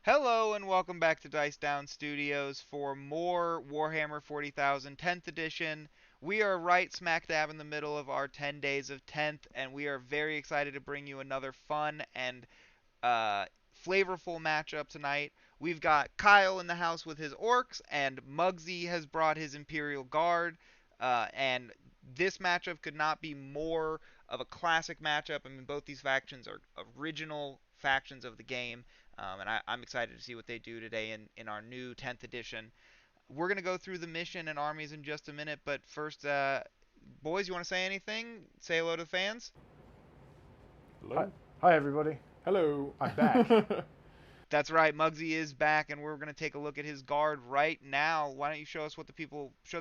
Hello and welcome back to Dice Down Studios for more Warhammer 40,000 10th edition. We are right smack dab in the middle of our 10 days of 10th, and we are very excited to bring you another fun and uh, flavorful matchup tonight. We've got Kyle in the house with his orcs, and Muggsy has brought his Imperial Guard. And this matchup could not be more of a classic matchup. I mean, both these factions are original factions of the game, and I'm excited to see what they do today in our new 10th edition. We're going to go through the mission and armies in just a minute, but first, boys, you want to say anything? Say hello to the fans? Hi, Hello? hi everybody. Hello. I'm back. That's right, Muggsy is back, and we're gonna take a look at his guard right now. Why don't you show us show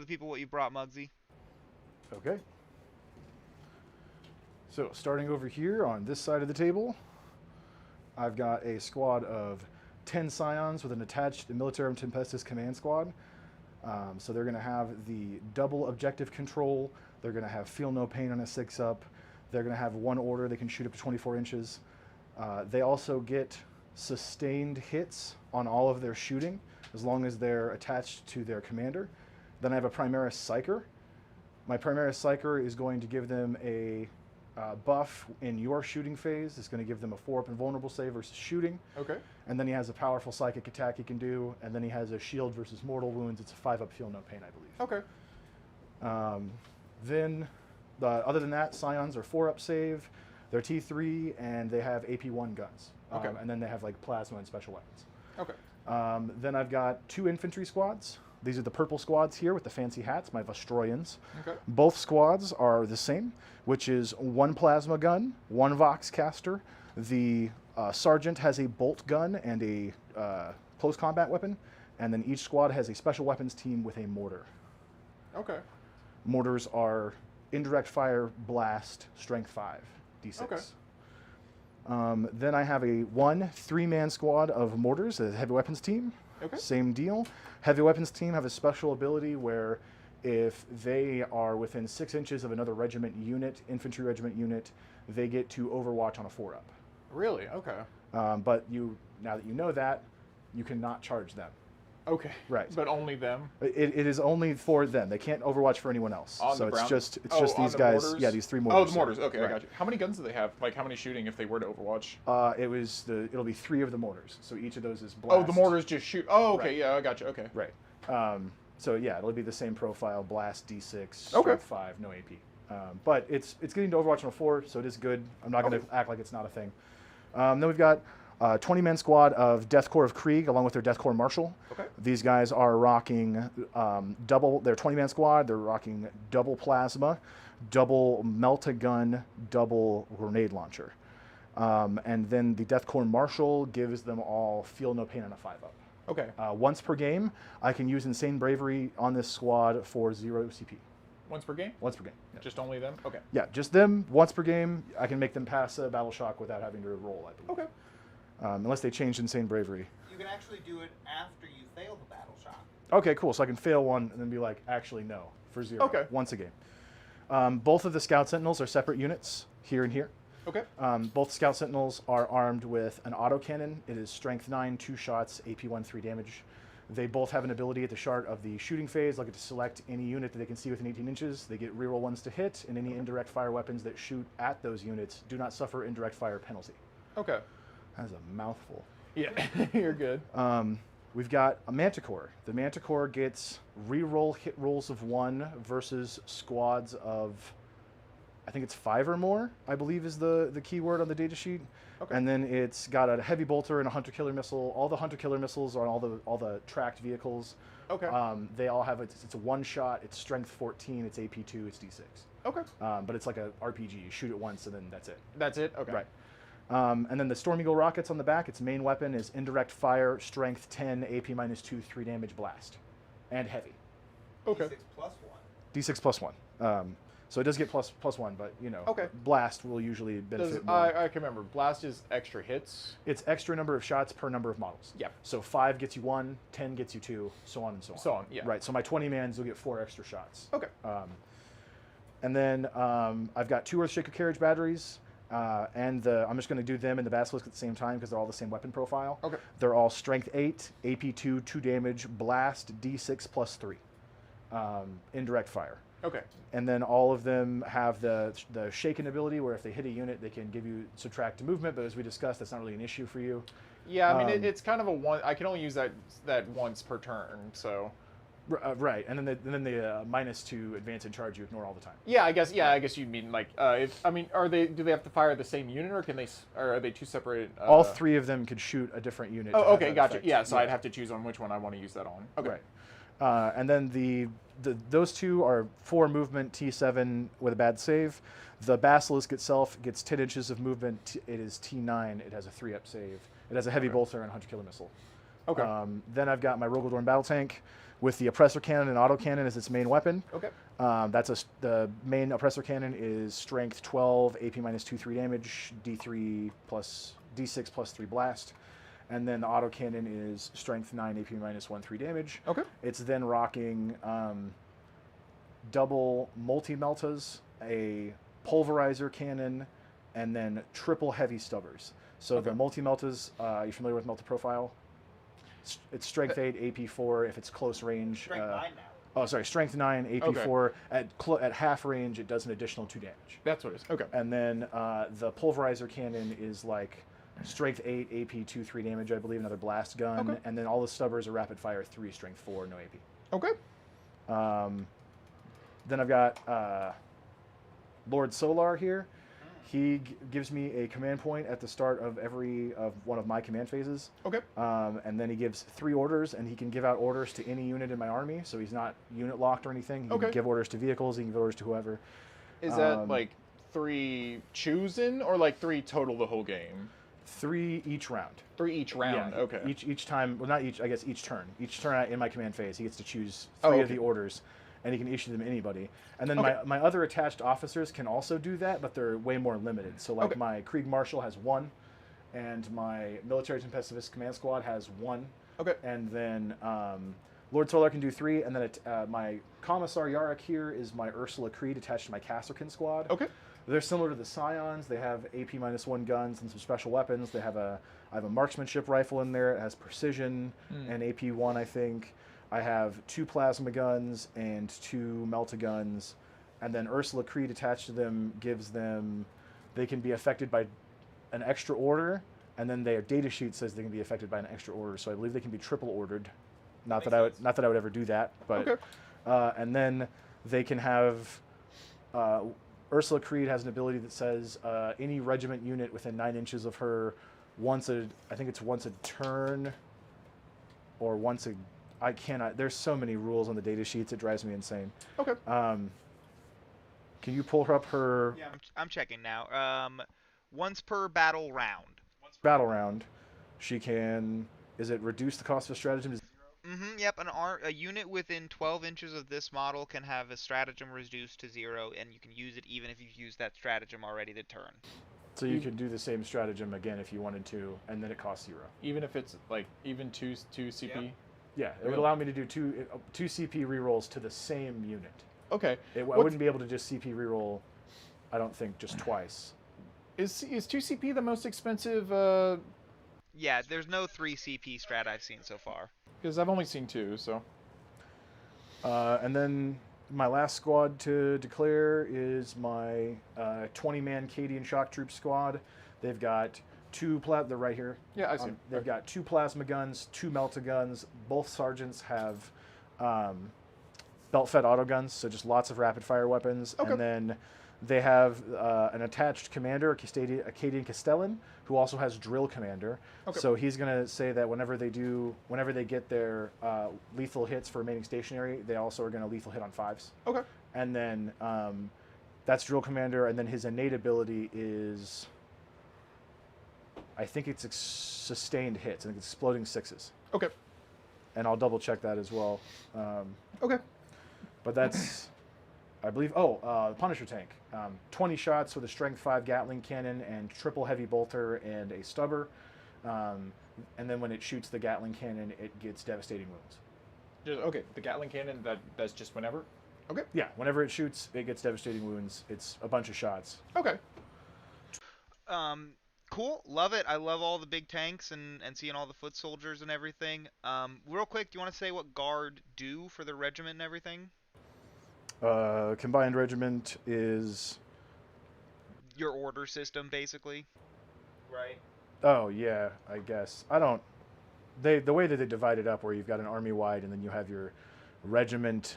the people what you brought, Muggsy? Okay. So starting over here on this side of the table, I've got a squad of 10 Scions with an attached Militarum Tempestus command squad. So they're going to have the double objective control. They're going to have feel no pain on a 6-up. They're going to have one order. They can shoot up to 24 inches. They also get sustained hits on all of their shooting as long as they're attached to their commander. Then I have a Primaris Psyker. My Primaris Psyker is going to give them a buff in your shooting phase. It's going to give them a 4-up invulnerable save versus shooting. Okay. And then he has a powerful psychic attack he can do. And then he has a shield versus mortal wounds. It's a 5-up feel no pain, I believe. Okay. Then, other than that, Scions are 4-up save. They're T3, and they have AP1 guns. Okay. And then they have like plasma and special weapons. Okay. Then I've got 2 infantry squads. These are the purple squads here with the fancy hats, my Vostroyans. Okay. Both squads are the same, which is 1 plasma gun, 1 Vox caster. The sergeant has a bolt gun and a close combat weapon, and then each squad has a special weapons team with a mortar. Okay. Mortars are indirect fire, blast, strength 5, d6. Okay. Then I have a 3-man squad of mortars, a heavy weapons team. Okay. Same deal. Heavy weapons team have a special ability where if they are within 6 inches of another regiment unit, infantry regiment unit, they get to overwatch on a 4-up. Really? Okay. But now that you know that, you cannot charge them. Okay. Right. But only them? It is only for them. They can't overwatch for anyone else. On So the brown? it's Oh, just on these the guys. mortars? Yeah, these 3 mortars. Oh, the mortars. Okay, Right. I got you. How many guns do they have? Like, how many shooting if they were to Overwatch? It'll be 3 of the mortars. So each of those is blast. Oh, the mortars just shoot. Oh, okay. Right. Yeah, I got you. Okay. Right. So yeah, it'll be the same profile: blast, d6, Okay. strength 5, no AP. But it's getting to Overwatch on a 4, so it is good. I'm not going to act like it's not a thing. Then we've got 20-man squad of Death Corps of Krieg, along with their Death Corps Marshal. Okay. These guys are rocking double. They're 20-man squad. They're rocking double plasma, double melt-a-gun, double grenade launcher. And then the Death Corps Marshal gives them all feel no pain on a 5-up. Okay. Once per game, I can use Insane Bravery on this squad for 0 CP. Once per game? Once per game. Yeah. Just only them? Okay. Yeah, just them once per game. I can make them pass a battle shock without having to roll, I believe. Okay. Unless they change Insane Bravery. You can actually do it after you fail the battle shock. Okay, cool. So I can fail one and then be like, actually, no, for 0. Okay. Once a game. Both of the Scout Sentinels are separate units, here and here. Okay. Both Scout Sentinels are armed with an autocannon. It is strength 9, 2 shots, AP1, 3 damage. They both have an ability at the start of the shooting phase. They'll get to select any unit that they can see within 18 inches. They get reroll 1s to hit, and any indirect fire weapons that shoot at those units do not suffer indirect fire penalty. Okay. That's a mouthful. Yeah, you're good. We've got a Manticore. The Manticore gets reroll hit rolls of 1 versus squads of, I think it's 5 or more, I believe is the keyword on the datasheet. Okay. And then it's got a heavy bolter and a hunter killer missile. All the hunter killer missiles are on all the tracked vehicles. Okay. They all have it's a 1-shot. It's strength 14. It's AP2. It's D6. Okay. But it's like a RPG. You shoot it once and then that's it. That's it? Okay. Right. And then the Storm Eagle rockets on the back. Its main weapon is indirect fire, strength 10, AP -2, 3 damage blast, and heavy. Okay. D6 plus 1. D6 plus 1. So it does get plus 1, but you know, Okay. blast will usually benefit more. I can remember. Blast is extra hits. It's extra number of shots per number of models. Yeah. So 5 gets you 1, 10 gets you 2, so on and so on. So on, yeah. Right. So my 20 mans will get 4 extra shots. Okay. And then I've got 2 Earthshaker carriage batteries. I'm just going to do them and the Basilisk at the same time because they're all the same weapon profile. Okay. They're all Strength 8, AP 2, 2 damage, Blast, D6 plus 3. Indirect fire. Okay. And then all of them have the Shaken ability where if they hit a unit, they can give you subtract to movement, but as we discussed, that's not really an issue for you. Yeah, I mean, it's kind of a one. I can only use that once per turn, so. Right, and then the -2 advance and charge you ignore all the time. Yeah, I guess. Yeah, I guess you'd mean like if I mean, do they have to fire the same unit, or can they? Or are they two separate? All three of them could shoot a different unit. Oh, okay, gotcha. Effect. Yeah, so I'd have to choose on which one I want to use that on. Okay. Right. And then those two are 4 movement, T7 with a bad save. The Basilisk itself gets 10 inches of movement. It is T9. It has a 3-up save. It has a heavy bolter and a hunter killer missile. Okay. Then I've got my Rogaldorn battle tank with the oppressor cannon and autocannon as its main weapon. Okay. The main oppressor cannon is strength 12, AP -2, 3 damage, D3 plus D6 plus 3 blast. And then the autocannon is strength 9, AP -1, 3 damage. Okay. It's then rocking double multi-meltas, a pulverizer cannon, and then triple heavy stubbers. So the multi-meltas, are you familiar with melta profile? It's strength 8, AP 4 if it's close range. Strength 9 now. Oh, sorry, strength 9, AP 4. At half range, it does an additional 2 damage. That's what it is. Okay. And then the pulverizer cannon is like strength 8, AP 2, 3 damage, I believe, another blast gun. Okay. And then all the stubbers are rapid fire 3, strength 4, no AP. Okay. Then I've got Lord Solar here. He gives me a command point at the start of every one of my command phases. Okay. And then he gives 3 orders, and he can give out orders to any unit in my army, so he's not unit locked or anything. He can give orders to vehicles, he can give orders to whoever. Is that like 3 chosen or like 3 total the whole game? 3 each round. 3 each round. Yeah, Okay. Each time, well, not each. I guess each turn. Each turn in my command phase, he gets to choose 3 of the orders, and he can issue them to anybody. And then my other attached officers can also do that, but they're way more limited. So like my Krieg Marshal has 1, and my Military Tempestivus Command Squad has 1. Okay. And then Lord Solar can do 3, and then my Commissar Yarick here is my Ursula Creed attached to my Casterkin Squad. Okay. They're similar to the Scions. They have AP -1 guns and some special weapons. I have a marksmanship rifle in there. It has precision and AP 1, I think. I have 2 plasma guns and 2 melta guns. And then Ursula Creed attached to them gives them, they can be affected by an extra order. And then their data sheet says they can be affected by an extra order. So I believe they can be triple ordered. Not that I would ever do that. But and then they can have, Ursula Creed has an ability that says any regiment unit within 9 inches of her once a turn or once a, I cannot, there's so many rules on the data sheets, it drives me insane. Okay. Can you pull her up her... Yeah, I'm checking now. Once per battle round. Battle round, she can, is it reduce the cost of a stratagem to 0? Mm-hmm, yep, a unit within 12 inches of this model can have a stratagem reduced to 0, and you can use it even if you've used that stratagem already the turn. So you can do the same stratagem again if you wanted to, and then it costs 0. Even if it's like even two CP? Yeah, it would allow me to do two CP rerolls to the same unit. Okay. I wouldn't be able to just CP reroll, I don't think, just twice. Is 2 CP the most expensive? Yeah, there's no 3 CP strat I've seen so far. Because I've only seen 2, so. And then my last squad to declare is my 20-man Cadian Shock Troop squad. They've got 2 they're right here. Yeah, I see. They've got 2 plasma guns, 2 melta guns. Both sergeants have belt-fed auto guns, so just lots of rapid-fire weapons. Okay. And then they have an attached commander, Acadian Castellan, who also has drill commander. Okay. So he's going to say that whenever they get their lethal hits for remaining stationary, they also are going to lethal hit on 5s. Okay. And then that's drill commander, and then his innate ability is, I think it's sustained hits, and exploding 6s. Okay. And I'll double check that as well. Okay. But that's, I believe, Punisher tank. 20 shots with a strength 5 Gatling cannon and triple heavy bolter and a stubber. And then when it shoots the Gatling cannon, it gets devastating wounds. Okay, the Gatling cannon, that's just whenever? Okay. Yeah, whenever it shoots, it gets devastating wounds. It's a bunch of shots. Okay. Um, cool. Love it. I love all the big tanks and seeing all the foot soldiers and everything. Real quick, do you want to say what guard do for the regiment and everything? Combined regiment is. Your order system, basically. Right. Oh yeah, I guess I don't. The way that they divide it up, where you've got an army wide and then you have your regiment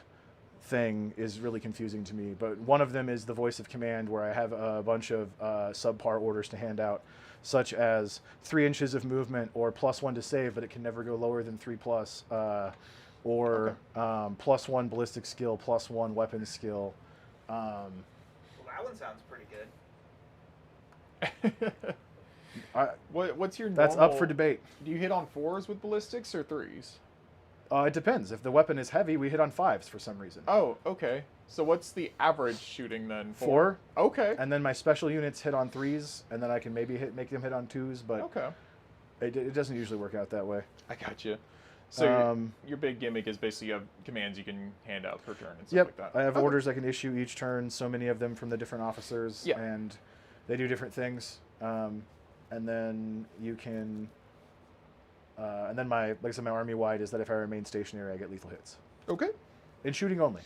thing, is really confusing to me. But one of them is the voice of command, where I have a bunch of subpar orders to hand out, such as 3 inches of movement or +1 to save, but it can never go lower than 3 plus, or +1 ballistic skill, +1 weapon skill. Well, that one sounds pretty good. What's your That's normal, up for debate. Do you hit on 4s with ballistics or 3s? It depends. If the weapon is heavy, we hit on 5s for some reason. Oh, okay. So what's the average shooting then? 4. Okay. And then my special units hit on 3s, and then I can maybe make them hit on 2s, but Okay. it doesn't usually work out that way. I got you. So your big gimmick is basically you have commands you can hand out per turn and stuff Yep, like that. I have Okay. orders I can issue each turn, so many of them from the different officers, Yeah. and they do different things. And then you can, and then like I said, my army wide is that if I remain stationary, I get lethal hits. Okay. In shooting only.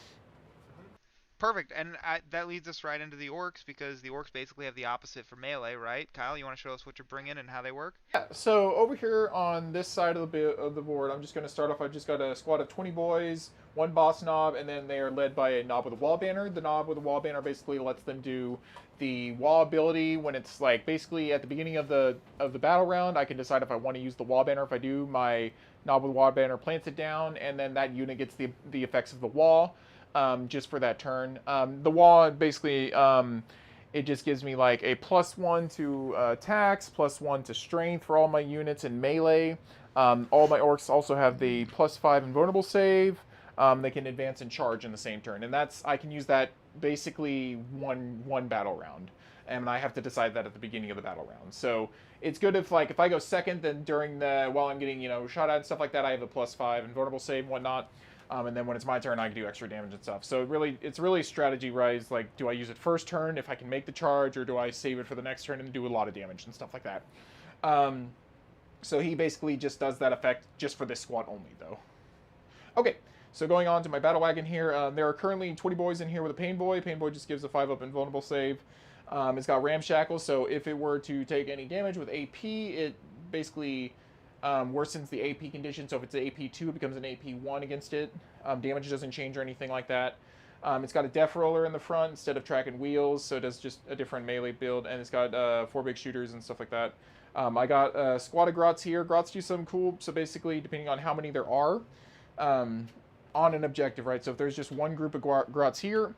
Perfect. And that leads us right into the orcs, because the orcs basically have the opposite for melee, right? Kyle, you want to show us what you're bringing and how they work? Yeah, so over here on this side of the board, I'm just going to start off. I just got a squad of 20 boys, 1 boss knob, and then they are led by a knob with a wall banner. The knob with a wall banner basically lets them do the wall ability when it's like basically at the beginning of the battle round. I can decide if I want to use the wall banner. If I do, my knob with wall banner plants it down, and then that unit gets the effects of the wall just for that turn. The wall basically. It just gives me like a +1 to attacks, +1 to strength for all my units in melee. All my orcs also have the +5 invulnerable save. They can advance and charge in the same turn, and I can use that basically one battle round, and I have to decide that at the beginning of the battle round. So it's good if I go second, then while I'm getting shot at and stuff like that, I have a +5 invulnerable save and whatnot. And then when it's my turn, I can do extra damage and stuff. So it's really strategy-wise. Like, do I use it first turn if I can make the charge, or do I save it for the next turn and do a lot of damage and stuff like that? So he basically just does that effect just for this squad only, though. Okay, so going on to my battle wagon here. There are currently 20 boys in here with a pain boy. Pain boy just gives a 5-up invulnerable save. It's got ramshackle, so if it were to take any damage with AP, it basically worsens the AP condition. So if it's an AP2, it becomes an AP1 against it. Damage doesn't change or anything like that. It's got a def roller in the front instead of track and wheels, so it does just a different melee build, and it's got 4 big shooters and stuff like that. I got a squad of grots here. Grots do something cool, so basically, depending on how many there are on an objective, right? So if there's just one group of grots here,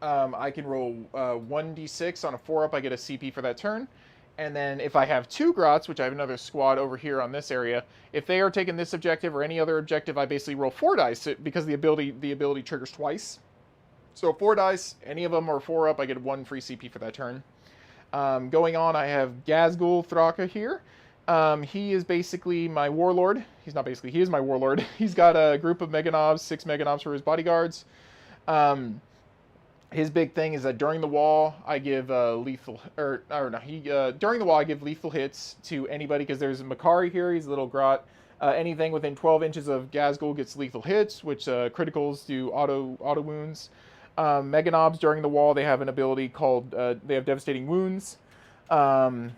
I can roll 1d6 on a 4-up. I get a CP for that turn. And then if I have 2 grots, which I have another squad over here on this area, if they are taking this objective or any other objective, I basically roll 4 dice because the ability triggers twice. So 4 dice, any of them are 4-up, I get 1 free CP for that turn. Going on, I have Ghazghkull Thraka here. He is basically my warlord. He is my warlord. He's got a group of meganobs, 6 meganobs for his bodyguards. His big thing is that during the wall, I give during the wall, I give lethal hits to anybody, because there's a Makari here. He's a little grot. Anything within 12 inches of Ghazghkull gets lethal hits, which criticals do auto wounds. Meganobs during the wall, they have an ability called they have devastating wounds. And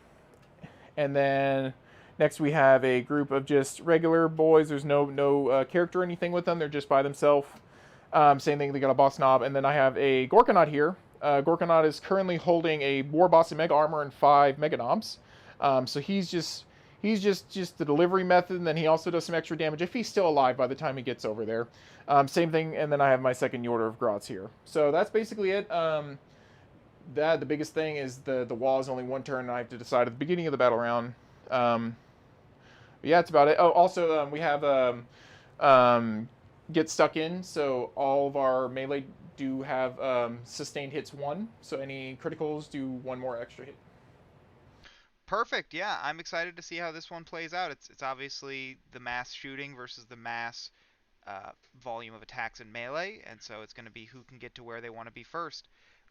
then next we have a group of just regular boys. There's no character or anything with them. They're just by themselves. Same thing, they got a boss knob. And then I have a Gorkanaut here. Gorkanaut is currently holding a war boss in mega armor and 5 mega knobs. So he's just the delivery method, and then he also does some extra damage if he's still alive by the time he gets over there. Same thing, and then I have my second order of grots here. So that's basically it. The biggest thing is the wall is only 1 turn, and I have to decide at the beginning of the battle round. Yeah, that's about it. Oh, also we have get stuck in, so all of our melee do have sustained hits 1, so any criticals do 1 more extra hit. Perfect. Yeah, I'm excited to see how this one plays out. It's obviously the mass shooting versus the mass volume of attacks in melee, and so it's going to be who can get to where they want to be first.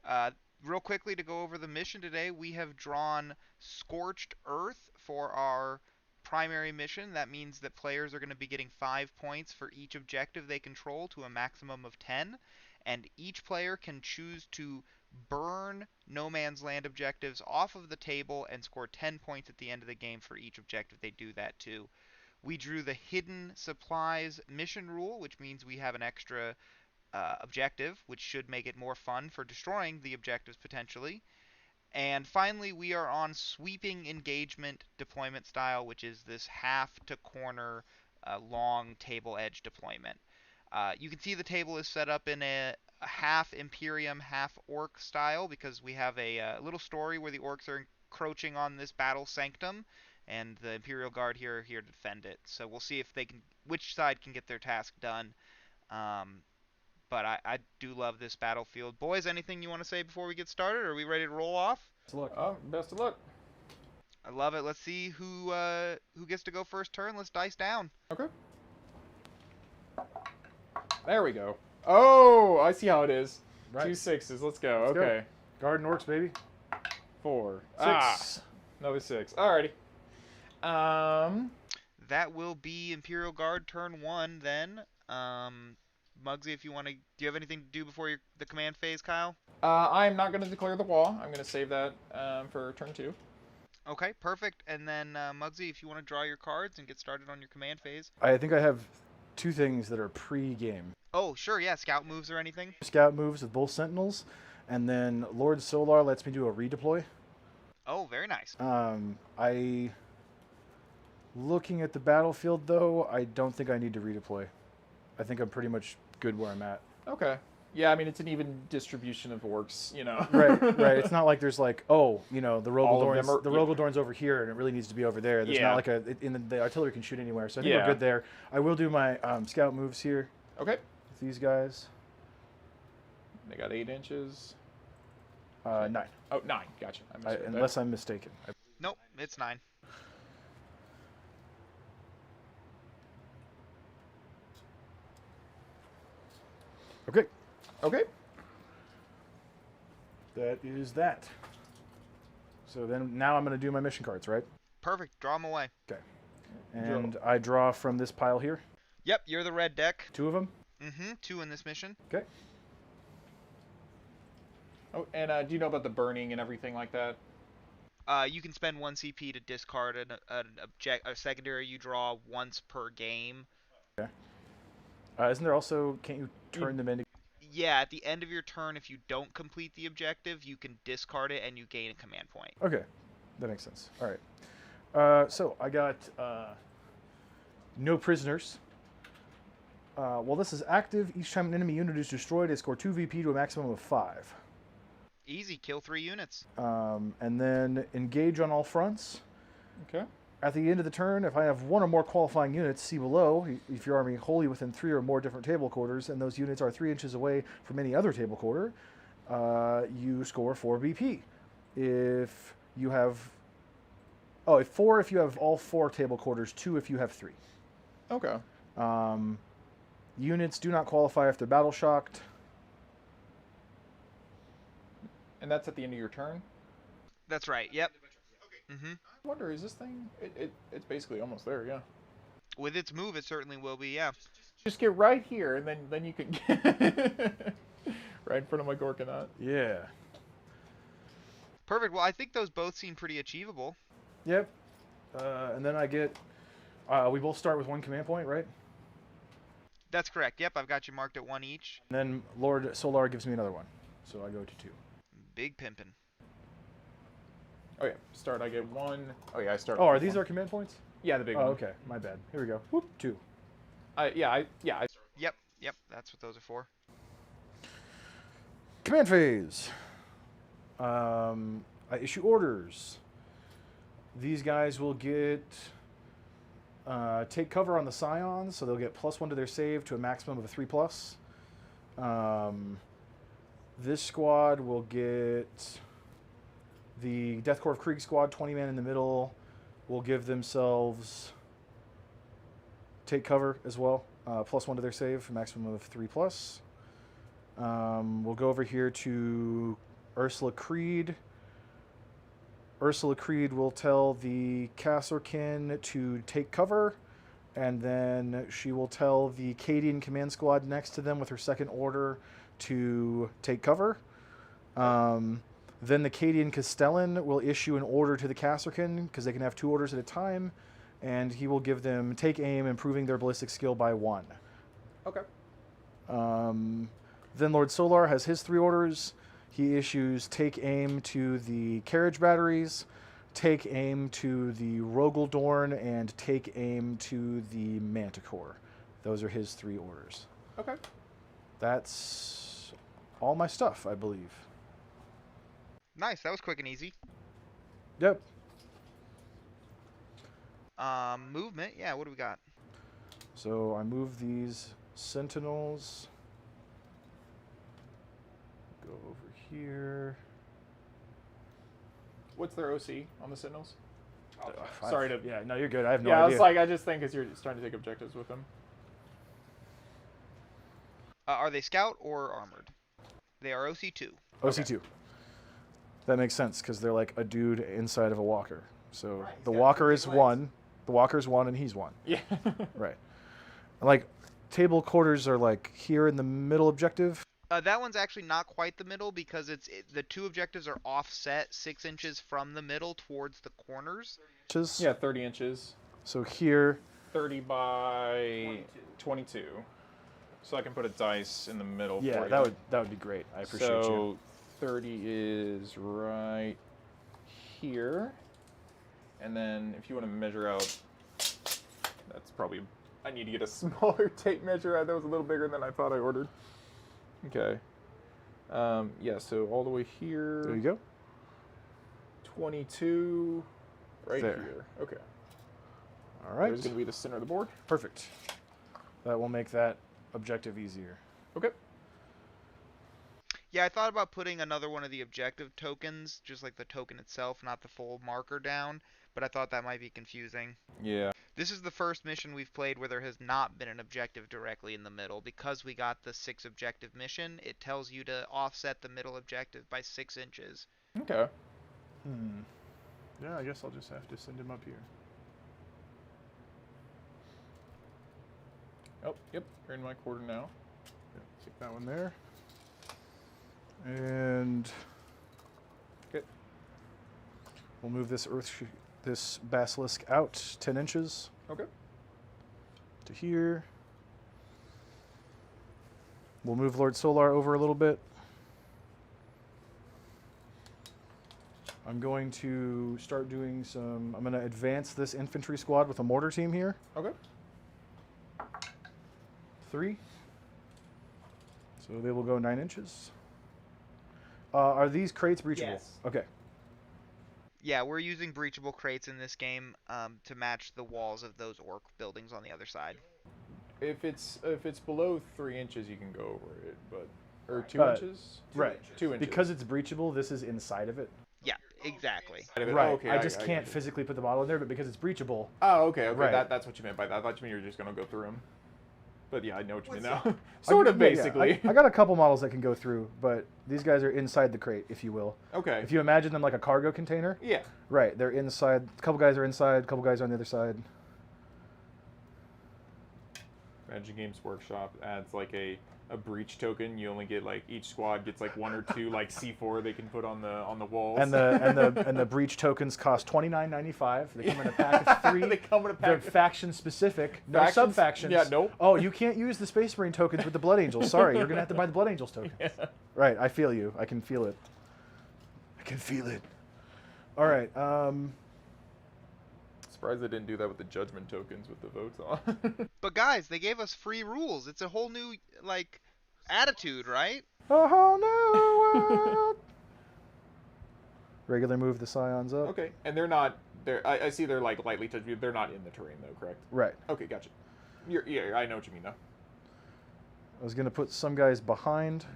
Uh, Real quickly to go over the mission today, we have drawn Scorched Earth for our primary mission. That means that players are going to be getting 5 points for each objective they control to a maximum of 10, and each player can choose to burn No Man's Land objectives off of the table and score 10 points at the end of the game for each objective they do that to. We drew the Hidden Supplies mission rule, which means we have an extra objective, which should make it more fun for destroying the objectives potentially. And finally, we are on Sweeping Engagement deployment style, which is this half to corner long table edge deployment. You can see the table is set up in a half Imperium, half Orc style because we have a little story where the Orcs are encroaching on this battle sanctum, and the Imperial Guard here are here to defend it. So we'll see if they can, which side can get their task done. Um, but I do love this battlefield. Boys, anything you want to say before we get started? Are we ready to roll off? Let's look. Best of luck. I love it. Let's see who gets to go first turn. Let's dice down. Okay. There we go. Oh, I see how it is. Right. 2 6s. Let's go. Let's go. Okay. Garden Orcs, baby. 4. 6. Another 6. Alrighty. That will be Imperial Guard turn 1 then. Muggsy, if you want to, do you have anything to do before the command phase, Kyle? I'm not going to declare the wall. I'm going to save that for turn 2. Okay, perfect. And then Muggsy, if you want to draw your cards and get started on your command phase. I think I have 2 things that are pre-game. Oh, sure, yeah, scout moves or anything. Scout moves with both Sentinels, and then Lord Solar lets me do a redeploy. Oh, very nice. Looking at the battlefield, though, I don't think I need to redeploy. I think I'm pretty much good where I'm at. Okay. Yeah, I mean, it's an even distribution of orcs, you know. Right. It's not like there's like, oh, the All of them Rogaldorn's over here and it really needs to be over there. There's Yeah. not like the artillery can shoot anywhere, so I think Yeah. we're good there. I will do my scout moves here Okay. with these guys. They got 8 inches. 9, Oh, 9. Gotcha. I misread that. unless I'm mistaken. Nope, it's 9. Okay, Okay. that is that. So then now I'm going to do my mission cards, right? Perfect, draw them away. Okay. And I draw from this pile here. Yep, you're the red deck. 2 of them. 2 in this mission. Okay. Oh, and do you know about the burning and everything like that? You can spend 1 CP to discard a secondary you draw once per game. Okay. Isn't there also, can't you turn them into... Yeah, at the end of your turn, if you don't complete the objective, you can discard it and you gain a command point. Okay, that makes sense. All right. So I got no prisoners. While this is active, each time an enemy unit is destroyed, I score 2 VP to a maximum of 5. Easy, kill 3 units. And then engage on all fronts. Okay. At the end of the turn, if I have 1 or more qualifying units, see below, if your army wholly within 3 or more different table quarters, and those units are 3 inches away from any other table quarter, you score 4 BP. If you have... Oh, 4 if you have all 4 table quarters, 2 if you have 3. Okay. Units do not qualify if they're battle shocked. And that's at the end of your turn? That's right, yep. I wonder, is this thing... It's basically almost there, yeah. With its move, it certainly will be, yeah. Just get right here, and then you can get... right in front of my Gorkanaut. Yeah. Perfect, well, I think those both seem pretty achievable. Yep. And then I get... we both start with 1 command point, right? That's correct, yep, I've got you marked at 1 each. And then Lord Solar gives me another 1. So I go to 2. Big pimpin'. Oh, yeah. Start, I get 1. Oh, yeah, I start... Oh, are with these 1. our command points? Yeah, the big Oh, one. okay. My bad. Here we go. Whoop, 2. Yeah. Yep, that's what those are for. Command phase. I issue orders. These guys will get... take cover on the Scions, so they'll get +1 to their save to a maximum of a 3+. This squad will get... The Death Corps of Krieg squad, 20 man in the middle, will give themselves take cover as well. +1 to their save, a maximum of 3+. We'll go over here to Ursula Creed. Ursula Creed will tell the Kasserkin to take cover, and then she will tell the Cadian command squad next to them with her second order to take cover. Then the Cadian Castellan will issue an order to the Kasserkin, because they can have 2 orders at a time, and he will give them take aim, improving their ballistic skill by 1. Okay. Then Lord Solar has his 3 orders. He issues take aim to the carriage batteries, take aim to the Rogaldorn, and take aim to the Manticore. Those are his 3 orders. Okay. That's all my stuff, I believe. Nice. That was quick and easy. Yep. Movement. Yeah. What do we got? So I move these sentinels. Go over here. What's their OC on the Sentinels? Ugh, Sorry to. Yeah, no, you're good. I have no Yeah, idea. it's like I just think as you're starting to take objectives with them. Are they scout or armored? They are OC2. OC2. That makes sense because they're like a dude inside of a walker. So Right, the he's got walker big is legs. 1. The walker's 1 and he's 1. Yeah. Right. And like table quarters are like here in the middle objective. That one's actually not quite the middle because the 2 objectives are offset 6 inches from the middle towards the corners. Inches. Yeah, 30 inches. So here. 30 by 22. So I can put a dice in the middle for Yeah, you. that would be great. I appreciate So 30 is right here. And then if you want to measure out, that's probably, I need to get a smaller tape measure. That was a little bigger than I thought I ordered. Okay. Yeah, so all the way here. There you go. 22 right There. here. Okay. All right. There's going to be the center of the board. Perfect. That will make that objective easier. Okay. Yeah, I thought about putting another one of the objective tokens, just like the token itself, not the full marker down, but I thought that might be confusing. Yeah. This is the first mission we've played where there has not been an objective directly in the middle. Because we got the 6 objective mission, it tells you to offset the middle objective by 6 inches. Okay. Yeah, I guess I'll just have to send him up here. Oh, yep. You're in my quarter now. Yeah, take that one there. And Okay. we'll move this this basilisk out 10 inches Okay. to here. We'll move Lord Solar over a little bit. I'm going to start doing some. I'm going to advance this infantry squad with a mortar team here. Okay. 3. So they will go 9 inches. Are these crates breachable? Yes. Okay. Yeah, we're using breachable crates in this game to match the walls of those orc buildings on the other side. If it's below 3 inches, you can go over it, but or 2 Uh, inches. Right. 2 inches. Because it's breachable, this is inside of it. Yeah, exactly. Right. Oh, okay. I just get can't it. physically put the model in there, but because it's breachable. Oh, okay. Okay. Right. That's what you meant by that. I thought you meant you were just gonna go through them. But yeah, I know what you mean What's now. Sort of, Yeah, basically. I got a couple models that can go through, but these guys are inside the crate, if you will. Okay. If you imagine them like a cargo container. Yeah. Right. They're inside. A couple guys are inside. A couple guys are on the other side. Magic Games Workshop adds like a breach token. You only get like each squad gets like 1 or 2 like C4 they can put on the walls. And the breach tokens cost $29.95. They come in a pack of 3. They come in a They're pack. faction specific. No Factions? sub factions. Yeah, nope. Oh, you can't use the Space Marine tokens with the Blood Angels. Sorry, you're gonna have to buy the Blood Angels tokens. Yeah. Right. I feel you. I can feel it. I can feel it. All right. Surprised they didn't do that with the judgment tokens with the votes on. But guys, they gave us free rules. It's a whole new like attitude, right? A whole new world. Regular move the scions up. Okay, and they're not. I see they're like lightly touched. They're not in the terrain though, correct? Right. Okay, gotcha. Yeah, I know what you mean though. I was gonna put some guys behind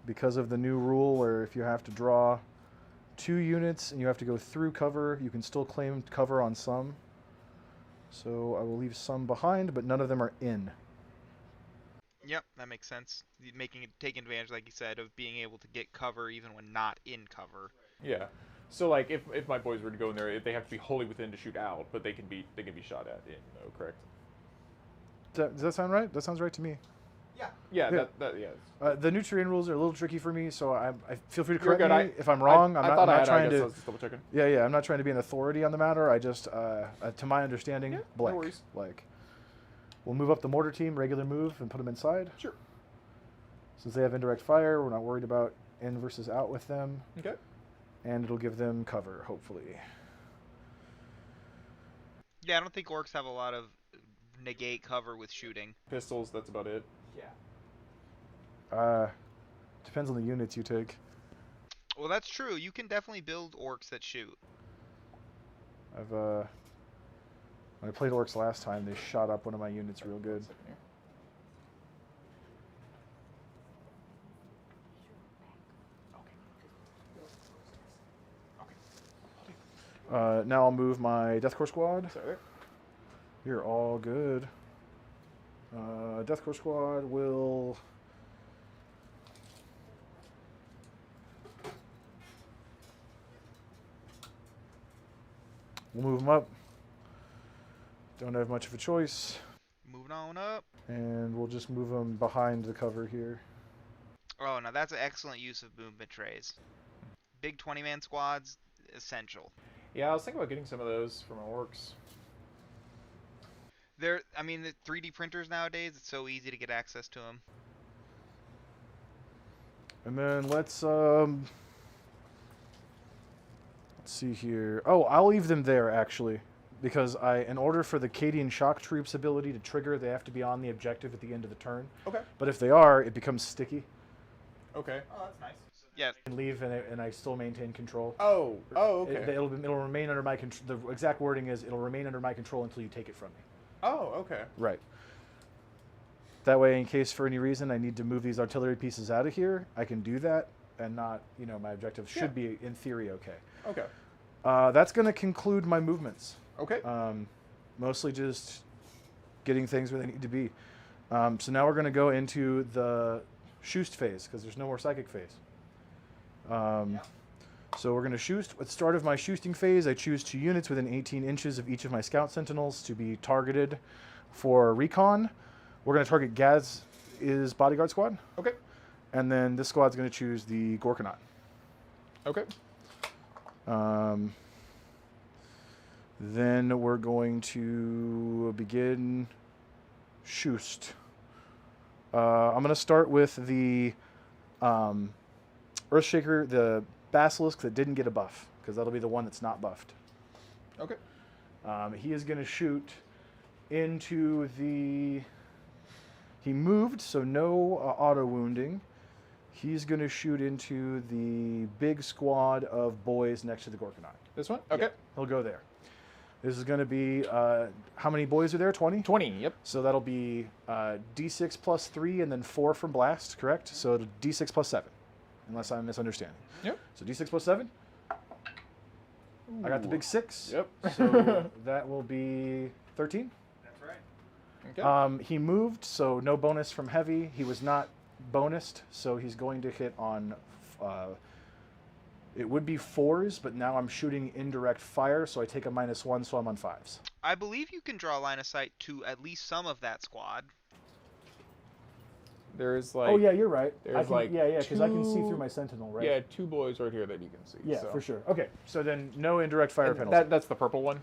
because of the new rule where if you have to draw 2 units and you have to go through cover, you can still claim cover on some. So I will leave some behind, but none of them are in. Yep, that makes sense. Taking advantage, like you said, of being able to get cover even when not in cover. Yeah. So like if my boys were to go in there, they have to be wholly within to shoot out, but they can be shot at in though, correct? Does that sound right? That sounds right to me. Yeah. Yeah. Yeah. The Nutrien rules are a little tricky for me, so I feel free to You're correct good. me if I'm wrong. I'm not trying to. I was just double checking. Yeah, I'm not trying to be an authority on the matter. I just, to my understanding, Yeah, blank. no worries. Like, we'll move up the mortar team, regular move, and put them inside. Sure. Since they have indirect fire, we're not worried about in versus out with them. Okay. And it'll give them cover, hopefully. Yeah, I don't think orcs have a lot of negate cover with shooting. Pistols, that's about it. Yeah. Depends on the units you take. Well, that's true. You can definitely build orcs that shoot. When I played orcs last time, they shot up one of my units real good. Now I'll move my Death Corps squad. Sorry. You're all good. Death Corps squad will... We'll move them up. Don't have much of a choice. Moving on up. And we'll just move them behind the cover here. Oh, now that's an excellent use of movement trays. Big 20-man squads, essential. Yeah, I was thinking about getting some of those from Orks. The 3D printers nowadays, it's so easy to get access to them. And then let's see here. Oh, I'll leave them there actually, because in order for the Cadian shock troops ability to trigger, they have to be on the objective at the end of the turn. Okay. But if they are, it becomes sticky. Okay. Oh, that's nice. Yeah. And leave, and I still maintain control. Oh, okay. It'll remain under my control. The exact wording is, it'll remain under my control until you take it from me. Oh, okay. Right. That way, in case for any reason I need to move these artillery pieces out of here, I can do that, and not, my objective should be, in theory, okay. Okay. That's going to conclude my movements. Okay. Mostly just getting things where they need to be. So now we're going to go into the Schust phase, because there's no more psychic phase. So we're going to Schust. At the start of my Schusting phase, I choose 2 units within 18 inches of each of my scout sentinels to be targeted for recon. We're going to target Ghazghkull's bodyguard squad. Okay. And then this squad's going to choose the Gorkanaut. Okay. Then we're going to begin Schust. I'm going to start with the Earthshaker, the Basilisk that didn't get a buff, because that'll be the one that's not buffed. Okay. He is going to shoot into the... He moved, so no auto wounding. He's going to shoot into the big squad of boys next to the Gorkanaut. This one? Okay. Yeah, he'll go there. This is going to be, how many boys are there? 20? 20, yep. So that'll be D6 plus 3 and then 4 from blast, correct? So it'll D6 plus 7, unless I'm misunderstanding. Yep. So D6 plus 7. Ooh. I got the big 6. Yep. So that will be 13. That's right. Okay. He moved, so no bonus from heavy. He was not bonused, so he's going to hit on... it would be 4s, but now I'm shooting indirect fire, so I take a -1, so I'm on 5s. I believe you can draw line of sight to at least some of that squad. There's like... Oh, yeah, you're right. There's like yeah, because I can see 2 through my sentinel, right? Yeah, 2 boys right here that you can see. Yeah, so. for sure. Okay, so then no indirect fire And penalty. that's the purple one?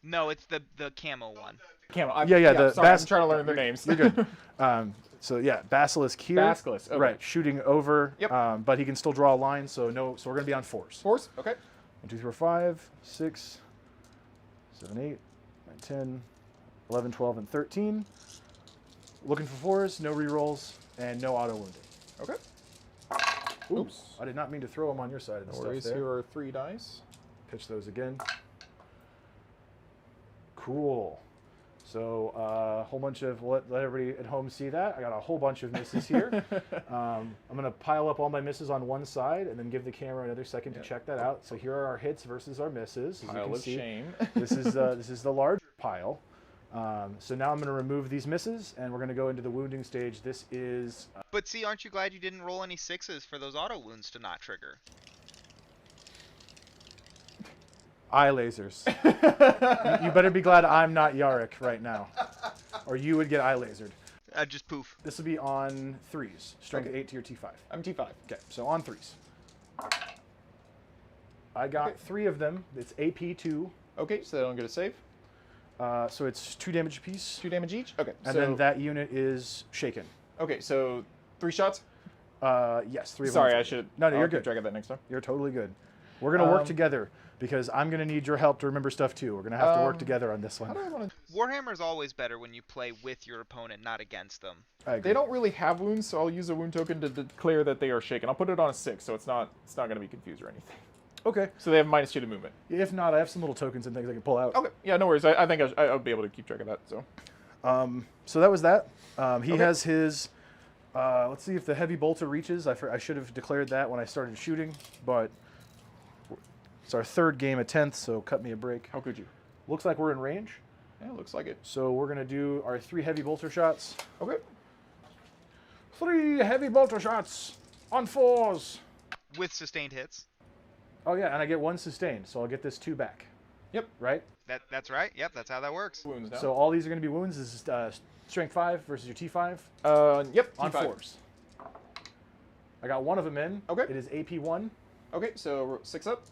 No, it's the camo one. Camo. Yeah, the sorry, I'm trying to learn their names. You're good. So yeah, Basilisk here. Basilisk, okay. Right, shooting over. Yep. But he can still draw a line, so no. So we're gonna be on 4s. 4s? Okay. 1, 2, 3, 4, 5, 6, 7, 8, 9, 10, 11, 12, and 13. Looking for 4s, no rerolls, and no auto wounding. Okay. Oops. I did not mean to throw them on your side of the No stuff worries. there. Here are 3 dice. Pitch those again. Cool. So a whole bunch of, let everybody at home see that. I got a whole bunch of misses here. I'm going to pile up all my misses on one side and then give the camera another second to check that out. So here are our hits versus our misses. As you Pile can of see, shame. this is the larger pile. So now I'm going to remove these misses, and we're going to go into the wounding stage. This is... But see, aren't you glad you didn't roll any 6s for those auto wounds to not trigger? eye lasers. You better be glad I'm not Yarick right now, or you would get eye lasered. Just poof. This will be on 3s. Strength Okay. 8 to your T5. I'm T5. Okay, so on 3s. I got 3 of them. It's AP 2. Okay, so they don't get a save. So it's 2 damage apiece. 2 damage each. Okay. And so, then that unit is shaken. Okay, so 3 shots. Yes, 3 of them. Sorry, I should. No, you're I'll good. keep track of that next time. You're totally good. We're going to work together, because I'm going to need your help to remember stuff too. We're going to have to work together on this How one. do I want to? Warhammer's always better when you play with your opponent, not against them. I agree. They don't really have wounds, so I'll use a wound token to declare that they are shaken. I'll put it on a 6, so it's not going to be confused or anything. Okay. So they have -2 to movement. If not, I have some little tokens and things I can pull out. Okay. Yeah, no worries. I think I'll be able to keep track of that. So. So that was that. He Okay. has his... let's see if the heavy bolter reaches. I should have declared that when I started shooting, but it's our 3rd game at 10th, so cut me a break. How could you? Looks like we're in range, Yeah, looks like it. so we're going to do our 3 heavy bolter shots. Okay. 3 heavy bolter shots on 4s. With sustained hits. Oh yeah, and I get 1 sustained, so I'll get this 2 back. Yep. Right? That's right. Yep, that's how that works. Wounds now. So all these are going to be wounds. This is strength 5 versus your T5 Yep. on T5. 4s. I got 1 of them in. Okay. It is AP 1. Okay, so 6 up.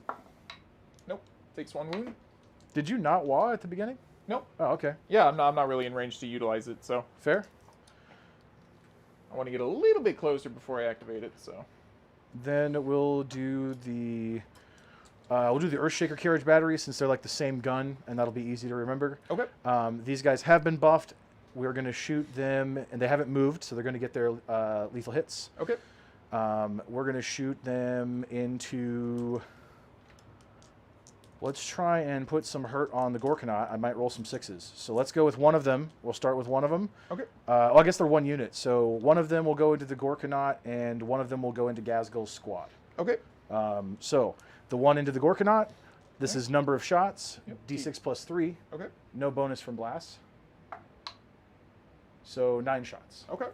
Nope. Takes 1 wound. Did you not wah at the beginning? Nope. Oh, okay. Yeah, I'm not really in range to utilize it, so Fair. I want to get a little bit closer before I activate it. So. Then we'll do the Earthshaker carriage battery, since they're like the same gun, and that'll be easy to remember. Okay. These guys have been buffed. We're going to shoot them, and they haven't moved, so they're going to get their lethal hits. Okay. We're going to shoot them into... Let's try and put some hurt on the Gorkanaut. I might roll some 6s. So let's go with 1 of them. We'll start with 1 of them. Okay. Well, I guess they're 1 unit. So 1 of them will go into the Gorkanaut, and 1 of them will go into Ghazghkull's squad. Okay. So the 1 into the Gorkanaut. This Okay. is number of shots. Yep. D6 plus 3. Okay. No bonus from blast. So 9 shots. Okay.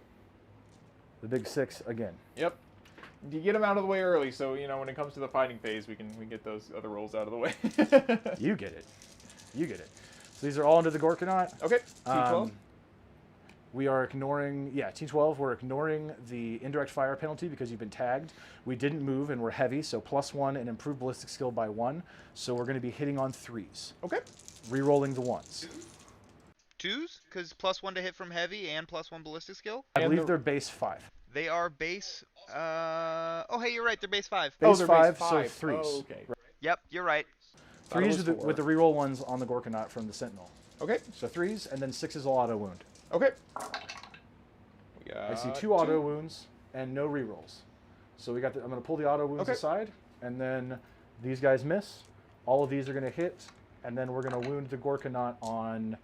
The big 6 again. Yep. You get them out of the way early, so when it comes to the fighting phase, we get those other rolls out of the way. You get it. You get it. So these are all into the Gorkanaut. Okay. T12. We are ignoring, T12, we're ignoring the indirect fire penalty because you've been tagged. We didn't move and we're heavy, so +1 and improved ballistic skill by 1. So we're going to be hitting on 3s. Okay. Rerolling the 1s. 2s? Because +1 to hit from heavy and +1 ballistic skill? I And believe the- they're base 5. They are base... oh, hey, you're right. They're base 5. Base they're 5, base so 5. 3s. Oh, okay. Yep, you're right. Thought it 3s was with the 4. reroll ones on the Gorkanaut from the Sentinel. Okay. So 3s, and then 6s will auto wound. Okay. I see 2 auto wounds and no rerolls. So we got. I'm going to pull the auto wounds Okay. aside, and then these guys miss. All of these are going to hit, and then we're going to wound the Gorkanaut on.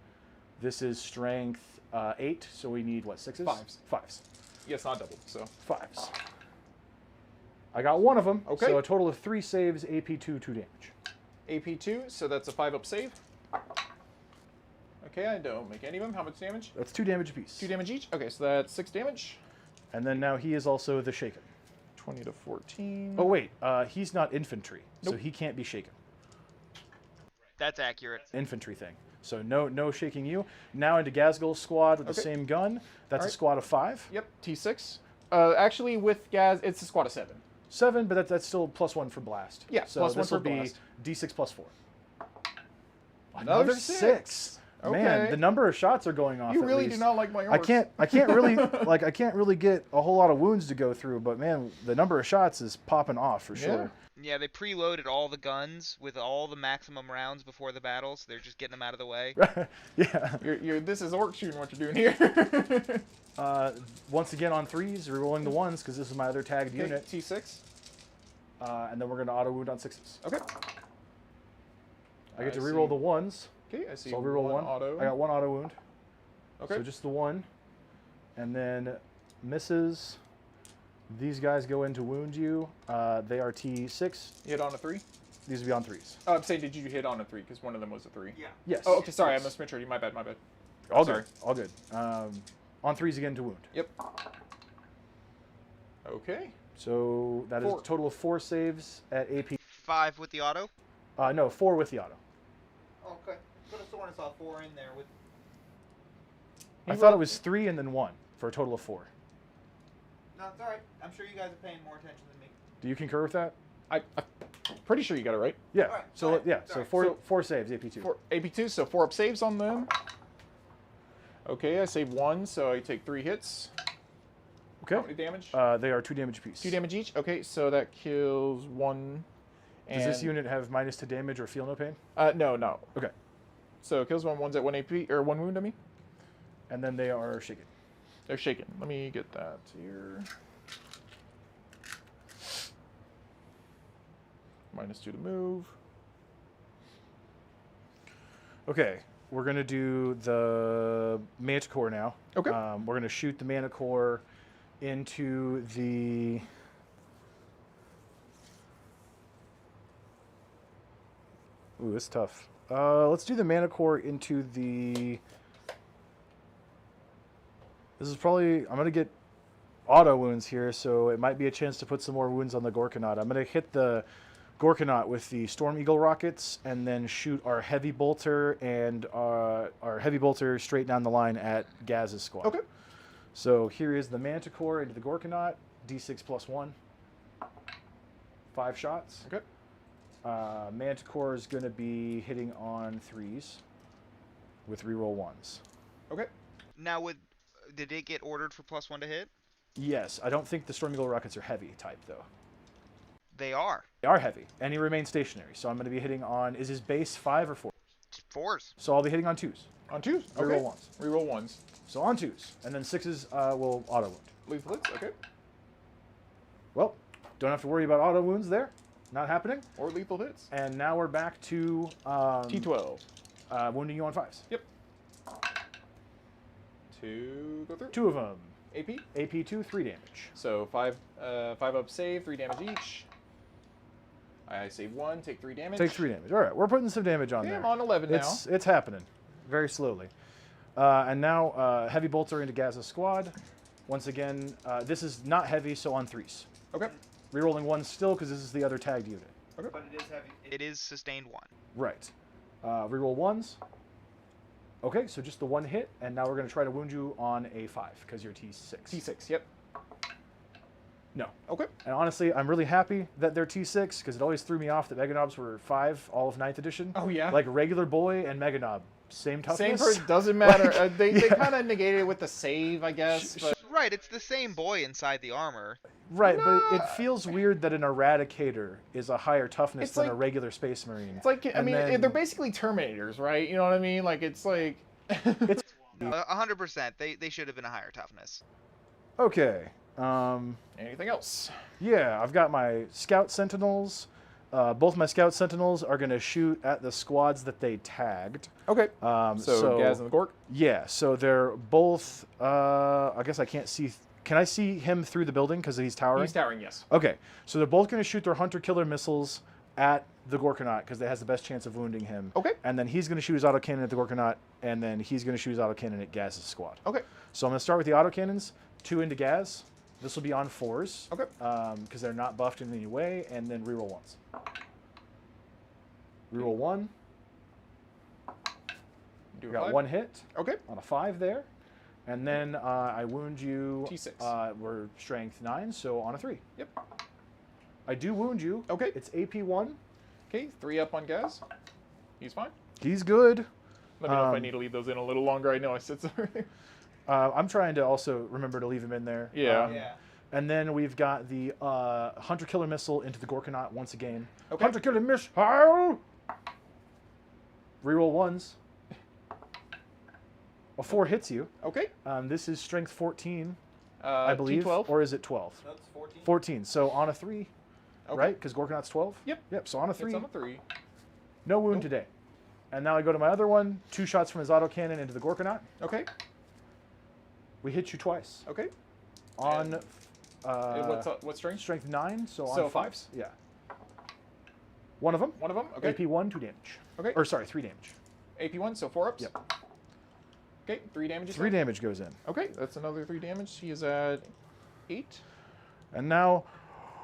This is strength 8, so we need what, 6s? 5s. 5s. Yes, not double. So 5s. I got 1 of them. Okay. So a total of 3 saves, AP2, 2 damage. AP2, so that's a 5 up save. Okay, I don't make any of them. How much damage? That's 2 damage apiece. 2 damage each. Okay, so that's 6 damage. And then now he is also the shaken. 20 to 14. Oh wait, he's not infantry, so Nope. he can't be shaken. That's accurate. Infantry thing. So no shaking you. Now into Ghazghkull's squad with the Okay. same gun. That's a Alright. squad of 5. Yep, T6. Actually, with Gaz, it's a squad of 7. 7, but that's still +1 for blast. Yeah, so +1 this for will be blast. D6 plus 4. Another 6. 6. Man, Okay. the number of shots are going off. You at really least. do not like my orcs. I can't really I can't really get a whole lot of wounds to go through, but man, the number of shots is popping off for sure. Yeah, they preloaded all the guns with all the maximum rounds before the battle, so they're just getting them out of the way. Yeah. This is orc shooting what you're doing here. Once again on 3s, rerolling the 1s because this is my other tagged Okay, unit, T6. and then we're going to auto wound on 6s. Okay. I get to I reroll see. the 1s. Okay, I see So I'll reroll 1. auto. I got 1 auto wound. Okay. So just the 1. And then misses. These guys go in to wound you. They are T6. You hit on a 3? These would be on 3s. Oh, I'm saying, did you hit on a 3? Because one of them was a 3. Yeah. Yes. Oh, okay, sorry, Yes. I mismeasured you. My bad, my bad. All Sorry. good. All good. On 3s again to wound. Yep. Okay. So that is a 4. total of 4 saves at AP. 5 with the auto. No, 4 with the auto. Okay. Could have sworn I saw 4 in there with. I thought it was 3 and then 1 for a total of 4. No, it's all right. I'm sure you guys are paying more attention than me. Do you concur with that? I'm pretty sure you got it right. Yeah. All right, So all right, yeah. all So right. four saves, AP2. 4 AP2, so 4 up saves on them. Okay, I save 1, so I take 3 hits. Okay. How many damage? They are 2 damage apiece. 2 damage each. Okay, so that kills 1. Does this unit have -2 damage or feel no pain? No. Okay. So it kills 1. One's at 1 AP or 1 wound. I mean, And then they are shaken. they're shaken. Let me get that here. -2 to move. Okay. We're gonna do the Manticore now. Okay. We're gonna shoot the Manticore into the. Ooh, it's tough. Let's do the Manticore into the. This is probably. I'm gonna get auto wounds here, so it might be a chance to put some more wounds on the Gorkanaut. I'm gonna hit the Gorkanaut with the Storm Eagle rockets, and then shoot our heavy bolter and our heavy bolter straight down the line at Gaz's squad. Okay. So here is the Manticore into the Gorkanaut, D6 plus 1. 5 shots. Okay. Manticore is going to be hitting on 3s with reroll 1s. Okay. Now, did it get ordered for +1 to hit? Yes, I don't think the Storm Eagle rockets are heavy type though. They are. They are heavy, and he remains stationary. So I'm going to be hitting on. Is his base 5 or 4? 4s. So I'll be hitting on 2s. On 2s. Okay. Reroll 1s. Reroll 1s. So on 2s, and then 6s will auto wound. Lethal hits. Okay. Well, don't have to worry about auto wounds there. Not happening. Or lethal hits. And now we're back to T12. wounding you on 5s. Yep. 2 go through. 2 of them. AP. AP2, 3 damage. So 5 up save, 3 damage each. I save 1, take 3 damage. Take 3 damage. All right, we're putting some damage on Okay, there. I'm on 11 now. It's happening, very slowly. And now heavy bolter into Gaz's squad. Once again, this is not heavy, so on 3s. Okay. Rerolling 1s still because this is the other tagged unit. Okay. But it is heavy. It is sustained 1. Right. Reroll 1s. Okay, so just the 1 hit, and now we're going to try to wound you on a 5 because you're T6. T6. Yep. No. Okay. And honestly, I'm really happy that they're T6 because it always threw me off that Meganobs were 5 all of 9th edition. Oh yeah. Like regular boy and Meganob, same toughness. Same person. Doesn't matter. Like, They yeah. kind of negated it with the save, I guess. But Right, it's the same boy inside the armor. Right, but Nah. it feels weird that an Eradicator is a higher toughness It's than like- a regular Space Marine. it's like, I And mean, then- they're basically Terminators, right? You know what I mean? Like, it's like. It's 100%. They should have been a higher toughness. okay. Anything else? Yeah, I've got my Scout Sentinels. Both my Scout Sentinels are going to shoot at the squads that they tagged. Okay. So So Gaz and the Gork. yeah, so they're both. I guess I can't see. Can I see him through the building because he's towering? He's towering, yes. Okay, so they're both going to shoot their Hunter-Killer missiles at the Gorkanaut because that has the best chance of wounding him. Okay. And then he's going to shoot his autocannon at the Gorkanaut, and then he's going to shoot his autocannon at Gaz's squad. Okay. So I'm going to start with the autocannons, 2 into Gaz. This will be on 4s. Okay. Because they're not buffed in any way, and then reroll 1s. Reroll 1. Do a Got 5. 1 hit Okay. on a 5 there. And then I wound you. T6. We're strength 9, so on a 3. Yep. I do wound you. Okay. It's AP1. Okay. 3 up on Gaz. He's fine. He's good. Let me know if I need to leave those in a little longer. I know I said something. I'm trying to also remember to leave him in there. Yeah. And then we've got the Hunter-Killer Missile into the Gorkanaut once again. Okay. Hunter-Killer Missile! Reroll 1s. A 4 hits you. Okay. This is strength 14, I believe. T12. Or is it 12? That's 14. 14. So on a 3, Okay. right? Because Gorkanaut's 12? Yep. Yep, so on a 3. It's on a 3. No wound Nope. today. And now I go to my other one. 2 shots from his autocannon into the Gorkanaut. Okay. We hit you twice. Okay. On What strength? strength 9, so on So 5s. fives? Yeah. One of them. One of them. Okay. AP1, 2 damage. Okay. Or sorry, 3 damage. AP1, so 4 ups. Yep. Okay, 3 damage. 3 damage goes in. Okay, that's another 3 damage. He is at 8. And now,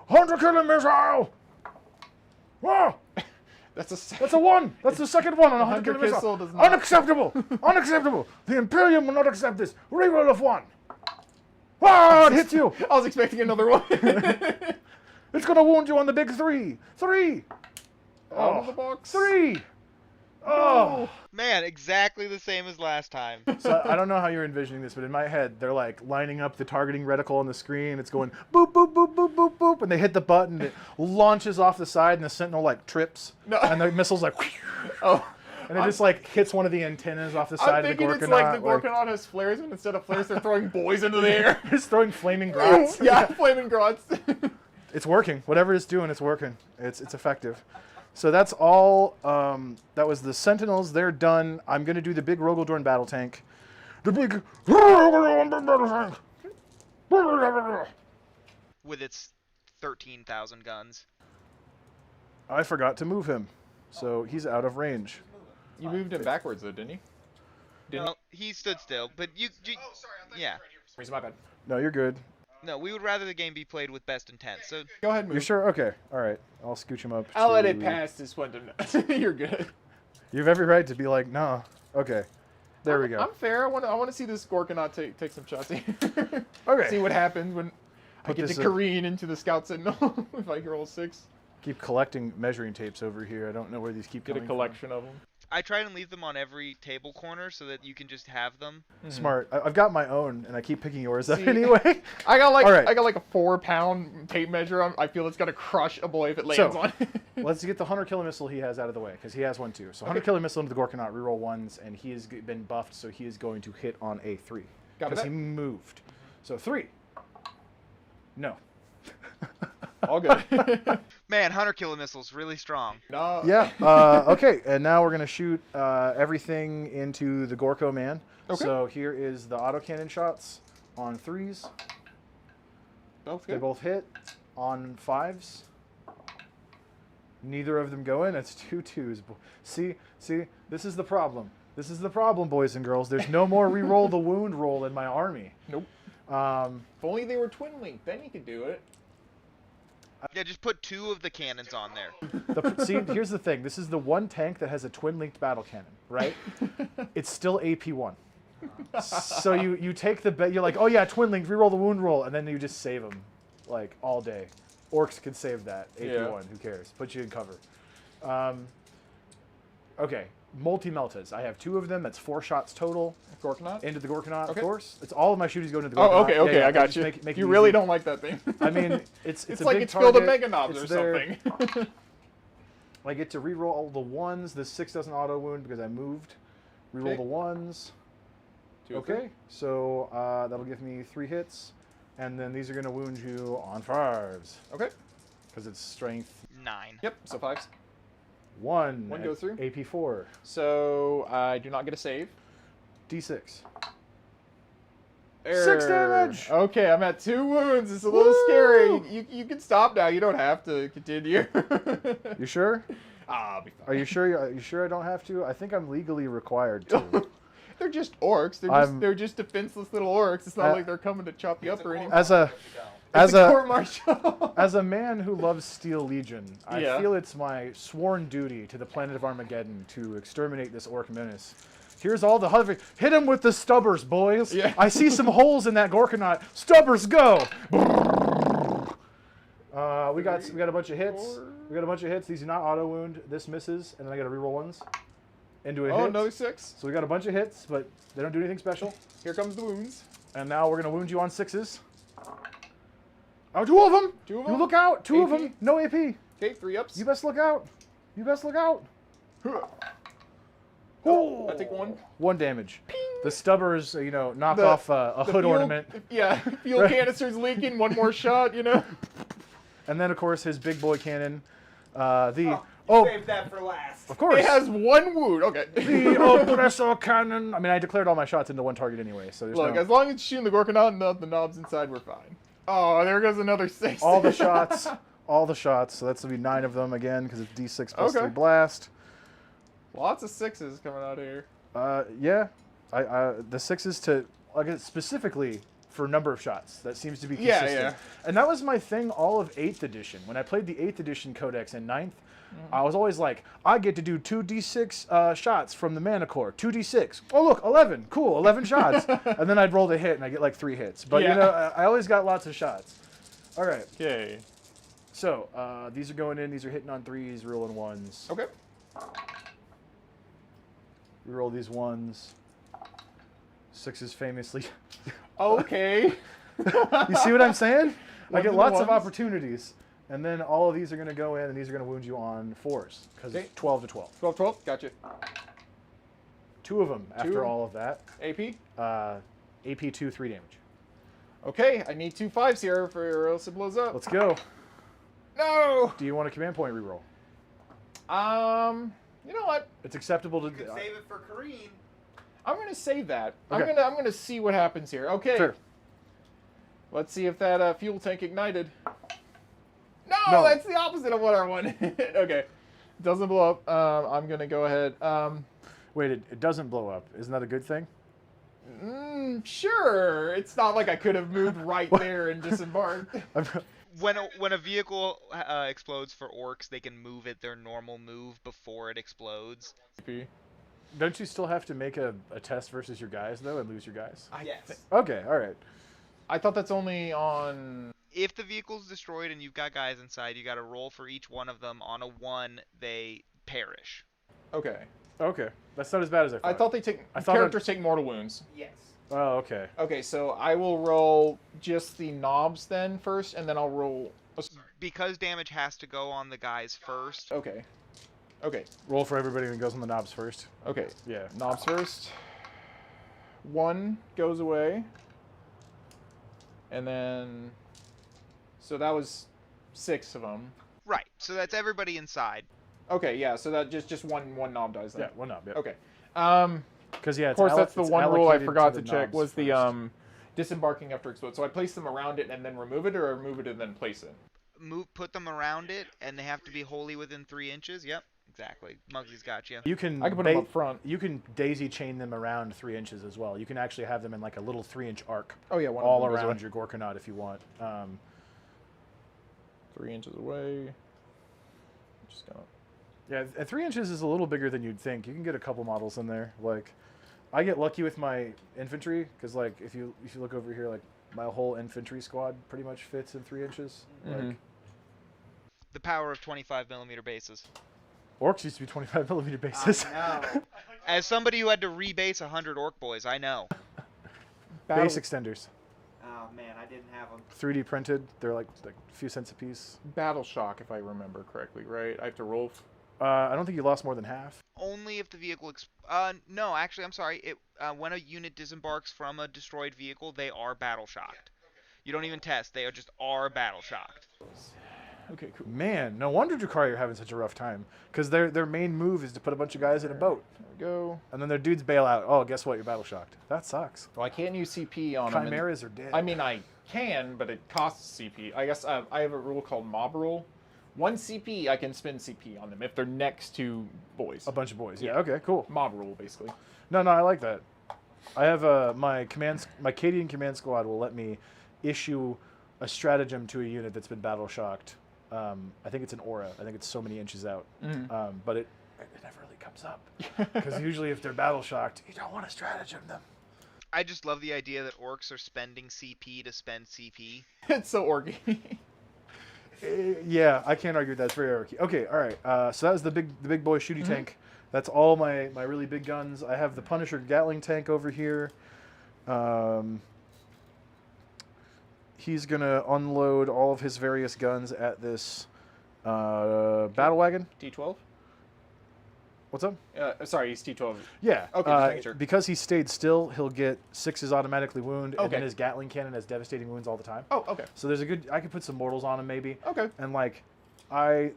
100 killer missile! Whoa! That's a 1! That's the second one on a 100 killer missile. Does not... Unacceptable! Unacceptable! The Imperium will not accept this. Reroll of 1. Wow, it hits you! I was expecting another one. It's gonna wound you on the big 3. 3! Out of the box. 3! Oh! Man, exactly the same as last time. So I don't know how you're envisioning this, but in my head, they're like lining up the targeting reticle on the screen. It's going boop, boop, boop, boop, boop, boop, and they hit the button. It launches off the side, and the Sentinel like trips, and the missile's like, oh, and it just like hits one of the antennas off the side of the Gorkanaut. I'm thinking it's like the Gorkanaut has flares, but instead of flares, they're throwing boys into the air. It's throwing flaming grots. Yeah, flaming grots. It's working. Whatever it's doing, it's working. It's effective. So that's all. That was the Sentinels. They're done. I'm going to do the big Rogaldorn battle tank. The big Rogaldorn battle tank. With its 13,000 guns. I forgot to move him. So he's out of range. You moved him backwards, though, didn't you? No, he stood still, but you Oh, sorry. I thought yeah. you were right here for some reason. My bad. No, you're good. No, we would rather the game be played with best intent. So Go ahead, move. You're sure? Okay. All right. I'll scooch him up. I'll let it pass this one. You're good. You have every right to be like, no. Okay. There we go. I'm fair. I want to see this Gorkanaut take some shots here. Okay. See what happens when I Put get this to up. careen into the Scout Sentinel if I roll 6. Keep collecting measuring tapes over here. I don't know where these keep Get coming a collection of them. I try and leave them on every table corner so that you can just have them. from. Smart. I've got my own, and I keep picking yours up See, anyway. I got like All right. I got like a 4-pound tape measure. I feel it's gonna crush a boy if it lands on. Let's get the 100 killer missile he has out of the way, because he has one too. So 100 killer missile into the Gorkanaut, reroll 1s, and he has been buffed, so he is going to hit on a 3. Got Because it. he moved. So 3. No. All good. Man, 100 kilo missiles, really strong. No. Yeah. Okay, and now we're going to shoot everything into the Gorko man. Okay. So here is the autocannon shots on 3s. Both They good. both hit on 5s. Neither of them go in. That's 2 2s. See, this is the problem. This is the problem, boys and girls. There's no more re-roll the wound roll in my army. Nope. Um, If only they were twin linked, then you could do it. Yeah, just put 2 of the cannons on there. see, here's the thing. This is the one tank that has a twin-linked battle cannon, right? It's still AP1. So you take the bet. You're like, oh yeah, twin-linked, re-roll the wound roll, and then you just save them, like all day. Orks could save that. AP1. Yeah. Who cares? Put you in cover. Okay. Multi-meltas. I have 2 of them. That's 4 shots total. Gorkanaut? Into the Gorkanaut, Okay. of course. It's all of my shooters go into the Gorkanaut. Oh, okay, okay, Yeah, I got just you. make it You really easy. don't like that thing. I mean, it's it's a like big it's filled with target. mega knobs or It's their- something. I get to reroll all the 1s. This 6 doesn't auto wound because I moved. Reroll Okay. the 1s. 2 of 3. Okay, so that'll give me 3 hits, and then these are going to wound you on 5s Okay. because it's strength 9. Yep. So 5s. 1. One goes through. AP4. So I do not get a save. D6. Error. 6 damage! Okay, I'm at 2 wounds. It's a little Woo! scary. You can stop now. You don't have to continue. You sure? I'll be fine. Are you sure? Are you sure I don't have to? I think I'm legally required to. They're just orcs. They're just defenseless little orcs. It's not like they're coming to chop you up or anything. As a It's a court martial. As a man who loves Steel Legion, I Yeah. feel it's my sworn duty to the planet of Armageddon to exterminate this orc menace. Here's all the hover. Hit him with the stubbers, boys. Yeah. I see some holes in that Gorkanaut. Stubbers, go! We got a bunch of hits. We got a bunch of hits. These do not auto wound. This misses, and then I got to reroll 1s into a Oh, hit. another 6. So we got a bunch of hits, but they don't do anything special. Here comes the wounds. And now we're gonna wound you on 6s. Oh, 2 of them! 2 of You them? look out! 2 of AP? them! No AP! Okay, 3 ups. You best look out! You best look out! Oh, I take 1. 1 damage. The stubbers, knock The- off a The hood fuel- ornament. Yeah, fuel Right. canister's leaking. 1 more shot, you know. And then, of course, his big boy cannon. Save that for last. Of course! It has 1 wound. Okay. The oppressor cannon! I mean, I declared all my shots into 1 target anyway, so there's Look, no... as long as it's shooting the Gorkanaut and the knobs inside, we're fine. Oh, there goes another 6. All the shots. All the shots. So that's going to be 9 of them again, because it's D6 plus Okay. 3 blast. Lots of 6s coming out here. Yeah. The 6 is to like specifically for number of shots. That seems to be Yeah, consistent. yeah. And that was my thing all of 8th edition. When I played the 8th edition codex in 9th, I was always like, I get to do 2d6 shots from the mana core. 2d6. Oh look, 11. Cool, 11 shots. And then I'd roll the hit and I get like 3 hits. But Yeah. you know, I always got lots of shots. All right. Okay. So these are going in. These are hitting on 3s, rolling 1s. Okay. We roll these 1s. 6s famously. Okay. You see what I'm saying? I Ones get and lots of ones. opportunities. And then all of these are going to go in, and these are going to wound you on 4s. Because Okay. it's 12 to 12. 12, 12. Gotcha. 2 of them after Two. all of that. AP. AP 2, 3 damage. Okay, I need 2 5s here or else it blows up. Let's go. No! Do you want a command point reroll? You know what? It's acceptable to... You could save it for Kareen. I'm gonna save that. Okay. I'm gonna see what happens here. Okay. Sure. Let's see if that fuel tank ignited. No, No. that's the opposite of what I wanted. Okay. Doesn't blow up. I'm gonna go ahead. Wait, it doesn't blow up. Isn't that a good thing? Sure. It's not like I could have moved right there and disembarked. When a vehicle explodes for orcs, they can move it their normal move before it explodes. Don't you still have to make a test versus your guys, though, and lose your guys? Yes. Okay, all right. I thought that's only on. If the vehicle's destroyed and you've got guys inside, you got to roll for each one of them. On a 1, they perish. Okay. Okay. That's not as bad as I thought. I thought they take I thought characters take mortal wounds. Yes. Oh, okay. Okay, so I will roll just the knobs then first, and then I'll roll. Because damage has to go on the guys first. Okay. Okay. Roll for everybody that goes on the knobs first. Okay. Yeah. Knobs first. 1 goes away. And then. So that was 6 of them. Right. So that's everybody inside. Okay, yeah. So that just one knob dies then. Yeah, one knob. Yeah. Okay. Because yeah, Of course, that's the one rule I allocated forgot to to the check knobs was the first. disembarking after explode. So I place them around it and then remove it, or remove it and then place it. Put them around it, and they have to be wholly within 3 inches. Yep, exactly. Muggsy's got you. You can. I can put them up front. You can daisy chain them around 3 inches as well. You can actually have them in like a little 3-inch arc. Oh yeah, one all of them goes around away. your Gorkanaut if you want. 3 inches away. Just gonna. Yeah, 3 inches is a little bigger than you'd think. You can get a couple models in there. Like, I get lucky with my infantry because, like, if you look over here, like, my whole infantry squad pretty much fits in 3 inches. Mhm. Like, The power of 25mm bases. Orks used to be 25mm bases. I know. As somebody who had to rebase 100 orc boys, I know. Base extenders, Oh man, I didn't have them. 3D printed. They're like a few cents a piece. Battle shock, if I remember correctly, right? I have to roll. I don't think you lost more than half. Only if the vehicle. No, actually, I'm sorry. When a unit disembarks from a destroyed vehicle, they are battle shocked. You don't even test. They are battle shocked. Okay, cool. Man, no wonder Drukhari are having such a rough time. Because their main move is to put a bunch of guys in a boat. There we go. And then their dudes bail out. Oh, guess what? You're battle shocked. That sucks. Well, I can't use CP on them. Chimeras are dead. I mean, I can, but it costs CP. I guess I have a rule called mob rule. 1 CP, I can spend CP on them if they're next to boys. A bunch of boys. Yeah. Yeah. Okay. Cool. Mob rule, basically. No, I like that. I have my Cadian command squad will let me issue a stratagem to a unit that's been battle shocked. I think it's an aura. I think it's so many inches out. But it never really comes up because usually if they're battle shocked, you don't want to stratagem them. I just love the idea that orcs are spending CP to spend CP. It's so orgy. Yeah, I can't argue with that. It's very orky. Okay, all right. So that was the big boy shooty tank. That's all my really big guns. I have the Punisher Gatling tank over here. He's gonna unload all of his various guns at this battle wagon. T12? What's up? Sorry, he's T12. Yeah. Okay, just making sure. Because he stayed still, he'll get 6s automatically wound, and then Okay. his Gatling cannon has devastating wounds all the time. Oh, okay. So there's I could put some mortals on him maybe. Okay. And like, I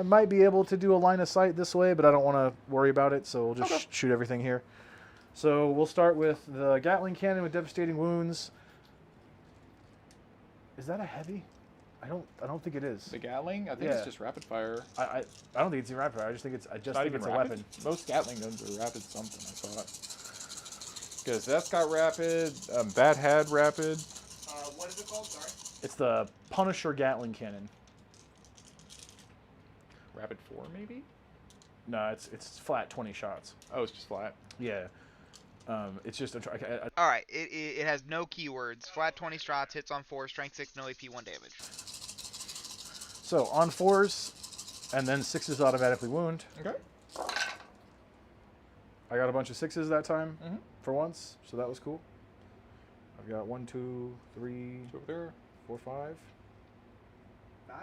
might be able to do a line of sight this way, but I don't want to worry about it, so we'll just Okay. shoot everything here. So we'll start with the Gatling cannon with devastating wounds. Is that a heavy? I don't think it is. The Gatling? I think Yeah. it's just rapid fire. I don't think it's a rapid fire. I just think it's Not think even it's a rapid? weapon. Most Gatling guns are rapid something, I thought. Because that's got rapid. That had rapid. What is it called? Sorry. It's the Punisher Gatling Cannon. Rapid 4, maybe? No, it's flat 20 shots. Oh, it's just flat. Yeah. It's just All right, it has no keywords. Flat 20 shots, hits on 4, strength 6, no AP, 1 damage. so on 4s, and then 6s automatically wound. Okay. I got a bunch of 6s that time Mm-hmm. for once, so that was cool. I've got 1, 2, 3, It's over there. 4, 5, Nice.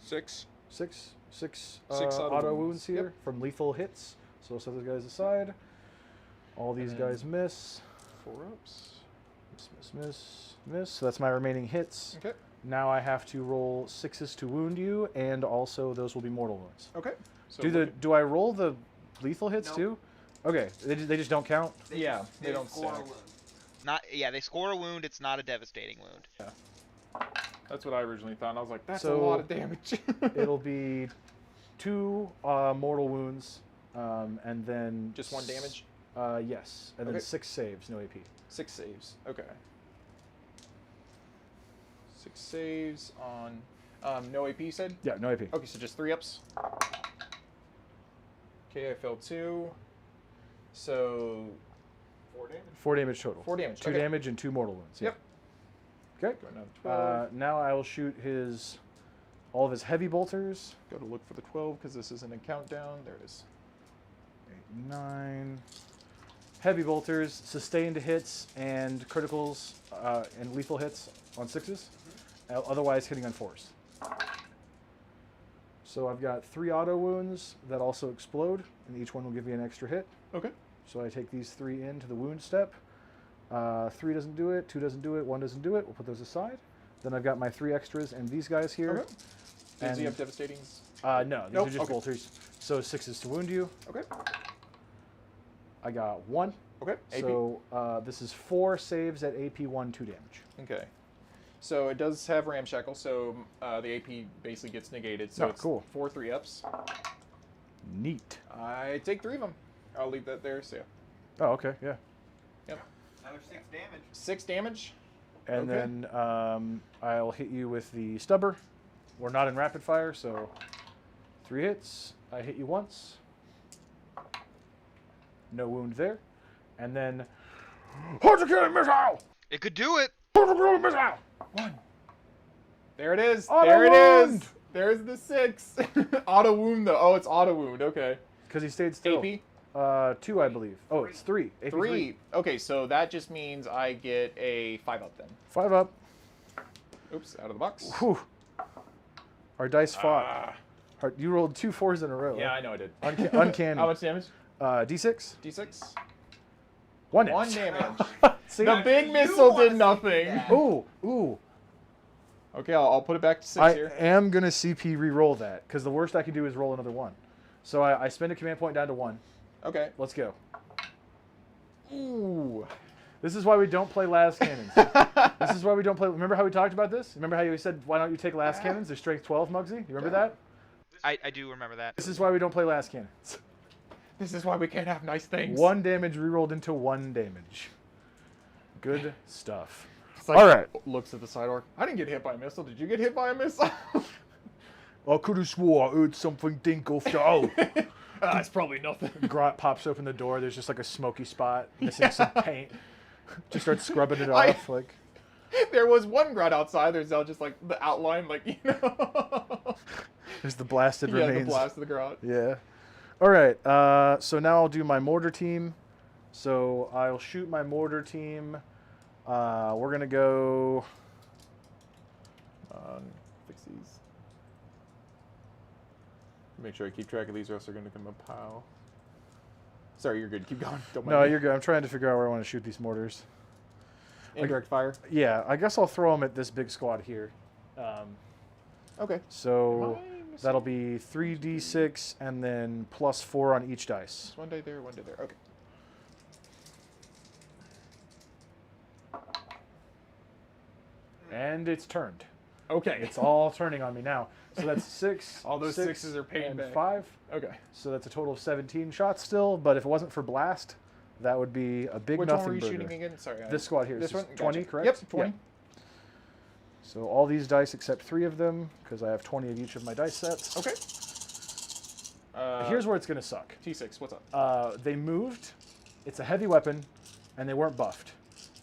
6. 6 Six auto auto wounds wounds. here Yep. from lethal hits. So we'll set those guys aside. All these And then- guys miss. 4 ups. Miss. So that's my remaining hits. Okay. Now I have to roll 6s to wound you, and also those will be mortal wounds. Okay. So Do I roll the lethal hits Nope. too? Okay, they just don't count. Yeah, they don't score a stack. wound. They score a wound. It's not a devastating wound. That's what I originally thought. And I was like, that's a So- lot of damage. It'll be 2 mortal wounds, and then Just 1 damage? Yes, and then Okay. 6 saves, no AP. 6 saves. Okay. 6 saves on no AP, you said? Yeah, no AP. Okay, so just 3 ups. Okay, I failed 2. So 4 damage? 4 damage total. 4 damage. 2 okay. damage and 2 mortal wounds. Yep. Okay. Going down to 12. Now I will shoot all of his heavy bolters. Go to look for the 12 because this isn't a countdown. There it is. 8, 9. Heavy bolters, sustained hits and criticals and lethal hits on 6s. Otherwise hitting on 4s. So I've got 3 auto wounds that also explode, and each one will give me an extra hit. Okay. So I take these 3 into the wound step. 3 doesn't do it, 2 doesn't do it, 1 doesn't do it. We'll put those aside. Then I've got my 3 extras and these guys here. Okay. Does he have devastatings? No, these Nope, are just okay. bolters. So 6s to wound you. Okay. I got 1. Okay. AP. So this is 4 saves at AP 1, 2 damage. Okay. So it does have ramshackle, so the AP basically gets negated. So Oh, it's cool. 4 3 ups. Neat. I take 3 of them. I'll leave that there. So yeah. Oh, okay, yeah. Yep. Another 6 damage. 6 damage. And Okay. then I'll hit you with the stubber. We're not in rapid fire, so 3 hits. I hit you once. No wound there. And then 100 killing missile! It could do it. 100 killing missile! 1. There it is. Auto there it wound! is. There's the 6. Auto wound though. Oh, it's auto wound. Okay. Because he stayed still. AP. 2, I believe. Oh, it's 3. AP 3. Okay, so that just means I get a 5 up then. 5 up. Oops, out of the box. Whew. Our dice fought. Ah. You rolled 2 4s in a row. Yeah, I know I did. Uncanny. How much damage? D6. D6. 1 1 damage. See? The big You missile wanna did see nothing. that. Ooh. Okay, I'll put it back to 6 I here. am going to CP re-roll that, because the worst I can do is roll another 1. So I spend a command point down to 1. Okay. Let's go. Ooh. This is why we don't play las cannons. This is why we don't play. Remember how we talked about this? Remember how you said, why don't you take las cannons? They're strength 12, Muggsy. You remember that? I do remember that. This is why we don't play las cannons. This is why we can't have nice things. 1 damage re-rolled into 1 damage. Good stuff. It's like, All right. Looks at the side orc. I didn't get hit by a missile. Did you get hit by a missile? I could have swore I heard something dink off the hole. It's probably nothing. Grot pops open the door. There's just like a smoky spot, missing some paint. Just starts scrubbing it I- off. Like There was one grot outside. There's now just like the outline, like, you know. there's the blasted Yeah, remains. the blast of the grot. Yeah. All right. So now I'll do my mortar team. So I'll shoot my mortar team. We're gonna go. Fix these. Make sure I keep track of these, or else they're going to come a pile. Sorry, you're good. Keep going. Don't mind No, me. you're good. I'm trying to figure out where I want to shoot these mortars. Indirect fire. Yeah, I guess I'll throw them at this big squad here. Okay. So Am I missing- that'll be 3d6 and then +4 on each dice. One day there, one day there. Okay. And it's turned. Okay. It's all turning on me now. So that's 6. All those 6, 6s are paying and back. 5. Okay. So that's a total of 17 shots still. But if it wasn't for blast, That would be a big Which nothing one were you burger. shooting again? Sorry. This squad here. This So one? 20, Gotcha. correct? Yep, 20. Yeah. So all these dice except 3 of them, because I have 20 of each of my dice sets. Okay. Here's where it's going to suck. T6, what's up? They moved. It's a heavy weapon, and they weren't buffed.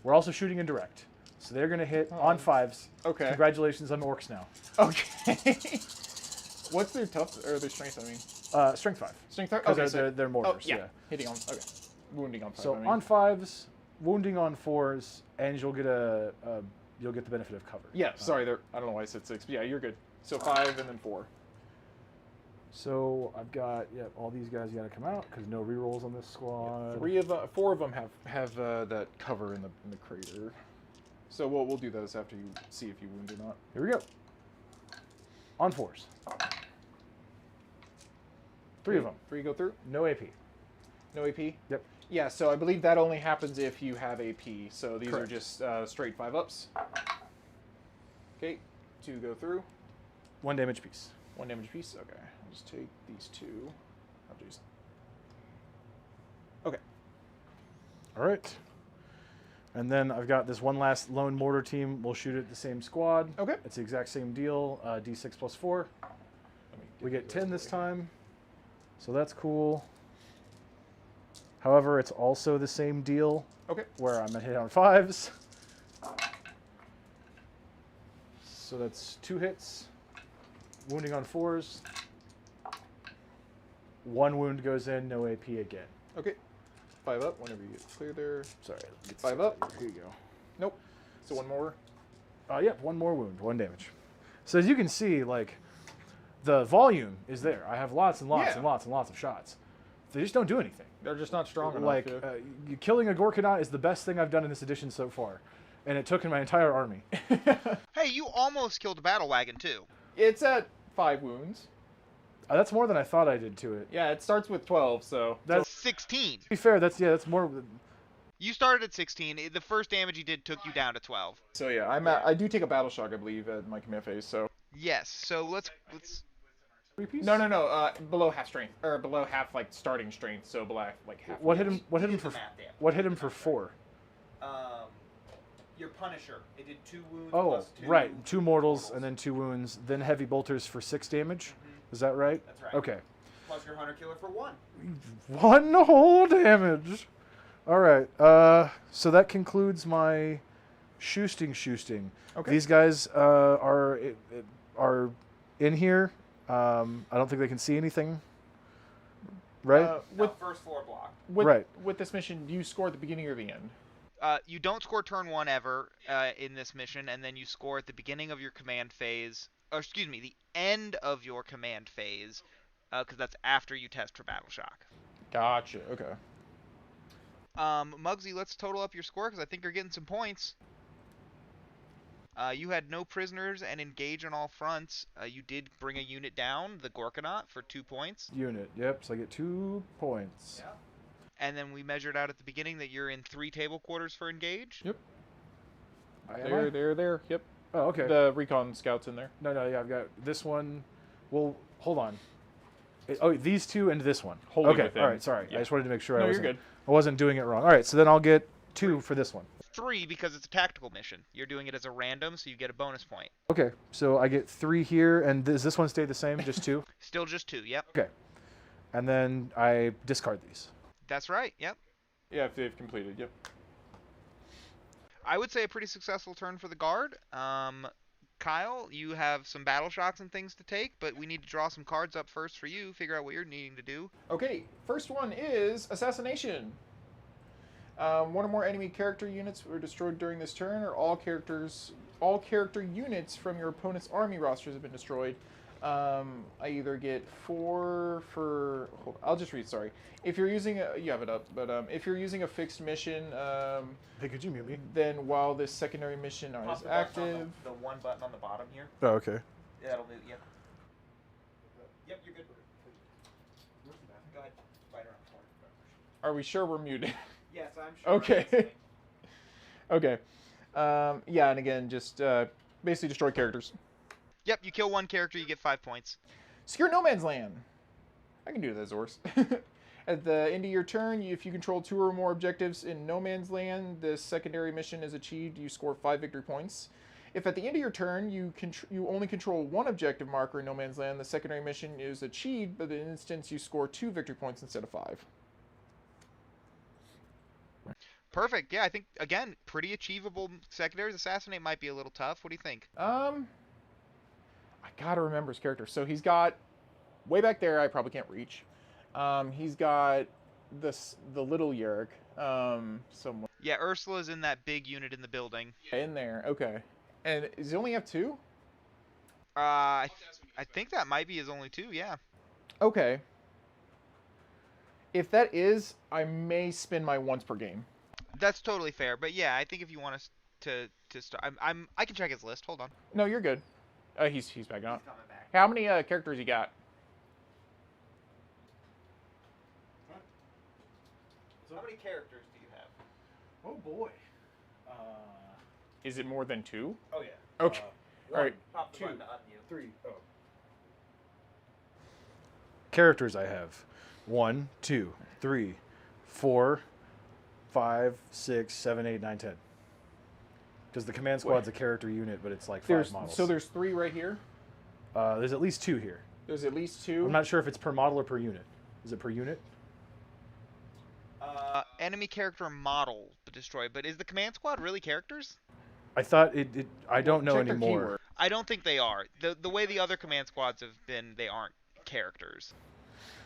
We're also shooting in direct. So they're going to hit on 5s. Okay. Congratulations, I'm Orks now. Okay. What's their tough, or their strength, I mean? Strength 5. Strength 5? Because Okay, so... they're mortars, yeah. yeah. Hitting on, okay. Wounding on 5, So I mean. on 5s, wounding on 4s, and you'll get you'll get the benefit of cover. Yeah, sorry, I don't know why I said 6, but yeah, you're good. So 5 and then 4. So I've got all these guys got to come out because no rerolls on this squad. 4 of them have that cover in the crater. So we'll do those after you see if you wound or not. Here we go. On 4s. 3 of them. 3 go through. No AP. No AP. Yep. Yeah, so I believe that only happens if you have AP. So these Correct. are just straight 5-ups. Okay, 2 go through. 1 damage piece. 1 damage piece. Okay, I'll just take these 2. I'll just. Okay. All right. And then I've got this one last lone mortar team. We'll shoot at the same squad. Okay. It's the exact same deal. D6 plus 4. We get 10 this time. So that's cool. However, it's also the same deal. Okay. Where I'm going to hit on 5s. So that's 2 hits. Wounding on 4s. 1 wound goes in, no AP again. Okay. 5 up whenever you get clear there. Sorry. Get 5 up. Here you go. Nope. So 1 more. Yep, 1 more wound, 1 damage. So as you can see, like, the volume is there. I have lots and lots and lots and lots of shots. They just don't do anything. They're just not strong enough. Like, killing a Gorkanaut is the best thing I've done in this edition so far. And it took in my entire army. Hey, you almost killed a battle wagon too. It's at 5 wounds. That's more than I thought I did to it. Yeah, it starts with 12, so... That's, 16. to be fair, that's more... You started at 16. The first damage you did took you down to 12. So yeah, I do take a battle shock, I believe, at my command phase, so... Yes, so let's 3 piece? No, below half strength. Or below half, like, starting strength, so below, like, half... What hit him for 4? Your Punisher. It did 2 wounds Oh, plus 2. right. 2 mortals and then 2 wounds, then heavy bolters for 6 damage. Is that right? That's right. Okay. Plus your Hunter Killer for 1. 1 whole damage. All right. So that concludes my shoosting. Okay. These guys are in here. I don't think they can see anything. Right? With first floor block. With this mission, do you score at the beginning or the end? you don't score turn 1 ever in this mission, and then you score at the beginning of your command phase, or excuse me, the end of your command phase, because that's after you test for battle shock. Gotcha. Okay. Muggsy, let's total up your score, because I think you're getting some points. You had no prisoners and engage on all fronts. You did bring a unit down, the Gorkanaut, for 2 points. Unit, yep, so I get 2 points. Yeah. And then we measured out at the beginning that you're in 3 table quarters for engage. Yep. Am I? There. Yep. Oh, okay. The recon scouts in there. No, yeah, I've got this one. Well, hold on. These 2 and this one. Wholly Okay, within. all right, sorry. Yeah. I just wanted to make sure No, I you're good. wasn't doing it wrong. All right, so then I'll get 2 for this one. 3 because it's a tactical mission. You're doing it as a random, so you get a bonus point. Okay, so I get 3 here, and does this one stay the same, just 2? Still just 2, yep. Okay. And then I discard these. That's right, yep. Yeah, if they've completed. Yep. I would say a pretty successful turn for the guard. Kyle, you have some battle shocks and things to take, but we need to draw some cards up first for you, figure out what you're needing to do. Okay, first one is Assassination. 1 or more enemy character units were destroyed during this turn, or all character units from your opponent's army rosters have been destroyed. I either get 4 for... I'll just read, sorry. If you're using you have it up, but if you're using a fixed mission, Hey, could you mute me? then while this secondary mission is active... The one button on the bottom here. Oh, okay. Yeah, that'll move. Yep. Yep, you're good. Go ahead. Right around the corner. Are we sure we're muted? Yes, I'm sure. Okay. Okay. Yeah, and again, just basically destroy characters. Yep, you kill 1 character, you get 5 points. Secure No Man's Land. I can do that, Zors. At the end of your turn, if you control 2 or more objectives in no man's land, this secondary mission is achieved. You score 5 victory points. If at the end of your turn you only control 1 objective marker in no man's land, the secondary mission is achieved, but in this instance you score 2 victory points instead of 5. Perfect. Yeah, I think again, pretty achievable. Secondaries. Assassinate might be a little tough. What do you think? I gotta remember his character. So he's got way back there. I probably can't reach. He's got the little Yarick. Somewhere. Yeah, Ursula's in that big unit in the building. In there. Okay. And does he only have 2? I think that might be his only 2. Yeah. Okay. If that is, I may spend my once per game. That's totally fair. But yeah, I think if you want us to start, I can check his list. Hold on. No, you're good. He's backing up. He's coming back. How many characters you got? So how many characters do you have? Oh boy. Is it more than 2? Oh yeah. Okay. One. All right. Pop the 2, button to unmute. 3. Oh. Characters I have 1, 2, 3, 4, 5, 6, 7, 8, 9, 10. Because the command squad's a character unit, but it's like 5 models. So there's 3 right here. There's at least 2 here. There's at least 2. I'm not sure if it's per model or per unit. Is it per unit? Enemy character model destroyed. But is the command squad really characters? I thought it I don't know Check their anymore. keyword. I don't think they are. The way the other command squads have been, they aren't characters.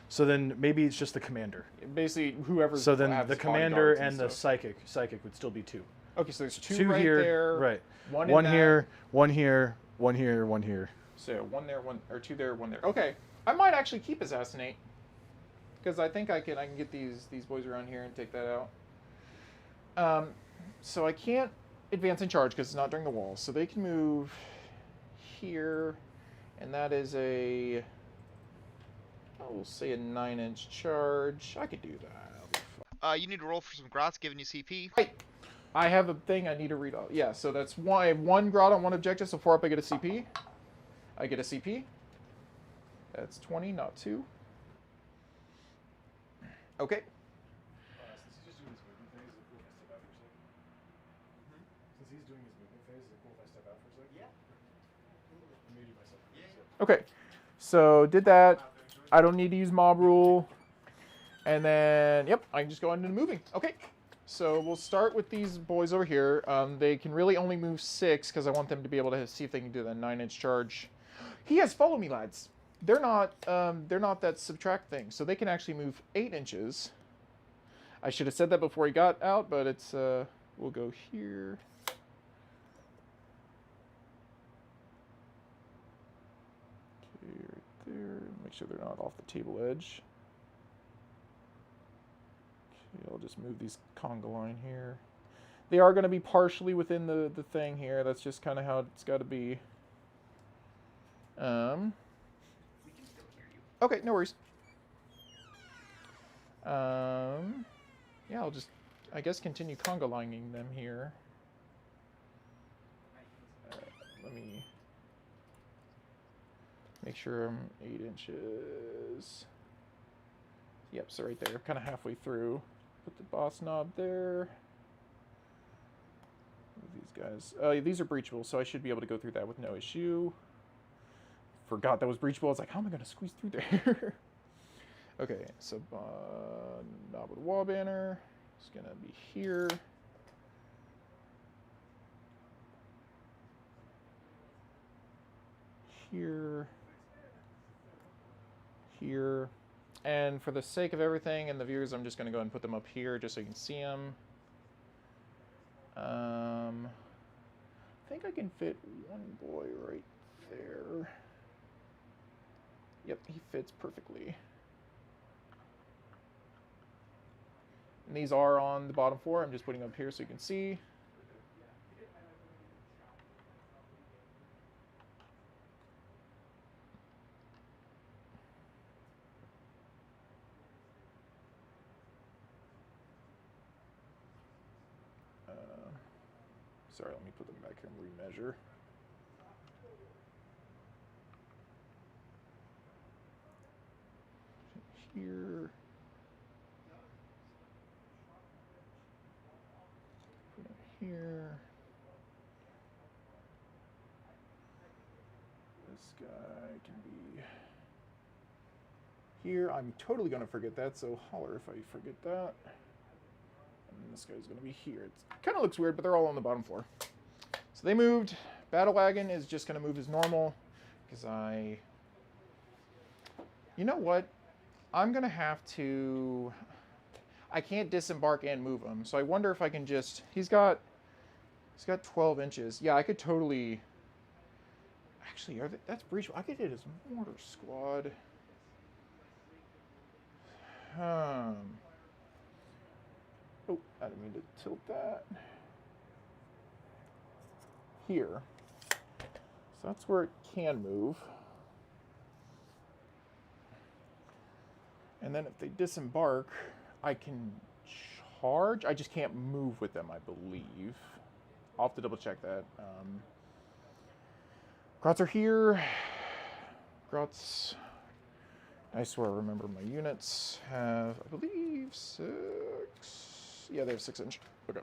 So then maybe it's just the commander. Basically, whoever's. So then has the bodyguards commander and the stuff. psychic would still be 2. Okay, so there's 2 2 right here, there. right? One, One in here, that. one here, one here, one here. So 1 there, 1 or 2 there, 1 there. Okay, I might actually keep assassinate because I think I can get these boys around here and take that out. So I can't advance and charge because it's not during the wall. So they can move here, and that is a, we'll say a 9-inch charge. I could do that. You need to roll for some grots, giving you CP. Right. I have a thing I need to read off. Yeah, so that's why I have 1 grot on 1 objective, so 4 up I get a CP. I get a CP. That's 20, not 2. Okay. Since he's just doing his movement phase, is it cool if I step out for a second? Since he's doing his movement phase, is it cool if I step out for a second? Yeah. I muted myself. Okay. So did that. I don't need to use mob rule. And then, yep, I can just go into moving. Okay. So we'll start with these boys over here. They can really only move 6 because I want them to be able to see if they can do that 9-inch charge. He has follow me, lads. They're not that subtract thing, so they can actually move 8 inches. I should have said that before he got out, but it's we'll go here. Okay, right there. Make sure they're not off the table edge. Okay, I'll just move these conga line here. They are going to be partially within the thing here. That's just kind of how it's got to be. We can still hear you. Okay, no worries. Yeah, I'll just, I guess, continue conga lining them here. Let me make sure I'm 8 inches. Yep, so right there, kind of halfway through. Put the boss knob there. Move these guys. These are breachable, so I should be able to go through that with no issue. Forgot that was breachable. I was like, how am I going to squeeze through there? Okay, so knob with wall banner. It's going to be here. Here. Here. And for the sake of everything and the viewers, I'm just going to go ahead and put them up here just so you can see them. I think I can fit one boy right there. Yep, he fits perfectly. And these are on the bottom floor. I'm just putting them up here so you can see. Sorry, let me put them back here and remeasure. Here. here. This guy can be here. I'm totally going to forget that, so holler if I forget that. And this guy's going to be here. It kind of looks weird, but they're all on the bottom floor. So they moved. Battle wagon is just going to move as normal because you know what? I'm going to have to... I can't disembark and move him, so I wonder if I can just... He's got 12 inches. Yeah, I could totally... Actually, that's breach. I could hit his mortar squad. Oh, I didn't mean to tilt that. Here. So that's where it can move. And then if they disembark, I can charge. I just can't move with them, I believe. I'll have to double check that. Grots are here. Grots, I swear I remember my units have, I believe, 6. Yeah, they have 6 inch. Okay.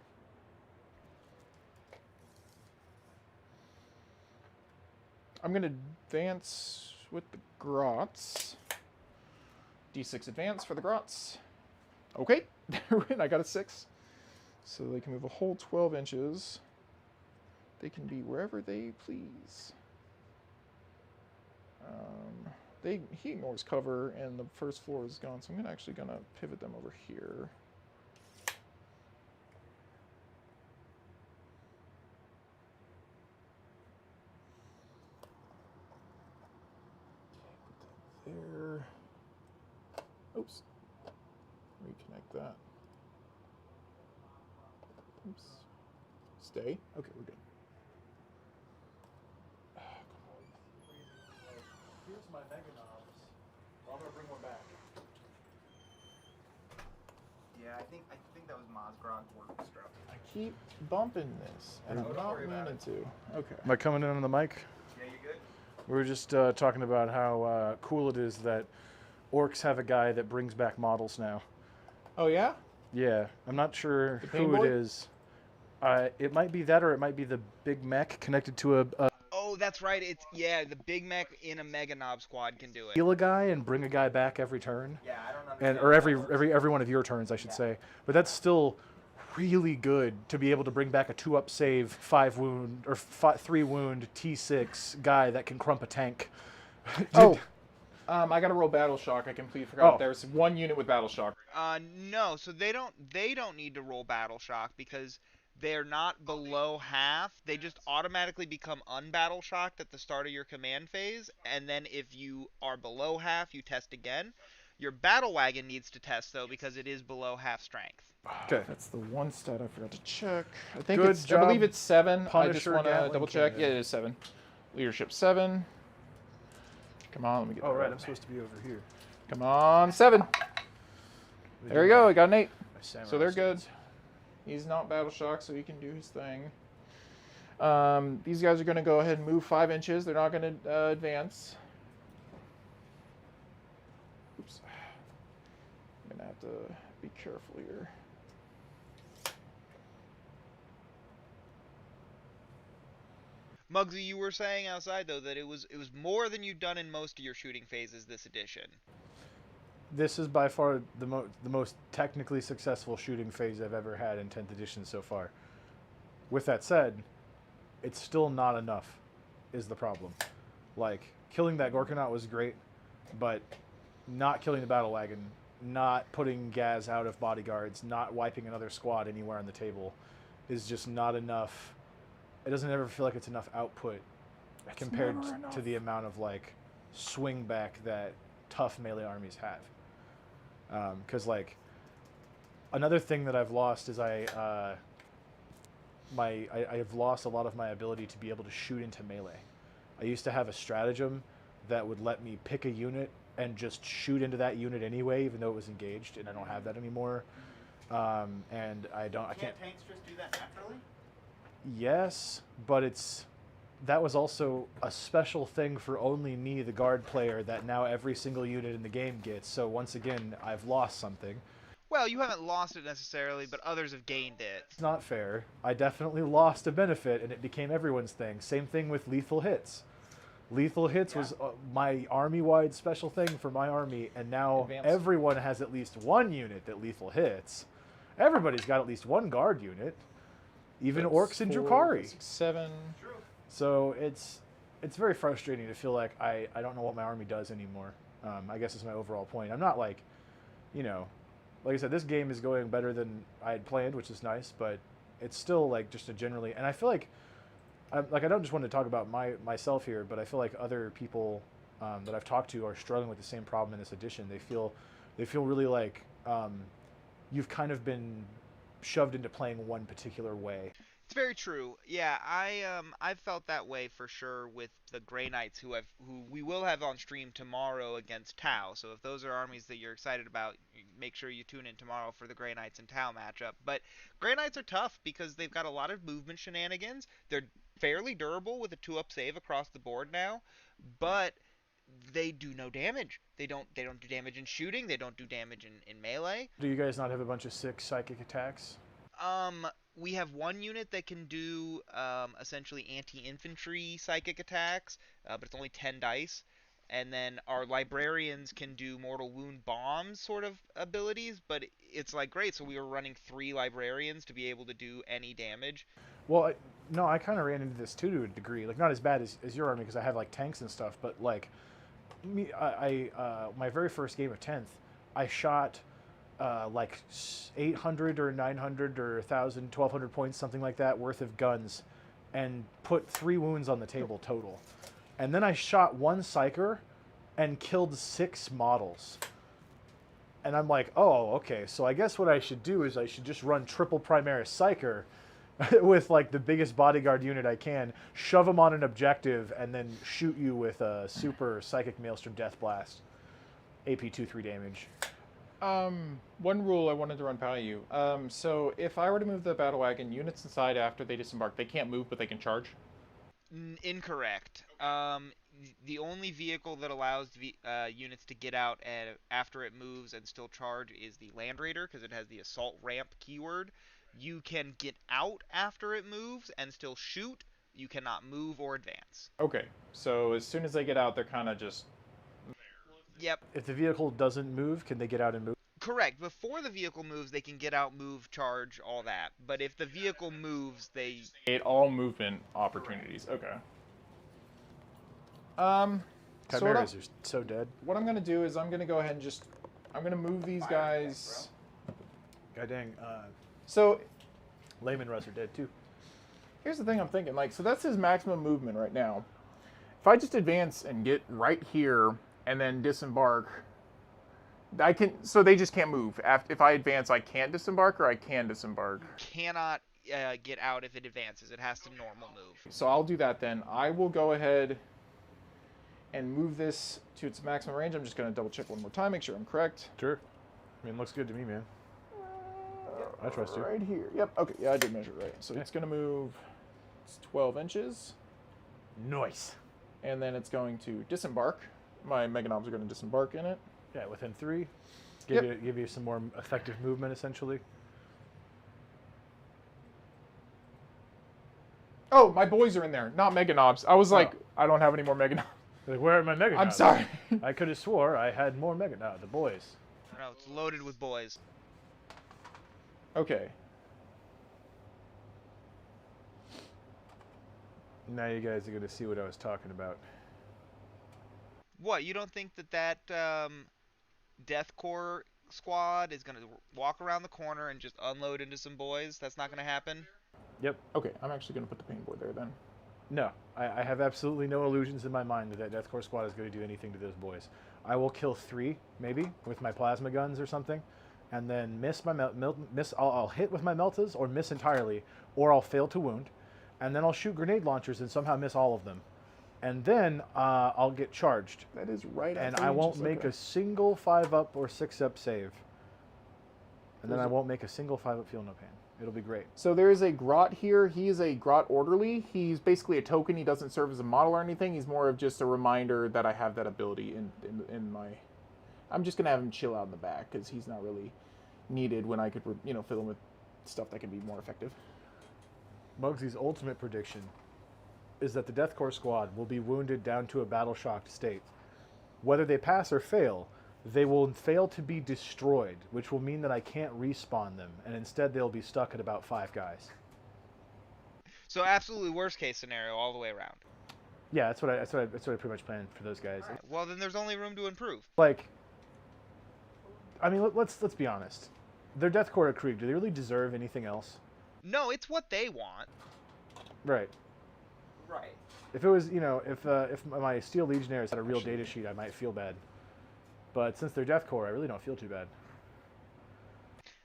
I'm going to advance with the Grots. D6 advance for the Grots. Okay, they're in. I got a 6. So they can move a whole 12 inches. They can be wherever they please. He ignores cover, and the first floor is gone, so I'm actually going to pivot them over here. Put that there. Oops. Reconnect that. Oops. Stay. Okay, we're good. Here's my mega knobs. I'm gonna bring one back. Yeah, I think that was Mozgrog's orchestra. I keep bumping this, and I'm don't not worry about meaning to. Okay. Am I coming in on the mic? Yeah, you good? We were just talking about how cool it is that Orks have a guy that brings back models now. Oh, yeah? Yeah, I'm not sure The who Painboy? it is. It might be that, or it might be the big mech connected to a Oh, that's right. It's the Big Mech in a Mega Knob squad can do it. heal a guy and bring a guy back every turn. Yeah, I don't understand. And or how every that works. every one of your turns, I should say. But that's still really good to be able to bring back a 2-up save, 5 wound or 3 wound T6 guy that can crump a tank. Oh, I got to roll Battle Shock. I completely forgot. Oh. There's one unit with Battle Shock. No, so they don't need to roll Battle Shock because they're not below half. They just automatically become unbattle shocked at the start of your command phase, and then if you are below half, you test again. Your battle wagon needs to test though because it is below half strength. Okay. That's the one stat I forgot to check. I think Good it's. job, I believe it's 7. I just Punisher want to Gatling double check. cannon. Yeah, it is 7. Leadership 7. Come on, let me get. Oh that right, right. I'm supposed to be over here. Come on, 7. There we go. I got an 8. So they're good. He's not battle shocked, so he can do his thing. These guys are going to go ahead and move 5 inches. They're not going to advance. Oops. I'm going to have to be careful here. Muggsy, you were saying outside though that it was more than you've done in most of your shooting phases this edition. This is by far the most technically successful shooting phase I've ever had in 10th edition so far. With that said, it's still not enough, is the problem. Like, killing that Gorkanaut was great, but not killing the battle wagon, not putting Gaz out of bodyguards, not wiping another squad anywhere on the table is just not enough. It doesn't ever feel like it's enough output compared to the amount of, like, swing back that tough melee armies have. Because like another thing that I've lost is I've lost a lot of my ability to be able to shoot into melee. I used to have a stratagem that would let me pick a unit and just shoot into that unit anyway, even though it was engaged, and I don't have that anymore. And I can't. Can't tanks just do that naturally? Yes, but that was also a special thing for only me, the guard player, that now every single unit in the game gets. So once again, I've lost something. Well, you haven't lost it necessarily, but others have gained it. It's not fair. I definitely lost a benefit, and it became everyone's thing. Same thing with lethal hits. Lethal hits was my army-wide special thing for my army, and now Advanced. everyone has at least one unit that lethal hits. Everybody's got at least one guard unit, even Orks and Drukhari. 6, 7. True. So it's very frustrating to feel like I don't know what my army does anymore. I guess is my overall point. I'm not like, like I said, this game is going better than I had planned, which is nice, but it's still like just a generally, and I feel like, I don't just want to talk about myself here, but I feel like other people that I've talked to are struggling with the same problem in this edition. They feel really like you've kind of been shoved into playing one particular way. It's very true. Yeah, I've felt that way for sure with the Grey Knights who we will have on stream tomorrow against Tau. So if those are armies that you're excited about, make sure you tune in tomorrow for the Grey Knights and Tau matchup. But Grey Knights are tough because they've got a lot of movement shenanigans. They're fairly durable with a 2-up save across the board now, but they do no damage. They don't do damage in shooting. They don't do damage in melee. Do you guys not have a bunch of 6 psychic attacks? We have one unit that can do essentially anti-infantry psychic attacks, but it's only 10 dice. And then our librarians can do mortal wound bombs sort of abilities, but it's like great. So we were running 3 librarians to be able to do any damage. Well, no, I kind of ran into this too to a degree. Like not as bad as your army because I have like tanks and stuff, but like me, my very first game of 10th, I shot like 800 or 900 or 1,000, 1,200 points, something like that, worth of guns, and put 3 wounds on the table total. And then I shot 1 psyker and killed 6 models. And I'm like, oh, okay, so I guess what I should do is I should just run triple Primaris psyker with like the biggest bodyguard unit I can, shove them on an objective, and then shoot you with a super psychic maelstrom death blast. AP 2-3 damage. One rule I wanted to run by you. So if I were to move the battle wagon, units inside after they disembark, they can't move, but they can charge? Incorrect. The only vehicle that allows units to get out after it moves and still charge is the Land Raider, because it has the assault ramp keyword. You can get out after it moves and still shoot. You cannot move or advance. Okay, so as soon as they get out, they're kind of just... Yep. If the vehicle doesn't move, can they get out and move? Correct. Before the vehicle moves, they can get out, move, charge, all that. But if the vehicle moves, they... Create all movement opportunities. Okay. Chimeras are so dead. What I'm going to do is I'm going to go ahead and just... I'm going to move these guys... God dang. So, Layman Russ are dead too. here's the thing I'm thinking. Like, so that's his maximum movement right now. If I just advance and get right here and then disembark... I can, so they just can't move. If I advance, I can't disembark, or I can disembark. Cannot get out if it advances. It has to normal move. So I'll do that then. I will go ahead and move this to its maximum range. I'm just going to double check one more time, make sure I'm correct. Sure. I mean, looks good to me, man. I trust you. Right here. Yep. Okay. Yeah, I did measure it right. So it's going to move. It's 12 inches, Nice. and then it's going to disembark. My Meganobs are going to disembark in it. Yeah, within 3. Yep. Give you some more effective movement, essentially. Oh, my boys are in there, not Meganobs. I was like, I don't have any more Meganobs. Like, where are my Mega I'm sorry. I could have swore I had more Mega the boys. No, it's loaded with boys. Okay. Now you guys are going to see what I was talking about. What, you don't think that Death Corps squad is going to walk around the corner and just unload into some boys? That's not going to happen? Yep. Okay, I'm actually going to put the paintboard there then. No, I have absolutely no illusions in my mind that Death Corps squad is going to do anything to those boys. I will kill 3, maybe, with my plasma guns or something, and then miss my I'll hit with my meltas or miss entirely, or I'll fail to wound, and then I'll shoot grenade launchers and somehow miss all of them. And then I'll get charged. That is right. And I won't make a single 5-up or 6-up save. And then I won't make a single 5-up feel no pain. It'll be great. So there is a Grot here. He is a Grot Orderly. He's basically a token. He doesn't serve as a model or anything. He's more of just a reminder that I have that ability in my... I'm just going to have him chill out in the back because he's not really needed when I could, fill them with stuff that could be more effective. Mugsy's ultimate prediction is that the Death Corps squad will be wounded down to a battle-shocked state. Whether they pass or fail, they will fail to be destroyed, which will mean that I can't respawn them, and instead they'll be stuck at about 5 guys. So absolutely worst case scenario all the way around. Yeah, that's what I pretty much planned for those guys. Right. Well, then there's only room to improve. Like, I mean, let's be honest. Their Death Corps at Krieg, do they really deserve anything else? No, it's what they want. Right. Right. If it was, if my Steel Legionnaires had a real data sheet, I might feel bad. But since they're Death Corps, I really don't feel too bad.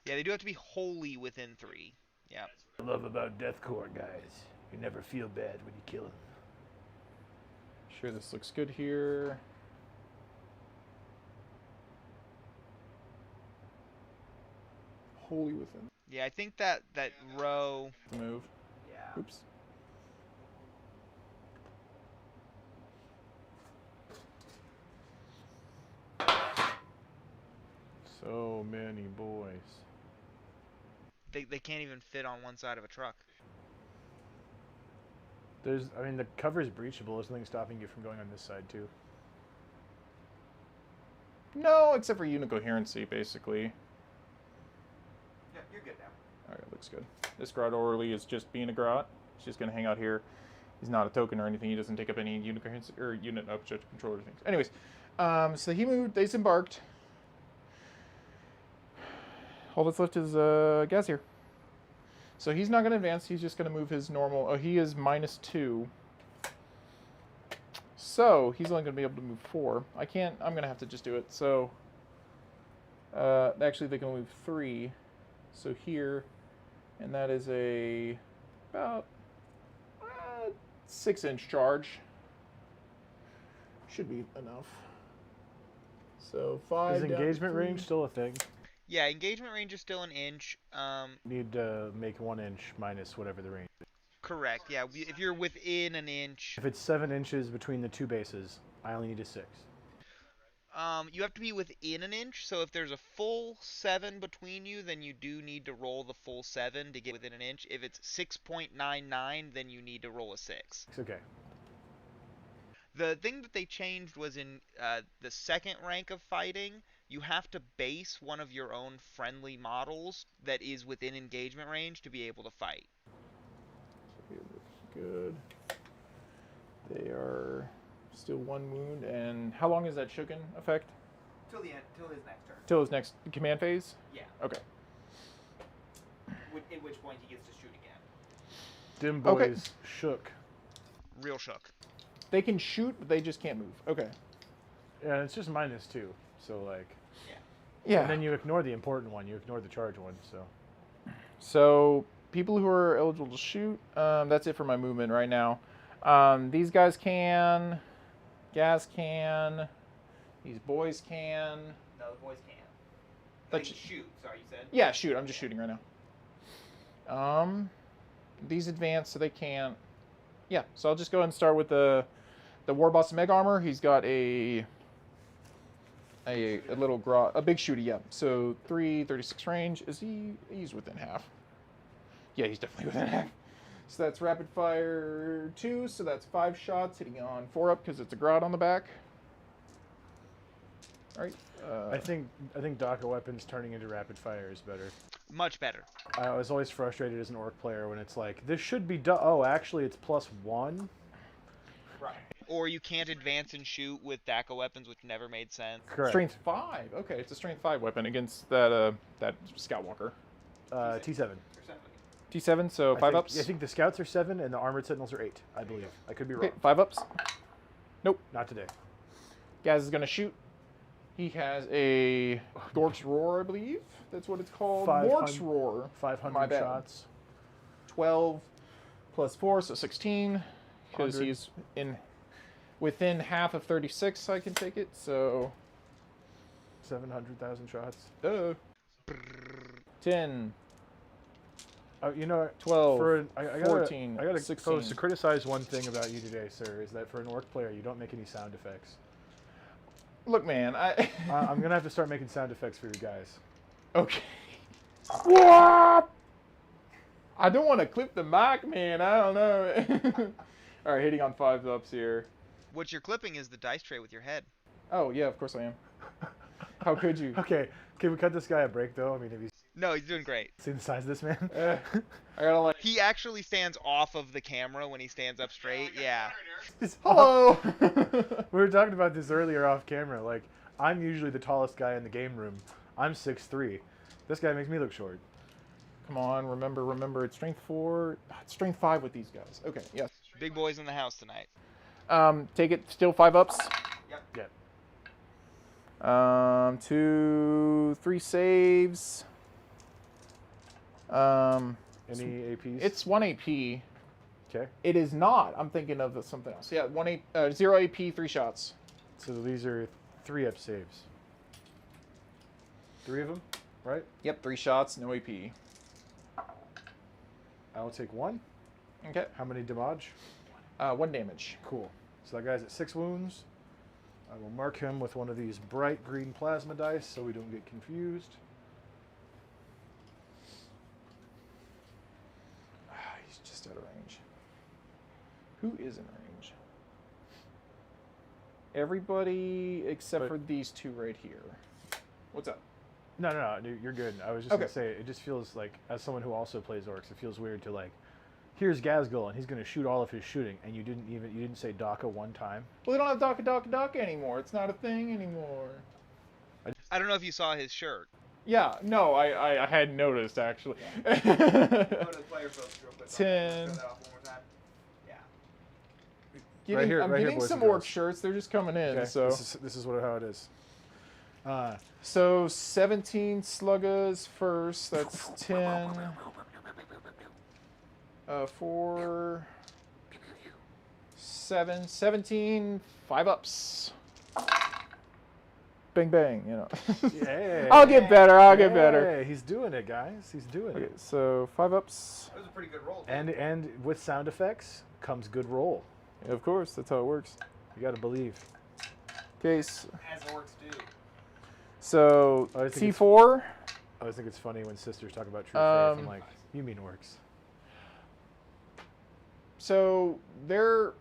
Yeah, they do have to be wholly within 3. Yeah. What I love about Death Corps guys, you never feel bad when you kill them. Sure, this looks good here. Wholly within. Yeah, I think that row... Move. Yeah. Oops. So many boys. They can't even fit on one side of a truck. The cover is breachable. There's nothing stopping you from going on this side, too. No, except for unit coherency, basically. Yeah, you're good now. Alright, looks good. This Grot Orly is just being a Grot. He's just going to hang out here. He's not a token or anything. He doesn't take up any unit coherency or unit object controller things. Anyways, so he moved. They disembarked. All that's left is Gaz here. So he's not going to advance. He's just going to move his normal. Oh, he is -2. So he's only going to be able to move 4. I can't. I'm going to have to just do it. So actually, they can move 3. So here, and that is about 6-inch charge. Should be enough. So 5. Is engagement range still a thing? Yeah, engagement range is still an inch. Need to make 1 inch minus whatever the range is. Correct, yeah. If you're within an inch... If it's 7 inches between the 2 bases, I only need a 6. You have to be within an inch, so if there's a full 7 between you, then you do need to roll the full 7 to get within an inch. If it's 6.99, then you need to roll a 6. Okay. The thing that they changed was in the second rank of fighting, you have to base one of your own friendly models that is within engagement range to be able to fight. Good. They are still 1 wound, and how long is that Shooken effect? Till the end. Till his next turn. Till his next command phase? Yeah. Okay. At which point he gets to shoot again. Dim Okay. boys shook. Real shook. They can shoot, but they just can't move. Okay. Yeah, it's just -2. So like. Yeah. And then you ignore the important one. You ignore the charge one. So people who are eligible to shoot. That's it for my movement right now. These guys can. Gaz can. These boys can. No, the boys can't. But They can shoot. Sorry, you said. Yeah, shoot. I'm just shooting right now. These advance, so they can't. Yeah. So I'll just go ahead and start with the War Boss Meg Armor. He's got a little a big shooty, yeah. So 336 range. Is he? He's within half. Yeah, he's definitely within half. So that's rapid fire 2. So that's 5 shots hitting on 4 up because it's a Grot on the back. All right. I think DACA weapons turning into rapid fire is better. Much better. I was always frustrated as an orc player when it's like this should be oh actually it's +1. Right. Or you can't advance and shoot with DACA weapons, which never made sense. Correct. Strength 5. Okay, it's a strength 5 weapon against that that Scout Walker. T7. Or something. T7, so 5 ups. I think the scouts are 7 and the armored sentinels are 8. I believe. I could be wrong. Okay, 5 ups. Nope. Not today. Gaz is gonna shoot. He has a Gork's Roar, I believe. That's what it's called. 500 Gork's Roar. My 500 bad. shots. 12 plus 4, so 16. Because 100. he's within half of 36, I can take it. So 700,000 shots. 10, You know, 12, I gotta, 14, I gotta 16. to criticize one thing about you today, sir, is that for an orc player, you don't make any sound effects. Look, man, I'm gonna have to start making sound effects for you guys. Okay. What? I don't want to clip the mic, man. I don't know. All right, hitting on 5-ups here. What you're clipping is the dice tray with your head. Oh yeah, of course I am. How could you? Okay, can we cut this guy a break though? I mean, have you No, he's doing great. seen the size of this man? I gotta like. He actually stands off of the camera when he stands up straight. Yeah. Hello. We were talking about this earlier off camera. Like, I'm usually the tallest guy in the game room. I'm 6'3". This guy makes me look short. Come on, remember. It's strength 4. It's strength 5 with these guys. Okay, yes. Big boys in the house tonight. Take it. Still 5-ups. Yep. Yeah. 2, 3 saves. Any APs? It's 1 AP. Okay. It is not. I'm thinking of something else. Yeah, 0 AP, 3 shots. So these are 3-up saves. 3 of them, right? Yep, 3 shots, no AP. I will take 1. Okay. How many damage? 1 damage. Cool. So that guy's at 6 wounds. I will mark him with one of these bright green plasma dice so we don't get confused. He's just out of range. Who is in range? Everybody except for these 2 right here. What's up? No, you're good. I was just Okay. gonna say, it just feels like, as someone who also plays Orks, it feels weird to like, here's Ghazghkull and he's gonna shoot all of his shooting, and you didn't say Daka one time. Well, they don't have Daka anymore. It's not a thing anymore. I don't know if you saw his shirt. Yeah, no, I hadn't noticed actually. Go to the player folks real quick. 10. Show that off one more time. Yeah. Right here, I'm right here, getting boys some and Orc how shirts. They're just coming in. Okay, So this is how it is. so 17 sluggas first. That's 10. 4, 7, 17. 5-ups. Bang bang. You know. Yeah. I'll get better. I'll get better. Hey, he's doing it, guys. He's doing Okay, it. so 5-ups. That was a pretty good roll. Too. And with sound effects comes good roll. Yeah, of course, that's how it works. You got to believe. Okay, As orcs do. so I think T4. I always think it's funny when sisters talk about true faith. I'm like, you mean Orks? So they're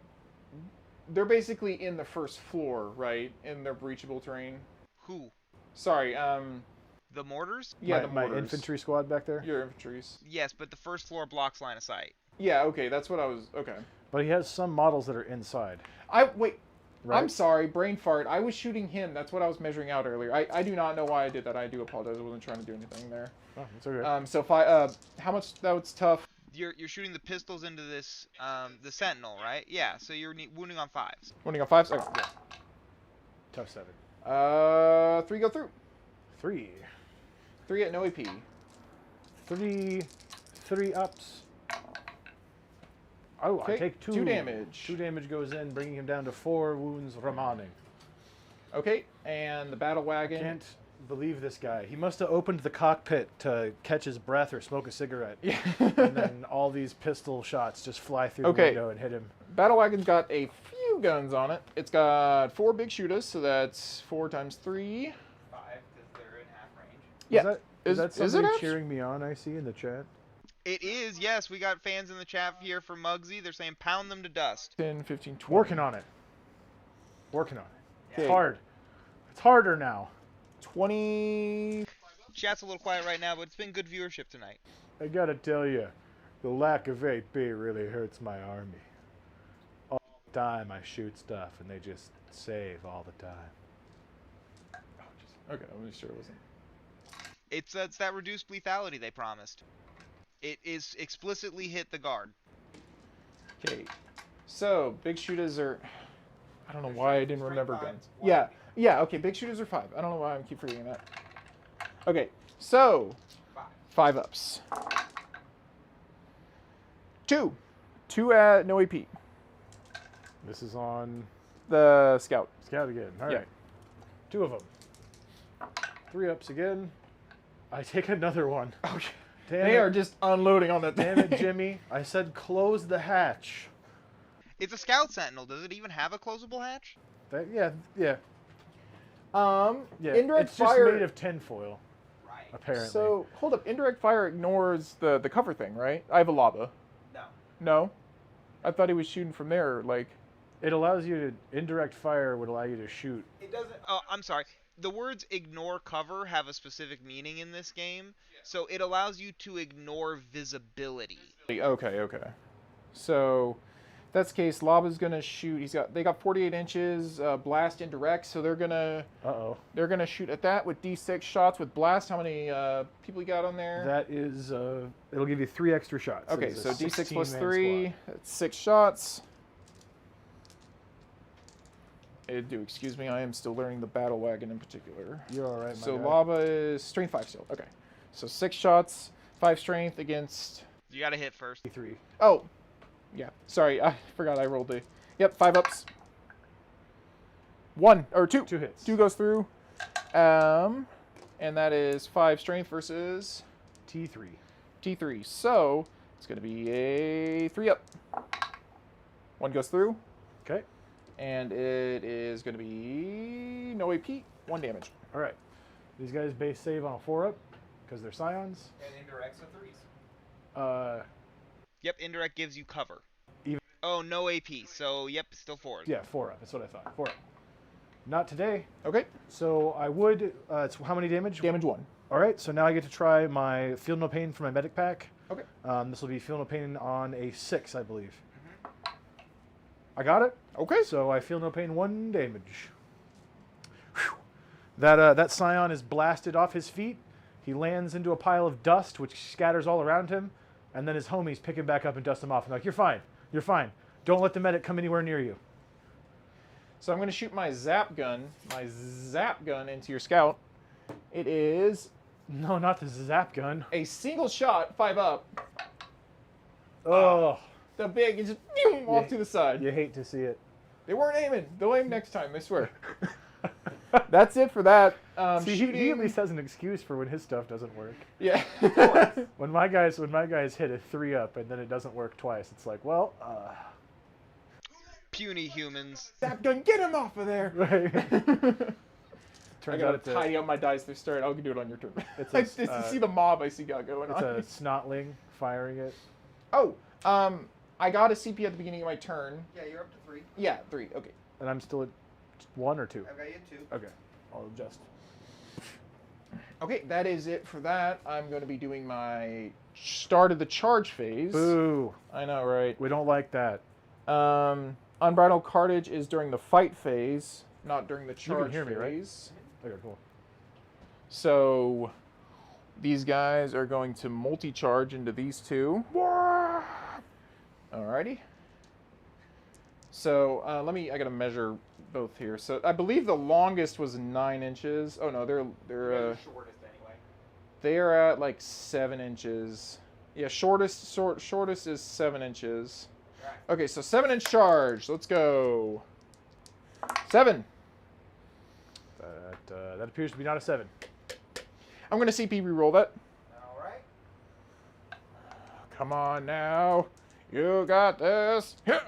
basically in the first floor, right? In their breachable terrain. Who? Sorry, The mortars? yeah, my the mortars. infantry squad back there. Your infantries. Yes, but the first floor blocks line of sight. Yeah, okay, that's what I was. Okay. But he has some models that are inside. Wait. Right? I'm sorry, brain fart. I was shooting him. That's what I was measuring out earlier. I do not know why I did that. I do apologize. I wasn't trying to do anything there. Oh, it's okay. So how much? That was tough. You're shooting the pistols into this the sentinel, right? Yeah. So you're wounding on 5s. Wounding on 5s. Okay. Yeah. Tough 7. 3 go through. 3. 3 at no AP. 3 ups. Oh, Okay, I take 2. 2 damage. 2 damage goes in, bringing him down to 4 wounds remaining. Okay, and the battle wagon. Can't believe this guy. He must have opened the cockpit to catch his breath or smoke a cigarette. Yeah. And then all these pistol shots just fly through the Okay. window and hit him. Battle wagon's got a few guns on it. It's got 4 big shooters, so that's 4 times 3. 5 because they're in half range. Yeah. Is that is it somebody abs- cheering me on, I see, in the chat? It is, yes. We got fans in the chat here for Muggsy. They're saying pound them to dust. 10, 15, 20. Working on it. Working on it. Okay. It's hard. It's harder now. 20. Chat's a little quiet right now, but it's been good viewership tonight. I gotta tell you, the lack of AP really hurts my army. All the time I shoot stuff and they just save all the time. Okay, I'm really sure it wasn't. It's that reduced lethality they promised. It is explicitly hit the guard. Okay, so big shooters are. I don't know why I didn't remember Strength guns. 5, Yeah, yeah. Okay, big shooters are 5. I don't know why I keep forgetting that. Okay, so 5 ups. 2 at no AP. This is on The scout. Scout again. All Yeah. right. 2 of them. 3 ups again. I take another one. Oh, Damn they it. are just unloading on that. Damn it, Jimmy. I said close the hatch. It's a scout sentinel. Does it even have a closable hatch? Yeah. Yeah. Yeah. Indirect it's fire. just made of tinfoil. Right. apparently. So, hold up. Indirect fire ignores the cover thing, right? I have a lava. No. No? I thought he was shooting from there, like... It allows you to, indirect fire would allow you to shoot. It doesn't. Oh, I'm sorry. The words ignore cover have a specific meaning in this game, so it allows you to ignore visibility. Okay. So, that's the case. Lava's gonna shoot. They got 48 inches, blast indirect, so they're gonna... They're gonna shoot at that with D6 shots with blast. How many people you got on there? That is, it'll give you 3 extra shots. Okay, It's so a D6 plus 16-man 3, squad. that's 6 shots. Excuse me, I am still learning the battle wagon in particular. You're all right, my So guy. lava is strength 5 still. Okay, so 6 shots, 5 strength against... You gotta hit first. 3. Oh, yeah, sorry, I forgot I rolled the... Yep, 5 ups. 1, or 2. 2 hits. 2 goes through. And that is 5 strength versus... T3. T3. So, it's going to be a 3 up. 1 goes through. Okay. And it is going to be no AP, 1 damage. All right. These guys base save on a 4-up because they're scions. And indirects are 3s. Yep, indirect gives you cover. Even- Oh, no AP, so yep, still 4. Yeah, 4-up. That's what I thought. 4-up. Not today. Okay. So I would. It's how many damage? Damage 1. All right. So now I get to try my Feel No Pain for my medic pack. Okay. This will be Feel No Pain on a 6, I believe. I got it. Okay. So I feel no pain, 1 damage. Whew. That scion is blasted off his feet. He lands into a pile of dust, which scatters all around him, and then his homies pick him back up and dust him off. And they're like, "You're fine. You're fine. Don't let the medic come anywhere near you." So I'm going to shoot my zap gun into your scout. It is No, not the zap gun. a single shot, 5 up. Oh, The big, just off to the side. you hate to see it. They weren't aiming. They'll aim next time, I swear. That's it for that. See, Shooting. he at least has an excuse for when his stuff doesn't work. Yeah. When my guys hit a 3-up and then it doesn't work twice, it's like, well, Puny humans. Zap gun, get him off of there. right. I Turns gotta out it's tidy up my dice. They start. I'll do it on your turn. It's It's a, to see the mob I see got going it's on. a snotling firing it. Oh, I got a CP at the beginning of my turn. Yeah, you're up to 3. Yeah, 3. Okay. And I'm still at 1 or 2. I've got you at 2. Okay, I'll adjust. Okay, that is it for that. I'm going to be doing my start of the charge phase. Boo! I know, right? We don't like that. Unbridled Cartage is during the fight phase, not during the can charge hear me, right? phase. Okay, cool. So these guys are going to multi-charge into these two. Alrighty. So I gotta measure both here. So I believe the longest was 9 inches. Oh no, they're You're the shortest anyway. they are at like 7 inches. Yeah, shortest is 7 inches. Right. Okay, so 7-inch charge. Let's go. 7. That appears to be not a 7. I'm gonna CP reroll that. All right. Come on now. You got this. Here.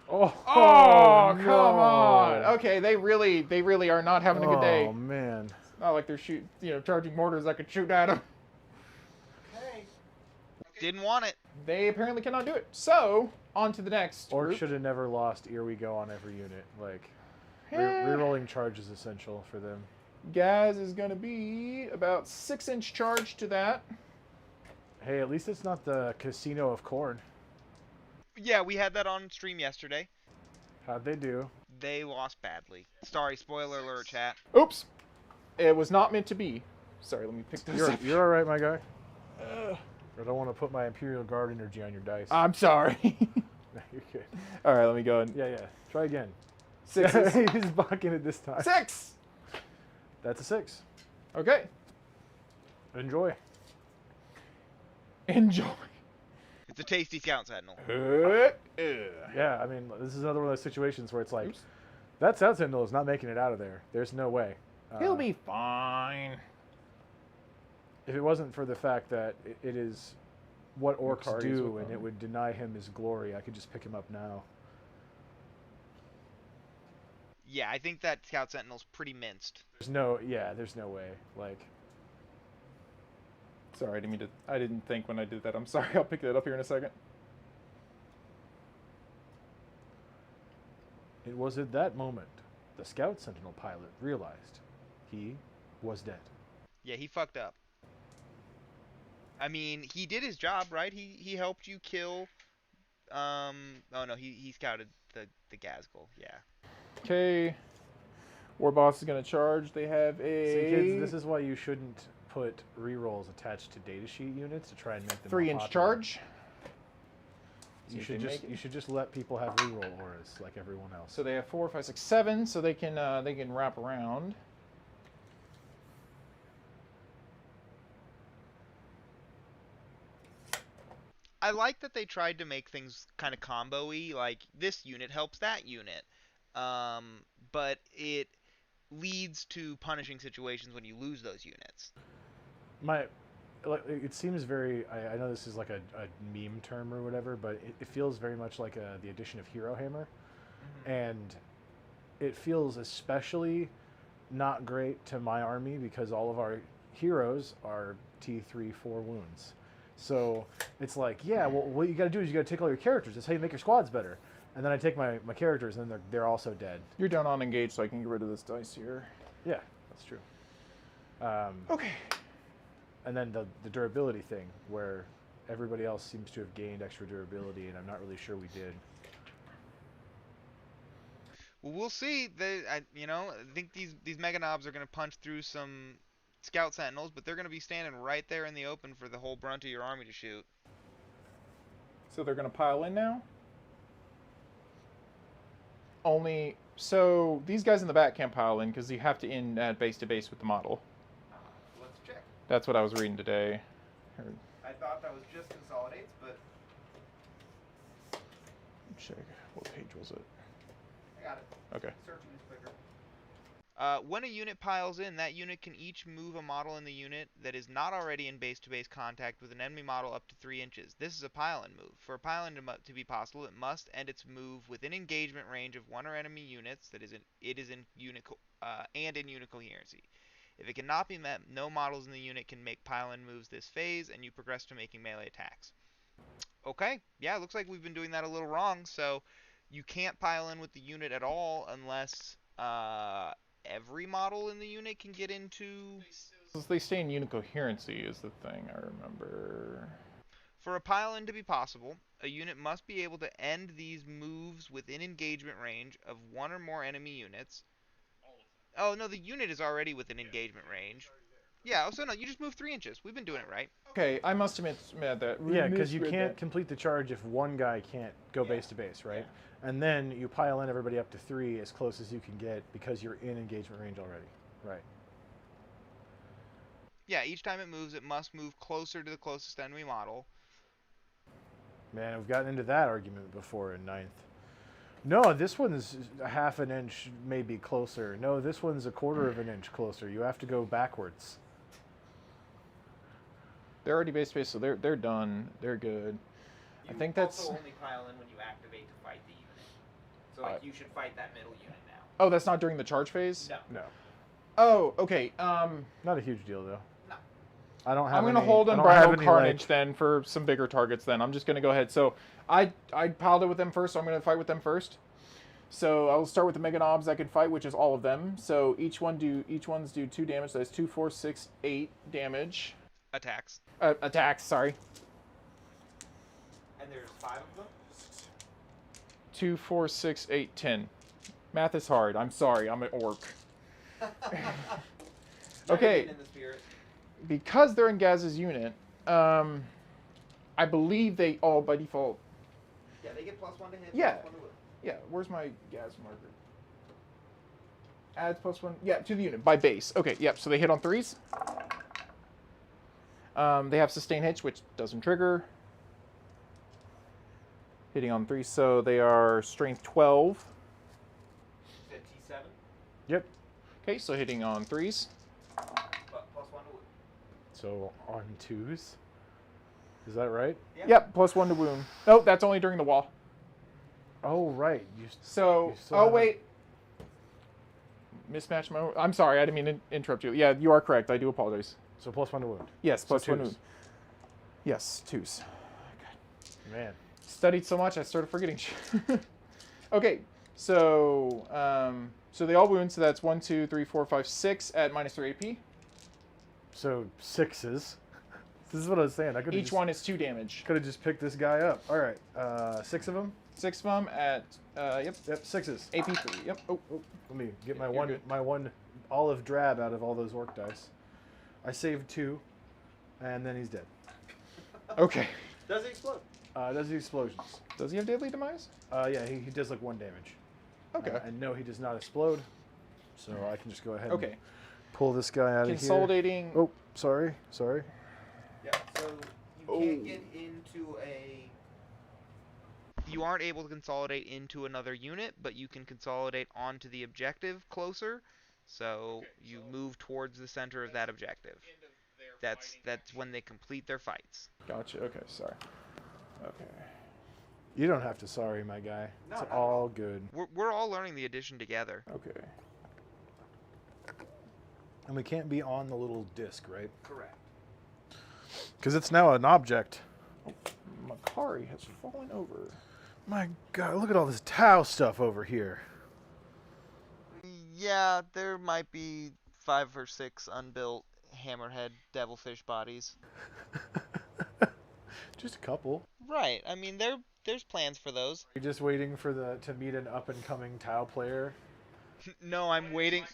Oh, Oh, no. come on. Okay, they really are not having a good day. Oh man. It's not like they're charging mortars I could shoot at them. Okay. Didn't want it. They apparently cannot do it. So, on to the next Orcs group. should have never lost. Here we go on every unit. Like, Eh. rerolling charge is essential for them. Gaz is going to be about 6-inch charge to that. Hey, at least it's not the Casino of Corn. Yeah, we had that on stream yesterday. How'd they do? They lost badly. Sorry, spoiler alert, chat. Oops. It was not meant to be. Sorry, let me pick this up. You're all right, my guy. I don't want to put my Imperial Guard energy on your dice. I'm sorry. No, you're good. All right, let me go. Yeah. Try again. 6. He's blocking it this time. 6. That's a 6. Okay. Enjoy. Enjoy. It's a tasty Scout Sentinel. Yeah, I mean, this is another one of those situations where it's like, Oops. that South Sentinel is not making it out of there. There's no way. He'll be fine. If it wasn't for the fact that it is what orcs parties do with and them. it would deny him his glory, I could just pick him up now. Yeah, I think that Scout Sentinel's pretty minced. There's no way. Like, Sorry, I didn't think when I did that. I'm sorry. I'll pick that up here in a second. It was at that moment the Scout Sentinel pilot realized he was dead. Yeah, he fucked up. I mean, he did his job, right? He helped you kill. Oh no, he scouted the Ghazghkull. Yeah. Okay. War boss is gonna charge. They have a See, kids, this is why you shouldn't put rerolls attached to datasheet units to try and make them 3-inch popular. charge. You should just let people have reroll auras like everyone else. So they have 4, 5, 6, 7. So they can wrap around. I like that they tried to make things kind of combo-y, like this unit helps that unit. But it leads to punishing situations when you lose those units. It seems very, I know this is like a meme term or whatever, but it feels very much like the addition of Hero Hammer. Mm-hmm. And it feels especially not great to my army because all of our heroes are T3, 4 wounds. So it's like, yeah, well, what you got to do is you got to take all your characters. That's how you make your squads better. And then I take my characters, and they're also dead. You're down on engage, so I can get rid of this dice here. Yeah, that's true. Okay. And then the durability thing, where everybody else seems to have gained extra durability, and I'm not really sure we did. Well, we'll see. I think these Mega Knobs are going to punch through some Scout Sentinels, but they're going to be standing right there in the open for the whole brunt of your army to shoot. So they're going to pile in now? So these guys in the back can't pile in because you have to in at base to base with the model. Let's check. That's what I was reading today. I thought that was just consolidates, but Check. What page was it? I got it. Okay. Searching is quicker. When a unit piles in, that unit can each move a model in the unit that is not already in base-to-base contact with an enemy model up to 3 inches. This is a pile-in move. For a pile-in to be possible, it must end its move within engagement range of one or enemy units and in unit coherency. If it cannot be met, no models in the unit can make pile-in moves this phase, and you progress to making melee attacks. Okay, yeah, looks like we've been doing that a little wrong, so you can't pile in with the unit at all unless every model in the unit can get into... They stay in unit coherency is the thing I remember. For a pile-in to be possible, a unit must be able to end these moves within engagement range of one or more enemy units. Oh, no, the unit is already within engagement range. Yeah, so no, you just move 3 inches. We've been doing it right. Okay, I must admit that. Yeah, because you can't complete the charge if one guy can't go base to base, right? Yeah. And then you pile in everybody up to 3 as close as you can get because you're in engagement range already. Right. Yeah, each time it moves, it must move closer to the closest enemy model. Man, we've gotten into that argument before in 9th. No, this one's a half an inch maybe closer. No, this one's a quarter of an inch closer. You have to go backwards. They're already base space, so they're done. They're good. I think that's also only pile in when you activate to fight the unit. So like you should fight that middle unit now. Oh, that's not during the charge phase? No. Oh, okay. Not a huge deal though. No. I don't have I'm going to any, hold I don't Unbridled have any, Carnage then for some bigger targets then. I'm just going to go ahead. So I piled it with them first, so I'm going to fight with them first. So I'll start with the Mega Knobs I can fight, which is all of them. So each one's do 2 damage. So that's 2, 4, 6, 8 damage. Attacks. Attacks, sorry. And there's 5 of them? 2, 4, 6, 8, 10. Math is hard. I'm sorry. I'm an orc. Okay. In the spirit. Because they're in Gaz's unit, I believe they all by default. Yeah, they get +1 to hit. Yeah. +1 to wound. Yeah, where's my Gaz marker? Adds +1. Yeah, to the unit by base. Okay, yep. So they hit on 3s. They have sustain hits, which doesn't trigger. Hitting on 3, so they are strength 12. You said T7? Yep. Okay, so hitting on 3s. But +1 to wound. So on 2s. Is that right? Yeah. Yep, +1 to wound. Oh, that's only during the wall. Oh, right. So, wait. Mismatch my... I'm sorry, I didn't mean to interrupt you. Yeah, you are correct. I do apologize. So +1 to wound. Yes, So plus 1 twos. wound. Yes, 2s. Man. Studied so much, I started forgetting shit. Okay, so so they all wound. So that's 1, 2, 3, 4, 5, 6 at -3 AP. So 6s. This is what I was saying. I could Each one is 2 damage. could have just picked this guy up. All right, 6 of them. 6 of them at yep, Yep, 6s. AP 3. Yep. Oh, Let me get my You're good. one olive drab out of all those orc dice. I saved 2, and then he's dead. okay. Does it explode? Does the explosions? Does he have deadly demise? Yeah, he does like 1 damage. Okay. And no, he does not explode. So I can just go ahead Okay. and pull this guy out of here. Consolidating. Oh, sorry. Yeah. So you can't get into a. You aren't able to consolidate into another unit, but you can consolidate onto the objective closer. So you move towards the center of that objective. That's when they complete their fights. Gotcha. Okay. Sorry. Okay. You don't have to sorry, my guy. No, It's not at all good. We're all learning the addition together. Okay. And we can't be on the little disc, right? Correct. Because it's now an object. Makari has fallen over. My God, look at all this Tau stuff over here. Yeah, there might be 5 or 6 unbuilt hammerhead devilfish bodies. Just a couple. Right. I mean, there's plans for those. You're just waiting for to meet an up-and-coming Tau player. No, I'm waiting.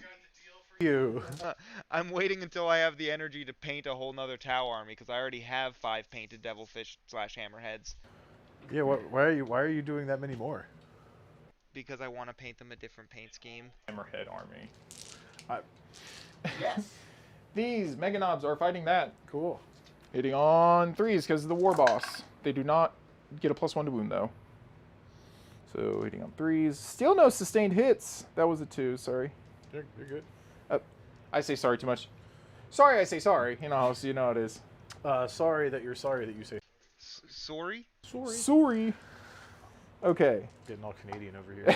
You. I'm waiting until I have the energy to paint a whole nother Tau army because I already have 5 painted devilfish / hammerheads. Yeah. Why are you doing that many more? Because I want to paint them a different paint scheme. Hammerhead army. Yes. These Meganobs are fighting that. Cool. Hitting on 3s because of the war boss. They do not get a +1 to wound though. So hitting on 3s. Still no sustained hits. That was a 2. Sorry. You're good. I say sorry too much. Sorry, I say sorry. You know how it is. Sorry that you're sorry that you say. Sorry? Sorry. Okay. Getting all Canadian over here.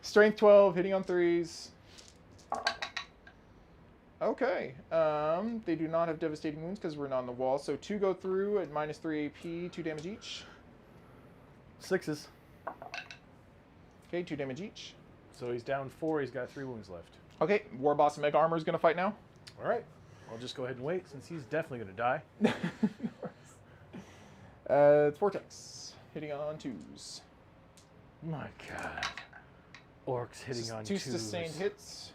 Strength 12, hitting on 3s. Okay. They do not have devastating wounds because we're not on the wall. So 2 go through at -3 AP, 2 damage each. 6s. Okay, 2 damage each. So he's down 4. He's got 3 wounds left. Okay, War Boss Mega Armor is going to fight now. All right. I'll just go ahead and wait since he's definitely going to die. It's Vortex. Hitting on 2s. My God. Orcs hitting on 2 2s. sustained hits.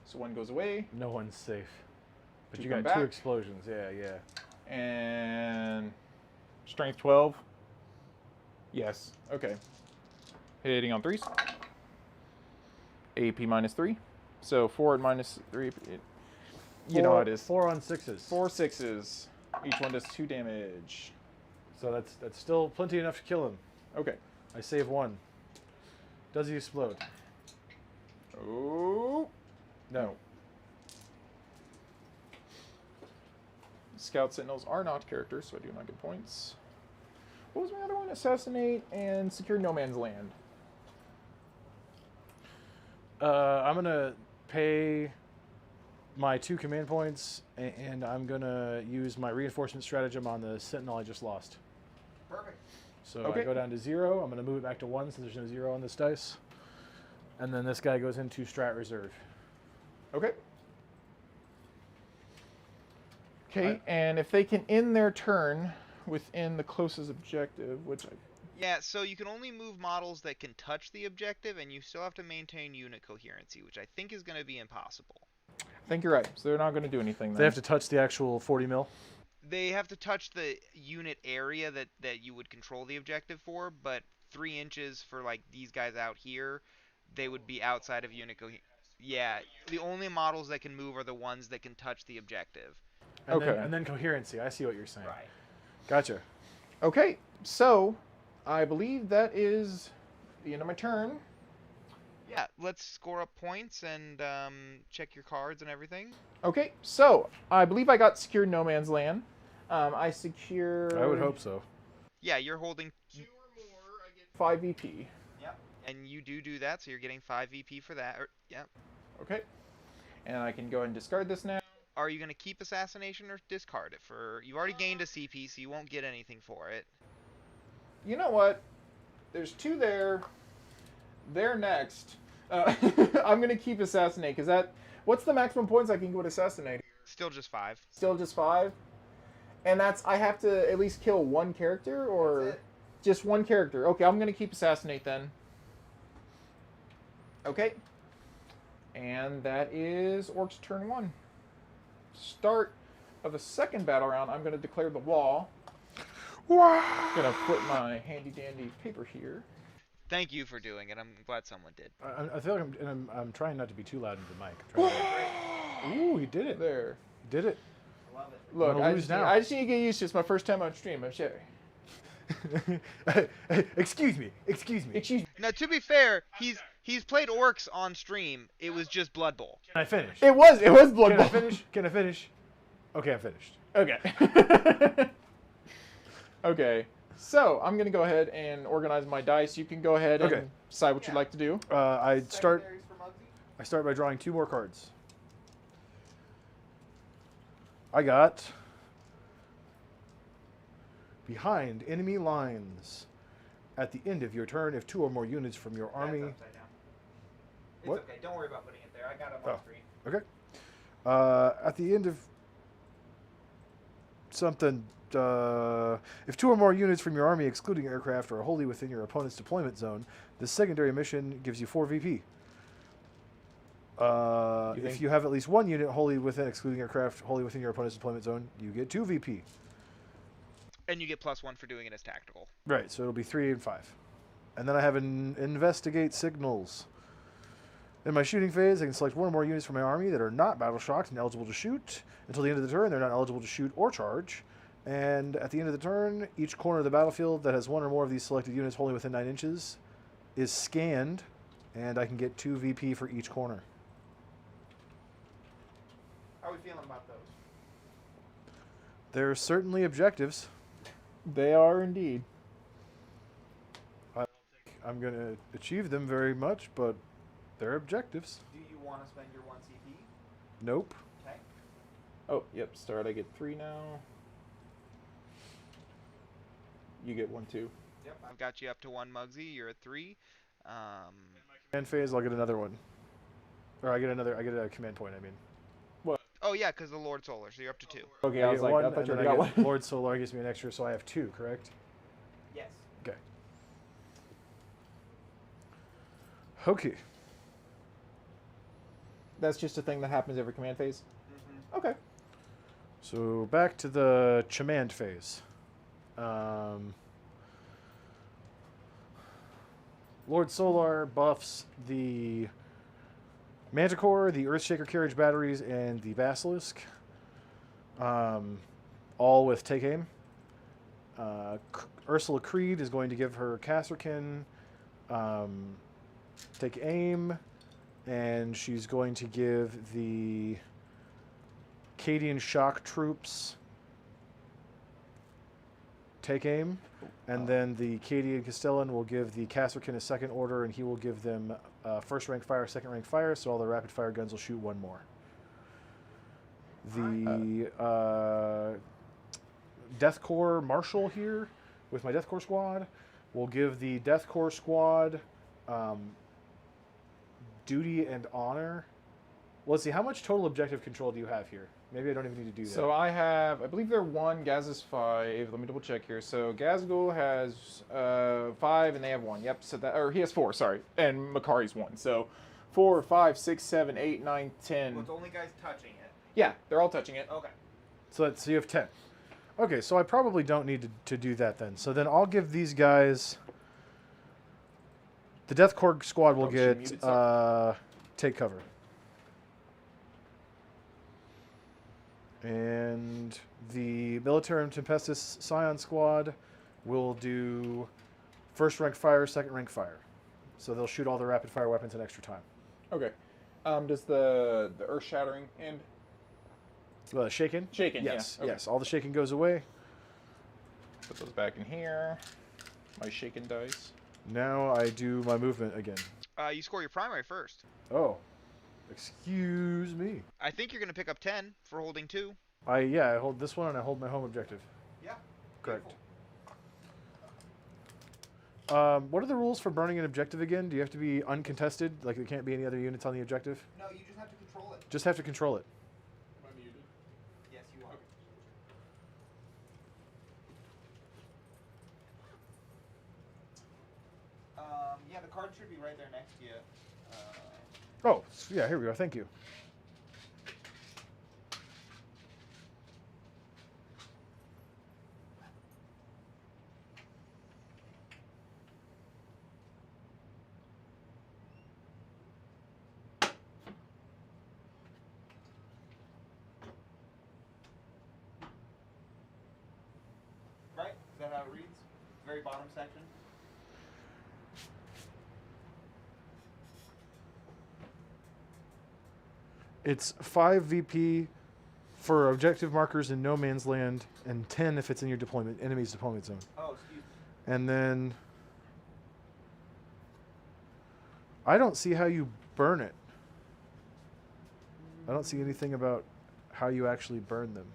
So 1 goes away. No one's safe. But 2 you come got 2 back. explosions. Yeah. And Strength 12. Yes. Okay. Hitting on 3s. AP -3. So 4 at -3. You know how it is. 4 on 6s. 4 6s. Each one does 2 damage. So that's still plenty enough to kill him. Okay. I save 1. Does he explode? Oh. No. Scout Sentinels are not characters, so I do not get points. What was my other one? Assassinate and secure no man's land. I'm going to pay my 2 command points, and I'm going to use my reinforcement stratagem on the Sentinel I just lost. Perfect. So Okay. I go down to 0. I'm going to move it back to 1 since there's no 0 on this dice. And then this guy goes into strat reserve. Okay. Okay, and if they can end their turn within the closest objective, which I... Yeah, so you can only move models that can touch the objective, and you still have to maintain unit coherency, which I think is going to be impossible. I think you're right. So they're not going to do anything then. They have to touch the actual 40 mil. They have to touch the unit area that you would control the objective for, but 3 inches for like these guys out here, they would be outside of unit coherency. Yeah, the only models that can move are the ones that can touch the objective. And Okay. and then coherency. I see what you're saying. Right. Gotcha. Okay, so I believe that is the end of my turn. Yeah, let's score up points and check your cards and everything. Okay, so I believe I got secured no man's land. I secure... I would hope so. Yeah, you're holding, 5 VP. and you do that, so you're getting 5 VP for that. Yeah. Okay. And I can go ahead and discard this now. are you going to keep assassination or discard it? You already gained a CP, so you won't get anything for it. You know what? There's 2 there. They're next. I'm gonna keep assassinate because what's the maximum points I can get with assassinate? Still just 5. Still just 5, and I have to at least kill 1 character or just 1 character. Okay, I'm gonna keep assassinate then. Okay, and that is Orcs turn 1. Start of a second battle round. I'm gonna declare the wall. Wow. Gonna put my handy dandy paper here. Thank you for doing it. I'm glad someone did. I feel like I'm trying not to be too loud into the mic. Ooh, he did it. There. He did it. Love it. Look, I just need to get used to it. It's my first time on stream. I'm sorry. Excuse me. Excuse me. Excuse me. Now, to be fair, he's played Orcs on stream. It was just Blood Bowl. Can I finish? It was Blood Can Bowl. I finish? Can I finish? Okay, I'm finished. Okay. Okay. So I'm gonna go ahead and organize my dice. You can go ahead and decide what you'd like to do. I start Secondaries for Muggsy? I start by drawing 2 more cards. I got behind enemy lines. At the end of your turn, if 2 or more units from your army. That's upside down. It's What? okay. Don't worry about putting it there. I got it on Oh. screen. Okay. At the end of something, if 2 or more units from your army, excluding aircraft, are wholly within your opponent's deployment zone, this secondary mission gives you 4 VP. If you have at least 1 unit wholly within, excluding aircraft, wholly within your opponent's deployment zone, you get 2 VP. And you get +1 for doing it as tactical. Right, so it'll be 3 and 5. And then I have an investigate signals. In my shooting phase, I can select 1 or more units from my army that are not battle shocked and eligible to shoot. Until the end of the turn, they're not eligible to shoot or charge. And at the end of the turn, each corner of the battlefield that has 1 or more of these selected units wholly within 9 inches is scanned, and I can get 2 VP for each corner. How are we feeling about those? They're certainly objectives. They are indeed. I don't think I'm going to achieve them very much, but they're objectives. Do you want to spend your 1 CP? Nope. Okay. Oh, yep. Start. I get 3 now. You get 1 too. Yep. I've got you up to 1, Muggsy. You're at 3. Command phase, I'll get another one. Or I get a command point, I mean. Oh yeah, because the Lord Solar, so you're up to 2. Okay, I I was get like, one, I thought and you then already I got get one. Lord Solar gives me an extra, so I have 2, correct? Yes. Okay. Okay. That's just a thing that happens every command phase. Mm-hmm. Okay. So back to the command phase. Lord Solar buffs the Manticore, the Earthshaker carriage batteries, and the Basilisk. All with take aim. Ursula Creed is going to give her Kasrkin take aim, and she's going to give the Cadian shock troops take aim, and then the Cadian Castellan will give the Kasrkin a second order, and he will give them first rank fire, second rank fire, so all the rapid fire guns will shoot 1 more. The Death Corps Marshal here, with my Death Corps squad, will give the Death Corps squad duty and honor. Well, let's see, how much total objective control do you have here? Maybe I don't even need to do that. So I have, I believe they're 1, Gaz is 5. Let me double check here. So Ghazghkull has 5 and they have 1. Yep. So that, or he has 4. Sorry, and Makari's 1. So 4, 5, 6, 7, 8, 9, 10. Well, it's only guys touching it. Yeah, they're all touching it. Okay. So you have 10. Okay, so I probably don't need to do that then. So then I'll give these guys... The Death Corps squad will Oh, she get muted something. take cover. And the Militarum Tempestus Scion squad will do first rank fire, second rank fire. So they'll shoot all the rapid fire weapons in extra time. Okay. Does the earth shattering end? Shaken? Shaken, Yes, yeah. Okay. yes. All the shaking goes away. Put those back in here. My shaken dice. Now I do my movement again. You score your primary first. Oh. Excuse me. I think you're going to pick up 10 for holding 2. I hold this one and I hold my home objective. Yeah. Correct. Beautiful. What are the rules for burning an objective again? Do you have to be uncontested? Like there can't be any other units on the objective? No, you just have to control it. Just have to control it. Am I muted? Yes, you are. Yeah, the card should be right there next to you. Oh, yeah, here we go. Thank you. Right? Is that how it reads? Very bottom section. It's 5 VP for objective markers in no man's land, and 10 if it's in your enemy's deployment zone. Oh, excuse me. And then I don't see how you burn it. I don't see anything about how you actually burn them.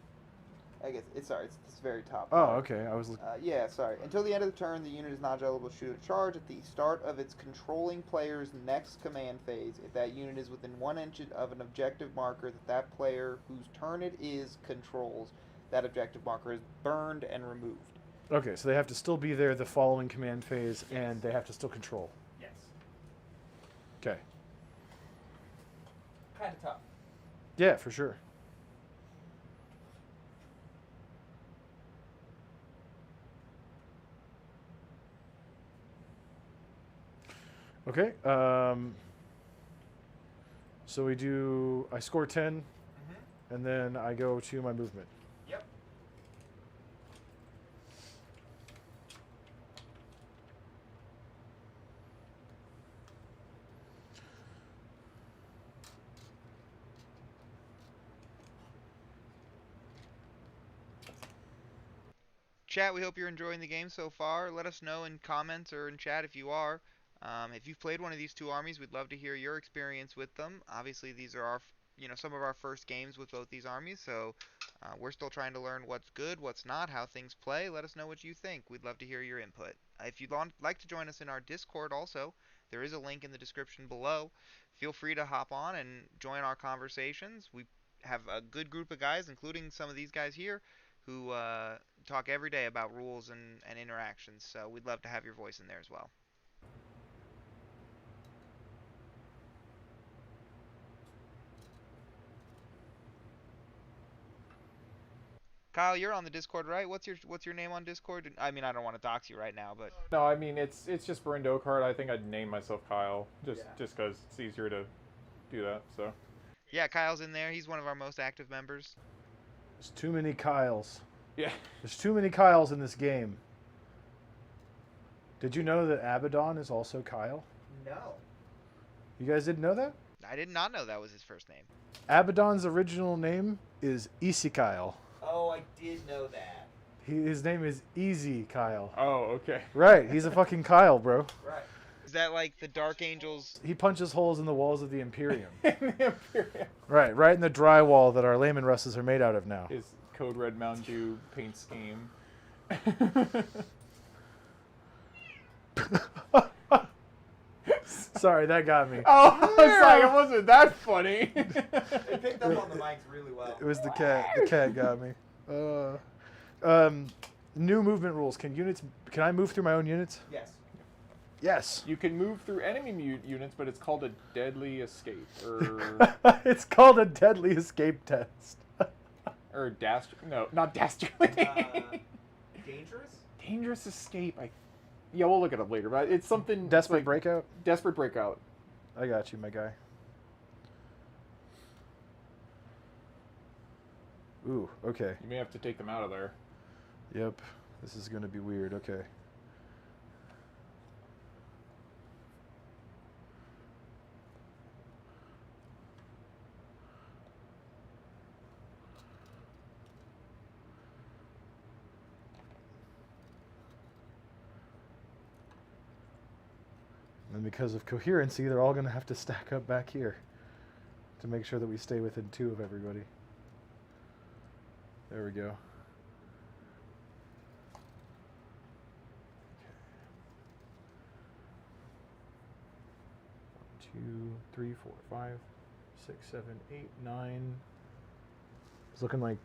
I guess it's sorry. It's this very top. Oh, okay. I was Yeah, sorry. Until the end of the turn, the unit is not eligible to shoot a charge at the start of its controlling player's next command phase. If that unit is within 1 inch of an objective marker that player whose turn it is controls, that objective marker is burned and removed. okay. So they have to still be there the following command phase, and they have to still control. Yes. Okay. Kind of tough. Yeah, for sure. Okay. So I score 10, and then I go to my movement. Yep. Chat, we hope you're enjoying the game so far. Let us know in comments or in chat if you are. If you've played one of these 2 armies, we'd love to hear your experience with them. Obviously, these are our, some of our first games with both these armies, so we're still trying to learn what's good, what's not, how things play. Let us know what you think. We'd love to hear your input. If you'd like to join us in our Discord also, there is a link in the description below. Feel free to hop on and join our conversations. We have a good group of guys, including some of these guys here, who talk every day about rules and interactions, so we'd love to have your voice in there as well. Kyle, you're on the Discord, right? What's your name on Discord? I mean, I don't want to dox you right now, but No, I mean it's just for Indo card. I think I'd name myself Kyle just because it's easier to do that. So yeah, Kyle's in there. He's one of our most active members. There's too many Kyles. yeah. There's too many Kyles in this game. Did you know that Abaddon is also Kyle? No. You guys didn't know that? I did not know that was his first name. Abaddon's original name is Isikyle. Oh, I did know that. His name is Easy Kyle. Oh, okay. Right, he's a fucking Kyle, bro. Right. Is that like the Dark Angels? He punches holes in the walls of the Imperium. Imperial. Right in the drywall that our layman Russes are made out of now. His Code Red Mountain Dew paint scheme. Sorry, that got me. Oh, it's like it wasn't that funny. It picked up on the mics really well. It was the cat. The cat got me. New movement rules. Can I move through my own units? Yes. Yes. You can move through enemy units, but it's called a deadly escape, It's called a deadly escape test. or no, not dastardly. Dangerous? Dangerous escape. Yeah, we'll look it up later, but it's something. Desperate like, breakout? Desperate breakout. I got you, my guy. Ooh, okay. You may have to take them out of there. Yep. This is going to be weird. Okay. And because of coherency, they're all going to have to stack up back here. to make sure that we stay within 2 of everybody. There we go. 2, 3, 4, 5, 6, 7, 8, 9. It's looking like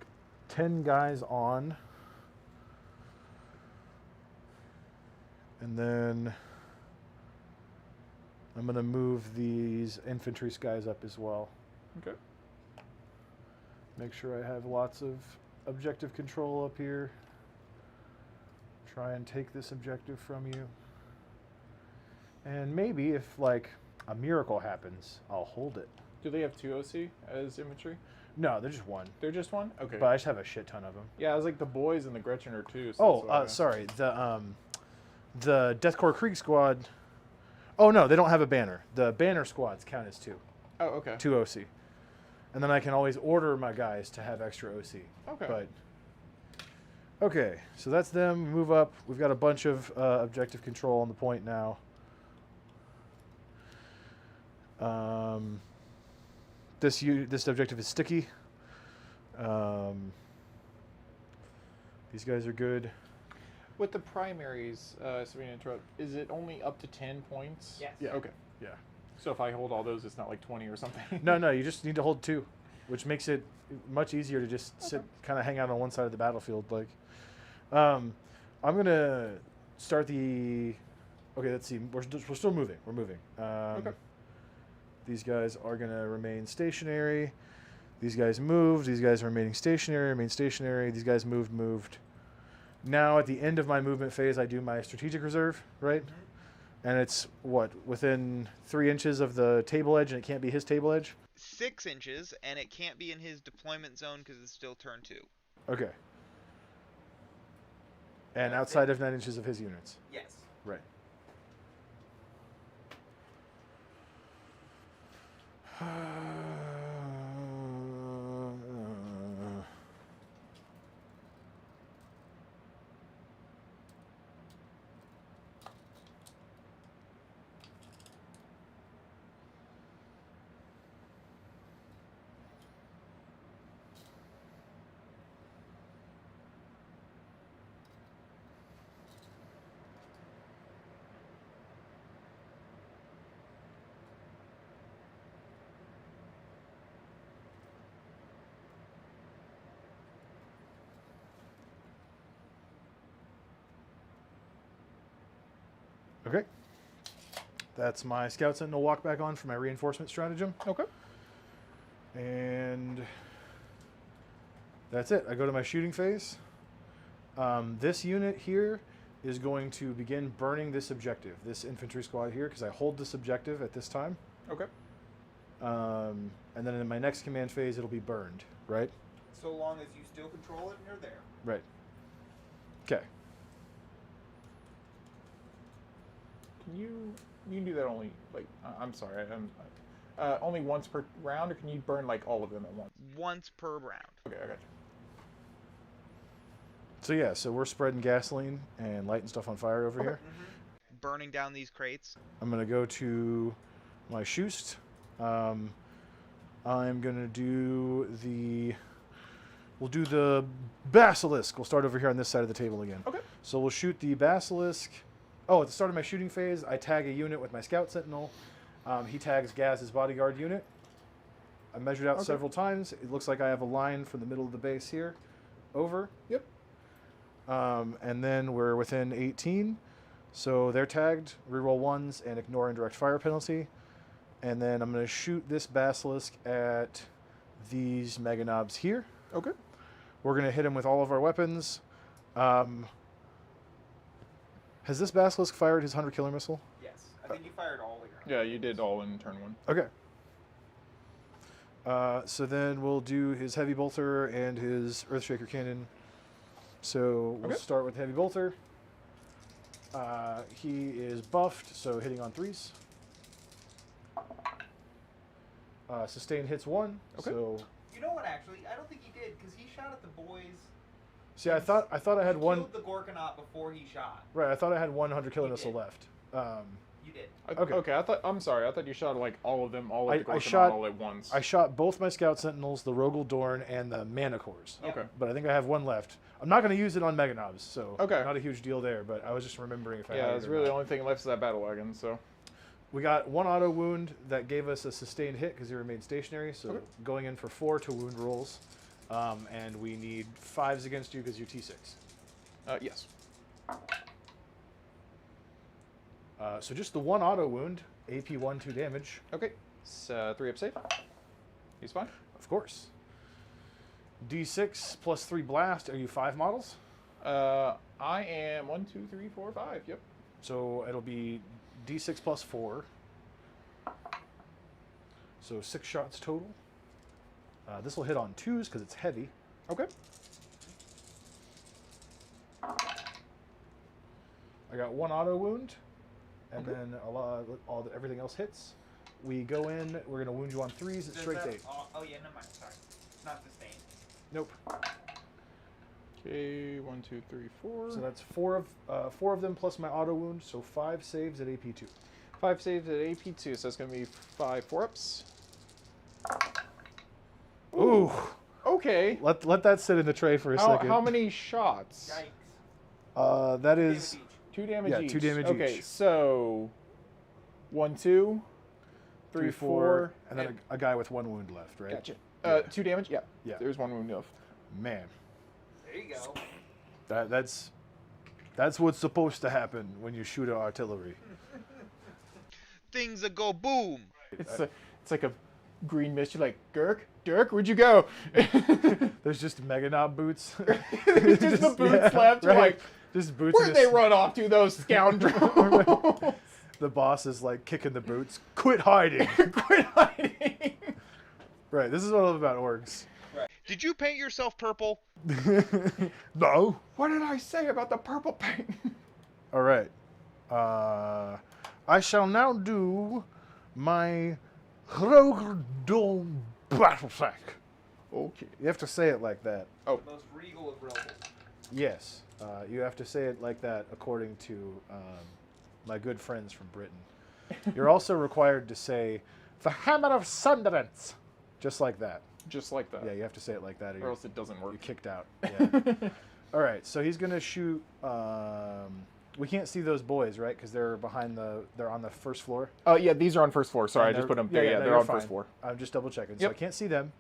10 guys on. And then I'm going to move these infantry guys up as well. Okay. Make sure I have lots of objective control up here. Try and take this objective from you. And maybe if, like, a miracle happens, I'll hold it. Do they have 2 OC as infantry? No, they're just 1. They're just 1? Okay. But I just have a shit ton of them. Yeah, I was like the boys and the Gretchen are 2. So Sorry. The Death Corps Krieg squad. Oh no, they don't have a banner. The banner squads count as 2. Oh, okay. 2 OC. And then I can always order my guys to have extra OC. Okay. But okay, so that's them. Move up. We've got a bunch of objective control on the point now. This objective is sticky. These guys are good. With the primaries, sorry to interrupt, is it only up to 10 points? Yes. Yeah. Okay. Yeah. So if I hold all those, it's not like 20 or something? No, you just need to hold 2, which makes it much easier to just sit, kind of hang out on one side of the battlefield. Like, I'm gonna start the. Okay, let's see. We're still moving. We're moving. Okay. These guys are gonna remain stationary. These guys moved. These guys are remaining stationary. Remain stationary. These guys moved. Now at the end of my movement phase, I do my strategic reserve, right? Mm-hmm. And it's what, within 3 inches of the table edge, and it can't be his table edge. 6 inches, and it can't be in his deployment zone because it's still turn 2. Okay. And outside of 9 inches of his units. Yes. Right. Okay. That's my Scout Sentinel walk back on for my reinforcement stratagem. Okay. And that's it. I go to my shooting phase. This unit here is going to begin burning this objective, this infantry squad here, because I hold this objective at this time. Okay. And then in my next command phase, it'll be burned, right? So long as you still control it and you're there. Right. Okay. You can do that only, like, I'm sorry, only once per round, or can you burn, like, all of them at once? Once per round. Okay, I got you. So yeah, so we're spreading gasoline and lighting stuff on fire over here. Mm-hmm. Burning down these crates. I'm going to go to my Schust. I'm going to do we'll do the Basilisk. We'll start over here on this side of the table again. Okay. So we'll shoot the Basilisk. Oh, at the start of my shooting phase, I tag a unit with my Scout Sentinel. He tags Gaz's bodyguard unit. I measured out several times. It looks like I have a line from the middle of the base here over. Yep. And then we're within 18. So they're tagged, reroll 1s, and ignore indirect fire penalty. And then I'm going to shoot this Basilisk at these Mega Knobs here. Okay. We're going to hit him with all of our weapons. Has this Basilisk fired his 100 killer missile? Yes. I think you fired all of your. Yeah, you did all in turn 1. Okay. So then we'll do his Heavy Bolter and his Earthshaker Cannon. So we'll start with Heavy Bolter. He is buffed, so hitting on 3s. Sustain hits 1. Okay. So You know what? Actually, I don't think he did because he shot at the boys. see, I thought I had You one. killed the Gorkanaut before he shot. Right, I thought I had 100 killer You missile did. left. You did. Okay. I'm sorry. I thought you shot like all of them, all at the I Gorkon shot all at once. I shot both my Scout Sentinels, the Rogel Dorn, and the Manticores. Yep. Okay. But I think I have one left. I'm not going to use it on Mega Knobs, so Okay. not a huge deal there. But I was just remembering if I had Yeah, it it's or really not. the only thing left is that battle wagon. So. We got one auto wound that gave us a sustained hit because he remained stationary. So Okay. going in for 4 to wound rolls, and we need 5s against you because you're T6. Yes. So just the one auto wound, AP 1, 2 damage. Okay. It's 3 up safe. He's fine. Of course. D6 plus 3 blast. Are you 5 models? I am 1, 2, 3, 4, 5. Yep. So it'll be D6 plus 4. So 6 shots total. This will hit on 2s because it's heavy. Okay. I got 1 auto wound, and then everything else hits. We go in. We're gonna wound you on 3s. It's straight to 8. Oh yeah, never mind. Sorry, it's not sustained. Nope. Okay. 1, 2, 3, 4. So that's 4 of them plus my auto wound. So 5 saves at AP 2. 5 saves at AP 2. So it's gonna be 5 4-ups. Ooh. Okay. Let that sit in the tray for a second. How many shots? Yikes. That is 2 damage Yeah, each. 2 damage okay, each. so 1, 2, 3, 4, and then a guy with 1 wound left, right? Gotcha. Yeah. 2 damage. Yeah. Yeah. There's 1 wound left. Man, There you go. that's what's supposed to happen when you shoot at artillery. Things that go boom. It's like a green mist. You're like, Dirk, where'd you go? There's just Mega Knob boots. just the boots left. You're like, just boots. where'd they run off to, those scoundrels? The boss is like kicking the boots. Quit hiding. Quit hiding. Right. This is what I love about orcs. Did you paint yourself purple? No. What did I say about the purple paint? All right. I shall now do my Ghazghkull battle sack. Okay. You have to say it like that. Oh. Most regal of rebels. Yes. You have to say it like that according to my good friends from Britain. You're also required to say the Hammer of Sunderance. Just like that. Just like that. Yeah, you have to say it like that Or else it doesn't you're work. kicked out. Yeah. All right, so he's going to shoot... we can't see those boys, right? Because they're they're on the first floor. Oh, yeah, these are on first floor. Sorry, I And just they're- put them there. Yeah, no, they're you're on fine. first floor. I'm just double checking. So Yep. I can't see them.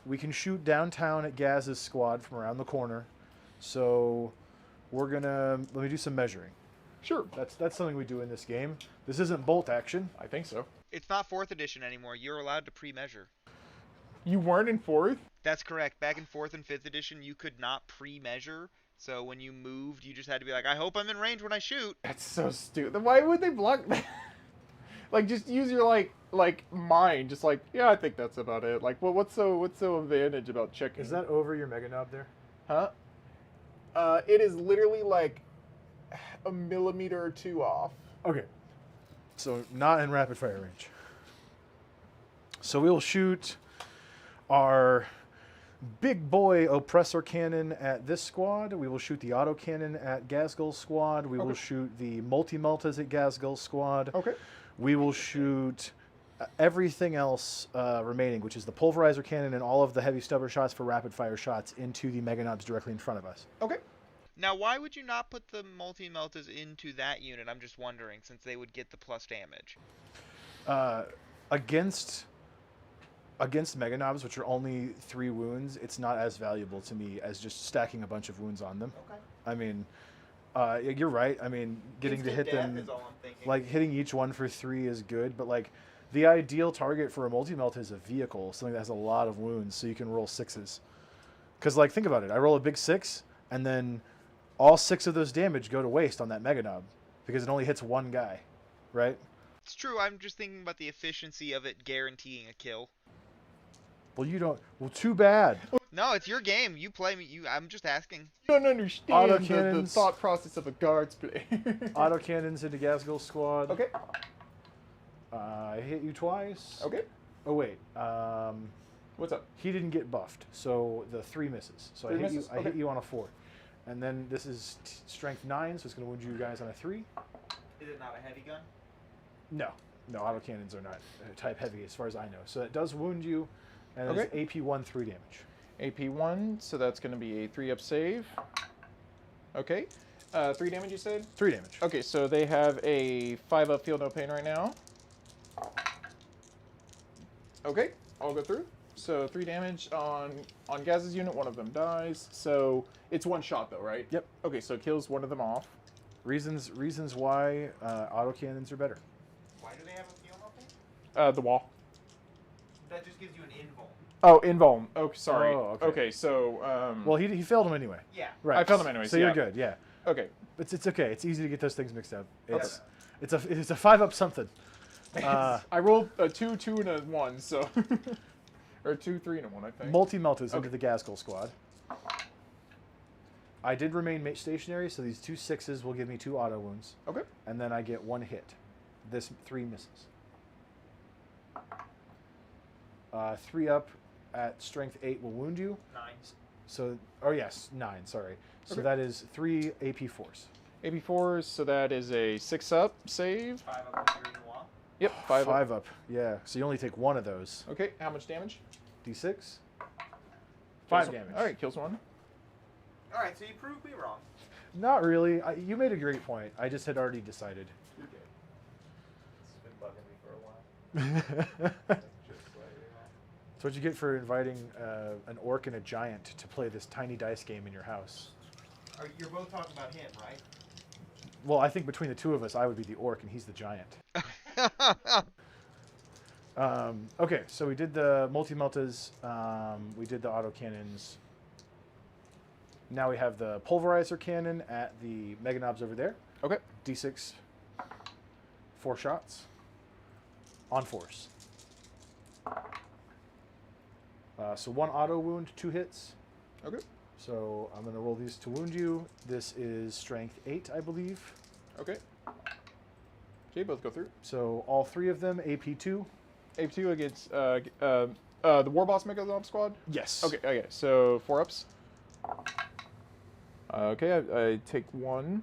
We can shoot downtown at Gaz's squad from around the corner. So we're going to... Let me do some measuring. Sure. That's something we do in this game. This isn't bolt action. I think so. It's not 4th edition anymore. You're allowed to pre-measure. You weren't in 4th? That's correct. Back in 4th and 5th edition, you could not pre-measure. So when you moved, you just had to be like, I hope I'm in range when I shoot. That's so stupid. Why would they block that? Like, just use your like mind. Just like, yeah, I think that's about it. Like, well, what's so advantage about checking? Is that over your Mega Knob there? Huh? It is literally like a millimeter or 2 off. Okay. So not in rapid fire range. So we'll shoot our big boy oppressor cannon at this squad. We will shoot the auto cannon at Ghazghkull squad. We will Okay. shoot the multi-meltas at Ghazghkull squad. Okay. We will shoot everything else remaining, which is the pulverizer cannon and all of the heavy stubber shots for rapid fire shots into the Mega Knobs directly in front of us. Okay. Now, why would you not put the multi-meltas into that unit? I'm just wondering, since they would get the plus damage. Against Mega Knobs, which are only 3 wounds, it's not as valuable to me as just stacking a bunch of wounds on them. Okay. I mean, you're right. I mean, getting to Instant hit death them, is all I'm thinking. like hitting each one for 3 is good, but like the ideal target for a multi-melt is a vehicle, something that has a lot of wounds, so you can roll 6s. Because like, think about it. I roll a big 6, and then all 6 of those damage go to waste on that Mega Knob because it only hits one guy, right? It's true. I'm just thinking about the efficiency of it guaranteeing a kill. Well, you don't. Well, too bad. No, it's your game. You play me. I'm just asking. You don't understand the Autocannons. thought process of a guards play. Autocannons into Ghazghkull squad. Okay. I hit you twice. Okay. Oh wait. What's up? He didn't get buffed, so the 3 misses. So 3 I hit misses? you. I hit Okay. you on a 4, and then this is strength 9, so it's going to wound you guys on a 3. Is it not a heavy gun? No, autocannons are not type heavy as far as I know. So it does wound you, and it's AP1 3 damage. AP1, so that's going to be a 3-up save. Okay. 3 damage, you said? 3 damage. Okay, so they have a 5-up feel no pain right now. Okay, I'll go through. So 3 damage on Gaz's unit, one of them dies. So it's 1 shot though, right? Yep. Okay, so it kills one of them off. Reasons why autocannons are better. Why do they have a feel nothing? The wall. That just gives you an invuln. Oh, invuln. Oh, sorry. Oh, okay. Okay, so Well, he failed him anyway. Yeah. Right. I failed him anyway. So you're good. Yeah. Okay. It's okay. It's easy to get those things mixed up. It's a 5-up something. I rolled a 2, 2, and a 1, so or 2, 3, and a 1, I think. Multi-meltas into the Ghazghkull squad. I did remain stationary, so these 2 6s will give me 2 auto wounds. Okay. And then I get 1 hit. This 3 misses. 3 up at strength 8 will wound you. 9. So, oh yes, 9. Sorry. So Okay. that is 3 AP4s. AP4s, so that is a 6-up save. 5 up with your noir. Yep, 5 up. 5 up. Yeah. So you only take 1 of those. Okay, how much damage? D6. 5 Kills- damage. All right, kills 1. Alright, so you proved me wrong. Not really. You made a great point. I just had already decided. It's been bugging me for a while. That's what you get for inviting an orc and a giant to play this tiny dice game in your house. You're both talking about him, right? Well, I think between the 2 of us, I would be the orc and he's the giant. Okay, so we did the multi-meltas. We did the autocannons. Now we have the pulverizer cannon at the mega knobs over there. Okay. D6, 4 shots on 4s. So 1 auto wound, 2 hits. Okay. So I'm going to roll these to wound you. This is strength 8, I believe. Okay. Okay, both go through. So all 3 of them, AP2. AP2 against the War Boss Mega Zombie Squad? Yes. Okay, so 4-ups. Okay, I take 1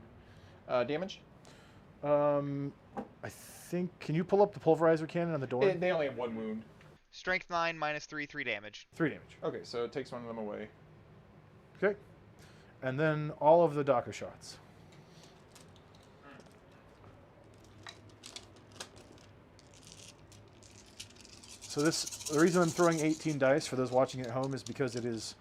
damage. I think. Can you pull up the pulverizer cannon on the door? They only have 1 wound. Strength 9 minus 3, 3 damage. 3 damage. Okay, so it takes 1 of them away. Okay. And then all of the Daka shots. So the reason I'm throwing 18 dice for those watching at home is because it is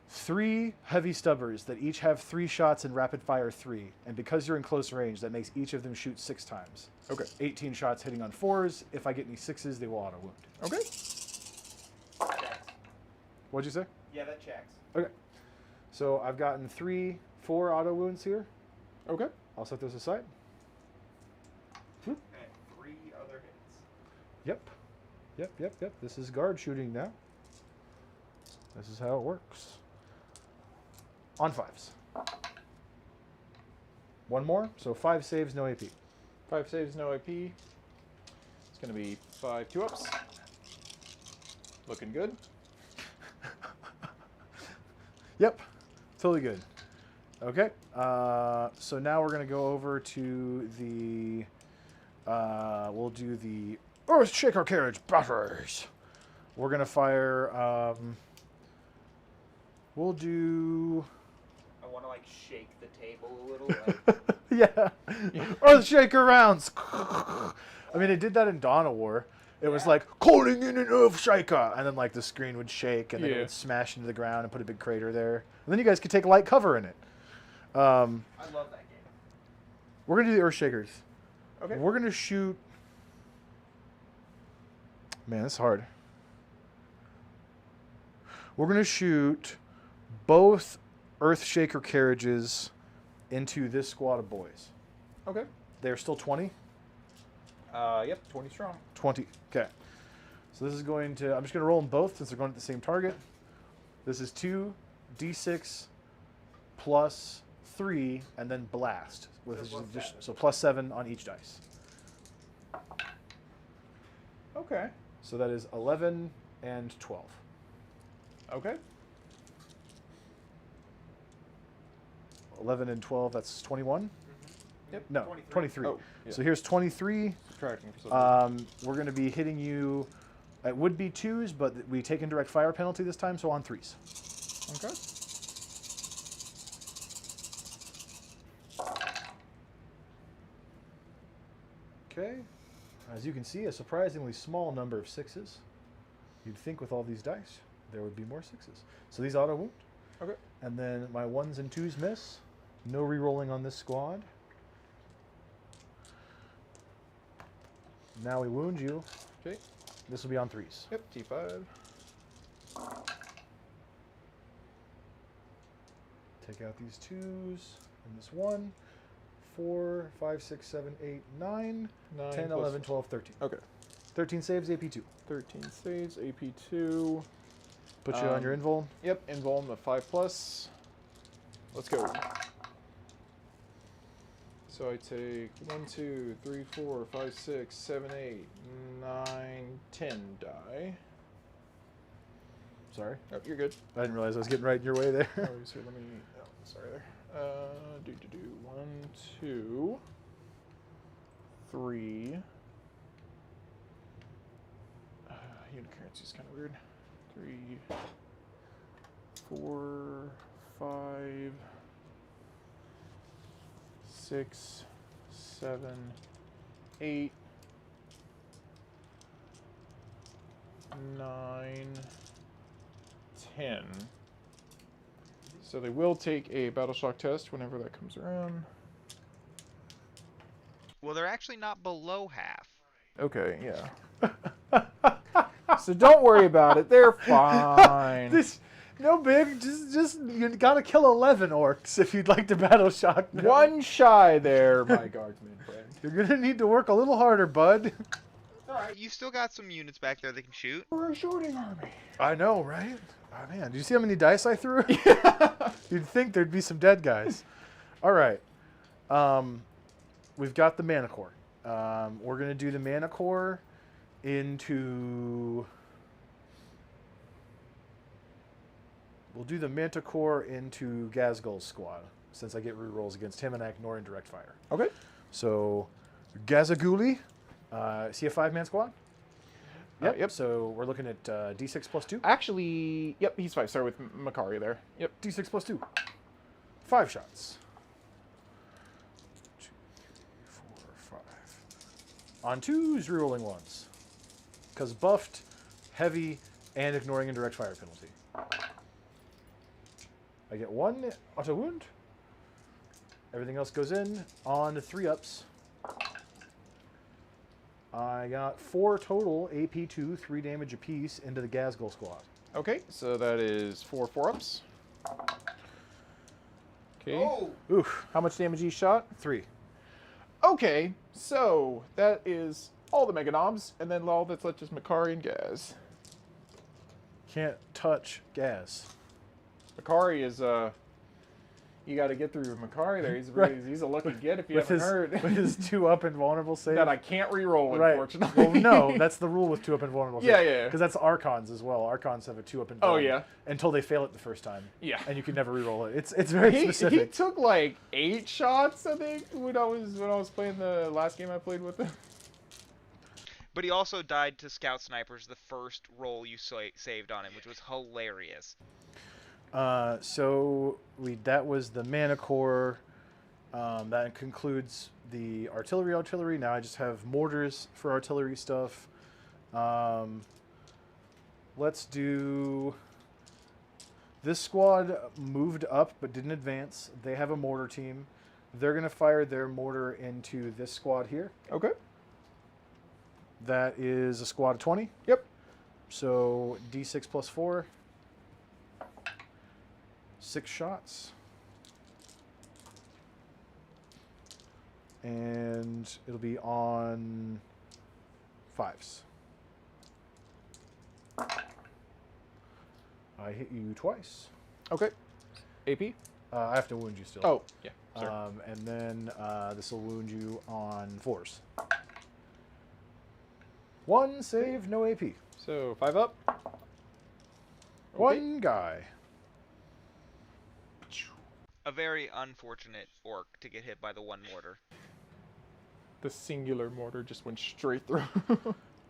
3 heavy stubbers that each have 3 shots in rapid fire 3. And because you're in close range, that makes each of them shoot 6 times. Okay. 18 shots hitting on 4s. If I get any 6s, they will auto wound. Okay. Checks. What'd you say? Yeah, that checks. Okay. So I've gotten 4 auto wounds here. Okay. I'll set those aside. And 3 other hits. Yep. This is guard shooting now. This is how it works. On 5s. 1 more, so 5 saves, no AP. 5 saves, no AP. It's going to be 5 2-ups. Looking good. Yep, totally good. Okay, so now we're going to go over to the... we'll do the Earthshaker Carriage Batteries. We're going to fire... we'll do... I want to, like, shake the table a little. Like, yeah. Earthshaker rounds. I mean, it did that in Dawn of War. It was like, calling in an Earthshaker. And then, like, the screen would shake, and then it would smash into the ground and put a big crater there. And then you guys could take light cover in it. I love that game. We're going to do the Earthshakers. Okay. We're going to shoot... Man, this is hard. We're going to shoot both Earthshaker carriages into this squad of boys. Okay. They're still 20? Yep, 20 strong. 20. Okay. So this is going to... I'm just going to roll them both since they're going at the same target. This is 2d6 plus 3, and then blast. So plus 7 on each dice. Okay. So that is 11 and 12. Okay. 11 and 12, that's 21. No, 23. Oh, yeah. So here's 23. Subtracting for some reason. We're going to be hitting you. It would be 2s, but we take indirect fire penalty this time, so on 3s. Okay. Okay. As you can see, a surprisingly small number of 6s. You'd think with all these dice, there would be more 6s. So these auto wound. Okay. And then my 1s and 2s miss. No re-rolling on this squad. Now we wound you. Okay. This will be on 3s. Yep. T5. Take out these 2s and this 1. 4, 5, 6, 7, 8, 9, 9 10, plus 11, 12, 13. Okay. 13 saves, AP2. 13 saves, AP2. Put you on your invul. Yep, invuln of 5+. Let's go. So I take 1, 2, 3, 4, 5, 6, 7, 8, 9, 10 die. Sorry. Oh, you're good. I didn't realize I was getting right in your way there. Oh, so let me. Oh, sorry there. 1, 2, 3. Unit currency is kind of weird. 3, 4, 5, 6, 7, 8, 9, 10. So they will take a battle shock test whenever that comes around. Well, they're actually not below half. Okay, yeah. So don't worry about it. They're fine. This, no big. Just you gotta kill 11 orcs if you'd like to battle shock them. One shy there, my guardsman friend. You're gonna need to work a little harder, bud. Alright, you still got some units back there that can shoot. We're a shooting army. I know, right? Oh man, did you see how many dice I threw? You'd think there'd be some dead guys. All right. We've got the mana core. We're gonna do the mana core into. We'll do the Manticore into Ghazghkull's squad, since I get rerolls against him and I ignore indirect fire. Okay. So, Ghazghkull, is he a 5-man squad? Yep. Yep. So we're looking at D6 plus 2. Actually, yep, he's 5. Sorry, with Makari there. Yep. D6 plus 2. 5 shots. 2, 3, 4, 5. On 2s, rerolling 1s. Because buffed, heavy, and ignoring indirect fire penalty. I get 1 auto wound. Everything else goes in on 3-ups. I got 4 total AP2, 3 damage apiece into the Ghazghkull squad. Okay, so that is 4 4-ups. Okay. Oh! Oof, How much damage each shot? 3. Okay, so that is all the Mega Knobs, and then all that's left is Makari and Gaz. Can't touch Gaz. Makari is, you got to get through Makari there. He's Right. he's a lucky get if you With haven't his, heard. with his 2-up invulnerable save. That I can't re-roll, Right. unfortunately. Well, no, that's the rule with 2-up invulnerable. Yeah, yeah. Because that's Archons as well. Archons have a 2-up invulnerable. Oh, yeah? Until they fail it the first time. Yeah. And you can never reroll it. It's very He specific. took like 8 shots, I think, when I was playing the last game I played with him. But he also died to scout snipers the first roll you saved on him, which was hilarious. So that was the mana core. That concludes the artillery. Now I just have mortars for artillery stuff. Let's do. This squad moved up but didn't advance. They have a mortar team. They're gonna fire their mortar into this squad here. Okay. That is a squad of 20. Yep. So D6 plus 4. 6 shots. And it'll be on 5s. I hit you twice. Okay. AP? I have to wound you still. Oh, yeah. Sorry. And then this will wound you on 4s. 1 save, no AP. So 5 up. Okay. 1 guy. A very unfortunate orc to get hit by the 1 mortar. The singular mortar just went straight through.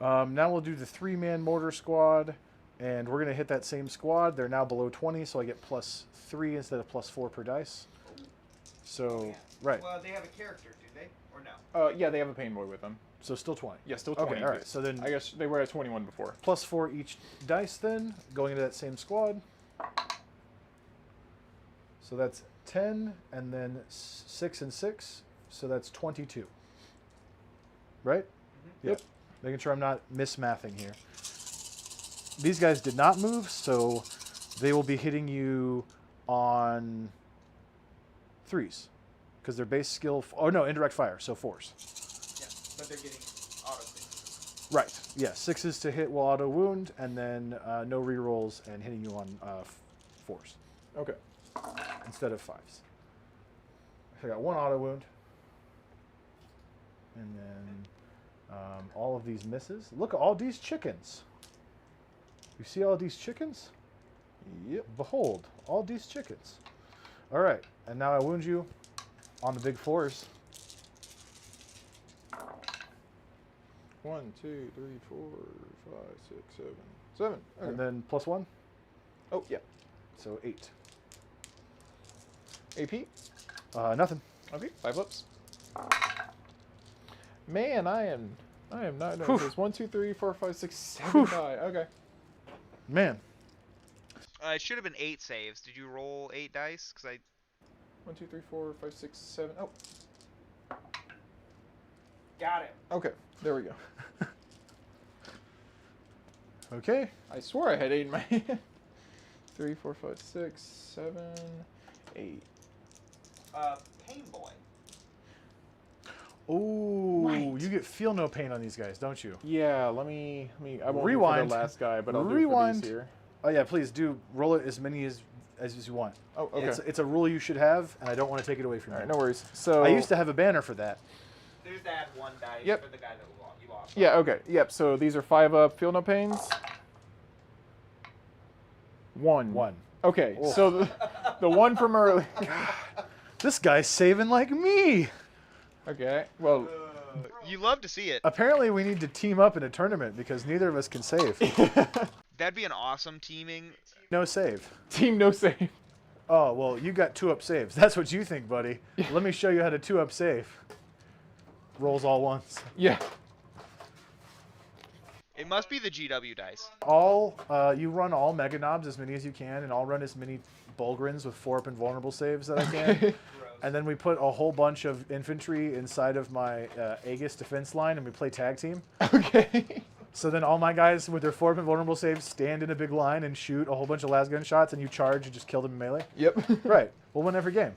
Now we'll do the 3-man mortar squad, and we're going to hit that same squad. They're now below 20, so I get +3 instead of +4 per dice. So, right. Well, they have a character, do they? Or no? Yeah, they have a pain boy with them. So still 20. Yeah, still 20. Okay, all right. So then I guess they were at 21 before. +4 each dice then, going into that same squad. So that's 10, and then 6 and 6, so that's 22. Right? Mm-hmm. Yep. Making sure I'm not mismathing here. These guys did not move, so they will be hitting you on 3s. Because their base skill... Oh, no, indirect fire, so 4s. Yeah, but they're getting auto 6. Right. Yeah, 6s to hit will auto wound, and then no rerolls and hitting you on 4s. Okay. Instead of 5s. I got 1 auto wound. And then all of these misses. Look at all these chickens. You see all these chickens? Yep. Behold, all these chickens. All right, and now I wound you on the big 4s. 1, 2, 3, 4, 5, 6, 7. 7. Okay. And then +1. Oh, yeah. So 8. AP? Nothing. Okay, 5 ups. Man, I am not Whew. doing this. 1, 2, 3, 4, 5, 6, 7 Whew. die. Okay. Man. It should have been 8 saves. Did you roll 8 dice? Because I... 1, 2, 3, 4, 5, 6, 7. Oh. Got it. Okay, there we go. Okay. I swore I had 8 in my hand. 3, 4, 5, 6, 7, 8. Pain Boy. Ooh, Right. you get feel no pain on these guys, don't you? Yeah, let me I won't Rewind. do for the last guy, but I'll Rewind. do it for these here. Oh yeah, please do roll it as many as you want. Oh, okay. It's a rule you should have, and I don't want to take it away from All you. right, no worries. So I used to have a banner for that. There's to add 1 dice Yep. for the guy that you lost. Yeah, okay. Yep, so these are 5 up, feel no pains. 1. 1. Okay, Oh. so the 1 from early. This guy's saving like me. Okay, well, You love to see it. Apparently, we need to team up in a tournament because neither of us can save. That'd be an awesome teaming. No save. team no save. Oh, well, you got 2-up saves. That's what you think, buddy. Let me show you how to 2-up save. Rolls all once. Yeah. It must be the GW dice. You run all Mega Knobs, as many as you can, and I'll run as many Bulgrins with 4-up invulnerable saves that I can. And then we put a whole bunch of infantry inside of my Aegis defense line, and we play tag team. Okay. So then all my guys with their 4-up invulnerable saves stand in a big line and shoot a whole bunch of lasgun shots, and you charge and just kill them in melee. Yep. Right. We'll win every game.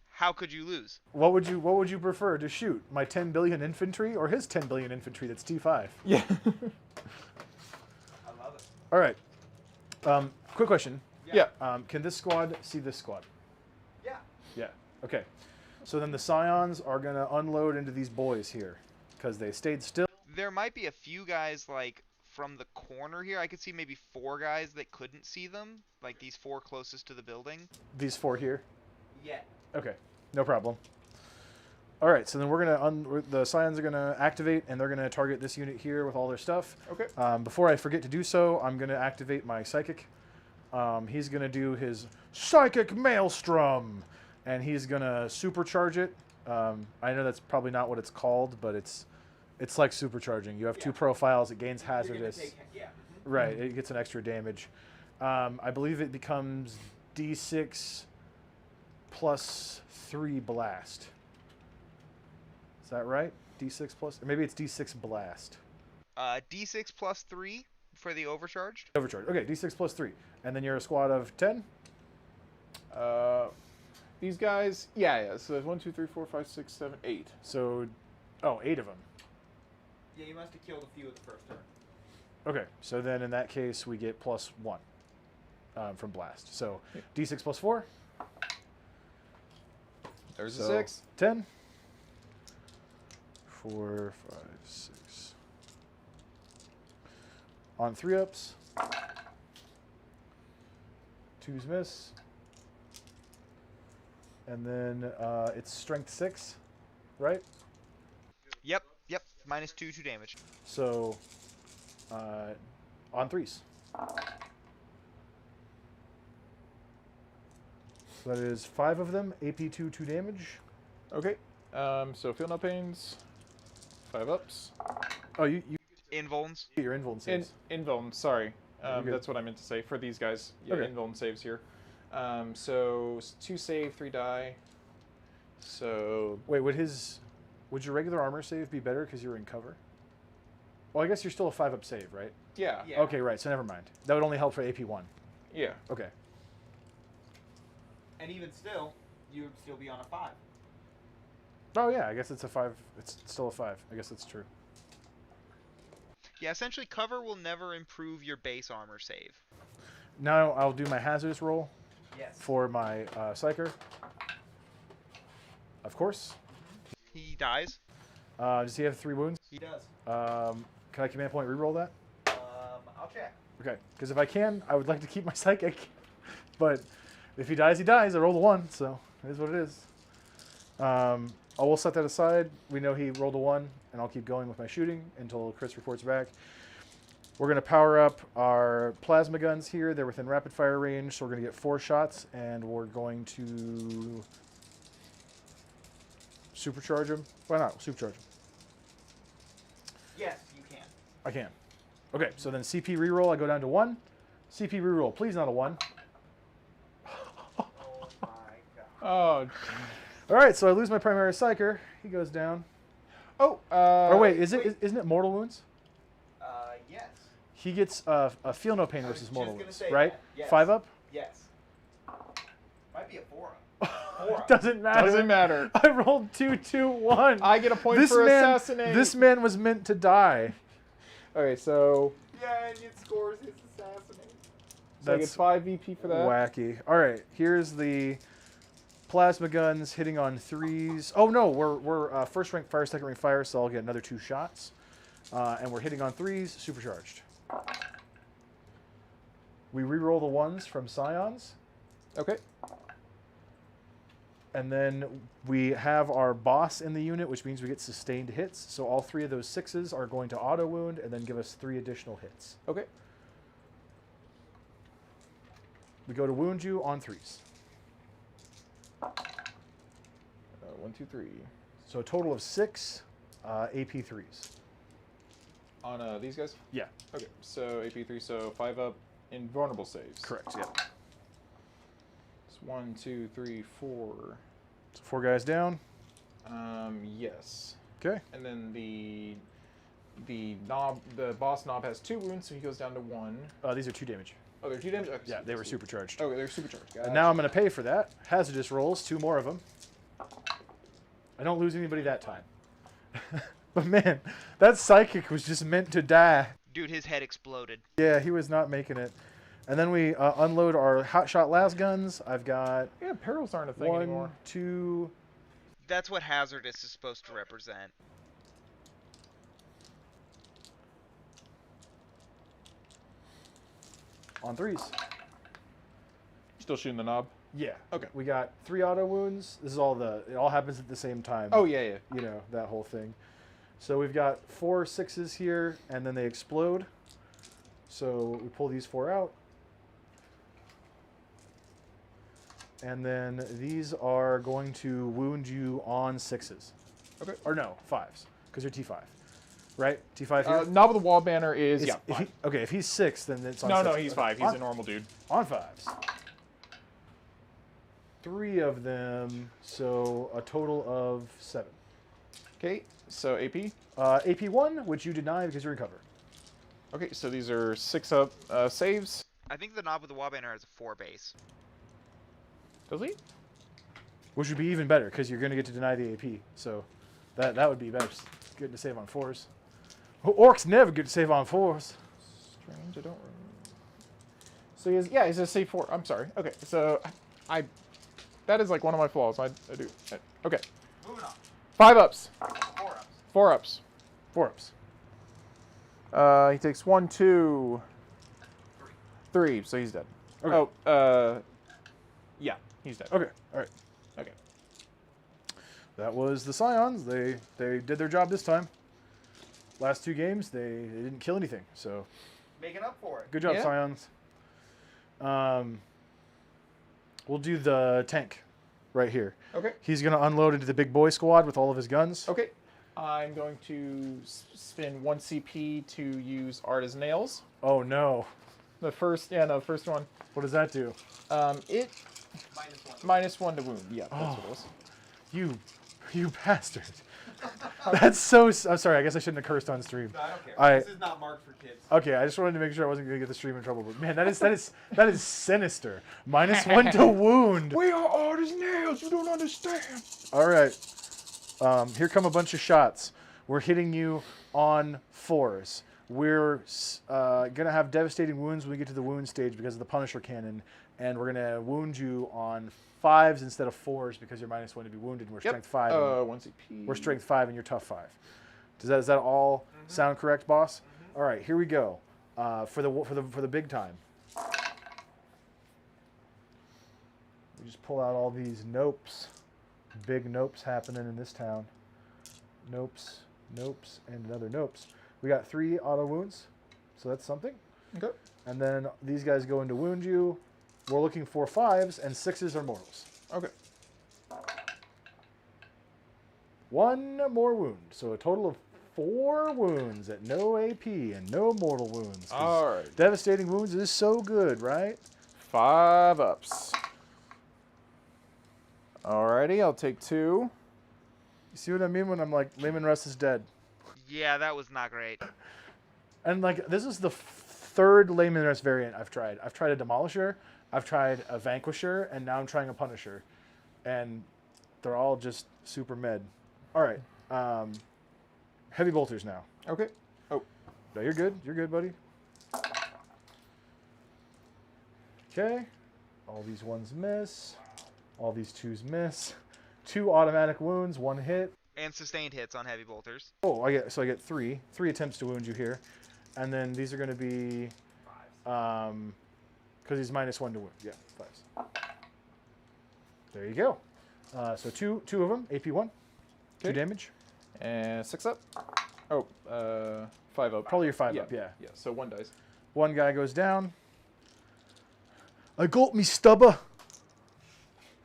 How could you lose? What would you prefer to shoot? My 10 billion infantry or his 10 billion infantry that's T5? Yeah. I love it. All right. Quick question. Yeah. Can this squad see this squad? Yeah. Yeah. Okay. So then the Scions are going to unload into these boys here because they stayed still. There might be a few guys, like, from the corner here. I could see maybe 4 guys that couldn't see them. Like, these 4 closest to the building. These 4 here? Yeah. Okay. No problem. All right. So then we're going to... the Scions are going to activate, and they're going to target this unit here with all their stuff. Okay. Before I forget to do so, I'm going to activate my Psychic. He's going to do his Psychic Maelstrom, and he's going to supercharge it. I know that's probably not what it's called, but it's like supercharging. You have 2 profiles. It gains hazardous. Right. It gets an extra damage. I believe it becomes D6 plus 3 blast. Is that right? D6 plus... Or maybe it's D6 blast. D6 plus 3 for the overcharged. Overcharge. Okay, D6 plus 3. And then you're a squad of 10? These guys, yeah. So there's 1, 2, 3, 4, 5, 6, 7, 8. So, 8 of them. Yeah, you must have killed a few of the first turn. Okay, so then in that case, we get plus 1 from blast. So, Yeah. D6 plus 4. There's So, a 6. 10. 4, 5, 6. On 3-ups. 2s miss. And then it's strength 6, right? -2 to damage. So, on 3s. So that is 5 of them. AP 2 damage. Okay. So feel no pains. 5 ups. Oh, you Invulns. get your invuln saves. Invuln, sorry. You're good. That's what I meant to say for these guys. Yeah, Okay. Invuln saves here. So 2 save, 3 die. So Wait, would your regular armor save be better because you're in cover? Well, I guess you're still a 5-up save, right? yeah. Yeah. Okay, right. So never mind. That would only help for AP 1. Yeah. Okay. And even still, you would still be on a 5. Oh yeah, I guess it's a 5. It's still a 5. I guess that's true. Yeah, essentially cover will never improve your base armor save. Now I'll do my hazardous roll Yes. for my psyker. Of course. He dies. Does he have 3 wounds? He does. Can I command point reroll that? I'll check. Okay, because if I can, I would like to keep my psychic. But if he dies, he dies. I rolled a 1, so it is what it is. I will set that aside. We know he rolled a 1, and I'll keep going with my shooting until Chris reports back. We're going to power up our plasma guns here. They're within rapid fire range, so we're going to get 4 shots, and we're going to supercharge them. Why not? Supercharge them. Yes, you can. I can. Okay, so then CP reroll, I go down to 1. CP reroll, please not a 1. Oh my god. Oh. All right, so I lose my primary psyker. He goes down. Oh. Or wait, isn't it mortal wounds? Yes. He gets a feel no pain I was versus just mortal gonna wounds, say right? that. Yes. 5 up? Yes. Might be a 4-up. 4-up. Doesn't matter. Doesn't matter. I rolled 2, 2, 1. I get a point for assassinate. This man was meant to die. Okay, so Yeah, and it scores his assassinate. I get That's 5 VP for that. wacky. All right, here's the plasma guns hitting on 3s. Oh no, we're first rank fire, second rank fire, so I'll get another 2 shots. And we're hitting on 3s, supercharged. We reroll the 1s from Scions. Okay. And then we have our boss in the unit, which means we get sustained hits. So all 3 of those 6s are going to auto wound and then give us 3 additional hits. Okay. We go to wound you on 3s. 1, 2, 3. So a total of 6 AP 3s. On these guys? Yeah, Okay, so AP3, so 5 up, invulnerable saves. correct. Yeah. It's 1, 2, 3, 4. So 4 guys down. Yes. Okay. And then the boss knob has 2 wounds, so he goes down to 1. These are 2 damage. Oh, they're 2 damage? Okay, Yeah, so they were it's- supercharged. Okay, they're supercharged. And now I'm going to pay for that. Hazardous rolls, 2 more of them. I don't lose anybody that time. But man, that psychic was just meant to die. Dude, his head exploded. Yeah, he was not making it. And then we unload our hotshot las guns. I've got Yeah, perils aren't a thing 1, anymore. 2. That's what hazardous is supposed to represent. On 3s. Still shooting the knob? Yeah. Okay. We got 3 auto wounds. This is all it all happens at the same time. Oh, yeah, yeah. You know, that whole thing. So we've got 4 6s here, and then they explode. So we pull these 4 out. And then these are going to wound you on 6s. Okay. Or no, 5s, because you're T5. Right? T5 here? Knob of the wall banner is, It's- yeah, 5. okay, if he's 6, then it's on No, 6. no, he's Okay. 5. He's a normal dude. On 5s. 3 of them, so a total of 7. Okay, so AP. AP1, which you deny because you're in cover. Okay, so these are 6 up saves. I think the knob with the wall banner has a 4 base. Does he? Which would be even better because you're going to get to deny the AP. So that would be better. It's good to save on 4s. Orcs never get to save on 4s. Strange, I don't remember. So he has, yeah, he's a save 4. I'm sorry. Okay, so that is like one of my flaws. I do. Okay. Moving on. 5 ups. 4 ups. 4 ups. 4 ups. He takes 1, 2, 3, so he's dead. Okay. Oh, yeah, he's dead. Okay. All right. Okay. That was the Scions. They did their job this time. last 2 games, they didn't kill anything. So Making up for it. good job, Yeah. Scions. We'll do the tank right here. Okay. He's going to unload into the big boy squad with all of his guns. Okay. I'm going to spend 1 CP to use Art as Nails. Oh, no. The first one. What does that do? It -1 to wound. Yeah, that's what it was. You bastard. That's so... I'm sorry, I guess I shouldn't have cursed on stream. No, I don't care. I- This is not marked for kids. Okay, I just wanted to make sure I wasn't going to get the stream in trouble. But man, that is sinister. -1 to wound. We are Art as Nails. You don't understand. All right. Here come a bunch of shots. We're hitting you on 4s. We're going to have devastating wounds when we get to the wound stage because of the Punisher cannon. And we're going to wound you on 5s instead of 4s because you're -1 to be wounded. And we're strength 5. And 1 CP. we're strength 5 and you're tough 5. Does that all sound correct, boss? All right, here we go. For the big time. We just pull out all these nopes. Big nopes happening in this town. Nopes, nopes, and another nopes. We got 3 auto wounds, so that's something. Okay. And then these guys go in to wound you. We're looking for 5s, and 6s are mortals. Okay. 1 more wound, so a total of 4 wounds at no AP and no mortal wounds. 'Cause All right. devastating wounds is so good, right? 5 ups. Alrighty, I'll take 2. You see what I mean when I'm like, Layman Russ is dead. Yeah, that was not great. And like, this is the 3rd Layman Russ variant I've tried. I've tried a Demolisher, I've tried a Vanquisher, and now I'm trying a Punisher. And they're all just super mid. All right. Heavy bolters now. Okay. Oh. No, you're good. You're good, buddy. Okay. All these 1s miss. All these 2s miss. 2 automatic wounds, 1 hit. And sustained hits on heavy bolters. Oh, I get 3 attempts to wound you here, and then these are going to be, because he's -1 to wound. Yeah, 5s. There you go. So two of them, AP1, 2 Okay. damage. And 6 up. Oh, 5 up. Probably your 5 up, yeah. Yeah, so 1 dice. 1 guy goes down. I got me stubber.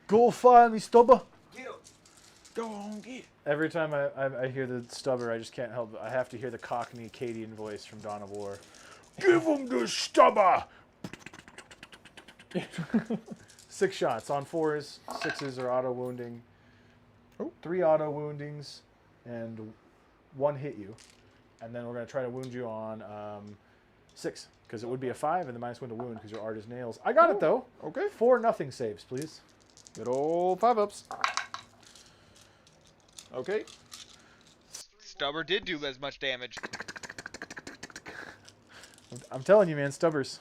Go find me stubber. Get him. Go on, get. Every time I hear the stubber, I just can't help it. I have to hear the Cockney Acadian voice from Dawn of War. Give him the stubber! 6 shots on 4s. 6s are auto wounding. Oh. 3 auto woundings, and 1 hit you. And then we're going to try to wound you on 6, because it would be a 5 and the -1 to wound because your Art is Nails. I got it though. Okay. 4 nothing saves, please. Good old 5 ups. Okay. Stubber did do as much damage. I'm telling you, man, stubbers.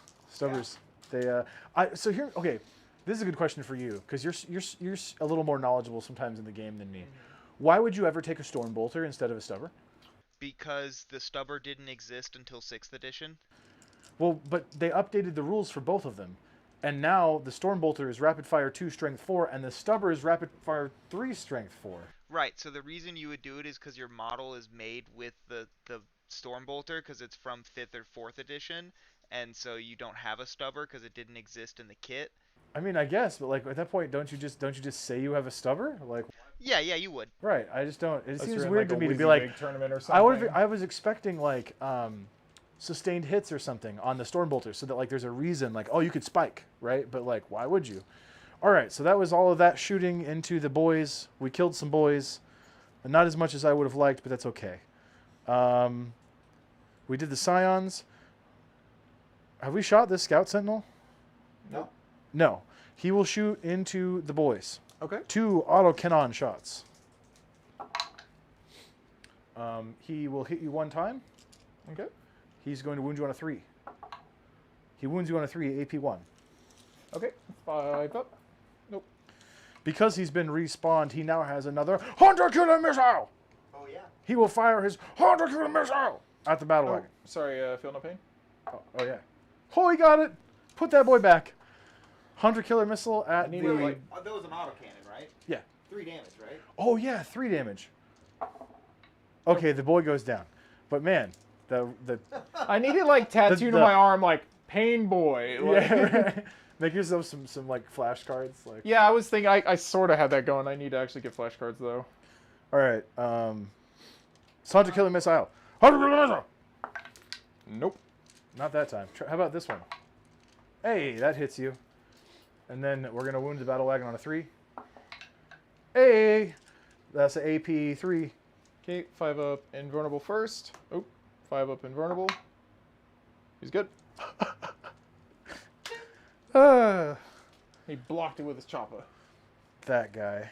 They so here, okay, this is a good question for you because you're a little more knowledgeable sometimes in the game than me. Why would you ever take a Storm Bolter instead of a stubber? Because the stubber didn't exist until 6th edition. Well, but they updated the rules for both of them. And now the Storm Bolter is Rapid Fire 2 Strength 4 and the stubber is Rapid Fire 3 Strength 4. Right, so the reason you would do it is because your model is made with the Storm Bolter because it's from 5th or 4th edition, and so you don't have a stubber because it didn't exist in the kit. I mean, I guess, but like at that point, don't you just say you have a stubber? Like, Yeah, you would. right? I just don't. It Unless seems you're in, weird to a me to be Wizzy like, League tournament or something. I was expecting like sustained hits or something on the Storm Bolter, so that like there's a reason, like, oh, you could spike, right? But like, why would you? All right, so that was all of that shooting into the boys. We killed some boys, and not as much as I would have liked, but that's okay. We did the Scions. Have we shot this Scout Sentinel? No. No. He will shoot into the boys. Okay. 2 auto cannon shots. He will hit you 1 time. Okay. He's going to wound you on a 3. He wounds you on a 3, AP1. Okay. 5 up. Nope. Because he's been respawned, he now has another 100 killer missile. Oh yeah. He will fire his 100 killer missile at the battle Oh, wagon. sorry, feel no pain. Oh yeah. Oh, he got it. Put that boy back. 100 killer missile at need the. to, like- That was an autocannon, right? Yeah. 3 damage, right? Oh yeah, 3 damage. Okay, the boy goes down. But man, the I need it like tattooed on my arm, like Pain Boy. Like, yeah, right. Make yourself some like flashcards. Like yeah, I was thinking I sort of had that going. I need to actually get flashcards though. all right, Santa killing missile. Nope. Not that time. How about this one? Hey, that hits you. And then we're gonna wound the battle wagon on a 3. Hey, that's an AP 3. Okay, 5 up, invulnerable first. Oh, 5 up, invulnerable. He's good. He blocked it with his chopper. That guy.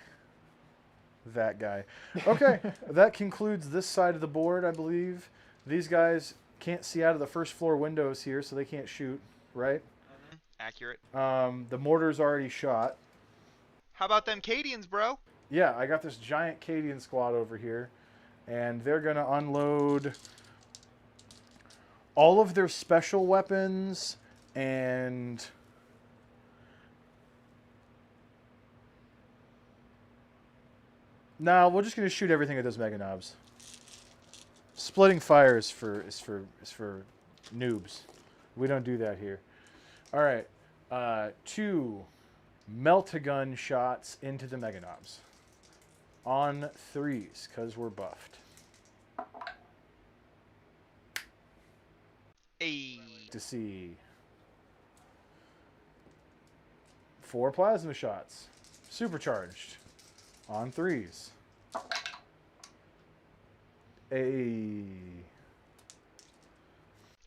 That guy. Okay, that concludes this side of the board, I believe. These guys can't see out of the first floor windows here, so they can't shoot, right? Accurate. The mortar's already shot. How about them Cadians, bro? Yeah, I got this giant Cadian squad over here, and they're going to unload all of their special weapons and... No, we're just going to shoot everything at those mega knobs. Splitting fire is for noobs. We don't do that here. All right, 2 melt-a-gun shots into the mega knobs on 3s because we're buffed. Hey. To see 4 plasma shots, supercharged on 3s.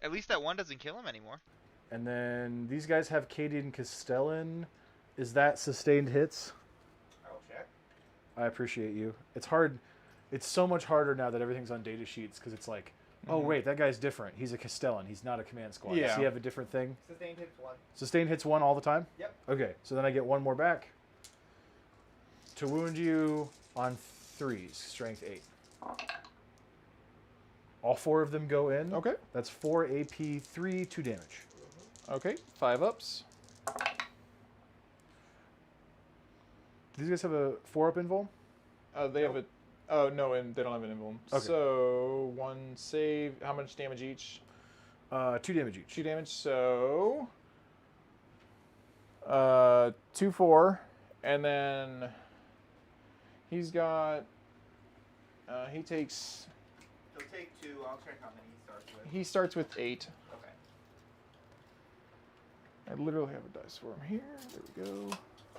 At least that one doesn't kill him anymore. And then these guys have Cadian Castellan. Is that sustained hits? I'll check. I appreciate you. It's hard. It's so much harder now that everything's on data sheets because it's like, oh wait, that guy's different. He's a Castellan. He's not a command squad. Yeah. Does he have a different thing? Sustained hits 1. Sustained hits 1 all the time? Yep. Okay, so then I get 1 more back to wound you on 3s, strength 8. All 4 of them go in. Okay. That's 4 AP, 3, 2 damage. Okay, 5 ups. Do these guys have a 4-up invul? They have a... Oh, no, and they don't have an invuln. Okay. So, 1 save. How much damage each? 2 damage each. 2 damage, so... 2, 4. And then... He's got... he takes... He'll take 2. I'll check how many he starts with. He starts with 8. Okay. I literally have a dice for him here. There we go. So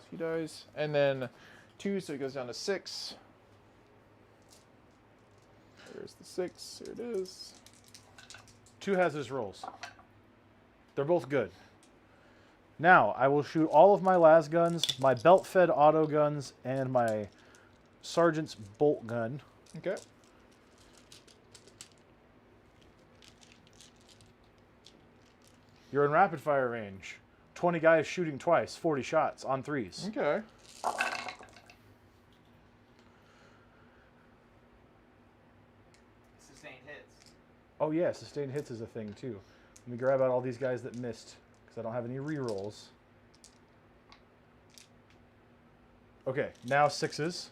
he dies. And then 2, so he goes down to 6. There's the 6. Here it is. 2 hazardous rolls. They're both good. Now, I will shoot all of my las guns, my belt-fed auto guns, and my sergeant's bolt gun. Okay. You're in rapid fire range. 20 guys shooting twice, 40 shots on 3s. Okay. Sustained hits. Oh yeah, sustained hits is a thing too. Let me grab out all these guys that missed, because I don't have any rerolls. Okay, now 6s.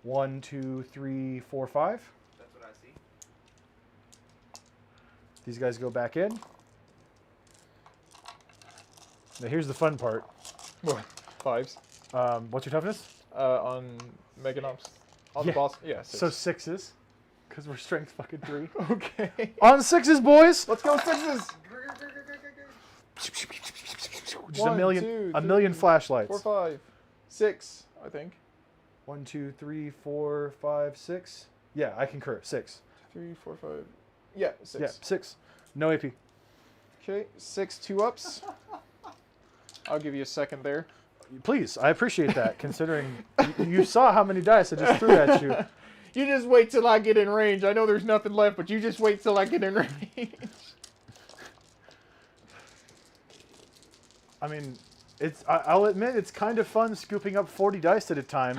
1, 2, 3, 4, 5. That's what I see. These guys go back in. Now here's the fun part. 5s. What's your toughness? On Meganops. On Yeah. the boss. Yeah, 6. So 6s, because we're strength fucking 3. Okay. On 6s, boys! Let's go 6s! Just 1, a million, 2, a million 3, flashlights. 4, 5. 6, I think. 1, 2, 3, 4, 5, 6. Yeah, I concur. 6. 3, 4, 5. Yeah, 6. Yeah, 6. No AP. Okay, 6 2-ups. I'll give you a second there. Please, I appreciate that, considering you saw how many dice I just threw at you. You just wait till I get in range. I know there's nothing left, but you just wait till I get in range. I mean, I'll admit it's kind of fun scooping up 40 dice at a time.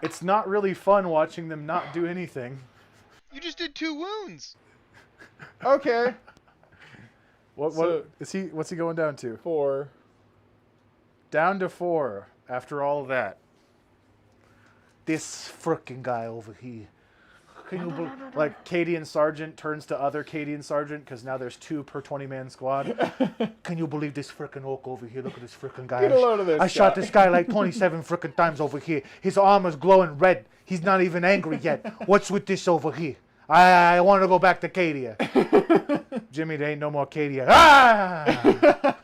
It's not really fun watching them not do anything. You just did 2 wounds. Okay. What's he going down to? 4. Down to 4 after all of that. This frickin' guy over here. Can you like Cadian Sergeant turns to other Cadian Sergeant because now there's 2 per 20-man squad. Can you believe this frickin' orc over here? Look at this frickin' guy. Get a load of this I shot guy. this guy like 27 frickin' times over here. His armor's glowing red. He's not even angry yet. What's with this over here? I want to go back to Cadia. Jimmy, there ain't no more Cadia. Ah!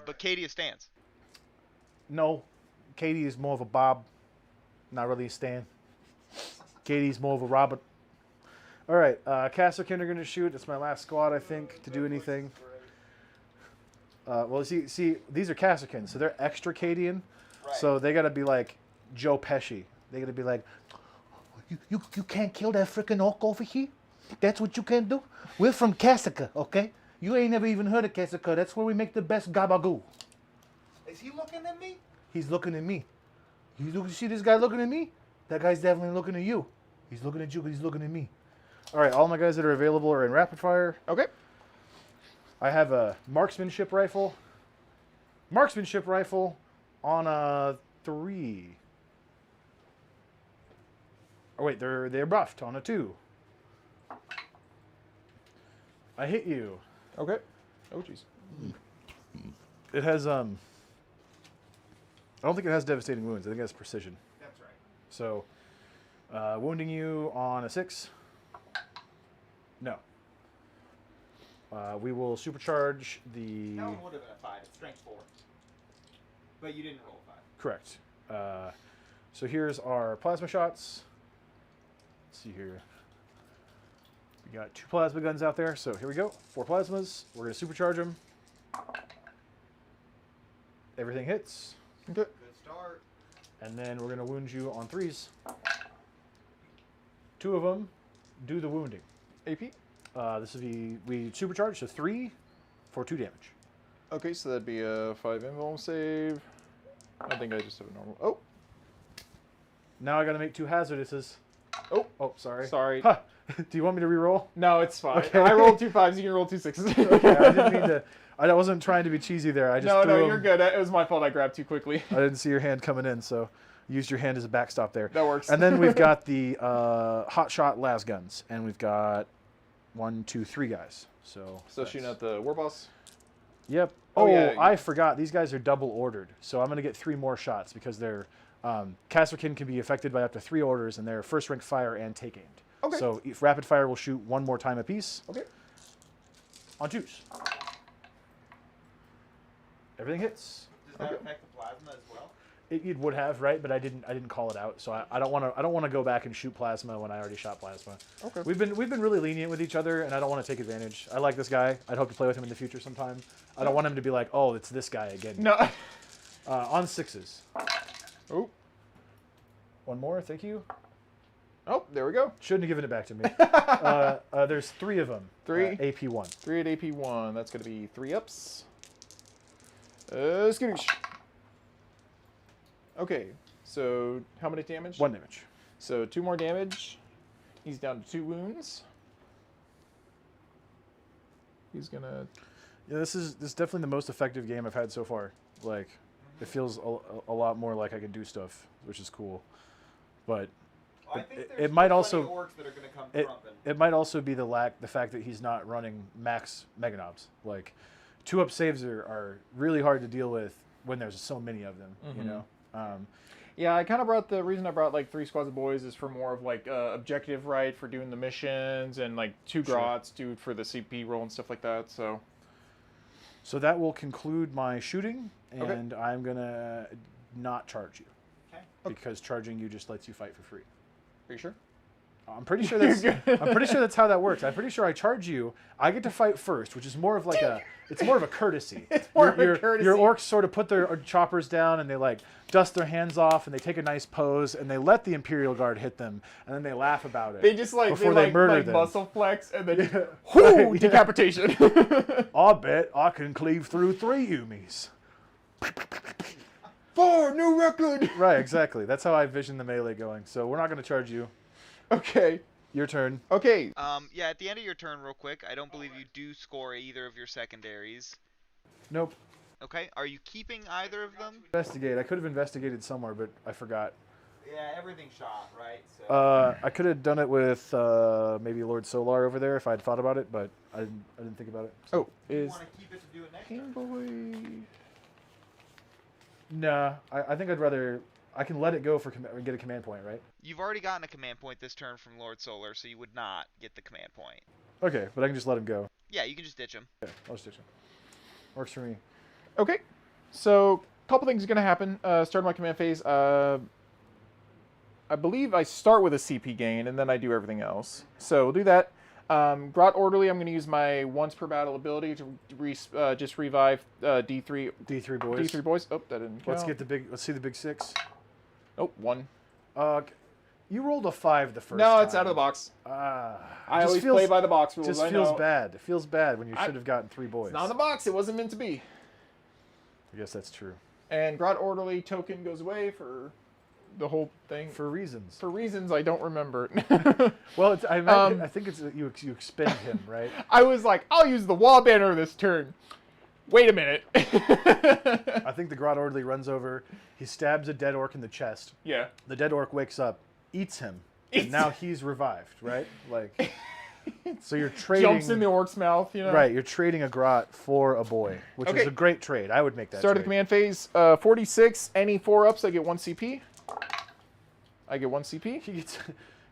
But Cadia stands. No, Katie is more of a Bob, not really a Stan. Katie's more of a Robert. All right, Kasserkin are going to shoot. It's my last squad, I think, to do anything. Well, see, these are Kasserkins, so they're extra Cadian. Right. So they got to be like Joe Pesci. They got to be like, you can't kill that freaking orc over here. That's what you can do. We're from Kasserka, okay? You ain't never even heard of Kasserka. That's where we make the best gabagoo. Is he looking at me? He's looking at me. You see this guy looking at me? That guy's definitely looking at you. He's looking at you, but he's looking at me. All right, all my guys that are available are in rapid fire. Okay. I have a marksmanship rifle. Marksmanship rifle on a 3. Oh wait, they're buffed on a 2. I hit you. Okay. Oh jeez. It has I don't think it has devastating wounds. I think it has precision. That's right. So, wounding you on a 6. No. We will supercharge the. That one would have been a 5. It's strength 4. But you didn't roll 5. Correct. So here's our plasma shots. Let's see here. We got 2 plasma guns out there. So here we go. 4 plasmas. We're going to supercharge them. Everything hits. Okay. Good start. And then we're going to wound you on 3s. 2 of them do the wounding. AP. This is we supercharge, so 3 for 2 damage. Okay, so that'd be a 5 invuln save. I think I just have a normal. Oh. Now I got to make 2 hazarduses. Oh. Oh, sorry. Sorry. Huh. Do you want me to re-roll? No, it's fine. Okay. I rolled 2 5s. You can roll 2 6s. Okay, I didn't mean to. I wasn't trying to be cheesy there. I just No, threw you're good. It was my fault. I grabbed too quickly. I didn't see your hand coming in, so used your hand as a backstop there. That works. And then we've got the hot shot las guns, and we've got 1, 2, 3 guys. So shooting at the war boss. Yep. Oh, Oh, yeah. I forgot. These guys are double ordered, so I'm going to get 3 more shots because they're Kasserkin can be affected by up to 3 orders, and they're first rank fire and take aimed. Okay. So if rapid fire will shoot 1 more time apiece. Okay. On 2s. Everything hits. Does that Okay. affect the plasma as well? It would have, right? But I didn't call it out, so I don't want to go back and shoot plasma when I already shot plasma. Okay. We've been really lenient with each other, and I don't want to take advantage. I like this guy. I'd hope to play with him in the future sometime. I don't want him to be like, oh, it's this guy again. No. On 6s. Oh. 1 more, thank you. Oh, there we go. Shouldn't have given it back to me. There's 3 of them. 3? AP1. 3 at AP1. That's going to be 3 ups. Skittish. Okay, so how many damage? 1 damage. So 2 more damage. He's down to 2 wounds. He's gonna. Yeah, this is definitely the most effective game I've had so far. Like, it feels a lot more like I can do stuff, which is cool. But Well, I It- think it there's might plenty also- of orcs that are going to come it, trumping. it might also be the fact that he's not running max meganobs. Like, 2-up saves are really hard to deal with when there's so many of them. You Mhm. know. Yeah, I kind of brought the reason I brought like 3 squads of boys is for more of like objective, right, for doing the missions, and like 2 Sure. grots, dude, for the CP roll and stuff like that. So So that will conclude my shooting, Okay. and I'm gonna not charge you Okay. because charging you just lets you fight for free. are you sure? I'm pretty sure that's how that works. I'm pretty sure I charge you. I get to fight first, which is more of like it's more of a courtesy. It's more of a courtesy. Your orcs sort of put their choppers down and they like dust their hands off and they take a nice pose and they let the Imperial Guard hit them and then they laugh about it. They just like before they they murder like them. muscle flex and then Yeah. whoo, Right, yeah. decapitation. I bet I can cleave through 3 Yumis. 4 new record. Right, exactly. That's how I envision the melee going. So we're not going to charge you. Okay. Your turn. Okay. Yeah, at the end of your turn, real quick, I don't believe you do score either of your secondaries. Nope. Okay, are you keeping either of them? Investigate. I could have investigated somewhere, but I forgot. Yeah, everything's shot, right? So. I could have done it with maybe Lord Solar over there if I'd thought about it, but I didn't think about it. Oh, You is want to keep it to do it next Game turn. Boy? Nah, I think I'd rather. I can let it go for get a command point, right? You've already gotten a command point this turn from Lord Solar, so you would not get the command point. Okay, but I can just let him go. Yeah, you can just ditch him. Okay, I'll just ditch him. Works for me. Okay, so a couple things are going to happen. Start my command phase. I believe I start with a CP gain, and then I do everything else. So we'll do that. Grot Orderly, I'm going to use my once per battle ability to just revive D3. D3 boys. D3 boys. Oh, that didn't count. Let's see the big 6. Oh, 1. You rolled a 5 the first No, time. it's out of the box. I I always play by the box rules. Just I feels know. bad. It feels bad when you should have gotten 3 boys. It's not in the box. It wasn't meant to be. I guess that's true. And Grot Orderly token goes away for the whole thing. For reasons. For reasons I don't remember. Well, I think it's you expend him, right? I was like, I'll use the wall banner this turn. Wait a minute. I think the Grot Orderly runs over. He stabs a dead orc in the chest. Yeah. The dead orc wakes up, eats him, and now he's revived, right? Like, so you're trading. Jumps in the orc's mouth, you know? Right, you're trading a Grot for a boy, which is a great trade. I would make that Start of the trade. command phase. 46. Any 4-ups, I get 1 CP. I get 1 CP.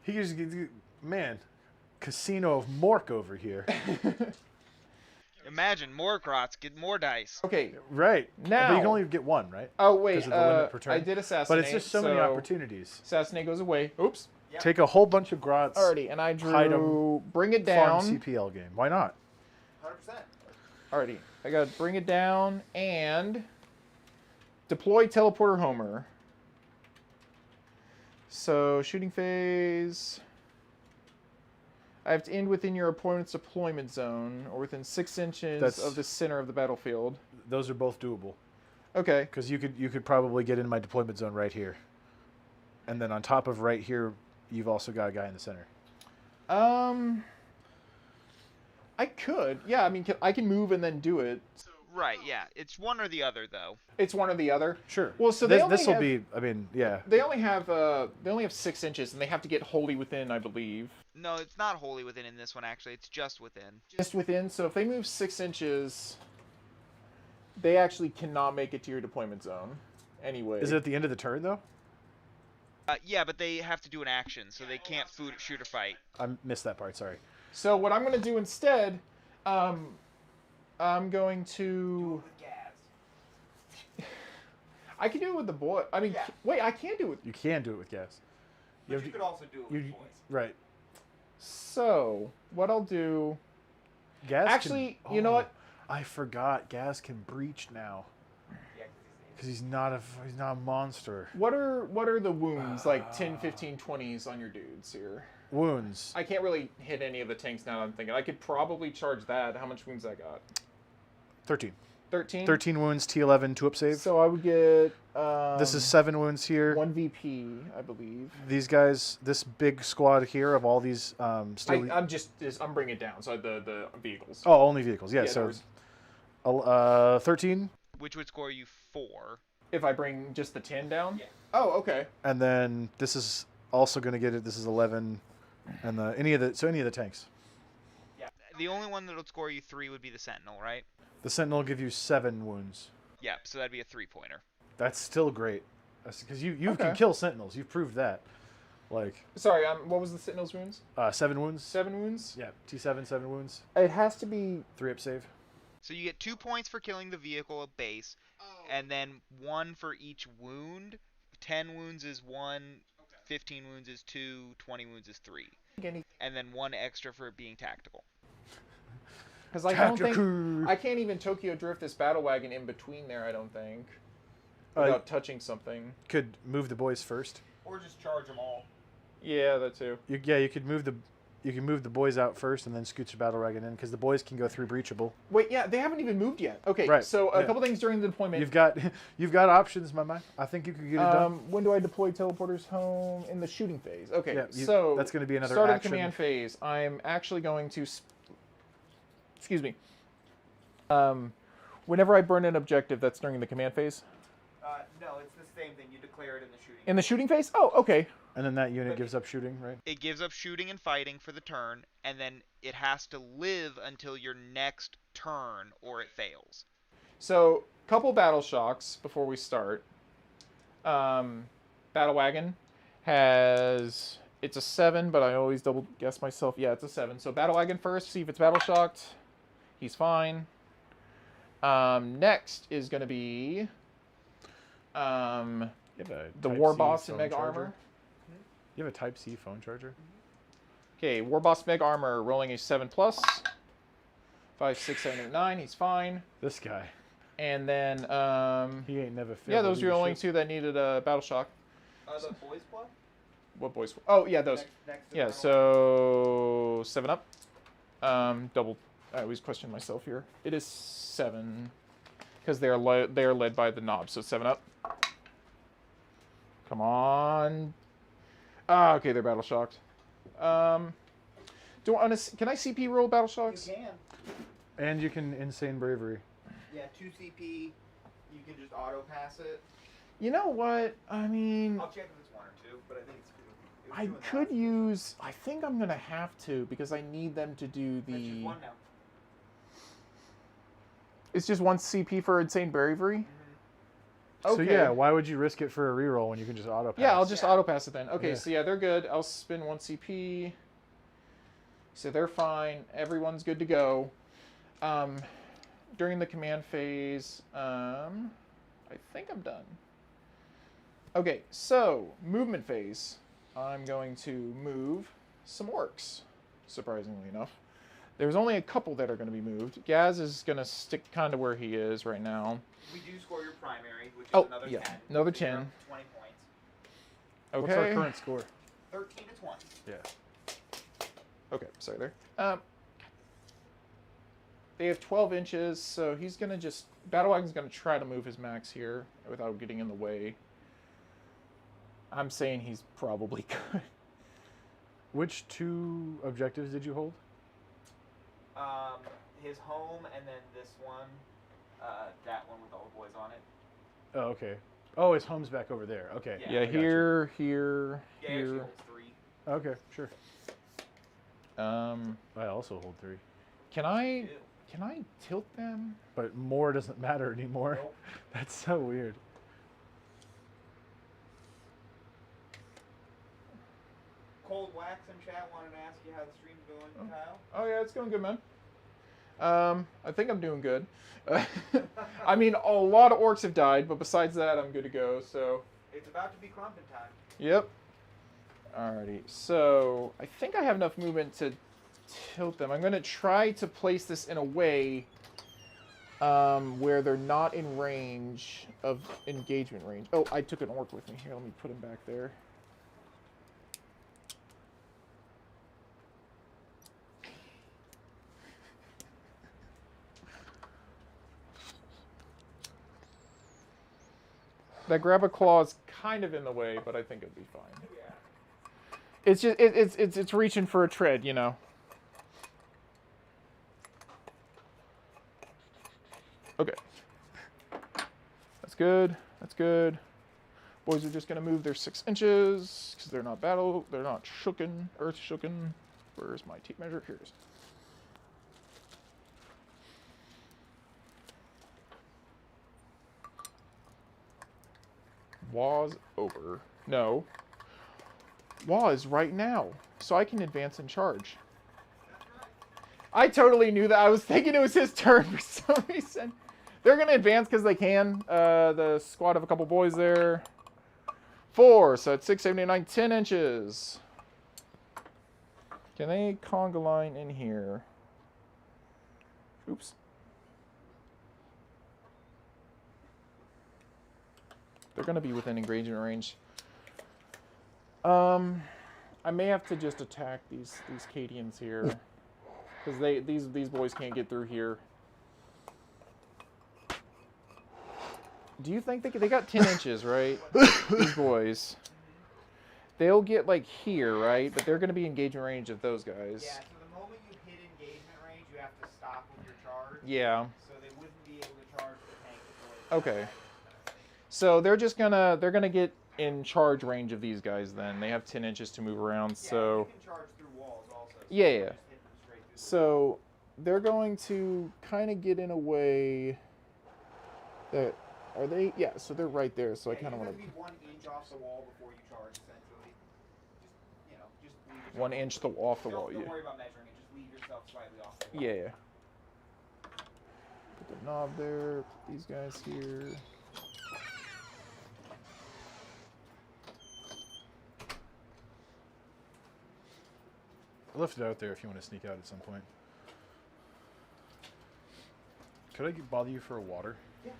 He just man, Casino of Mork over here. Imagine more Grots, get more dice. Okay. Right. Now. But you can only get 1, right? Oh, wait. Because of the limit per turn. I did assassinate. But it's just so many opportunities. Assassinate goes away. Oops. Yep. Take a whole bunch of Grots. Alrighty, and I hide 'em, drew Bring It Farm Down. CPL game. Why not? 100%. Alrighty. I got Bring It Down and Deploy Teleporter Homer. So, shooting phase. I have to end within your opponent's deployment zone or within 6 inches of the center of the battlefield. Those are both doable. Okay. Because you could probably get in my deployment zone right here. And then on top of right here, you've also got a guy in the center. I could. Yeah, I mean, I can move and then do it. Right, yeah. It's one or the other, though. It's one or the other. Sure. Well, so this will be. I mean, yeah. They only have 6 inches, and they have to get wholly within, I believe. No, it's not wholly within in this one, actually. It's just within. Just within. So if they move 6 inches, they actually cannot make it to your deployment zone. Anyway. Is it at the end of the turn though? Yeah, but they have to do an action, so they can't shoot or fight. I missed that part. Sorry. So what I'm going to do instead, I'm going to. I can do it with the boy. I mean, wait, I can't do it. You can do it with gas. But you could also do it with boys. Right. So what I'll do. Gas. Actually, you know what? I forgot. Gas can breach now. Yeah, Because he's not a monster. What are the wounds, like 10, 15, 20s on your dudes here? Wounds. I can't really hit any of the tanks now that I'm thinking. I could probably charge that. How much wounds I got? 13. 13? 13 wounds, T11, 2-up save. So I would get... this is 7 wounds here. 1 VP, I believe. These guys, this big squad here of all these I'm bringing it down, so the vehicles. Oh, only vehicles. Yeah, so... 13. Which would score you 4. If I bring just the 10 down? Yeah. Oh, okay. And then this is also going to get it. This is 11. And any of the tanks. Yeah. The only one that'll score you 3 would be the Sentinel, right? The Sentinel will give you 7 wounds. Yeah, so that'd be a 3-pointer. That's still great. Because you Okay. can kill Sentinels. You've proved that. Like... Sorry, what was the Sentinel's wounds? 7 wounds. 7 wounds? Yeah, T7, 7 wounds. It has to be... 3-up save. So you get 2 points for killing the vehicle at base, and then 1 for each wound. 10 wounds is 1, 15 wounds is 2, 20 wounds is 3. And then 1 extra for it being tactical. Because I don't think... I can't even Tokyo Drift this battle wagon in between there, I don't think. Without touching something. Could move the boys first. Or just charge them all. Yeah, that too. You could move the boys out first and then scooch the battle wagon in because the boys can go through breachable. Wait, yeah, they haven't even moved yet. Okay, Right, so a yeah. couple things during the deployment. You've got options, my man. I think you could get it done. When do I deploy teleporters home? In the shooting phase. Okay, Yeah, so that's going to be another start action. of the command phase. I'm actually going to... Excuse me. Whenever I burn an objective, that's during the command phase. No, it's the same thing. You declare it in the shooting. In the shooting phase? Oh, okay. And then that unit gives up shooting, right? It gives up shooting and fighting for the turn, and then it has to live until your next turn, or it fails. So, couple battle shocks before we start. Battle Wagon has... It's a 7, but I always double guess myself. Yeah, it's a 7. So Battle Wagon first, see if it's battle shocked. He's fine. Next is going to be the War Boss and Mega Armor. You have a Type C phone charger? Okay, War Boss Mega Armor rolling a 7+. 5, 6, 7, 8, 9. He's fine. This guy. And then... he ain't never failed. yeah, those are the only two that needed a battle shock. The boys club? What boys? Oh, yeah, those. Next to Yeah, Battle so 7 up. Double. I always question myself here. It is 7 because they are led by the knob. So 7 up. Come on. Ah, okay, they're battle shocked. Do I want to? Can I CP roll battle shocks? You can. And you can Insane Bravery. Yeah, 2 CP. You can just auto pass it. You know what? I mean, I'll check if it's 1 or 2, but I think it's 2. It was I 2 in the could last. use. I think I'm gonna have to because I need them to do That's just the. 1 now. It's just 1 CP for Insane Bravery. So yeah, why would you risk it for a reroll when you can just auto pass? Yeah, I'll just auto pass it then. Okay, Yeah. so yeah, they're good. I'll spin 1 CP. So they're fine. Everyone's good to go. During the command phase, I think I'm done. Okay, so movement phase. I'm going to move some orcs, surprisingly enough. There's only a couple that are going to be moved. Gaz is going to stick kind of where he is right now. We do score your primary, which is Oh, another yeah, 10. another So you're 10. up 20 points. Okay. What's our current score? 13 to 20. Yeah. Okay, sorry there. They have 12 inches, so he's going to just... Battle Wagon's going to try to move his max here without getting in the way. I'm saying he's probably good. Which 2 objectives did you hold? His home, and then this one, that one with all the boys on it. Oh, okay. Oh, his home's back over there. Okay. Yeah, Yeah, I got you. here, Yeah, actually here. holds 3. Okay, sure. I also hold 3. Can I... Ew. Can I tilt them? But more doesn't matter anymore. Nope. That's so weird. Cold Wax in chat wanted to ask you how the stream's going, Kyle. Oh yeah, it's going good, man. I think I'm doing good. I mean, a lot of orcs have died, but besides that, I'm good to go, so... It's about to be crumpin' time. Yep. Alrighty, so I think I have enough movement to tilt them. I'm going to try to place this in a way where they're not in range of engagement range. Oh, I took an orc with me. Here, let me put him back there. That grab a claw is kind of in the way, but I think it'll be fine. Yeah. It's just it's reaching for a tread, you know. Okay. That's good. That's good. Boys are just gonna move their 6 inches because they're not shooken, earth shooken. Where's my tape measure? Here's. Waz over. No. Waz right now. So I can advance and charge. I totally knew that. I was thinking it was his turn for some reason. They're going to advance because they can. The squad of a couple boys there. 4. So it's 6, 7, 8, 9, 10 inches. Can they conga line in here? Oops. They're going to be within engagement range. I may have to just attack these Cadians here. Because these boys can't get through here. Do you think they got 10 inches, right? These boys. They'll get like here, right? But they're going to be engagement range of those guys. Yeah, so the moment you hit engagement range, you have to stop with your charge. Yeah. So they wouldn't be able to charge the tank before they Okay. So they're gonna get in charge range of these guys. Then they have 10 inches to move around. Yeah, So you can charge through walls also. So Yeah, you yeah. just hit them straight through the so they're going to kind of get in a way that are they? Yeah. So they're right there. So I kind of you want have to to be 1 inch off the wall before you charge, essentially. Just leave yourself 1 inch off the wall. Don't Yeah. worry about measuring it. Just leave yourself slightly off the wall. Yeah. Put the knob there. Put these guys here. I left it out there if you want to sneak out at some point. Could I bother you for a water? Yeah.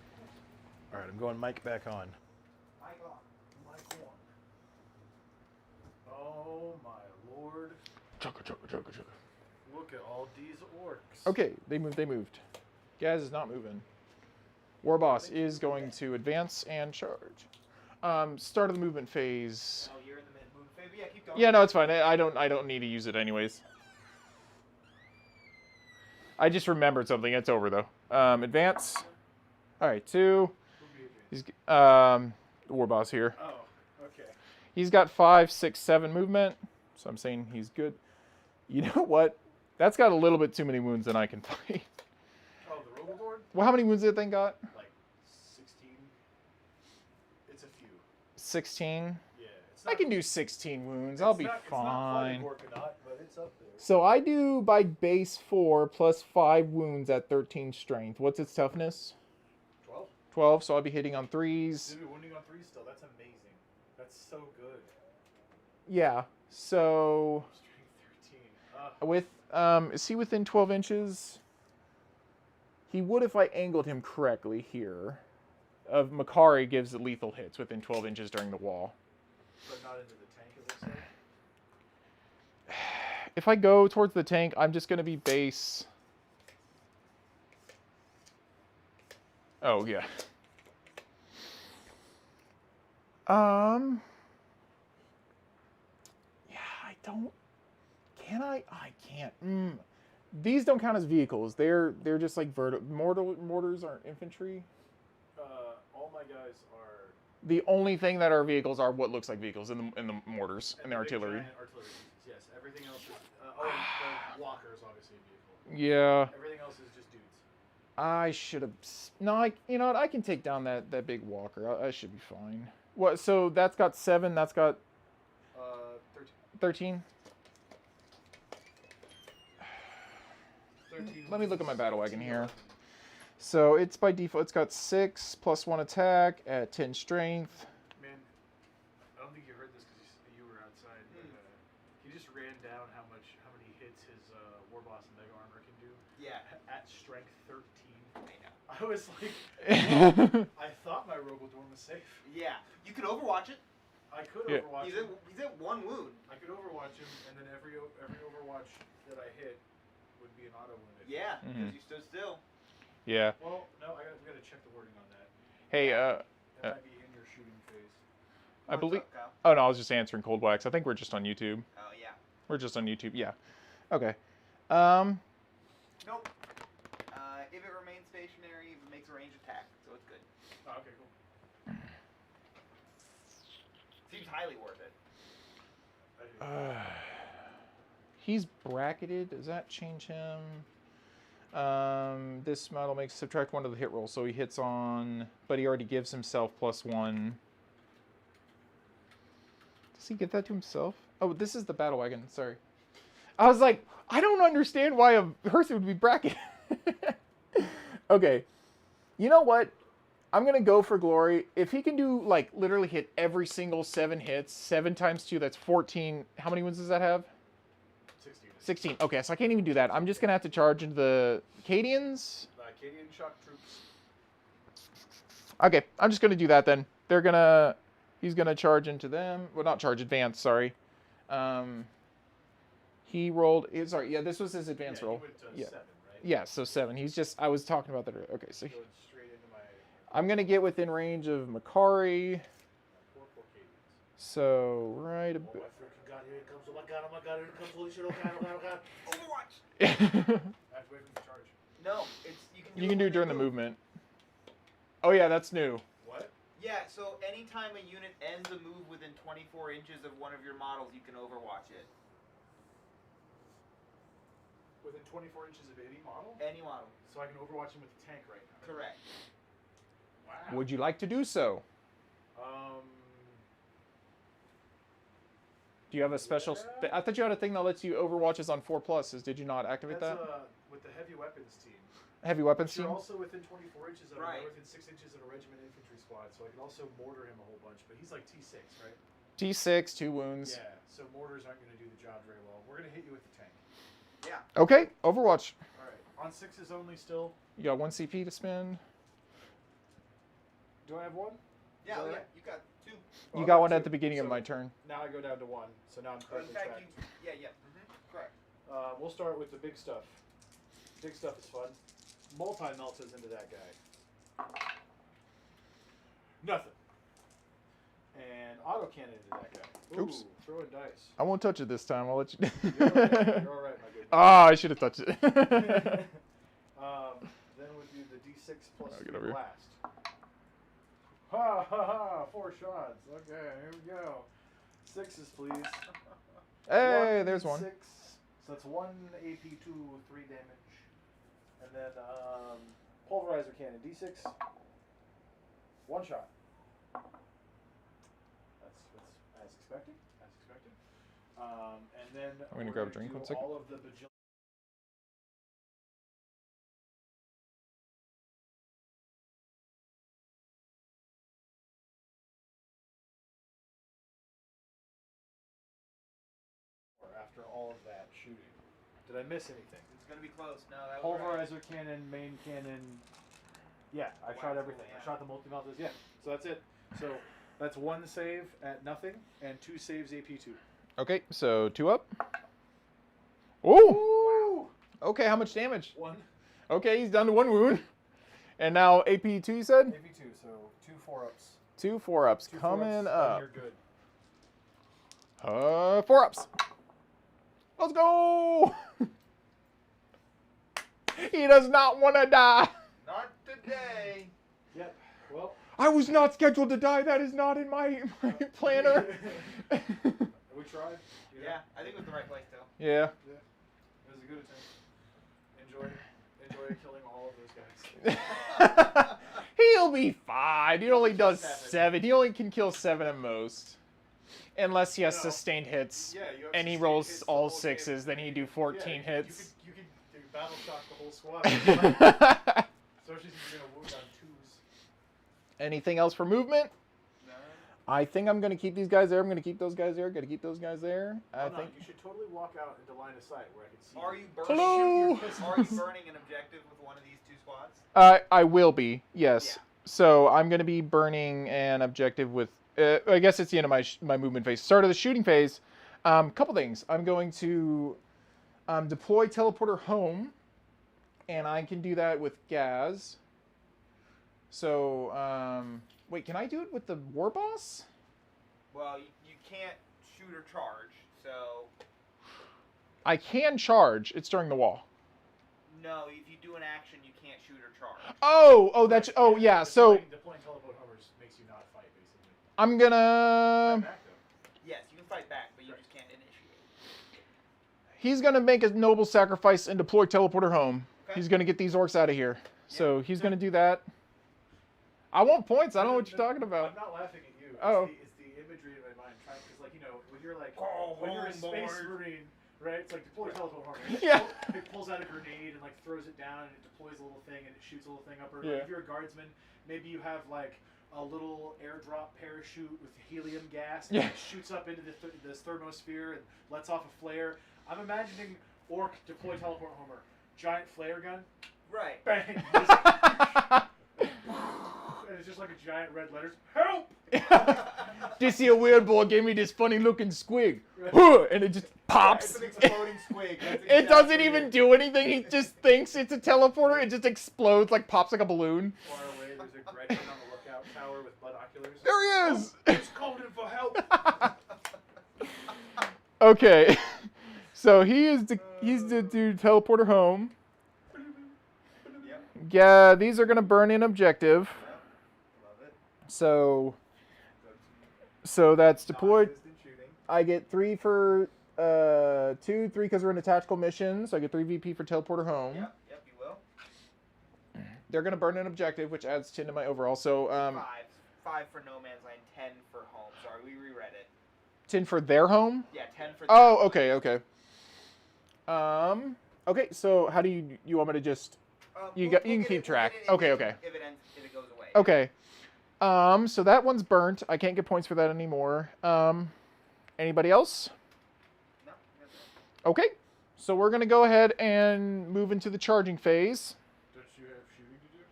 All right, I'm going mic back on. Mic on. Mic on. Oh my lord! Chugga, chugga, chugga, chugga. Look at all these orcs. Okay, they moved. Gaz is not moving. Warboss is going to advance and charge. Start of the movement phase. Oh, you're in the mid-move phase. Yeah, keep going. Yeah, no, it's fine. I don't need to use it anyways. I just remembered something. It's over though. Advance. All right, 2. He's the Warboss here. Oh, okay. He's got 5, 6, 7 movement, so I'm saying he's good. You know what? That's got a little bit too many wounds than I can fight. Oh, the robo board? Well, how many wounds did that thing got? Like 16. It's a few. 16. Yeah, it's I can do 16 wounds. I'll be fine. It's not quite a Gorkanaut, but it's up there. So I do by base 4 plus 5 wounds at 13 strength. What's its toughness? 12. 12, so I'll be hitting on 3s. Dude, wounding on 3 still. That's amazing. That's so good. Yeah, so Strength 13. with, is he within 12 inches? He would if I angled him correctly here. Of Makari gives lethal hits within 12 inches during the wall. But not into the tank, it looks like. If I go towards the tank, I'm just going to be base. Oh, yeah. Yeah, I don't. Can I? I can't. These don't count as vehicles. They're just like mortars aren't infantry. All my guys are The only thing that are vehicles are what looks like vehicles in the mortars and the big artillery. giant artillery pieces. Yes, everything else is. The walker is obviously a vehicle. Yeah. Everything else is just dudes. I should have. No, you know what? I can take down that big walker. I should be fine. What? So that's got 7. That's got 13. 13. 13. Let me look at my battle wagon here. So it's by default. It's got 6 plus 1 attack at 10 strength. Man, I don't think you heard this because you were outside. But, he just ran down how many hits his Warboss and Mega Armor can do. Yeah. At strength 13. I know. I was like, well, I thought my Rogodorm was safe. Yeah. You could overwatch it. I could Yeah. overwatch He's him. at 1 wound. I could overwatch him, and then every overwatch that I hit would be an auto wound. Yeah, because you stood still. Yeah. Well, no, we gotta check the wording on that. Hey, It might be in your shooting phase. I believe. What's up, Oh no, I was just answering Cold Wax. I think we're just on YouTube. Kyle? Oh, yeah. We're just on YouTube. Yeah. Okay. Nope. If it remains stationary, it makes a range attack, so it's good. Oh, okay, cool. Seems highly worth it. He's bracketed. Does that change him? This model makes subtract 1 to the hit roll, so he hits on, but he already gives himself +1. Does he get that to himself? Oh, this is the battle wagon. Sorry. I was like, I don't understand why a Hearth would be bracketed. Okay. You know what? I'm going to go for glory. If he can do, like, literally hit every single 7 hits, 7 times 2, that's 14. How many wounds does that have? 16. Okay, so I can't even do that. I'm just going to have to charge into the Cadians. Acadian shock troops. Okay, I'm just going to do that then. He's going to charge into them. Well, not charge, advance, sorry. He rolled, sorry, yeah, this was his advance roll. He went to Yeah. 7, right? Yeah, so 7. I was talking about that earlier. Okay, so Going straight into my I'm going to get within range of Makari. 4 Cadians. So, right a Oh, bit. I freaking god, here it comes. Oh my god, here it comes. Holy shit, oh god, oh god, oh god. Overwatch! I have to wait for him to charge. No, it's you can do You can do it during the movement. Oh yeah, that's new. What? Yeah, so anytime a unit ends a move within 24 inches of one of your models, you can overwatch it. Within 24 inches of any model? Any model. So I can overwatch him with the tank right now. Correct. Wow. Would you like to do so? Do you have a special... I thought you had a thing that lets you overwatches on 4+. Did you not activate That's that? with the heavy weapons team. Heavy weapons You're team? also within 24 inches of him, Right. or within 6 inches of a regiment infantry squad, so I can also mortar him a whole bunch, but he's like T6, right? T6, 2 wounds. Yeah, so mortars aren't going to do the job very well. We're going to hit you with the tank. Yeah. Okay, Overwatch. Alright, on 6s only still. You got 1 CP to spend. Do I have one? Yeah, Is that yeah, right? you got 2. You Oh, got I've one got at the 2. beginning of So my turn. Now I go down to 1, so now I'm In correctly fact, tracked. yeah, correct. We'll start with the big stuff. Big stuff is fun. Multi-melts us into that guy. Nothing. And autocannon into that guy. Ooh, Oops. throwing dice. I won't touch it this time. I'll let you... You're okay. You're alright, my good. Ah, I should have touched it. Then we'll do the D6 plus I'll get 3 over here. blast. Ha ha ha! 4 shots. Okay, here we go. 6s, please. Hey, there's one. 6. So that's 1 AP2, 3 damage. And then pulverizer cannon, D6. 1 shot. That's as expected. As expected. And then I'm gonna we're grab a gonna drink do 1 second. all of the bajillion. After all of that shooting. Did I miss anything? It's going to be close. No, that was right. Pulverizer cannon, main cannon. Yeah, I Wow, shot everything. yeah. I shot the multi-melters. Yeah, so that's it. So that's 1 save at nothing and 2 saves AP2. Okay, so 2 up. Ooh! Okay, how much damage? 1 Okay, he's down to 1 wound. And now AP2, you said? AP2, so 2 4-ups. 2 4-ups 2 coming 4-ups, up. You're good. 4-ups. Let's go! He does not want to die. Not today. Yep. Well, I was not scheduled to die. That is not in my planner. we tried. Yeah, I think it was the right place, though. Yeah. Yeah. It was a good attempt. Enjoy killing all of those guys. He'll be fine. He only does 7. 7. He only can kill 7 at most. Unless he has No. sustained hits. Yeah, you have And he sustained rolls hits the all whole 6s, game. then he do 14 Yeah, hits. You could battle shock the whole squad. Especially if you're gonna wound on 2s. Anything else for movement? No. I think I'm going to keep these guys there. I'm going to keep those guys there. Going to keep those guys there. I Oh, no, think. you should totally walk out into line of sight where I can see. Are you Hello? burning an objective with one of these 2 squads? I will be, yes. Yeah. So I'm going to be burning an objective with. I guess it's the end of my movement phase. Start of the shooting phase. Couple things. I'm going to deploy teleporter home, and I can do that with Gaz. So wait, can I do it with the war boss? Well, you can't shoot or charge, so I can charge. It's during the wall. no. If you do an action, you can't shoot or charge. Oh, that's. Oh, yeah. So Deploying teleport homers makes you not fight, basically. I'm gonna. Fight back, though. Yes, you can fight back, but you just can't initiate. He's gonna make a noble sacrifice and deploy teleporter home. Okay. He's gonna get these orcs out of here. So he's gonna do that. I want points. I don't know what you're talking about. I'm not laughing at you. Oh. It's the imagery in my mind. Because, like, you know, when you're like, Go when you're a home, space boys. marine, right? It's like deploy teleport homer. Yeah. It pulls out a grenade and like throws it down and it deploys a little thing and it shoots a little thing up. Or Yeah. like, if you're a guardsman, maybe you have like a little airdrop parachute with helium gas and Yeah. it shoots up into this thermosphere and lets off a flare. I'm imagining orc deploy teleport homer, giant flare gun, Right. bang, and it's just like a giant red letters, help! This here weird boy gave me this funny looking squig. Right. And it just It's pops. an exploding squig. That's It doesn't exactly even it. do anything. He just thinks it's a teleporter. It just explodes, like pops like a balloon. Far away, there's a Gretchen on the lookout tower with binoculars. There he is. It's calling for help. Okay. So he's the dude teleporter home. Yep. Yeah, these are gonna burn in objective. Love it. So that's deployed. Non-existent shooting. I get 3 for 2, 3 because we're in a tactical mission. So I get 3 VP for teleporter home. Yep, you will. They're gonna burn an objective, which adds 10 to my overall. So 5 for No Man's Land, 10 for home. Sorry, we reread it. 10 for their home. Yeah, 10 for. Oh, okay. Okay. So how do you want me to just? You can keep track. Okay. If it goes away. Okay. So that one's burnt. I can't get points for that anymore. Anybody else? No. That's it. Okay. So we're gonna go ahead and move into the charging phase. Don't you have shooting to do?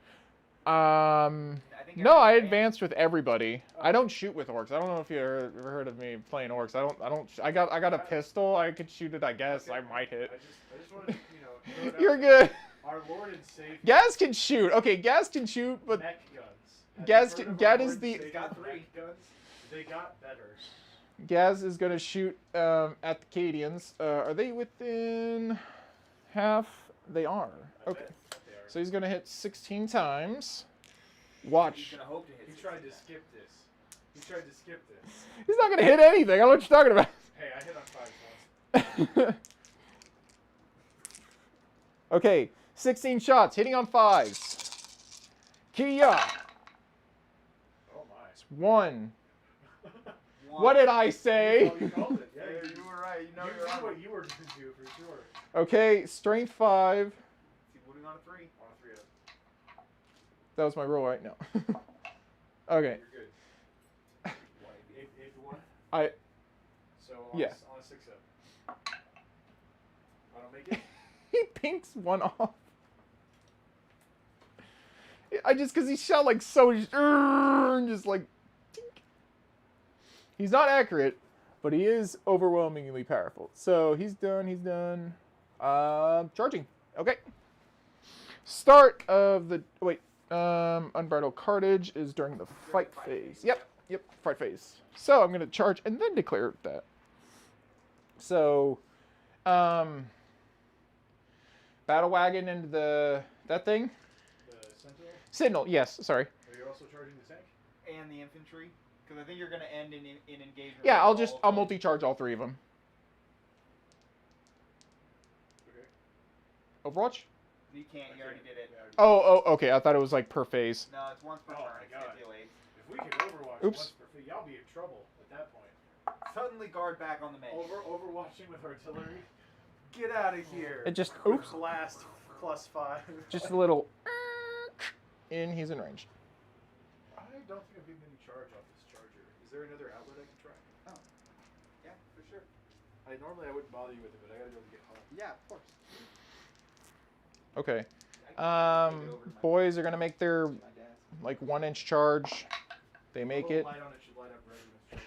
I think No, I everything advanced with everybody. I don't shoot with orcs. I don't know if you ever heard of me playing orcs. I got a pistol. I could shoot it. I guess I might hit. I just wanted to, throw it out You're there. good. Our Lord and Savior. Gaz can shoot. Okay, Gaz can shoot, but Mech guns. Gaz Have you heard of Gaz our is Lord the- and Savior Got 3. mech guns? They got better. Gaz is gonna shoot at the Cadians. Are they within half? They are. Okay. Bet they are. So he's gonna hit 16 times. Watch. He's gonna hope to hit. He tried to skip this. He's not gonna hit anything. I don't know what you're talking about. Hey, I hit on 5 once. Okay, 16 shots, hitting on 5s. Kia. Oh my. 1. What did I say? Oh, you called it. Yeah, You were right. You know you you're knew right. what you were going to do for sure. Okay, strength 5. Is he moving on a 3? On a 3 up. That was my roll, right? No. Okay. You're good. 8 to 1? I So Yeah. On a 6 up. I don't make it? he pinks 1 off. Because he shot like so, just like, tink. He's not accurate, but he is overwhelmingly powerful. So he's done. Charging. Okay. Start of the unbridled cartage is during the fight phase. Yep, fight phase. So I'm gonna charge and then declare that. So, battle wagon into that thing. The Sentinel? Sentinel, yes, sorry. Are you also charging the tank? And the infantry, because I think you're gonna end in engagement. Yeah, with all I'll of them. multi-charge all 3 of them. Okay. Overwatch? You can't. You already did it. Yeah, Oh, okay. I thought it was like per phase. No, it's once per Oh turn. my It God. stipulates. If we can Overwatch Oops. once per feet, y'all be in trouble at that point. Suddenly guard back on the menu. Overwatching with artillery? Get out of here. It just, Quick oops, blast +5. just a little, in, he's in range. I don't think I'm getting any charge off this charger. Is there another outlet I can try? Yeah, for sure. Normally I wouldn't bother you with it, but I gotta be able to get home. Yeah, of course. Okay. I can take it over to my- Boys are gonna make their my desk. like 1-inch charge. They make A it. little light on it should light up right when it's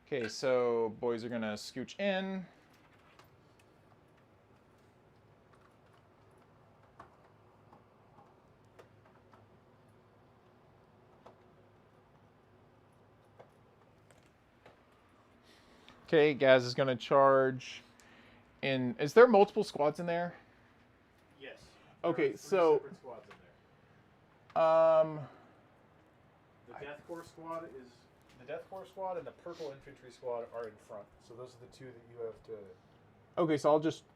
charging. Okay, so boys are gonna scooch in. Okay, Gaz is gonna charge in. Is there multiple squads in there? Yes. Okay, There are 3 so- separate squads in there. The Death Corps squad is the Death Corps squad and the Purple Infantry squad are in front. So those are the 2 that you have to. Okay, so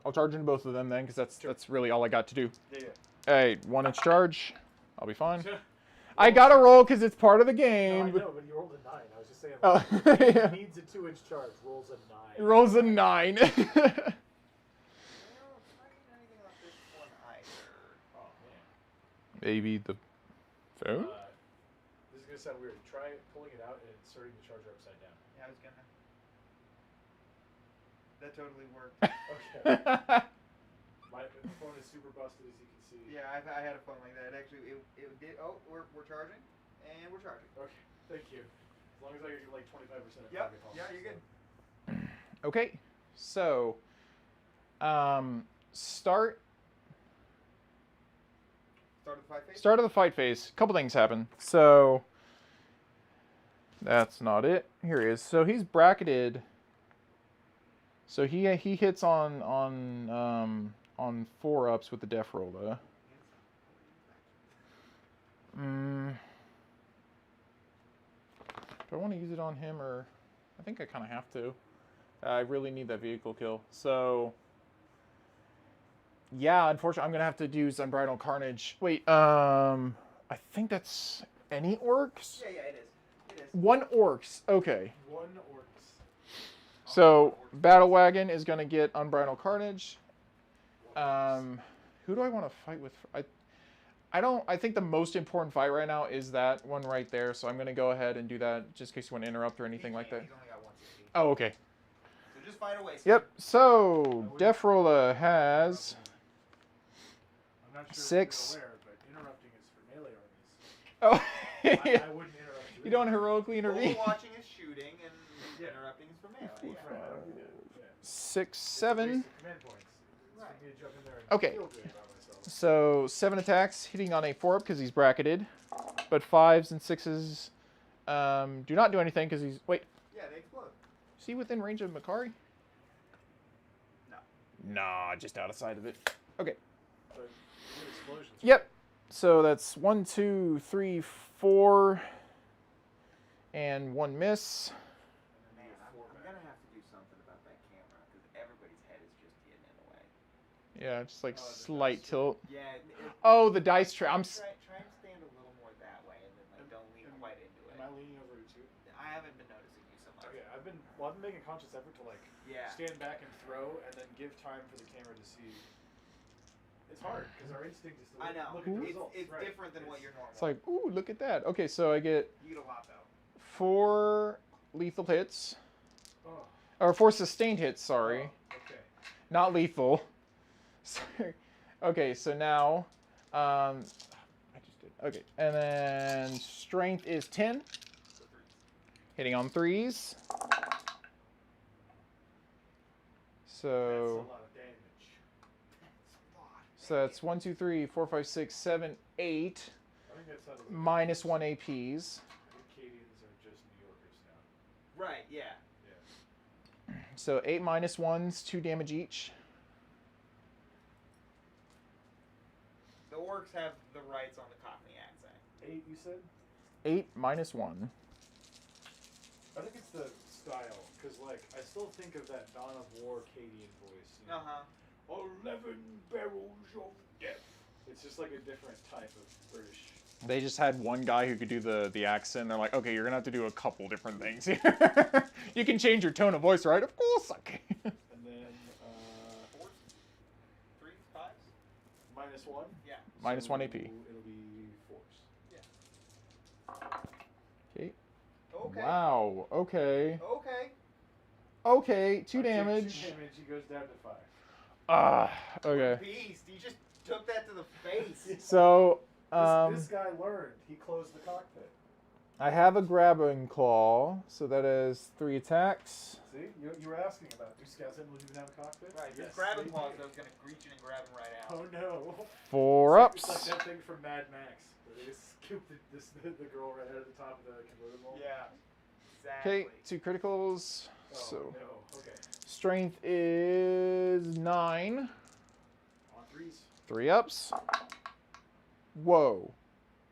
I'll charge into both of them then, because that's really all I got to do. Yeah. Hey, 1-inch charge. I'll be fine. Yeah. I gotta roll because it's part of the No, game. I know, but you rolled a 9. I was just saying. Oh, yeah. He needs a 2-inch charge. Rolls a 9. It rolls a 9. I don't find anything on this one either. Oh man. Maybe the phone? This is gonna sound weird. Try pulling it out and inserting the charger upside down. Yeah, I was gonna. That totally worked. Okay. My phone is super busted, as you can see. Yeah, I had a phone like that. Actually, it did. Oh, we're charging, and we're charging. Okay. Thank you. As long as I get like 25% of Yep. target home, Yeah, you're good. Okay, so start Start of the fight phase. of the fight phase. A couple things happen. So that's not it. Here he is. So he's bracketed. So he hits on 4-ups with the def roller. Do I want to use it on him, or I think I kind of have to. I really need that vehicle kill. So, yeah, unfortunately, I'm gonna have to use Unbridled Carnage. Wait, I think that's any orcs. Yeah, it is. It is. One orcs. Okay. One orcs. So Battle Wagon is gonna get Unbridled Carnage. Who do I want to fight with? I think the most important fight right now is that one right there. So I'm gonna go ahead and do that just in case you want to interrupt or anything like that. He's only got 1 CP. Oh, okay. So just fight away. Yep. So Defrola has I'm not sure 6. if you're aware, but interrupting is for melee armies. Oh. I wouldn't interrupt you. You don't heroically intervene. Watching is shooting, and interrupting is for melee. Yeah. 6, 7. Command points. It's Right. for me to jump in there and Okay. feel good about myself. So 7 attacks, hitting on a 4-up because he's bracketed, but 5s and 6s do not do anything because he's Yeah, they explode. Is he within range of Makari? No. Nah, just outside of it. Okay. But you get explosions. Yep. So that's 1, 2, 3, 4, and 1 miss. Man, I'm gonna have to do something about that camera because everybody's head is just getting in the way. Yeah, just like slight tilt. Yeah. Oh, the dice tray. Try and stand a little more that way, and then like don't lean quite into it. Am I leaning over you too? I haven't been noticing you so much. Okay, I've been making a conscious effort to like Yeah. stand back and throw, and then give time for the camera to see. It's hard because our instinct is to I know. look at the results. It's right. different than what you're normal. It's like, ooh, look at that. Okay, so I get You get a lot though. 4 lethal hits. Oh, Or 4 sustained hits, sorry. okay. Not lethal. Sorry. Okay, so now, I just did. Okay, and then strength is 10. Hitting on 3s. That's a So, lot of damage. so that's 1, 2, 3, 4, 5, 6, 7, 8. I think that's how the Minus 1 APs. Acadians are just New Yorkers now. Right. Yeah. So 8 minus 1s, 2 damage each. The orcs have the rights on the Cockney accent. 8, you said? 8 minus 1. I think it's the style, because like I still think of that Dawn of War Acadian voice. You know? 11 barrels of death. It's just like a different type of British. They just had one guy who could do the accent. They're like, okay, you're gonna have to do a couple different things here. You can change your tone of voice, right? Of course I can. And then 4s, 3s, 5s. minus 1. Yeah. Minus 1 AP. It'll be 4s. Okay. Okay. Wow. Okay. Okay. Okay. 2 I take damage. 2 damage. He goes down to 5. Okay. Beast, you just took that to the face. So, This guy learned. He closed the cockpit. I have a grabbing claw, so that is 3 attacks. See, you were asking about it. Do scouts even have a cockpit? Right. Yes, This grabbing they claws do. though is gonna reach in and grab him right out. Oh no. 4 ups. It's like that thing from Mad Max. Where they just scooped the girl right out of the top of the convertible. Yeah. Exactly. Okay, 2 criticals. Oh So, no. Okay. strength is 9. On 3s. 3 ups. Whoa.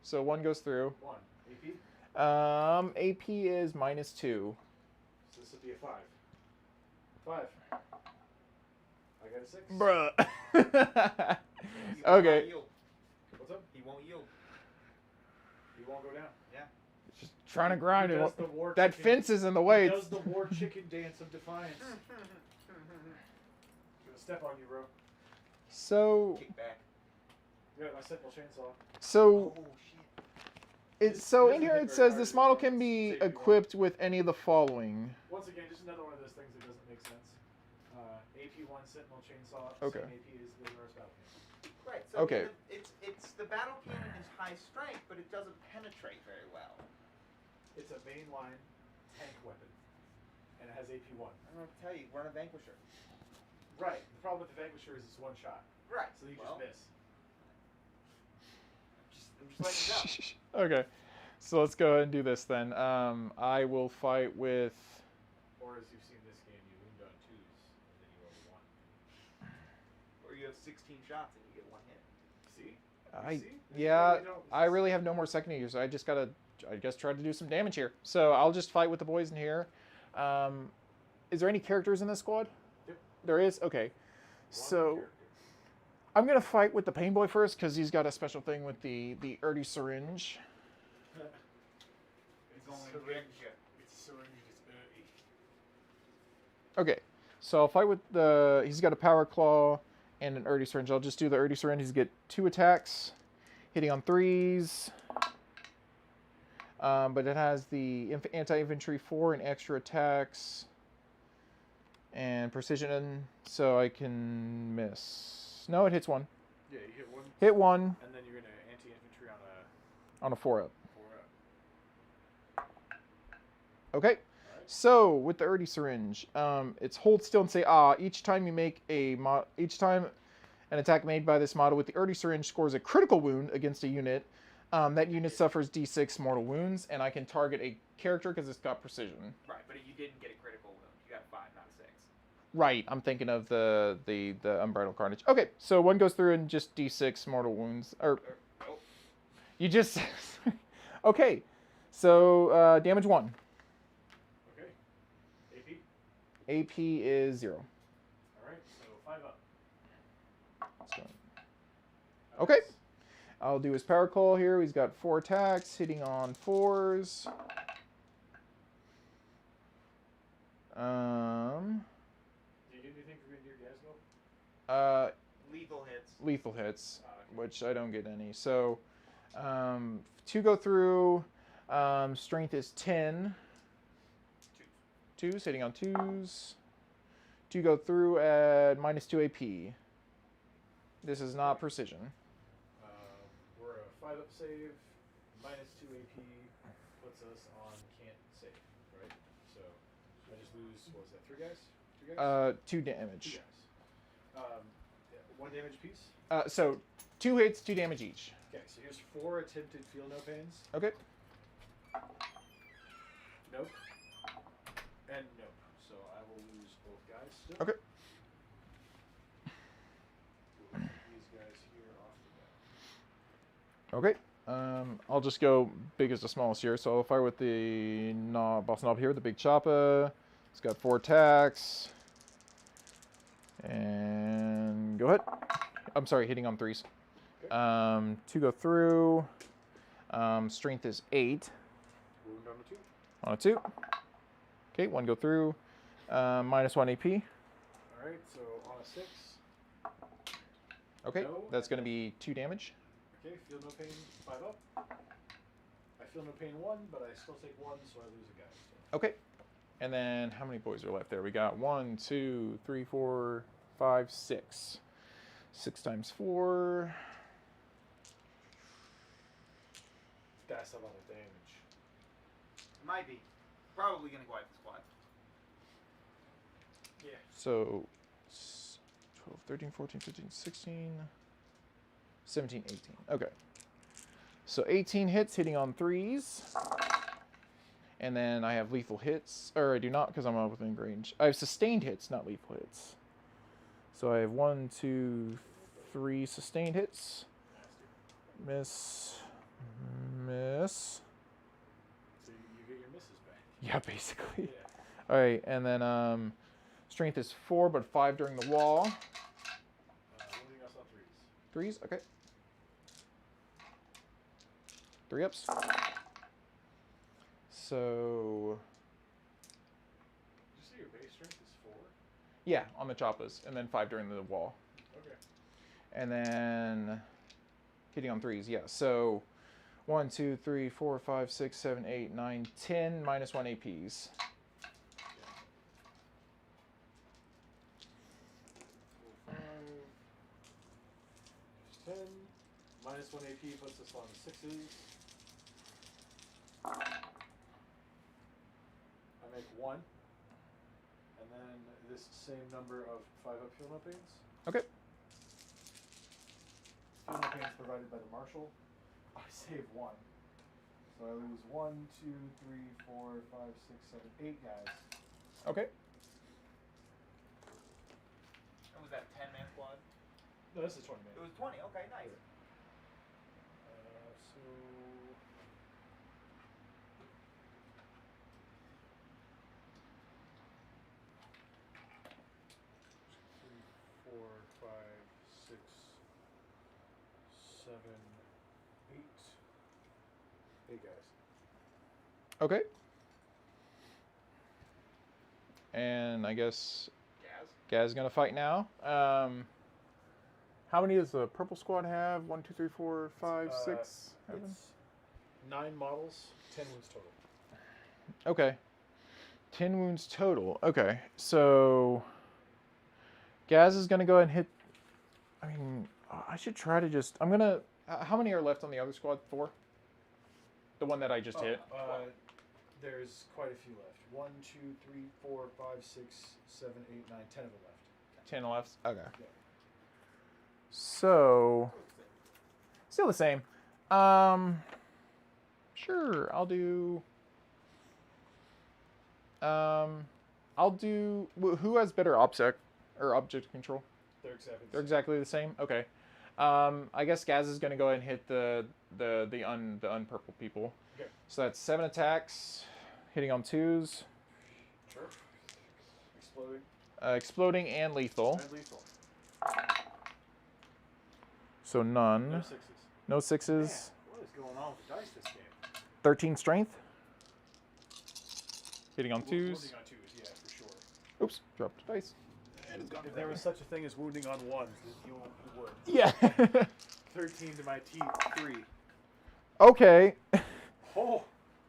So 1 goes through. 1. AP. AP is minus 2. So this would be a 5. 5. I got a 6. Bruh. He will Okay. not yield. What's up? He won't yield. He won't go down. Just trying to grind He it. does the war That chicken- fence is in the way. He It's- does the war chicken dance of defiance. Gonna step on you, bro. So, Kick back. Yeah, my sentinel chainsaw. so Oh shit. so This in is here hit it very says hard this to model do. can be Safety equipped with any of the following. Once again, just another one of those things that doesn't make sense. AP1 sentinel chainsaw. Okay. Same AP as the Norse battle cannon. Right. So Okay. it's the battle cannon is high strength, but it doesn't penetrate very well. It's a mainline tank weapon, and it has AP1. I'm gonna tell you, run a vanquisher. Right. The problem with the Vanquisher is it's one shot, Right. so you Well, just miss. I'm just letting you know. Okay, so let's go ahead and do this then. I will fight with. Or as you've seen this game, you wound on 2s, and then you roll 1. Or you have 16 shots and you get 1 hit. See? I really have no more second year, so I just gotta, I guess, try to do some damage here. So I'll just fight with the boys in here. Is there any characters in this squad? Yep. There is? Okay. So I'm gonna fight with the pain boy first because he's got a special thing with the Erdy syringe. It's syringe, it's Okay. So I'll fight with the, he's got a power claw and an Erdy syringe. I'll just do the Erdy syringe. He's get 2 attacks, hitting on 3s. But it has the anti-infantry 4 and extra attacks and precision, so I can miss. No, it hits 1. Yeah, you hit 1. Hit 1. And then you're gonna anti-infantry On a 4-up. 4-up. Okay. Right. So with the Erdy syringe, it's hold still and say ah. Each time you make each time an attack made by this model with the Erdy syringe scores a critical wound against a unit, that unit suffers D6 mortal wounds, and I can target a character because it's got precision. Right, but you didn't get a critical wound. You got a 5, not a 6. Right, I'm thinking of the Unbridled Carnage. Okay, so 1 goes through and just D6 mortal wounds. You just... Okay, so damage 1. Okay. AP is 0. Alright, so 5 up. Okay. I'll do his power call here. He's got 4 attacks, hitting on 4s. Do you get anything for being near Ghazghkull? Lethal hits. Lethal hits, Okay. which I don't get any. So, 2 go through. Strength is 10. 2s, hitting on 2s. 2 go through at -2 AP. This is not precision. We're a 5-up save, -2 AP, puts us on can't save, right? So I just lose, what was that, 3 guys? 2 guys? 2 2 damage. guys. 1 damage piece. So 2 hits, 2 damage each. Okay, so here's 4 attempted feel no pains. Okay. Nope. And nope. So I will lose both guys still. Okay. These guys here off the bat. Okay. I'll just go biggest to smallest here. So I'll fire with the boss knob here, the big choppa. It's got 4 attacks. And go ahead. I'm sorry, hitting on 3s. Okay. 2 go through. Strength is 8. Wound on the 2. On a 2. Okay, 1 go through. -1 AP. Alright, so on a 6. Okay, No. that's going to be 2 damage. Okay, feel no pain, 5 up. I feel no pain 1, but I still take 1, so I lose a guy. So. Okay. And then how many boys are left there? We got 1, 2, 3, 4, 5, 6. 6 times 4. That's a lot of damage. Might be. Probably going to wipe the squad. Yeah. So 12, 13, 14, 15, 16, 17, 18. Okay. So 18 hits, hitting on 3s. And then I have lethal hits. Or I do not because I'm not within range. I have sustained hits, not lethal hits. So I have 1, 2, 3 sustained hits. Miss. Miss. So you get your misses back. Yeah, basically. Yeah. Alright, and then strength is 4, but 5 during the wall. Wounding us on 3s. 3s, okay. 3 ups. So, Did you say your base strength is 4? yeah, on the choppas, and then 5 during the wall. Okay. And then hitting on 3s, yeah. So 1, 2, 3, 4, 5, 6, 7, 8, 9, 10, -1 APs. 4, 5. There's 10. -1 AP puts us on 6s. I make 1. And then this same number of 5-up feel no pains. Okay. Feel no pains provided by the marshal. I save 1. So I lose 1, 2, 3, 4, 5, 6, 7, 8 guys. Okay. Was that a 10-man squad? No, this is 20 man. It was 20. Okay, nice. 7, 8. 8 guys. Okay. And I guess Gaz is gonna fight now. How many does the purple squad have? 1, 2, 3, 4, 5, 6, 7. It's 9 models, 10 wounds total. Okay. 10 wounds total. Okay. So Gaz is gonna go ahead and hit. I mean, I should try to just. I'm gonna. How many are left on the other squad? 4. The one that I just hit. There's quite a few left. 1, 2, 3, 4, 5, 6, 7, 8, 9, 10 of them left. 10 left. Okay. Yeah. So still the same. Sure. I'll do. Who has better object control? They're exactly the same. Okay. I guess Gaz is gonna go ahead and hit the unpurple people. Okay. So that's 7 attacks, hitting on 2s. Sure. Exploding. Exploding and lethal. And lethal. So none. No 6s. No 6s. Man, what is going on with the dice this game? 13 strength. Hitting on 2s. Wounding on 2s, yeah, for sure. Oops, dropped dice. If there was such a thing as wounding on 1s, you would. Yeah. 13 to my teeth, 3. Okay. Oh!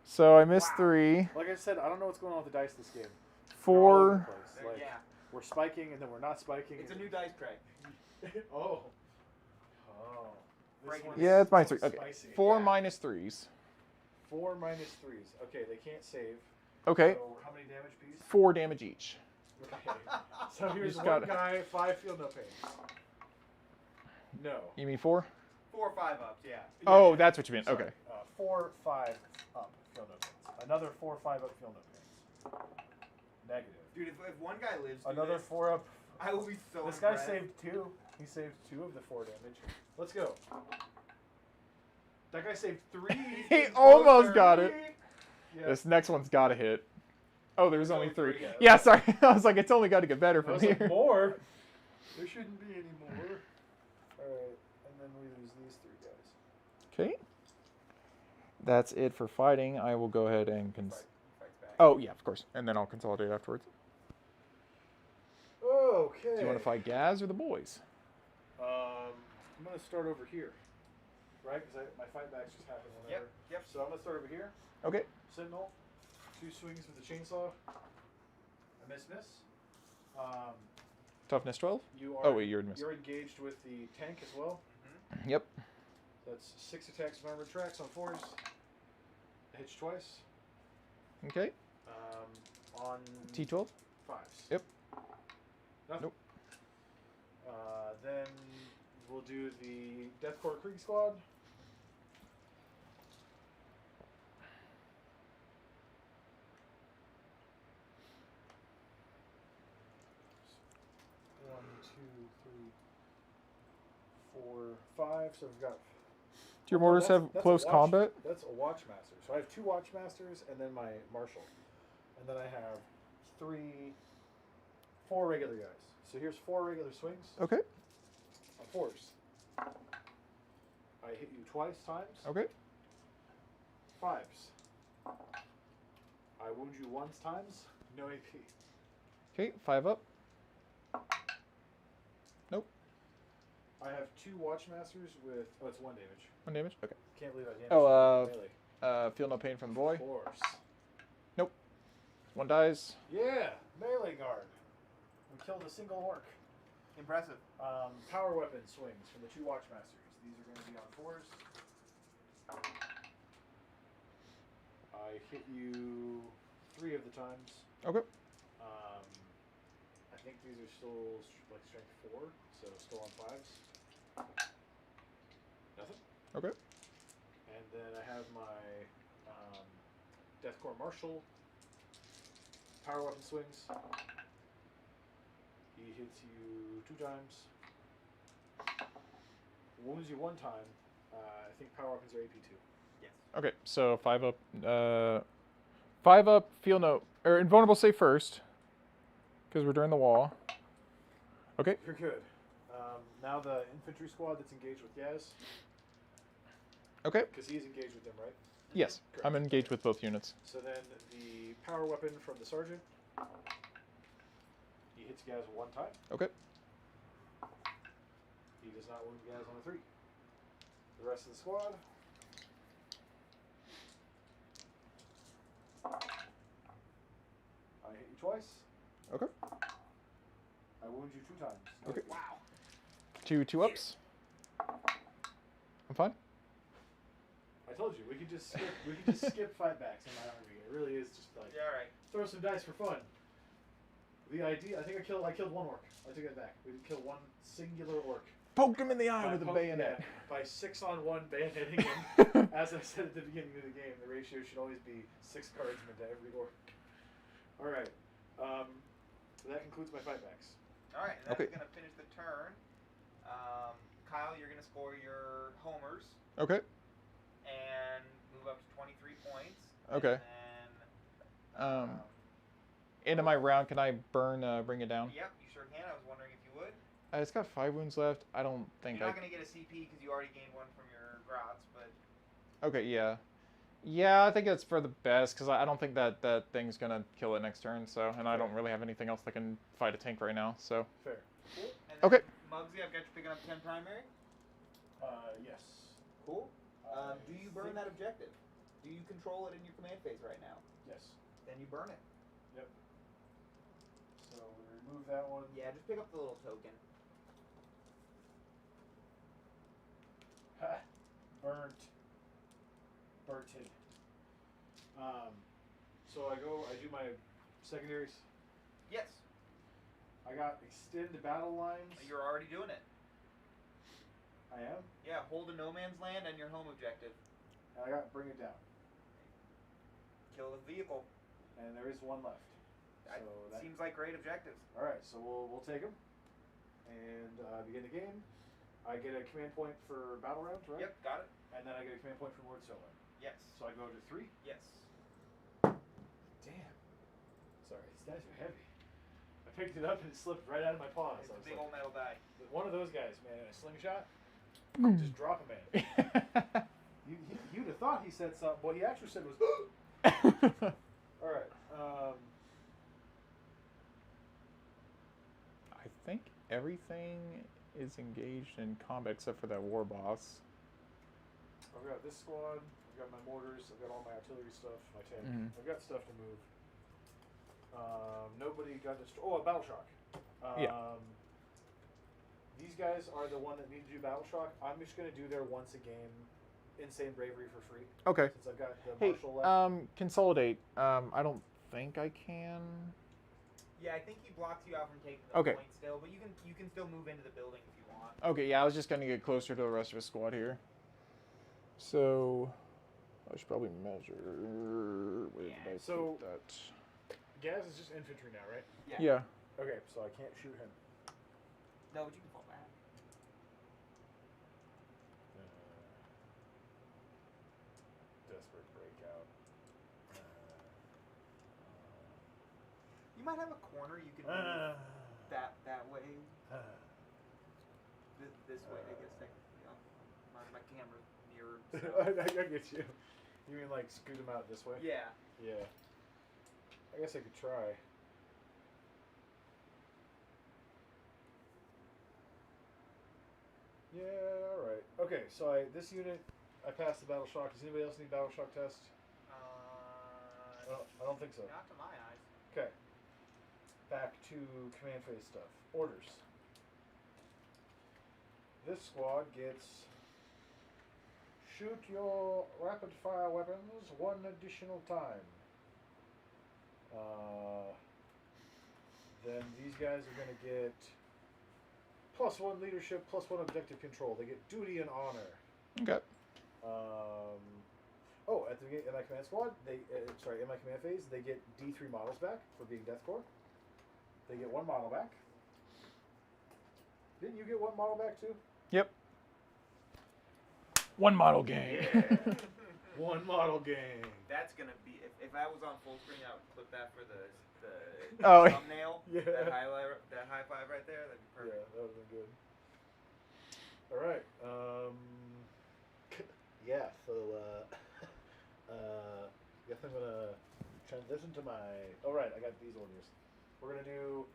So I missed 3. Like I said, I don't know what's going on with the dice this game. 4. Like, Yeah. we're spiking and then we're not spiking. It's a new dice tray. Oh. This Breaking one's- Yeah, it's minus this 3. one's Okay. spicy. 4 Yeah. minus 3s. 4 minus 3s. Okay, they can't save. Okay. So how many damage piece? 4 damage each. Okay. So here's just one gotta- guy, 5 feel no pain. No. You mean 4? 4 or 5 ups, yeah. Oh, that's what you meant. Sorry. Okay. 4, 5 up, feel no pains. Another 4, 5 up, feel no pains. Negative. Dude, if one guy lives through Another this, 4 up. I will be so This guy impressed. saved 2. He saved 2 of the 4 damage. Let's go. That guy saved 3. He almost Closer. got it. Yeah. This next one's got to hit. Oh, there's only only 3. 3, yeah. Yeah, sorry. I was like, it's only got to get better I from was here. like, more? There shouldn't be any more. Alright, and then we lose these 3 guys. Okay. That's it for fighting. I will go ahead and Fights back. Oh, yeah, of course. And then I'll consolidate afterwards. Okay. Do you want to fight Gaz or the boys? I'm going to start over here. Right? Because my fight backs just happen whenever. Yep. So I'm going to start over here. Okay. Sentinel. 2 swings with the chainsaw. I miss. Toughness 12? You are. Oh, wait, you're in miss. You're engaged with the tank as well. Yep. That's 6 attacks of armored tracks on 4s. Hitch twice. Okay. On T12? 5s. Yep. Nothing. Nope. Then we'll do the Deathcore Krieg Squad. One, 2, 3, 4, 5. So we've got. Do your mortars have That's a close watch- combat? That's a Watchmaster. So I have 2 Watchmasters and then my Marshal. And then I have 4 regular guys. So here's 4 regular swings Okay. on 4s. I hit you twice times. Okay. 5s. I wound you once times. No AP. Okay, 5 up. Nope. I have 2 Watchmasters with. Oh, it's 1 damage. 1 damage? Okay. Can't believe I damaged. Oh, melee. feel no pain from the boy. Of course. 1 dies. Yeah, melee guard. We killed a single orc. Impressive. Power weapon swings from the 2 Watchmasters. These are going to be on 4s. I hit you 3 of the times. Okay. I think these are still like strength 4, so still on 5s. Nothing. Okay. And then I have my Deathcore Marshal. Power weapon swings. He hits you 2 times. Wounds you 1 time. I think power weapons are AP2. Yes. Okay, so 5 up. 5 up, feel no. Or invulnerable save first. Because we're during the wall. Okay. You're good. Now the infantry squad that's engaged with Yaz. Okay. Because he's engaged with them, right? Yes, Correct. I'm engaged with both units. So then the power weapon from the sergeant. He hits Gaz one time. Okay. He does not wound Gaz on a 3. The rest of the squad. I hit you twice. Okay. I wound you 2 times. Okay. Wow. Two ups. I'm fine. I told you we could just skip fight backs in my army. It really is just like Yeah, alright. throw some dice for fun. The idea, I think I killed 1 orc. I take that back. We did kill 1 singular orc. Poked him in the eye with a bayonet. Yeah, by 6-on-1 bayoneting him. As I said at the beginning of the game, the ratio should always be 6 cardsmen to every orc. All right. That concludes my fight backs. Alright, and that's Okay. going to finish the turn. Kyle, you're going to score your homers Okay. and move up to 23 points. Okay. And then, End of my round, can I bring it down? yep, you sure can. I was wondering if you would. It's got 5 wounds left. I don't think You're not going to get a CP because you already gained 1 from your grots, but Okay, yeah. Yeah, I think it's for the best, because I don't think that thing's going to kill it next turn, so... And I don't really have anything else that can fight a tank right now, so... Fair. cool. And then, Okay. Muggsy, I've got you picking up 10 primary. Yes. Cool. I Do you burn think- that objective? Do you control it in your command phase right now? Yes. Then you burn it. So we remove that one. Yeah, just pick up the little token. Ha! Burnt. Burted. So I do my secondaries. Yes, I got extend the battle lines. you're already doing it. I am. Yeah, hold a no man's land and your home objective. And I got bring it down. Kill the vehicle. And there is 1 left. That So that seems like great objectives. all right. So we'll take them and begin the game. I get a command point for battle rounds, right? Yep, got it. And then I get a command point for Lord Solo. Yes. So I go to 3. Yes. Damn. Sorry, these dice are heavy. I picked it up and it slipped right out of my paws. It's I a was big like, old metal die. one of those guys, man, in a slingshot, just drop a man. You'd have thought he said something. What he actually said was, all right. I think everything is engaged in combat except for that war boss. I've got this squad. I've got my mortars. I've got all my artillery stuff. My tank. Mhm. I've got stuff to move. Nobody got destroyed. Oh, a battle shock. Yeah. These guys are the one that need to do battle shock. I'm just gonna do their once a game insane bravery for free Okay. since I've got the Hey, marshal left. consolidate. I don't think I can. Yeah, I think he blocks you out from taking the Okay. point still, but you can still move into the building if you want. Okay, yeah, I was just gonna get closer to the rest of his squad here. So, I should probably measure. Where did I So- put that? Gaz is just infantry now, right? Yeah. Okay, so I can't shoot him. No, but you can fall back. Desperate breakout. You might have a corner you can move that way. This way, I guess technically. My camera's mirrored. I get you. You mean like scoot him out this way? Yeah. Yeah. I guess I could try. Yeah, alright. Okay, so this unit, I passed the battle shock. Does anybody else need battle shock test? I don't think so. Not to my eyes. Okay. Back to command phase stuff. Orders. This squad gets shoot your rapid fire weapons 1 additional time. Then these guys are going to get +1 leadership, +1 objective control. They get duty and honor. Okay. Oh, at the beginning in my command squad, in my command phase, they get D3 models back for being Death Corps. They get 1 model back. Didn't you get 1 model back too? Yep. 1 model game. Yeah. 1 model gang. That's gonna be if I was on full screen, I would clip that for the Oh. thumbnail. Yeah. That high five right there. That'd be Yeah, perfect. that would have been good. All right. Yes. listen to my. Oh right, I got these orders. We're gonna do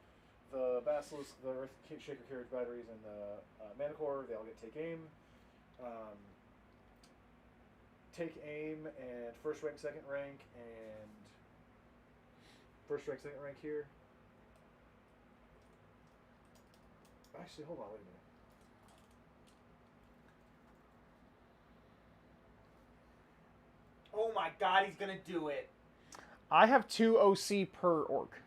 the Basilisk, the Earth Shaker Carriage batteries, and the Mana Core. They all get take aim. Take aim and first rank, second rank, and first rank, second rank here. Actually, hold on, wait a minute. Oh my god, he's gonna do it. I have 2 OC per orc.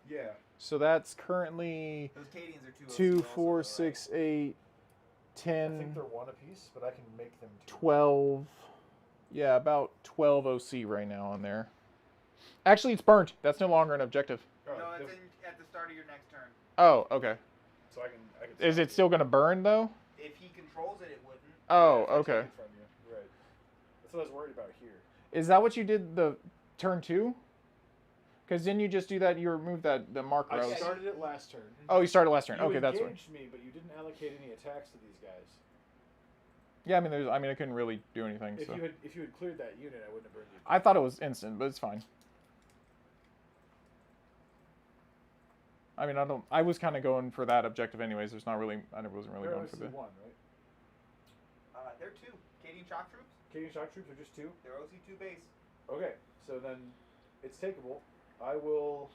Yeah. So that's currently Those Cadians are 2, 4, 6, 8, I think 10, they're one apiece, but I can make them 2. 12. Yeah, about 12 OC right now on there. Actually, it's burnt. That's no longer an objective. No, it's at the start of your next turn. Oh, okay. So I can. Is it still going to burn, though? If he controls it, it wouldn't. Oh, Yeah, okay. from you. Right. That's what I was worried about here. Is that what you did the turn 2? Because didn't you just do that? You removed the marker. I started it last turn. Oh, you started last turn. You Okay, that's right. engaged me, but you didn't allocate any attacks to these guys. Yeah, I mean, I couldn't really do anything. If So you had cleared that unit, I wouldn't have burned you. I thought it was instant, but it's fine. I mean, I was kind of going for that objective anyways. There's not really. I wasn't really going for the. one, right? They're 2. Cadian shock troops? Canadian shock troops are just 2. They're OC2 base. Okay, so then it's takeable. I will.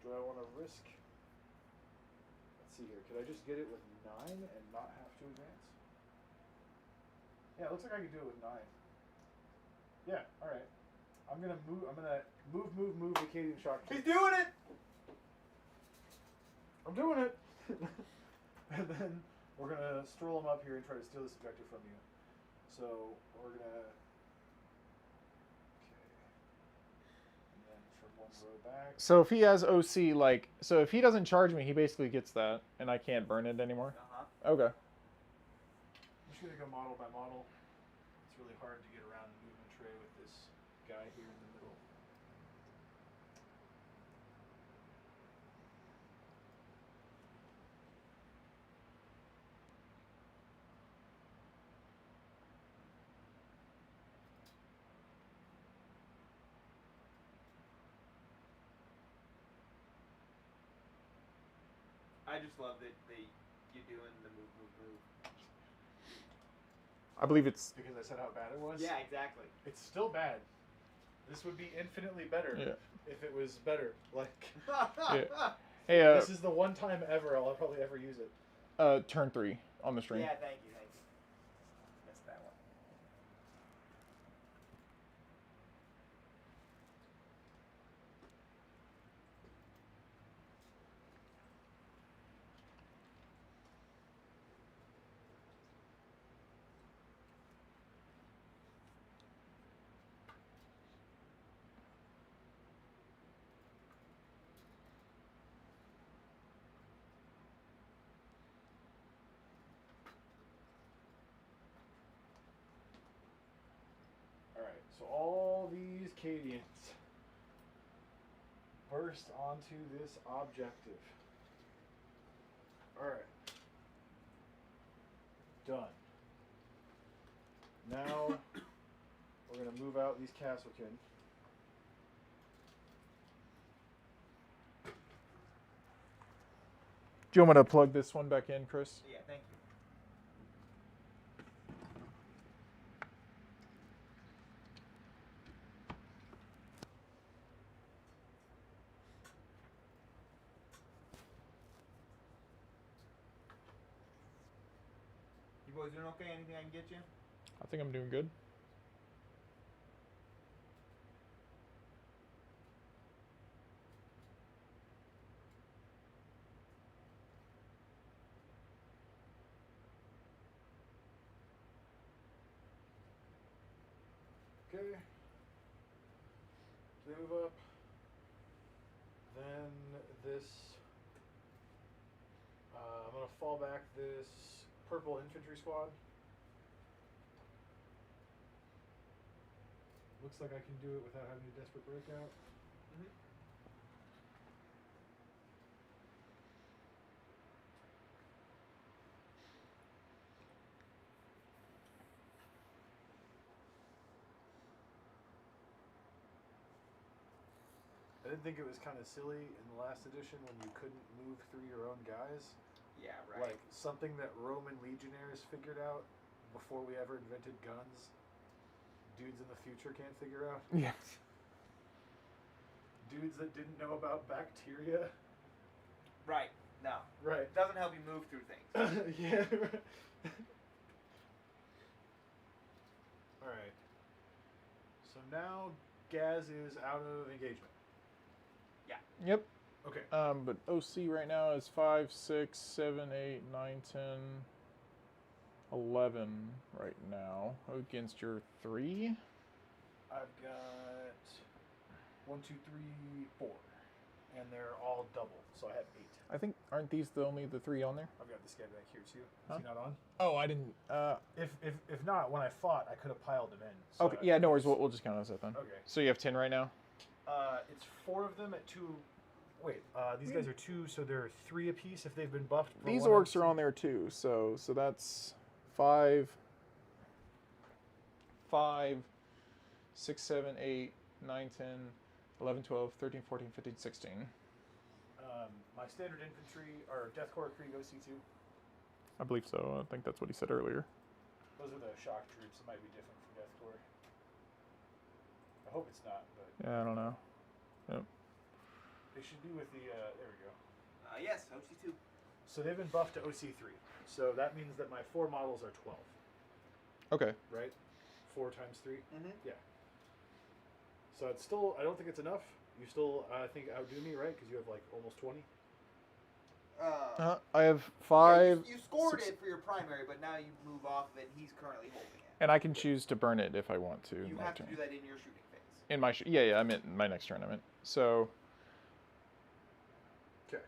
Do I want to risk? Let's see here. Could I just get it with 9 and not have to advance? Yeah, it looks like I can do it with 9. Yeah, all right. I'm gonna move. I'm gonna move the Canadian shock troops. He's doing it! I'm doing it. And then we're gonna stroll them up here and try to steal this objective from you. So we're gonna. Okay. And then from one row back. So if he has OC, so if he doesn't charge me, he basically gets that, and I can't burn it anymore. Okay. I'm just gonna go model by model. It's really hard to get around the movement tray with this guy here in the middle. I just love that you're doing the move. I believe it's. Because I said how bad it was? Yeah, exactly. It's still bad. This would be infinitely better if it was better. Like, Yeah. Hey, this is the one time ever I'll probably ever use it. turn 3 on the stream. Yeah, thank you. Missed that one. Alright, so all these Cadians burst onto this objective. Alright. Done. Now we're going to move out these Castlekin. Do you want me to plug this one back in, Chris? Yeah, thank you. You boys doing okay? Anything I can get you? I think I'm doing good. Okay. So they move up. Then this. I'm going to fall back this purple infantry squad. Looks like I can do it without having a desperate breakout. didn't think it was kind of silly in the last edition when you couldn't move through your own guys. Yeah, right. Like something that Roman legionaries figured out before we ever invented guns. Dudes in the future can't figure out. Yeah. Dudes that didn't know about bacteria. Right. No. Right. It doesn't help you move through things. Yeah. All right. So now Gaz is out of engagement. Yep. Okay. But OC right now is 5, 6, 7, 8, 9, 10, 11 right now against your 3. I've got 1, 2, 3, 4, and they're all double, so I have 8. I think aren't these only the 3 on there? I've got this guy back here too. Is Huh? he not on? Oh, I didn't. If not, when I fought, I could have piled them in. So Okay. Yeah. No worries. We'll just count this then. Okay. So you have 10 right now. It's 4 of them at 2. Wait, these guys are 2, so they're 3 apiece if they've been buffed. For These 1 orcs are and on there too. So that's 5, 6, 7, 8, 9, 10, 11, 12, 13, 14, 15, 16. My standard infantry are Death Corps Krieg OC2. I believe so. I think that's what he said earlier. Those are the shock troops. It might be different from Death Corps. I hope it's not, but Yeah, I don't know. Yep. they should be with the. There we go. Yes, OC2. So they've been buffed to OC3. So that means that my 4 models are 12, Okay. right? 4 times 3. Mm-hmm. Yeah. So it's still. I don't think it's enough. You still, I think, outdo me, right? Because you have like almost 20. I have 5. You scored 6 it for your primary, but now you move off of it, and he's currently holding it. and I can choose to burn it if I want to. You my have to turn. do that in your shooting phase. In my yeah, I meant my next tournament. So, Okay.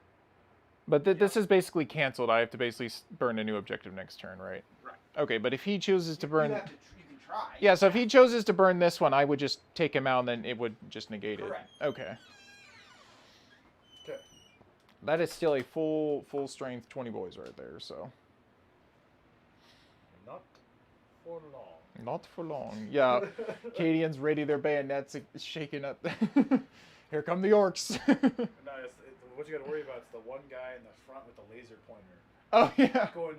but this is basically canceled. I have to basically burn a new objective next turn, right? Right. Okay, but if he chooses to You burn, have to you can try. yeah. So if he chooses to burn this one, I would just take him out, and then it would just negate Correct. it. Okay. Okay. That is still a full strength 20 boys right there. So Not for long. not for long. Yeah. Cadians ready their bayonets, shaking up. Here come the orcs. No, what you got to worry about is the one guy in the front with the laser pointer Oh yeah. going.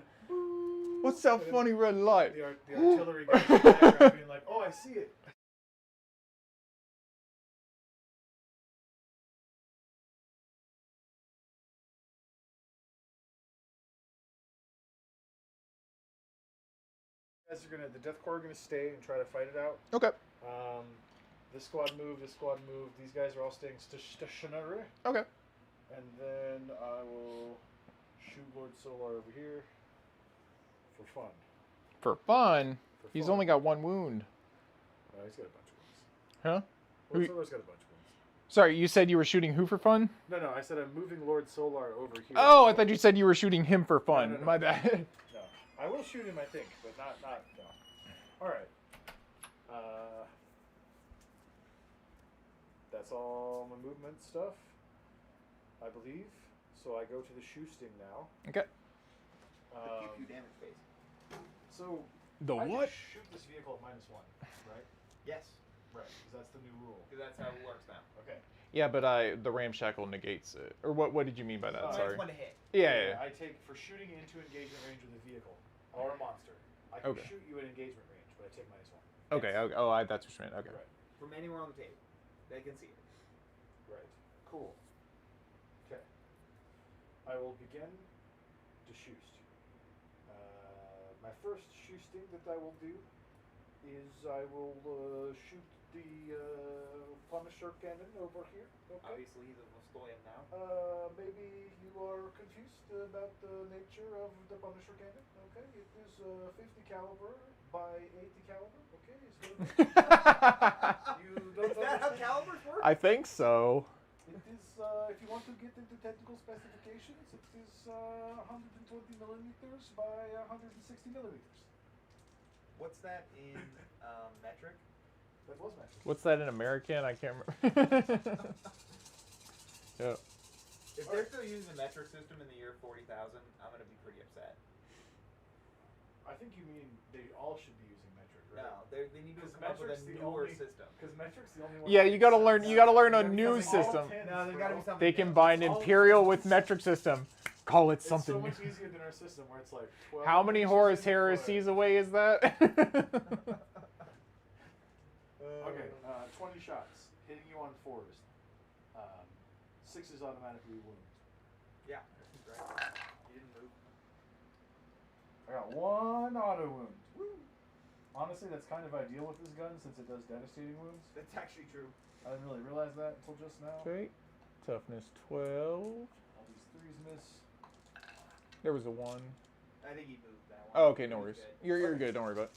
What's that funny red light? The artillery guy in the background being like, "Oh, I see it." The Death Corps are gonna stay and try to fight it out. Okay. This squad move. These guys are all staying stationary. Okay. And then I will shoot Lord Solar over here for fun. For fun. For He's fun. only got 1 wound. He's got a bunch of wounds. Huh? Lord Who- Solar's got a bunch of wounds. Sorry, you said you were shooting who for fun? No, I said I'm moving Lord Solar over here. Oh, I thought you said you were shooting him for fun. No. My bad. No, I will shoot him, I think, but not no. All right. That's all my movement stuff, I believe. So I go to the shoosting now. Okay. The pew damage phase. So The I what? can shoot this vehicle at -1, right? Yes. Right, because that's the new rule. Because that's how it works now. Okay. Yeah, but the ramshackle negates it. Or what did you mean by that? Sorry. Minus 1 to hit. Yeah. I take for shooting into engagement range with a vehicle or a monster. I can Okay. shoot you at engagement range, but I take -1. Okay. That's what you meant. Okay. Right. From anywhere on the table. They can see it. Right. Cool. Okay. I will begin to shoost. My first shoosting that I will do is I will shoot the Punisher cannon over here. Okay. Obviously, he's a Vostoyan now. Maybe you are confused about the nature of the Punisher cannon. Okay, it is 50 caliber by 80 caliber. Okay, so you don't Is that how understand? calibers work? I think so. It is, if you want to get into technical specifications, it is 120 millimeters by 160 millimeters. What's that in metric? That was metric. What's that in American? I can't remember. Yeah. If they're still using the metric system in the year 40,000, I'm going to be pretty upset. I think you mean they all should be using metric. right? No, they need to 'Cause come up with metric's a the newer only- system. Because metric's the only one. Yeah, that you gotta makes learn. sense. You gotta learn a There's new something all system. tens, No, there's got to be bro. something. They different. combined all Imperial tens. with metric system. Call it It's something so new. much easier than our system where it's like 12. How many inches Horus in the heresies foot. away is that? Okay, 20 shots. Hitting you on 4s. 6s automatically wound. Yeah, that's right. You didn't move. I got 1 auto wound. Woo. Honestly, that's kind of ideal with this gun since it does devastating wounds. That's actually true. I didn't really realize that until just now. Okay. Toughness 12. All these 3s miss. There was a 1. I think he moved that one. Oh, okay, He no was worries. good. You're good. Don't worry about it.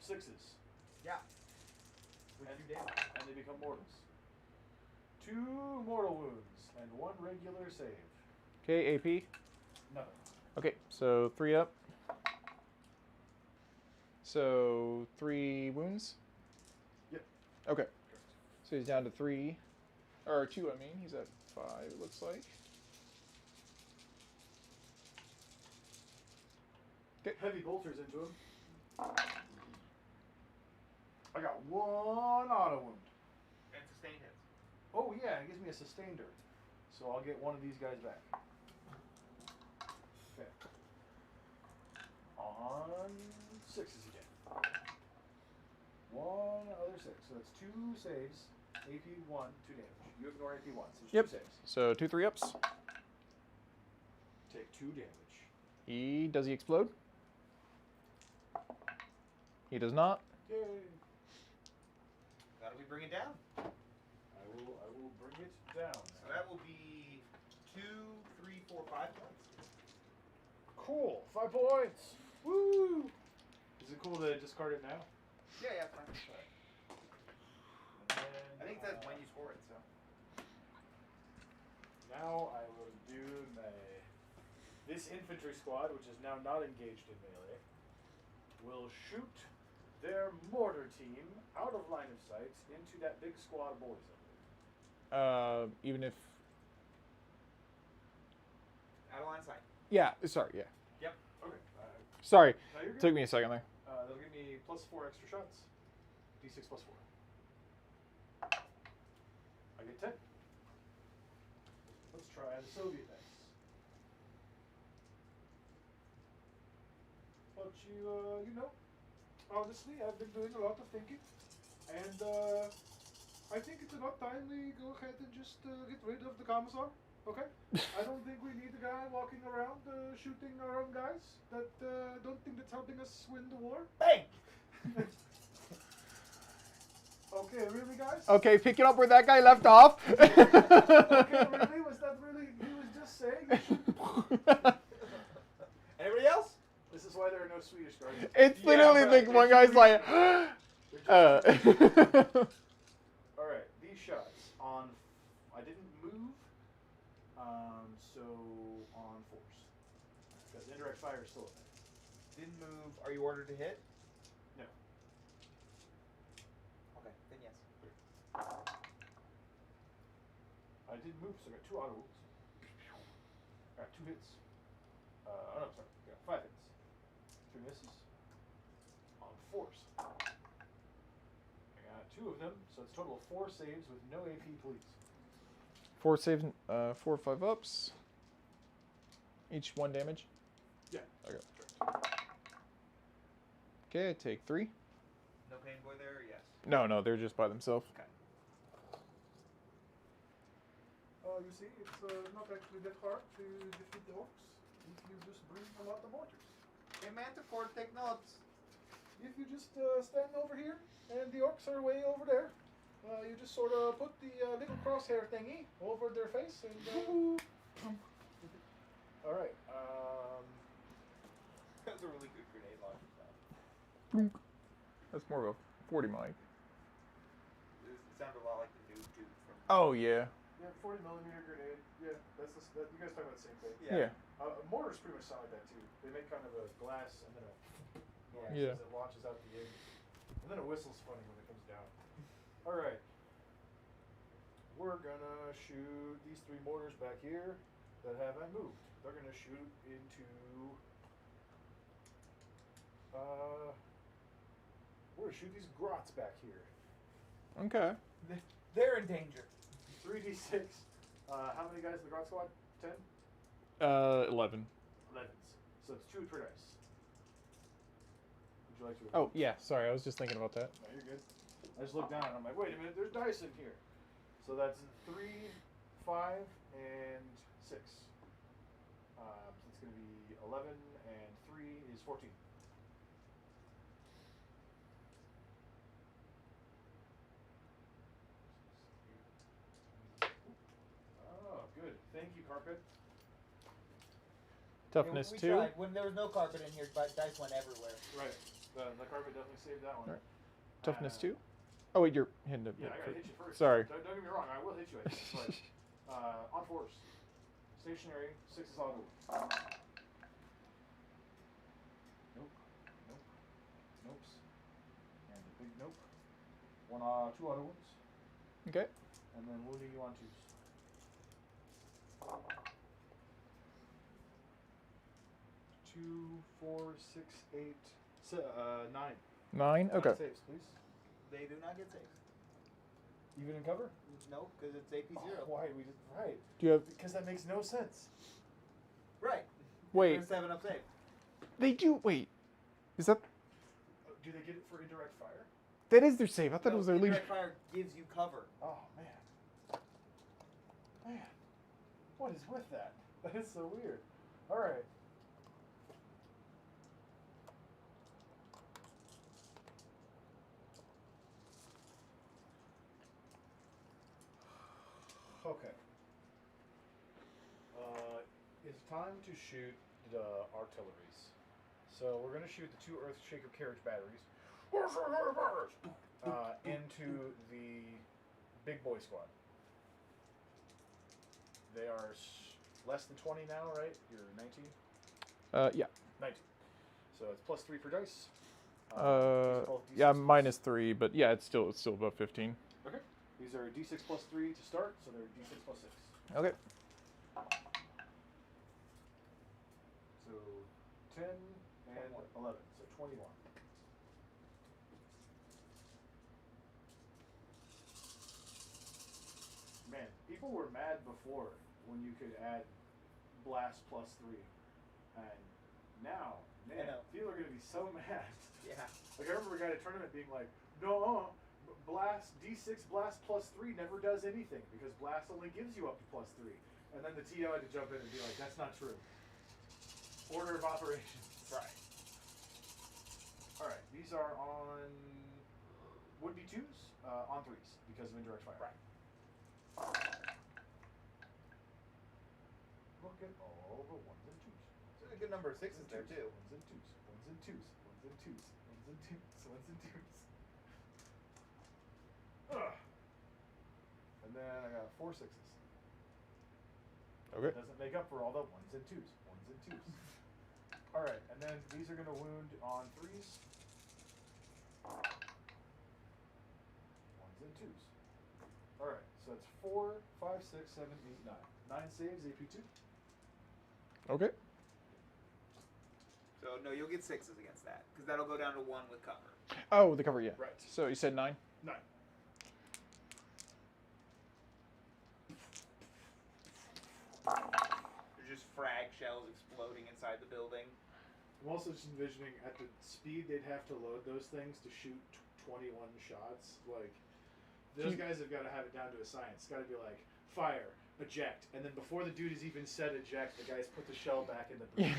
6s. Yeah. And, and they become mortals. 2 mortal wounds and 1 regular save. Okay, AP. Nothing. Okay, so 3 up. So 3 wounds. Yep. Okay. So he's down to 3, or 2. I mean, he's at 5. It looks like. Okay. Heavy bolters into him. I got 1 auto wound. And sustain hits. Oh yeah, it gives me a sustainer. So I'll get one of these guys back. Okay. On 6s again. 1 other 6. So that's 2 saves. AP 1, 2 damage. You ignore AP 1, so it's Yep. 2 saves. So 2 3-ups. Take 2 damage. Does he explode? He does not. Yay! That'll be bring it down. I will bring it down. So that will be 2, 3, 4, 5 points. Cool. 5 points. Woo! Is it cool to discard it now? Yeah, fine. And I think that's when you score it, so. now I will do this infantry squad, which is now not engaged in melee, will shoot their mortar team out of line of sight into that big squad of boys over Even if. Out of line of sight. Yeah. Sorry. Yeah. Yep. there. Okay. Sorry. Now you're good. Took me a second there. That'll give me +4 extra shots. D6 +4. I get 10. Let's try the Soviet dice. But you know, honestly, I've been doing a lot of thinking, and I think it's about time we go ahead and just get rid of the Commissar. Okay? I don't think we need a guy walking around shooting our own guys that don't think that's helping us win the war. Bang! Okay, really, guys? Okay, picking up where that guy left off. Okay, really? Was that really? He was just saying. Anybody else? This is why there are no Swedish guards. It's Yeah, literally right. the one guy's like. All right, these shots on. I didn't move. So on force, because indirect fire is still a thing. Didn't move. Are you ordered to hit? No. Okay, then yes. I did move, so I got 2 auto wounds. I got 2 hits. Oh no, sorry. I got 5 hits. 3 misses. On force. I got 2 of them, so it's a total of 4 saves with no AP, please. 4 saves, 4 or 5 ups. Each 1 damage. Yeah. Okay. Okay, I take 3. No pain boy there, or yes? No, they're just by themselves. Okay. You see, it's not actually that hard to defeat the orcs if you just bring a lot of mortars. Hey, Manticore, take notes. If you just stand over here and the orcs are way over there, you just sort of put the little crosshair thingy over their face and. All right. That was a really good grenade launcher sound. That's more of a 40 mic. It sounded a lot like the noob tube from. Oh, yeah. Yeah, 40mm grenade. Yeah, that's that. You guys talking about the same thing. Yeah. Mortars pretty much sound like that too. They make kind of a glass and then a noise Yeah. as it launches out the end, and then it whistles funny when it comes down. All right. We're gonna shoot these 3 mortars back here that haven't moved. They're gonna shoot into we're gonna shoot these grots back here. Okay. They're in danger. 3d6. How many guys in the grot squad? 10? 11. 11s. So it's 2 per dice. Would you like to? Oh, yeah. Sorry, I was just thinking about that. No, you're good. I just looked down and I'm like, wait a minute, there's dice in here. So that's 3, 5, and 6. So it's going to be 11, and 3 is 14. Oh, good. Thank you, carpet. Toughness we 2. tried. When there was no carpet in here, dice went everywhere. Right. The carpet definitely saved that one. Right. Toughness 2. Oh, wait, you're hitting it. Yeah, I gotta hit you first. Sorry. Don't get me wrong, I will hit you, I think. But, on force. Stationary, 6 is auto. Nope. Nope. Nopes. And a big nope. 2 auto wounds. Okay. And then wounding you on 2s. 2, 4, 6, 8, 9. 9? Okay. 9 saves, please. They do not get saved. Even in cover? No, because it's AP 0. Why? Right. Do you have... Because that makes no sense. Right. Wait. There's 7 up save. They do... Wait. Is that... Do they get it for indirect fire? That is their save. I thought it was their lead. Indirect fire gives you cover. Oh, man. Man. What is with that? That is so weird. Alright. Okay. It's time to shoot the artilleries. So we're going to shoot the 2 Earthshaker carriage batteries into the big boy squad. They are less than 20 now, right? You're 19? Yeah. 19. So it's plus 3 per dice. Yeah, minus 3, but yeah, it's still above 15. Okay. These are d6 plus 3 to start, so they're d6 plus 6. Okay. So 10 and 11, so 21. Man, people were mad before when you could add blast plus 3. And now, man, people are going to be so mad. Yeah. Like, I remember a guy at a tournament being like, no, blast, D6 blast plus 3 never does anything because blast only gives you up to plus 3. And then the TO had to jump in and be like, that's not true. Order of operations. Right. Alright, these are on would-be 2s, on 3s because of indirect fire. Right. Look at all the 1s and 2s. There's a good number of 6s there, too. 1s and 2s, 1s and 2s, 1s and 2s, 1s and 2s, 1s and 2s. Ugh. And then I got 4 6s. Okay. Doesn't make up for all the 1s and 2s, 1s and 2s. Alright, and then these are going to wound on 3s. 1s and 2s. Alright, so it's 4, 5, 6, 7, 8, 9. 9 saves, AP 2. Okay. So, no, you'll get 6s against that, because that'll go down to 1 with cover. Oh, the cover, yeah. Right. So you said 9? 9. There's just frag shells exploding inside the building. I'm also just envisioning at the speed they'd have to load those things to shoot 21 shots. Like, those guys have got to have it down to a science. It's got to be like, fire, eject, and then before the dude has even said eject, the guys put the shell back in the breech.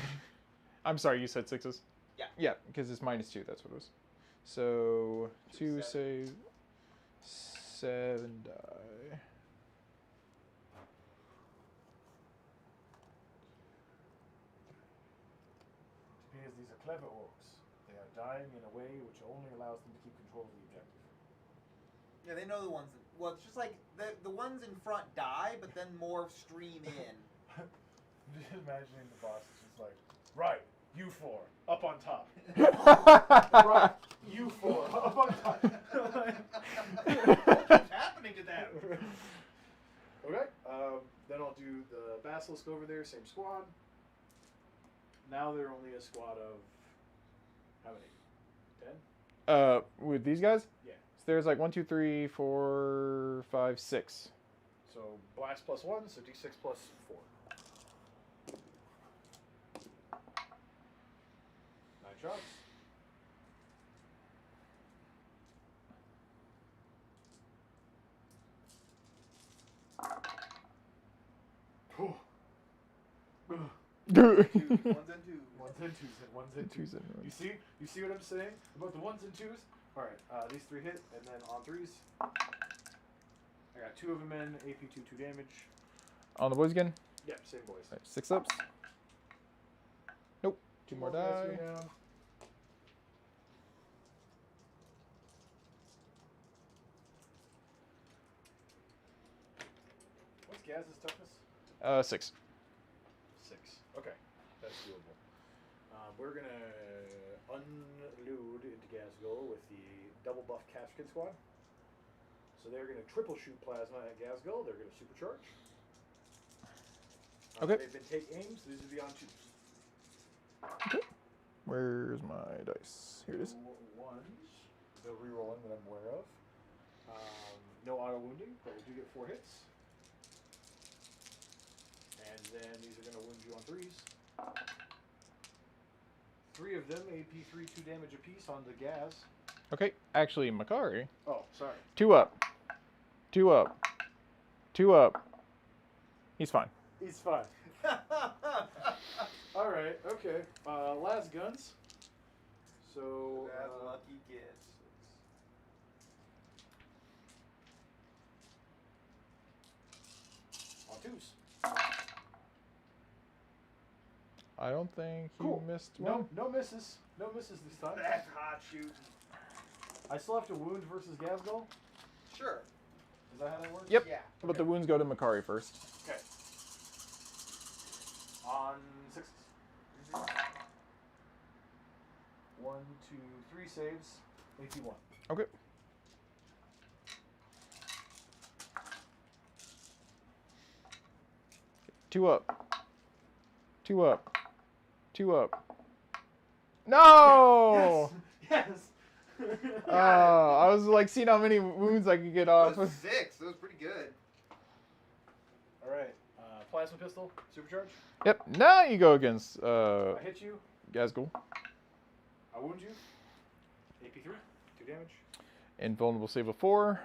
I'm sorry, you said 6s? Yeah. Yeah, because it's minus 2, that's what it was. So, 2 7. save, 7 die. Because these are clever orcs. They are dying in a way which only allows them to keep control of the objective. Yeah, they know the ones that, well, it's just like the ones in front die, but then more stream in. I'm just imagining the boss is just like, right, you 4, up on top. Right, you 4, up on top. What's happening to them? Okay, then I'll do the Basilisk over there, same squad. Now they're only a squad of How many? 10? With these guys? Yeah. So there's like 1, 2, 3, 4, 5, 6. So blast +1, so d6 +4. Nine shots. Whew. Ones and twos. Ones and twos and ones and twos. Twos and You see what I'm saying about the ones and twos? All right, these 3 hit, and then on 3s, I got 2 of them in. AP 2 damage. On the boys again? Yep, same boys. Right, 6 ups. Nope. 2 more guys die. go down. What's Gaz's toughness? 6. 6. Okay, that's doable. We're gonna unload into Ghazghkull with the double buff Capskin squad. So they're gonna triple shoot plasma at Ghazghkull. They're gonna supercharge. Okay. They've been take aims. These would be on 2s. Okay. Where's my dice? Here it is. 2 ones. They'll re-rolling that I'm aware of. No auto wounding, but we do get 4 hits. And then these are gonna wound you on 3s. 3 of them, AP 3, 2 damage apiece on the Gaz. Okay. Actually, Makari. Oh, sorry. 2 up. 2 up. 2 up. He's fine. He's fine. All right. Okay. Last guns. So. As lucky gets. On 2s. I don't think he Cool. missed one. No misses. No misses this time. That's hot shooting. I still have to wound versus Ghazghkull. Sure. Is that how that works? Yep. Yeah. But the wounds go to Makari first. Okay. On 6s. 1, 2, 3 saves. AP 1. Okay. Two up. 2 up. 2 up. No! Yes. I was like seeing how many wounds I could get off. That was 6. That was pretty good. All right. Plasma pistol. Supercharge. Yep. Now you go against I hit you. Ghazghkull. I wound you. AP 3. 2 damage. Invulnerable save of 4.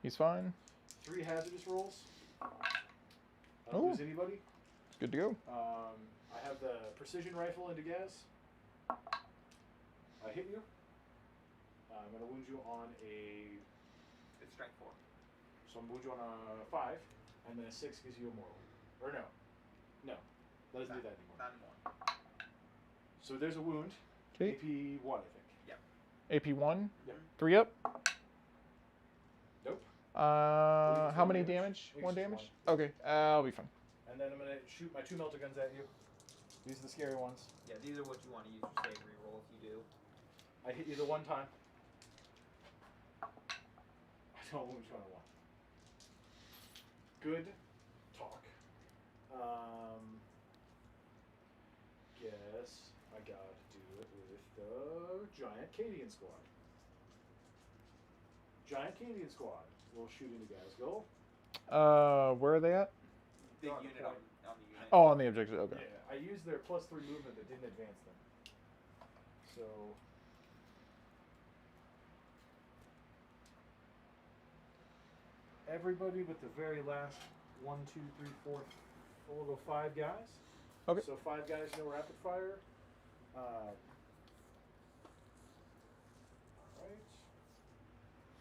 He's fine. 3 hazardous rolls. I Oh. don't lose anybody. Good to go. I have the precision rifle into Gaz. I hit you. I'm going to wound you on a... It's strength 4. So I'm going to wound you on a 5, and then a 6 gives you a mortal. Or no. No. That doesn't do that anymore. Not anymore. So there's a wound. Okay. AP 1, I think. AP 1. Yep. 3 up. Nope. How one many damage. damage? I think 1 it's just damage? one. Okay. I'll be fine. And then I'm going to shoot my 2 melter guns at you. These are the scary ones. Yeah, these are what you want to use for save reroll if you do. I hit you the 1 time. I don't wound you on a 1. Good talk. Guess I gotta do it with the Giant Cadian Squad. Giant Cadian Squad will shoot into Ghazghkull. Where are they at? Big On the unit point. on the unit. Oh, on the objective. Okay. Yeah, I used their +3 movement that didn't advance them. So everybody but the very last 1, 2, 3, 4, we'll go 5 guys. Okay. So 5 guys, no rapid fire. Alright.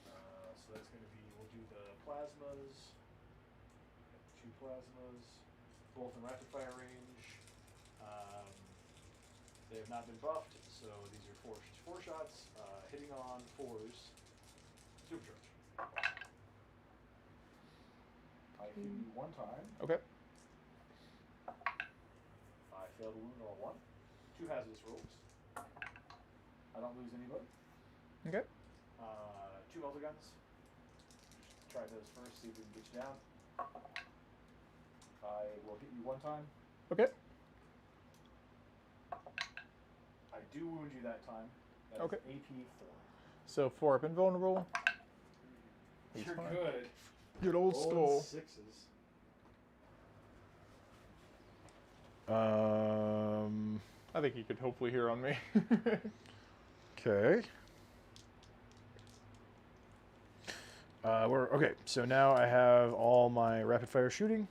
So that's going to be, we'll do the plasmas. 2 plasmas, both in rapid fire range. They have not been buffed, so these are 4 shots. Hitting on 4s. Supercharge. I hit you 1 time. Okay. I failed a wound on 1. 2 hazardous rolls. I don't lose anybody. Okay. 2 melter guns. Just try those first, see if we can get you down. I will hit you 1 time. Okay. I do do wound you that time. That Okay. is AP 4. So 4 up invulnerable. He's You're fine. good. Good old Rolling skull. 6s. I think you could hopefully hear on me. Okay. Okay. So now I have all my rapid fire shooting.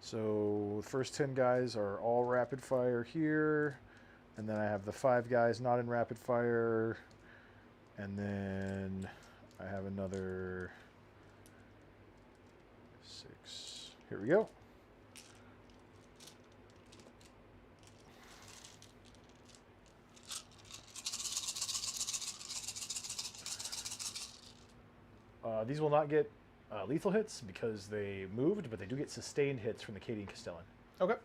So the first 10 guys are all rapid fire here, and then I have the 5 guys not in rapid fire, and then I have another 6. Here we go. These will not get lethal hits because they moved, but they do get sustained hits from the Cadian Castellan. Okay.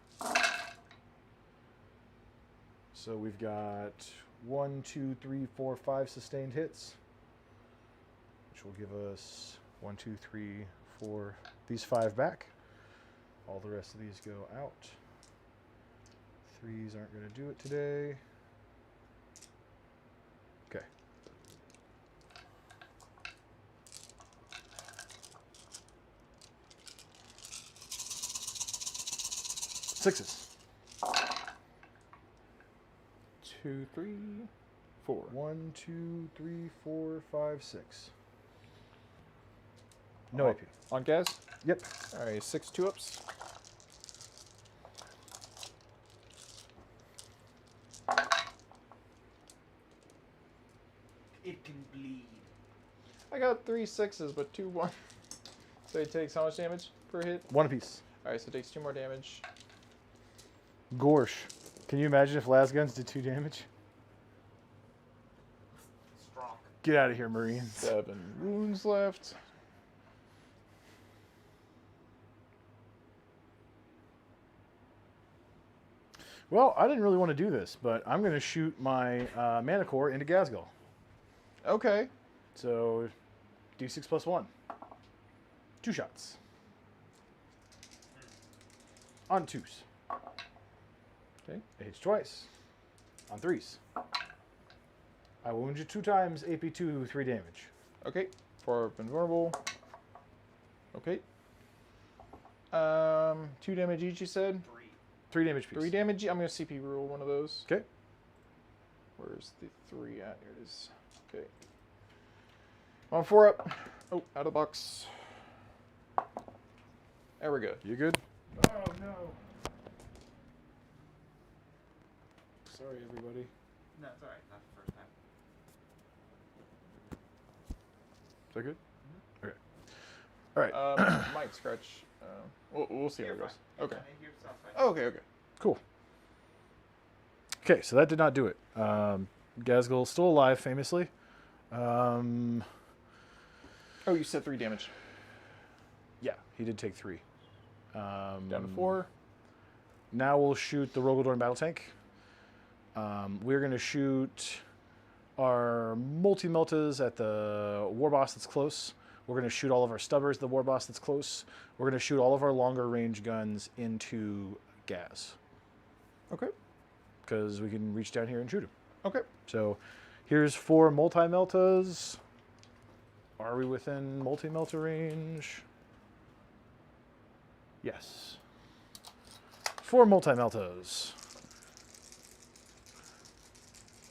So we've got 1, 2, 3, 4, 5 sustained hits, which will give us 1, 2, 3, 4, these 5 back. All the rest of these go out. 3s aren't going to do it today. Okay. Sixes. 2, 3, 4. 1, 2, 3, 4, 5, 6. No AP. On Gaz? Yep. Alright, 6 2-ups. It can bleed. I got 3 6s, but 2 1. So it takes how much damage per hit? 1 apiece. Alright, so it takes 2 more damage. Gorsh. Can you imagine if lasguns did 2 damage? Strong. Get out of here, Marines. 7 wounds left. Well, I didn't really want to do this, but I'm going to shoot my mana core into Ghazghkull. Okay. So, d6 plus 1. 2 shots. On 2s. Okay. It hits twice. On 3s. I will wound you 2 times, AP2, 3 damage. Okay. 4 up invulnerable. Okay. 2 damage each, you said? 3. 3 damage piece. 3 damage. I'm going to CP rule one of those. Okay. Where's the 3 at? Here it is. Okay. On 4 up. Oh, out of box. There we go. You good? Oh, no. Sorry, everybody. No, it's alright. Not the first time. Is that good? Okay. All right. Might scratch. We'll see how You're it goes. fine. Okay. You're fine. Okay, okay. Cool. Okay, so that did not do it. Ghazghkull still alive, famously. Oh, you said 3 damage. Yeah, he did take 3. Down to 4. Now we'll shoot the Rogaldorn battle tank. We're going to shoot our multi-meltas at the war boss that's close. We're going to shoot all of our stubbers at the war boss that's close. We're going to shoot all of our longer range guns into Gaz. Okay. Because we can reach down here and shoot him. Okay. So here's 4 multi-meltas. Are we within multi-melta range? Yes. 4 multi-meltas.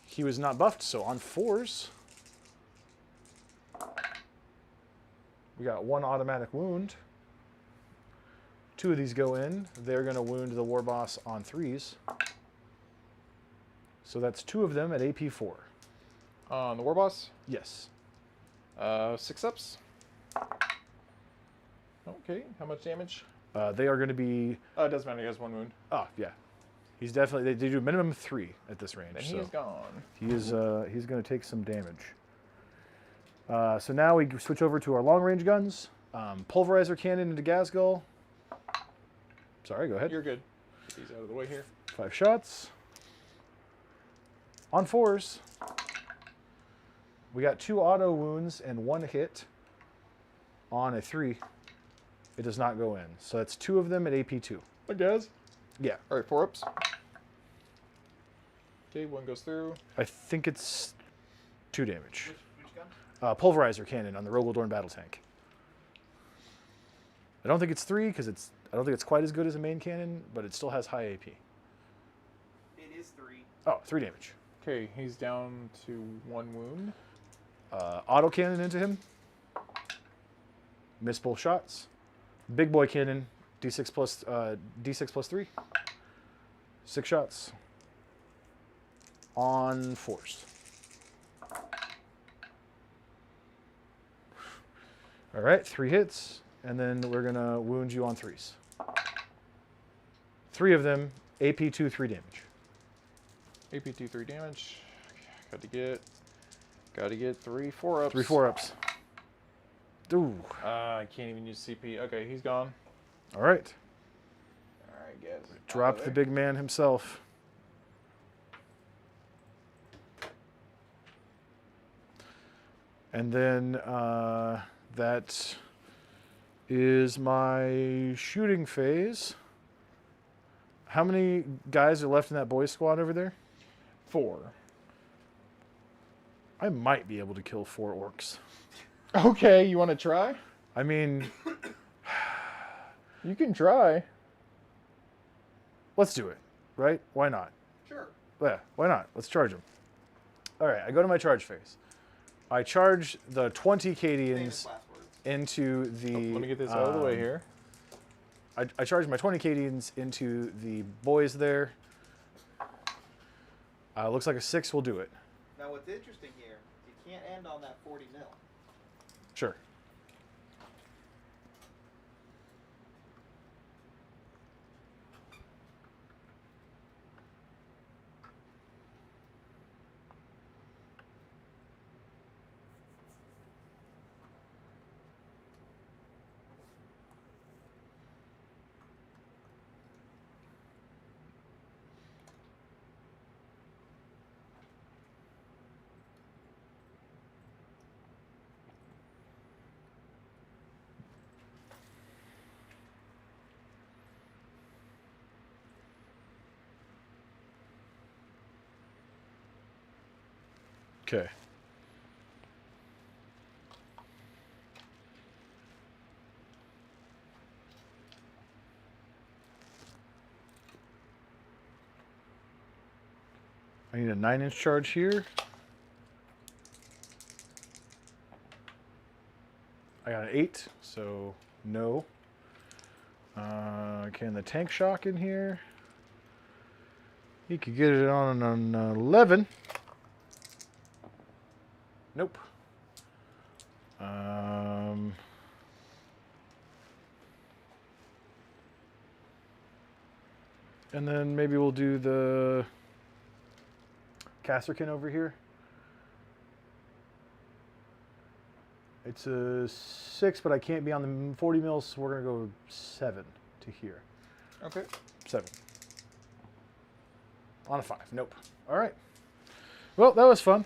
He was not buffed, so on 4s. We got 1 automatic wound. 2 of these go in. They're going to wound the war boss on 3s. So that's 2 of them at AP 4. On the war boss. Yes. 6 ups. Okay. How much damage? They are going to be... It doesn't matter. He has 1 wound. Oh, yeah. He's definitely... They do minimum 3 at this range. Then so he's gone. he is, he's going to take some damage. So now we switch over to our long-range guns. Pulverizer cannon into Ghazghkull. Sorry, go ahead. You're good. He's out of the way here. 5 shots. On 4s. We got 2 auto wounds and 1 hit on a 3. It does not go in. So that's 2 of them at AP 2. I guess. Yeah. All right, 4 ups. Okay, one goes through. I think it's 2 damage. Which gun? Pulverizer cannon on the Rogaldorn battle tank. I don't think it's 3 because I don't think it's quite as good as a main cannon, but it still has high AP. It is 3. Oh, 3 damage. Okay, he's down to 1 wound. Auto cannon into him. Miss both shots. Big boy cannon. D6 plus 3. 6 shots. On force. All right, 3 hits, and then we're gonna wound you on 3s. 3 of them, AP 2, 3 damage. AP 2, 3 damage. Got to get 3 4-ups. 3 4-ups. Ooh. I can't even use CP. Okay, he's gone. All right. All right, guys. Drop the big man himself. And then that is my shooting phase. How many guys are left in that boys squad over there? 4. I might be able to kill 4 orcs. Okay, you want to try? I mean, You can try. let's do it, right? Why not? Sure. Yeah, why not? Let's charge them. All right, I go to my charge phase. I charge the 20 Famous Cadians last words. into the... Let me get this out of the way here. I charge my 20 Cadians into the boys there. Looks like a 6 will do it. Now, what's interesting here is you can't end on that 40 mil. Sure. Okay. I need a 9-inch charge here. I got an 8, so no. Can the tank shock in here? You could get it on an 11. Nope. And then maybe we'll do the Casterkin over here. It's a 6, but I can't be on the 40 mils, so we're going to go 7 to here. Okay. 7. On a 5. Nope. All right. Well, that was fun.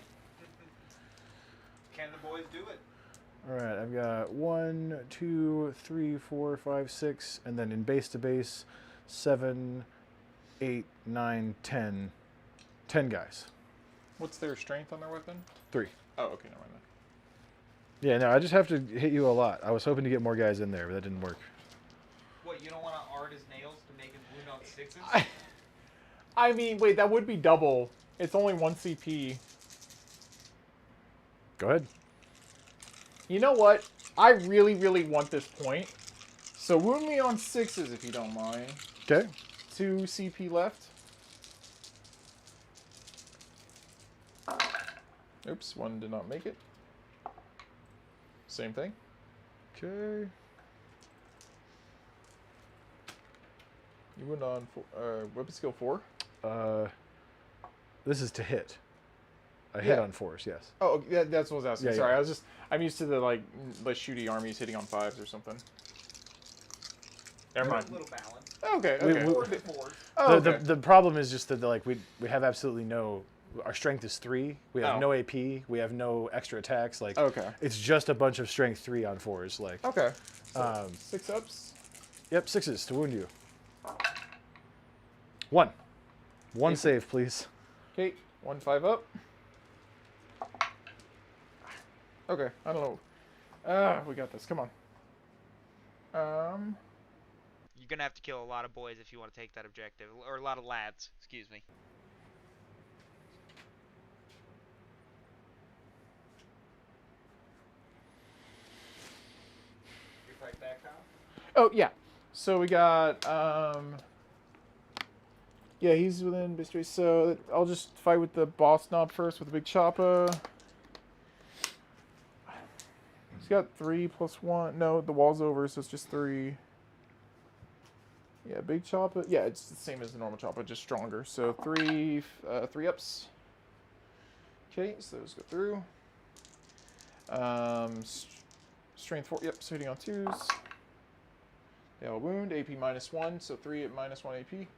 Can the boys do it? All right, I've got 1, 2, 3, 4, 5, 6, and then in base to base, 7, 8, 9, 10. 10 guys. What's their strength on their weapon? 3. Oh, okay, never mind. Yeah, no, I just have to hit you a lot. I was hoping to get more guys in there, but that didn't work. What, you don't want to art his nails to make him wound on 6s? I mean, wait, that would be double. It's only 1 CP. Go ahead. You know what? I really, really want this point. So wound me on 6s if you don't mind. Okay. 2 CP left. Oops, 1 did not make it. Same thing. Okay. You went on weapon skill 4. This is to hit. I hit Yeah. on 4s, yes. Oh, yeah, that's what I was asking. Yeah, Sorry, yeah. I'm used to the like shooty armies hitting on 5s or something. Never mind. A little balance. Okay, We- okay. we- 4 to 4. Oh, the, okay. the problem is just that like we have absolutely no. Our strength is 3. We have Oh. no AP. We have no extra attacks. Like Okay. it's just a bunch of strength 3 on 4s. Like Okay. So, 6 6 ups. Yep, 6s to wound you. 1. 1 April. save, please. Okay, 1-5 up. Okay, I don't know. We got this. Come on. You're gonna have to kill a lot of boys if you want to take that objective, or a lot of lads. Excuse me. You fight back, Kyle? Oh, yeah. So we got, yeah, he's within mystery. So I'll just fight with the boss knob first with the big chopper. He's got 3 + 1. No, the wall's over, so it's just 3. Yeah, big chopper. Yeah, it's the same as the normal chopper, just stronger. So 3 ups. Okay, so those go through. Strength 4. Yep, so hitting on 2s. They all wound. AP -1, so 3 at -1 AP.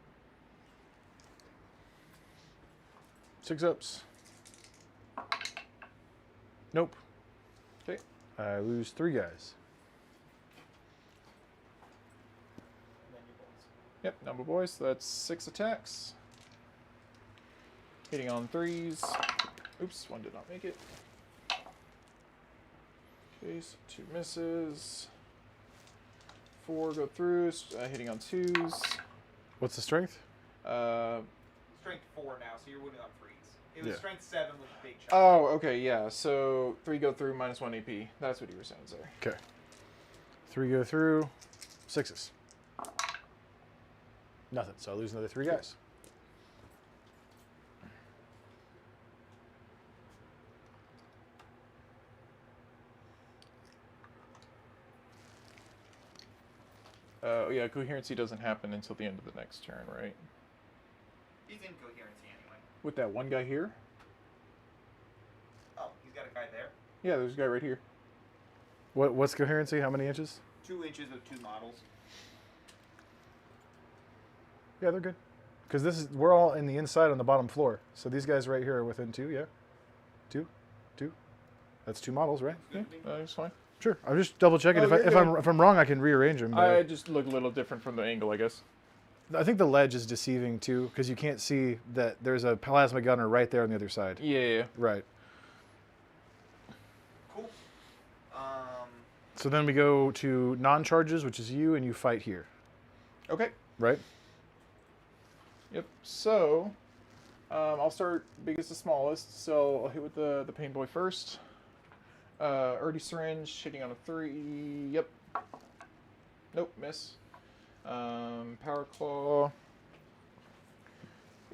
6 ups. Nope. Okay. I lose 3 guys. And then your boys. Yep, number boys. So that's 6 attacks. Hitting on 3s. Oops, 1 did not make it. Okay, so 2 misses. 4 go through, hitting on 2s. What's the strength? Strength 4 now, so you're wounded on 3s. It was Yeah. strength 7 with the big shot. Oh, okay, yeah. So 3 go through, -1 AP. That's what you were saying, sorry. Okay. 3 go through. 6s. Nothing. So I lose another 3 guys. Yeah, coherency doesn't happen until the end of the next turn, right? He's in coherency anyway. With that one guy here? Oh, he's got a guy there. Yeah, there's a guy right here. What's coherency? How many inches? 2 inches of 2 models. Yeah, they're good. Because we're all in the inside on the bottom floor. So these guys right here are within 2, yeah? 2? That's 2 models, right? Yeah, that's fine. Sure. I'm just double checking. Oh, If I'm wrong, I can rearrange them. I just look a little different from the angle, I guess. I think the ledge is deceiving too, because you can't see that there's a plasma gunner right there on the other side. Yeah. Right. Cool. So then we go to non-charges, which is you, and you fight here, Okay. right? Yep. So, I'll start biggest to smallest. So I'll hit with the pain boy first. Urdy syringe hitting on a 3. Yep. Nope. Miss. Power claw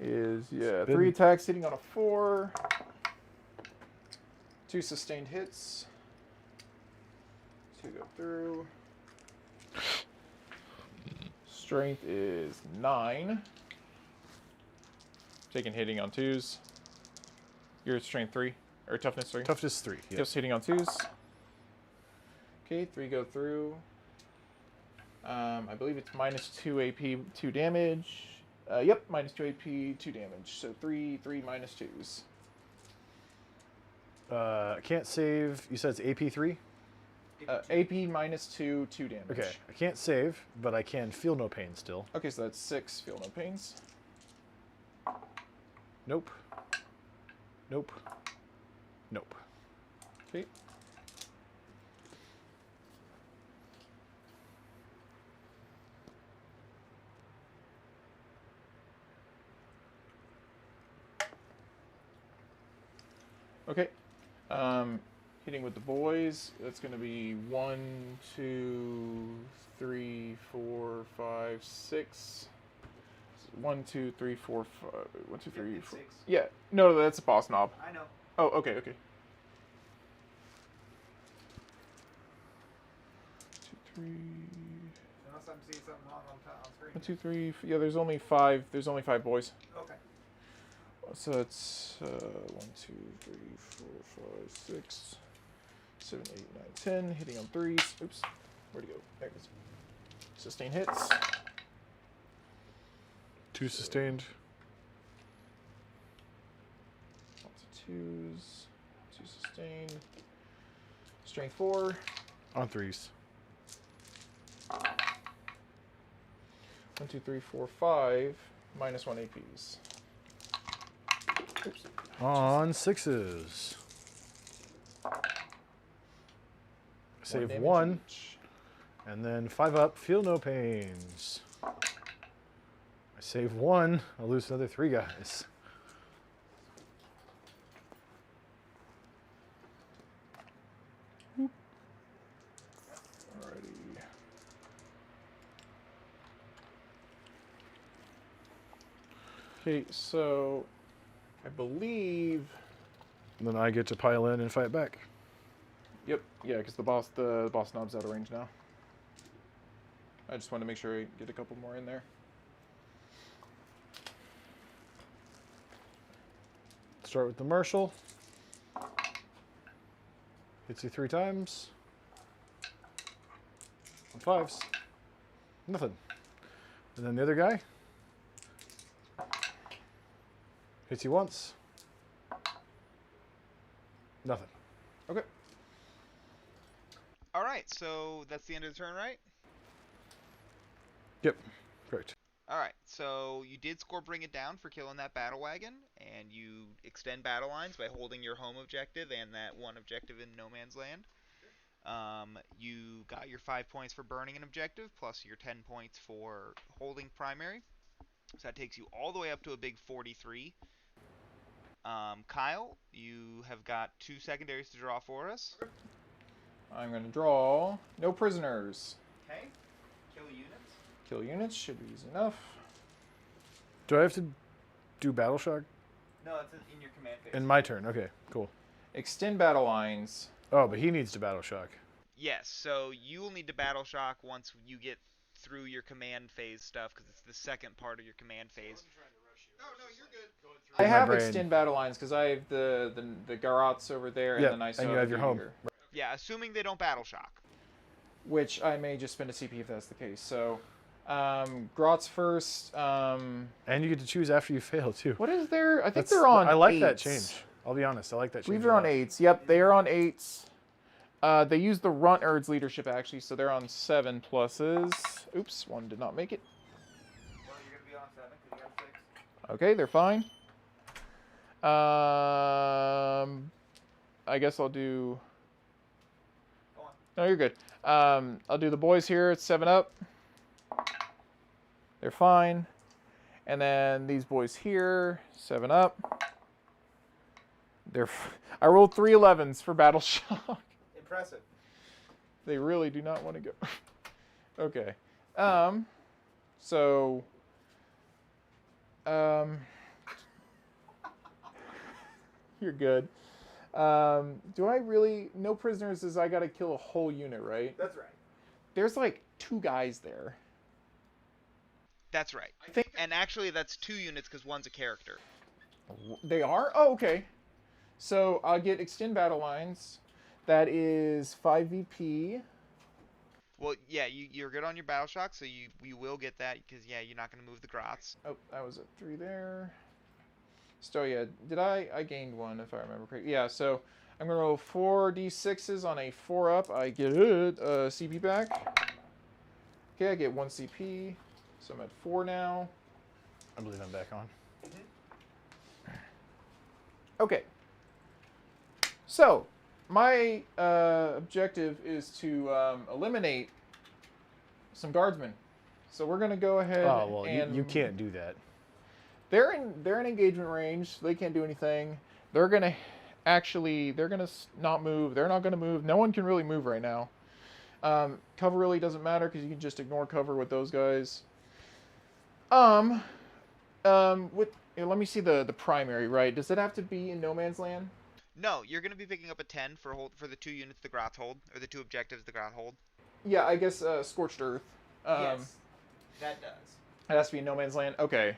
is Spin. 3 attacks hitting on a 4. 2 sustained hits. 2 go through. Strength is 9. Taking hitting on 2s. Your strength 3 or toughness 3. Toughness 3. Yeah. Just hitting on 2s. Okay, 3 go through. I believe it's -2 AP, 2 damage. Yep, -2 AP, 2 damage. So 3 -2s. I can't save. You said it's AP 3? AP -2, 2 damage. Okay. I can't save, but I can feel no pain still. Okay, so that's 6. Feel no pains. Nope. Nope. Nope. Okay. Okay. Hitting with the boys. That's going to be 1, 2, 3, 4, 5, 6. 1, 2, 3, 4, 5. 1, 2, 3, It's 4. 6. Yeah. No, that's a boss knob. I know. Oh, okay, okay. 2, 3. Unless I'm seeing something wrong on screen. 1, 2, 3. Yeah, there's only 5. There's only 5 boys. Okay. So it's 1, 2, 3, 4, 5, 6, 7, 8, 9, 10. Hitting on 3s. Oops. Where'd it go? There it is. Sustain hits. 2 sustained. Lots of 2s. 2 sustained. Strength 4. On 3s. 1, 2, 3, 4, 5. -1 APs. Oops. On 6s. Save damage 1. each. And then 5 up, feel no pains. I save 1, I'll lose another 3 guys. Alrighty. Okay, so I believe. And then I get to pile in and fight back. Yep. Yeah, because the boss knob's out of range now. I just wanted to make sure I get a couple more in there. Start with the Marshal. Hits you 3 times. On 5s. Nothing. And then the other guy. Hits you once. Nothing. Okay. All right, so that's the end of the turn, right? Yep. Correct. All right, so you did score Bring It Down for killing that battle wagon, and you extend battle lines by holding your home objective and that one objective in No Man's Land. You got your 5 points for burning an objective, plus your 10 points for holding primary. So that takes you all the way up to a big 43. Kyle, you have got 2 secondaries to draw for us. I'm going to draw no prisoners. Okay. Kill units. Kill units should be easy enough. Do I have to do Battle Shock? No, it's in your command phase. In my turn. Okay, cool. Extend battle lines. Oh, but he needs to Battle Shock. Yes, so you will need to battle shock once you get through your command phase stuff, because it's the second part of your command phase. No, you're good. I have brain. extend battle lines because I have the Garrots over there, and Yep, then I still and you have your the home. Meteor, Yeah, assuming they don't battle shock. which I may just spend a CP if that's the case. So, Grots first. And you get to choose after you fail, too. What is there? I think That's- they're on. I like that 8s. change. I'll be honest. I like that I change. believe a they're on lot. 8s. Yep, they are on 8s. They use the Runt-Erd's leadership actually, so they're on 7 pluses. Oops, one did not make it. Well, you're going to be on 7 because you got 6. Okay, they're fine. I guess I'll do. Go on. No, you're good. I'll do the boys here. It's 7 up. They're fine. And then these boys here, 7 up. I rolled 3 11s for Battle Shock. Impressive. They really do not want to go. Okay. So. You're good. Do I really? No prisoners is I gotta kill a whole unit, right? That's right. There's like 2 guys there. That's right. I think And actually, that's 2 units because one's a character. they are? Oh, okay. So I'll get extend battle lines. That is 5 VP. Well, yeah, you're good on your battle shock, so you will get that because yeah, you're not going to move the grots. Oh, that was a 3 there. So yeah, I gained 1 if I remember correctly. Yeah, so I'm gonna roll 4 d6s on a 4 up. I get CP back. Okay, I get 1 CP, so I'm at 4 now. I believe I'm back on. Okay. So my objective is to eliminate some guardsmen. So we're gonna go ahead. Oh, well, and you can't do that. They're in engagement range. So they can't do anything. They're gonna not move. They're not gonna move. No one can really move right now. Cover really doesn't matter because you can just ignore cover with those guys. Let me see the primary. Right? Does it have to be in No Man's Land? No, you're going to be picking up a 10 for the 2 units the grots hold, or the 2 objectives the grot hold. Yeah, I guess Scorched Earth. Yes, that does. It has to be in No Man's Land. Okay.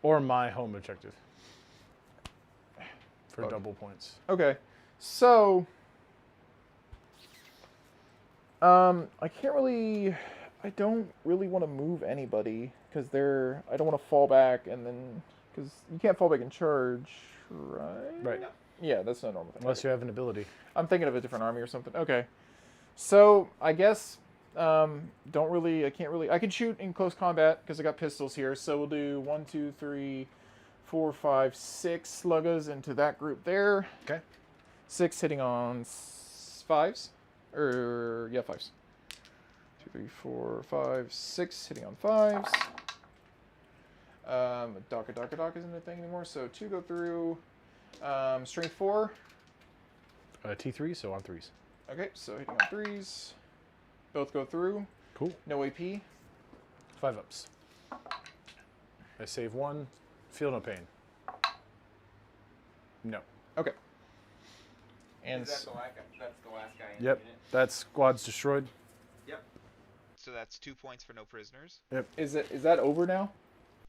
Or my home objective. For Okay. double points. Okay. So I don't really want to move anybody because I don't want to fall back and then because you can't fall back and charge, right? Right. No. Yeah, that's not a normal thing. Unless you have an ability. I'm thinking of a different army or something. Okay. So I guess I can shoot in close combat because I got pistols here. So we'll do 1, 2, 3, 4, 5, 6 sluggas into that group there. Okay. 6 hitting on 5s. Or, yeah, 5s. 2, 3, 4, 5, 6 hitting on 5s. Dock isn't a thing anymore, so 2 go through. Strength 4. T3, so on 3s. Okay, so hitting on 3s. Both go through. Cool. No AP. 5 ups. I save 1. Feel no pain. No. Okay. And That's the last guy in Yep. the unit. That squad's destroyed. So that's 2 points for no prisoners. is that over now?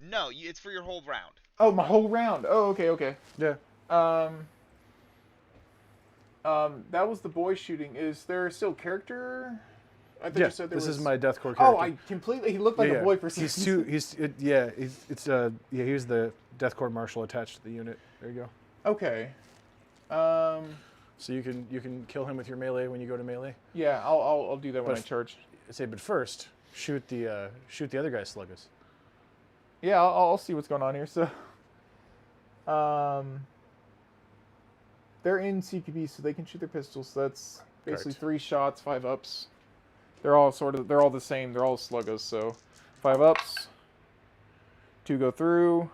No, it's for your whole round. Oh, my whole round. Oh, okay. Yeah. That was the boy shooting. Is there still character? I thought Yeah. you said there This was... is my deathcore character. Oh, I completely... He looked like a boy for some He's reason. two. He's the deathcore marshal attached to the unit. There you go. Okay. So you can kill him with your melee when you go to melee. Yeah, I'll do that when But I charge. But first shoot the other guy's sluggas. Yeah, I'll see what's going on here. So, they're in CQB, so they can shoot their pistols. So that's basically Correct. 3 shots, 5 ups. They're all the same. They're all sluggas. So, 5 ups. 2 go through.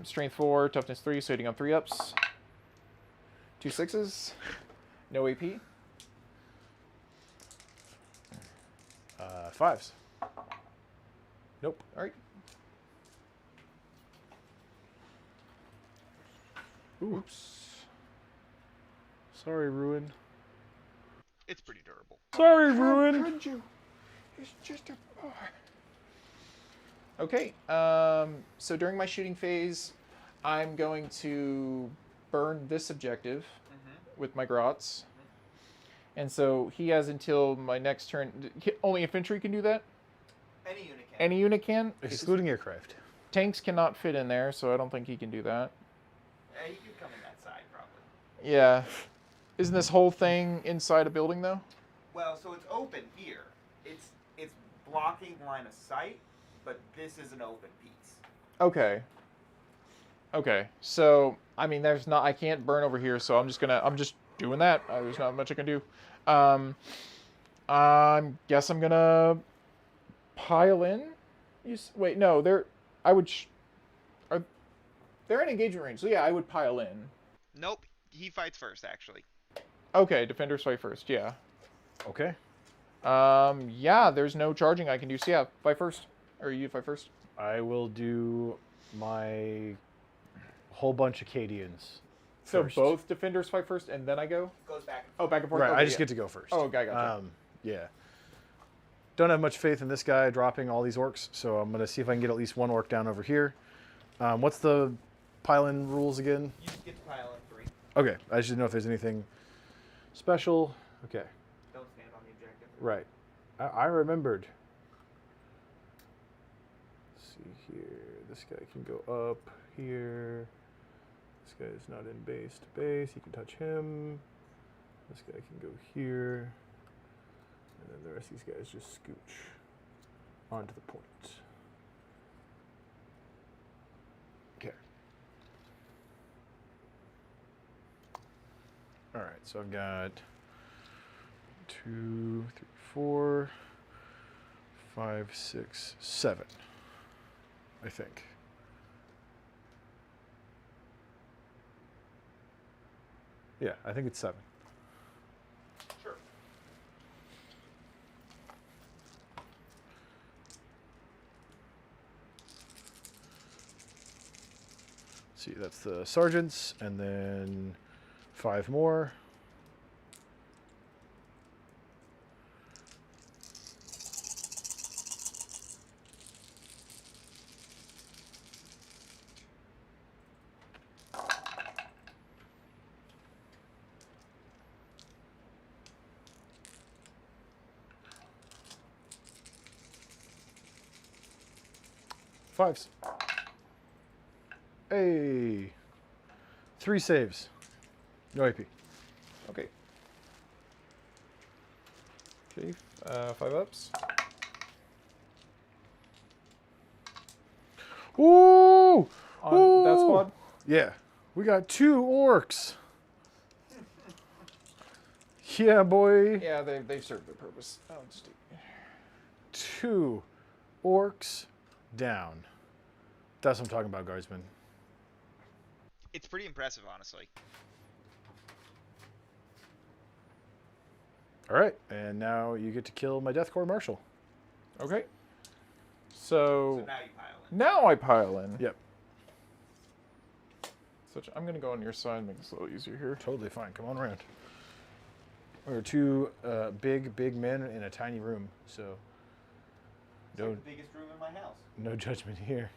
Strength 4, toughness 3, so hitting on 3 ups. 2 6s. No AP. 5s. Nope. All right. Oops. Sorry, Ruin. It's pretty durable. Sorry, Ruin. Could you? It's just a bar. Okay. So during my shooting phase, I'm going to burn this objective with my grots. And so he has until my next turn. Only infantry can do that? Any unit can. Any unit can? Excluding aircraft. Tanks cannot fit in there, so I don't think he can do that. Yeah, you could come in that side probably. Yeah. Isn't this whole thing inside a building, though? Well, so it's open here. It's blocking line of sight, but this is an open piece. Okay. Okay. So, I mean, I can't burn over here, so I'm just doing that. There's not much I can do. I guess I'm gonna pile in. Wait, no, they're in engagement range, so yeah, I would pile in. Nope, he fights first, actually. Okay, defenders fight first, yeah. Okay. Yeah, there's no charging I can do, so yeah, fight first. Or you fight first. I will do my whole bunch of Cadians. So first. both defenders fight first, and then I go? Goes back and Oh, back and forth? Right, Okay, I just yeah. get to go first. Oh, okay, gotcha. Yeah. Don't have much faith in this guy dropping all these orcs, so I'm going to see if I can get at least one orc down over here. What's the pile-in rules again? you get to pile in 3. Okay, I just didn't know if there's anything special. Okay, Don't stand on the objective. right. I remembered. Let's see here. This guy can go up here. This guy is not in base to base. You can touch him. This guy can go here. And then the rest of these guys just scooch onto the point. Okay. All right, so I've got 2, 3, 4, 5, 6, 7, I think. Yeah, I think it's 7. Sure. See, that's the sergeants, and then 5 more. Fives. Hey. 3 saves. No AP. Okay. Okay, 5 ups. Ooh! Yeah. We got 2 orcs. Yeah, boy. Yeah, they serve their purpose. Oh, just 2 orcs down. That's what I'm talking about, guardsmen. It's pretty impressive, honestly. All right, and now you get to kill my Death Corps Marshal. okay. So So now you pile in. now I pile in. Yep. I'm gonna go on your side, make this a little easier here. Totally fine. Come on around. We're 2 big men in a tiny room, so It's like the biggest room in my house. no judgment here.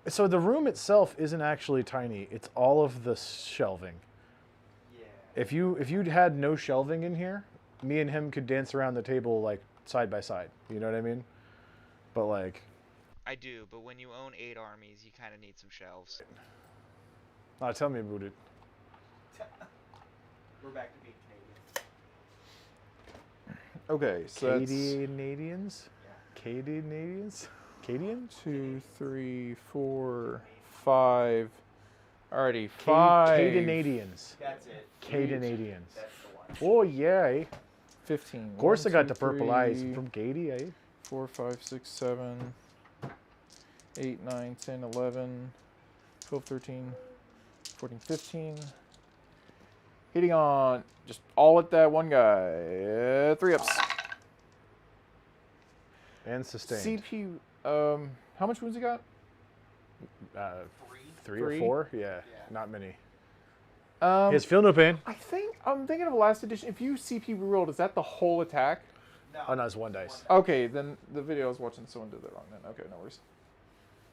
So the room itself isn't actually tiny. It's all of the shelving. Yeah. If you'd had no shelving in here, me and him could dance around the table like side by side. You know what I mean? But like, I do, but when you own 8 armies, you kind of need some shelves. tell me about it. We're back to being Canadian. Okay, so that's Canadians? Canadians? Cadian? 2, 3, 4, 5. Alrighty, 5. Canadians. That's it. Canadians. That's the one. Oh yeah. 15. Of course I 1, got 2, the purple eyes 3, from Katie, eh? 4, 5, 6, 7, 8, 9, 10, 11, 12, 13, 14, 15. Hitting on just all at that one guy. 3 ups. And sustained. CP, how much wounds he got? 3 3? or 4? Yeah, Yeah. not many. Um, His feel no pain. I'm thinking of last edition. If you CP rerolled, is that the whole attack? No. Oh no, it's 1 dice. Okay, then the video I was watching, someone did that wrong then. Okay, no worries.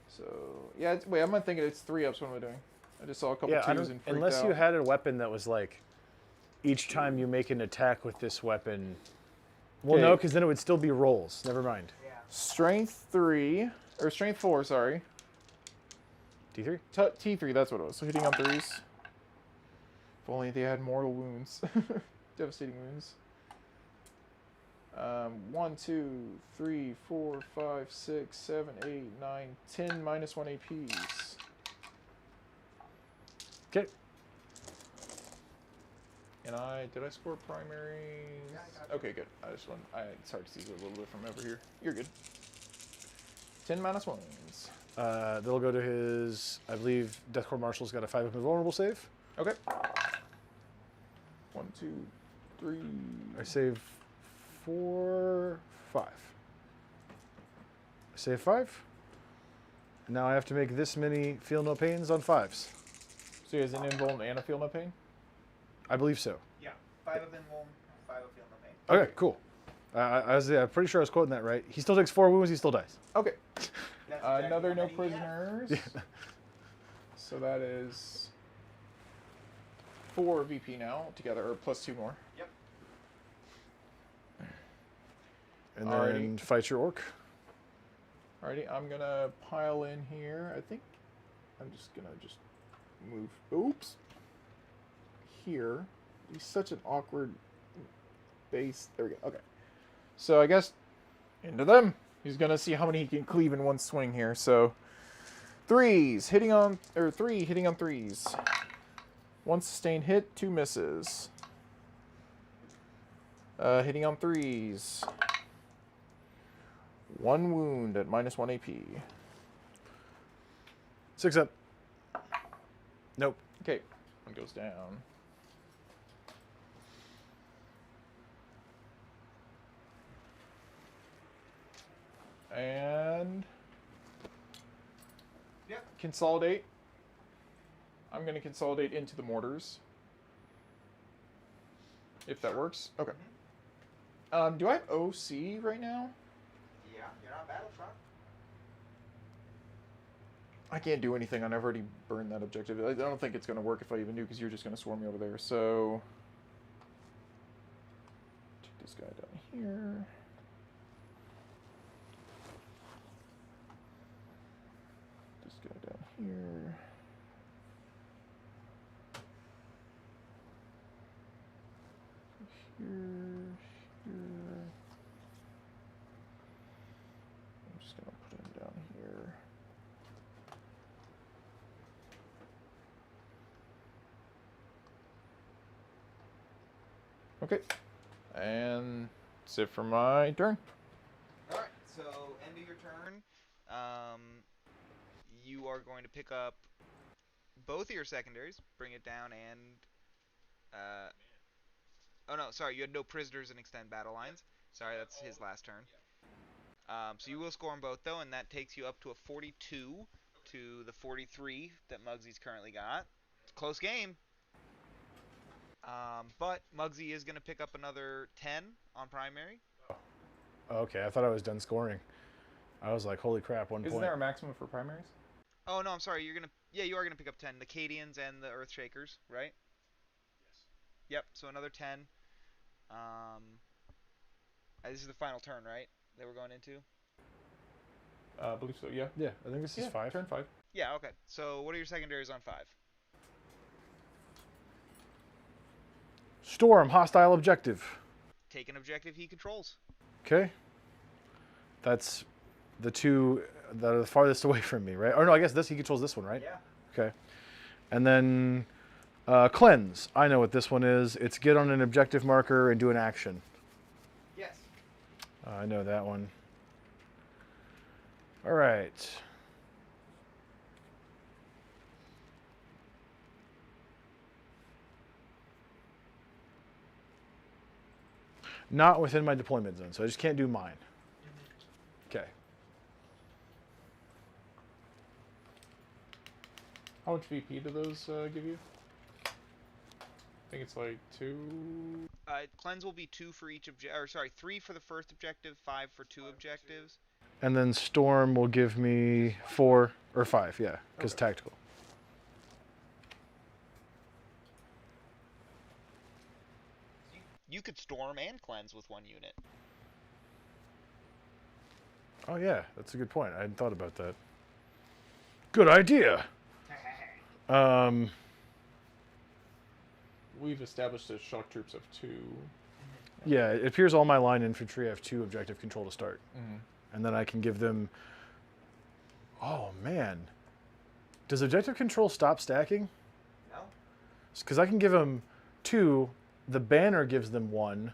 So, yeah, wait, I'm not thinking it's 3 ups. What am I doing? I just saw a couple Yeah, I 2s don't, and freaked unless out. you had a weapon that was like, each time you make an attack with this weapon. Well, no, Okay. because then it would still be rolls. Never mind. Yeah. Strength 3, or Strength 4, sorry. D3? T3, that's what it was. So hitting on 3s. If only they had mortal wounds. Devastating wounds. 1, 2, 3, 4, 5, 6, 7, 8, 9, 10 minus 1 APs. Okay. And did I score primary? Yeah, I got it. Okay, good. It's hard to see a little bit from over here. You're good. 10 minus 1s. They'll go to his, I believe, Death Corps Marshal's got a 5 up invulnerable save. Okay. 1, 2, 3. I save 4, 5. I save 5. Now I have to make this many feel no pains on 5s. So he has an invuln and a feel no pain? I believe so. Yeah. 5 of invuln, 5 of feel no pain. Okay, cool. I'm pretty sure I was quoting that right. He still takes 4 wounds, he still dies. Okay. That's exactly Another how no many he has. prisoners. So that is 4 VP now together, or plus 2 more. Yep. And then Alrighty. fight your orc. Alrighty, I'm gonna pile in here. I think I'm just gonna move. Oops. Here. He's such an awkward base. There we go. Okay. So I guess into them. He's gonna see how many he can cleave in one swing here. So 3s hitting on 3 hitting on 3s. 1 sustained hit, 2 misses. Hitting on 3s. 1 wound at minus 1 AP. 6 up. Nope. Okay, 1 goes down. And Yep. consolidate. I'm going to consolidate into the mortars. If that works. Okay. Do I have OC right now? Yeah. You're not battle shock. I can't do anything. I've already burned that objective. I don't think it's going to work if I even do, because you're just going to swarm me over there. So, take this guy down here. This guy down here. Here, here. I'm just going to put him down here. Okay. And that's it for my turn. All right. So end of your turn. You are going to pick up both of your secondaries, bring it down, and oh no, sorry, you had no prisoners and extend battle lines. Sorry, that's his last turn. So you will score them both though, and that takes you up to a 42 to the 43 that Muggsy's currently got. It's a close game. But Muggsy is going to pick up another 10 on primary. Okay, I thought I was done scoring. I was like, holy crap, 1 point. Isn't there a maximum for primaries? Oh no, I'm sorry. You are gonna pick up 10. The Cadians and the Earthshakers, right? Yes. Yep. So another 10. This is the final turn, right? That we're going into. I believe so. Yeah. Yeah, I think this is 5. Turn 5. Yeah. Okay. So what are your secondaries on 5? Storm, hostile objective. Take an objective he controls. Okay. That's the 2 that are the farthest away from me, right? Or no, I guess he controls this one, right? Yeah. Okay. And then cleanse. I know what this one is. It's get on an objective marker and do an action. Yes. I know that one. All right. Not within my deployment zone, so I just can't do mine. Okay. How much VP do those give you? I think it's like 2. Cleanse will be 2 for each objective. Or sorry, 3 for the first objective, 5 for 2 objectives. And then storm will give me 4 or 5, yeah, because Okay. tactical. You could storm and cleanse with 1 unit. Oh yeah, that's a good point. I hadn't thought about that. Good idea. We've established a shock troops of 2. Yeah, it appears all my line infantry have 2 objective control to start. Mm-hmm. And then I can give them... Oh, man. Does objective control stop stacking? No. Because I can give them 2. The banner gives them 1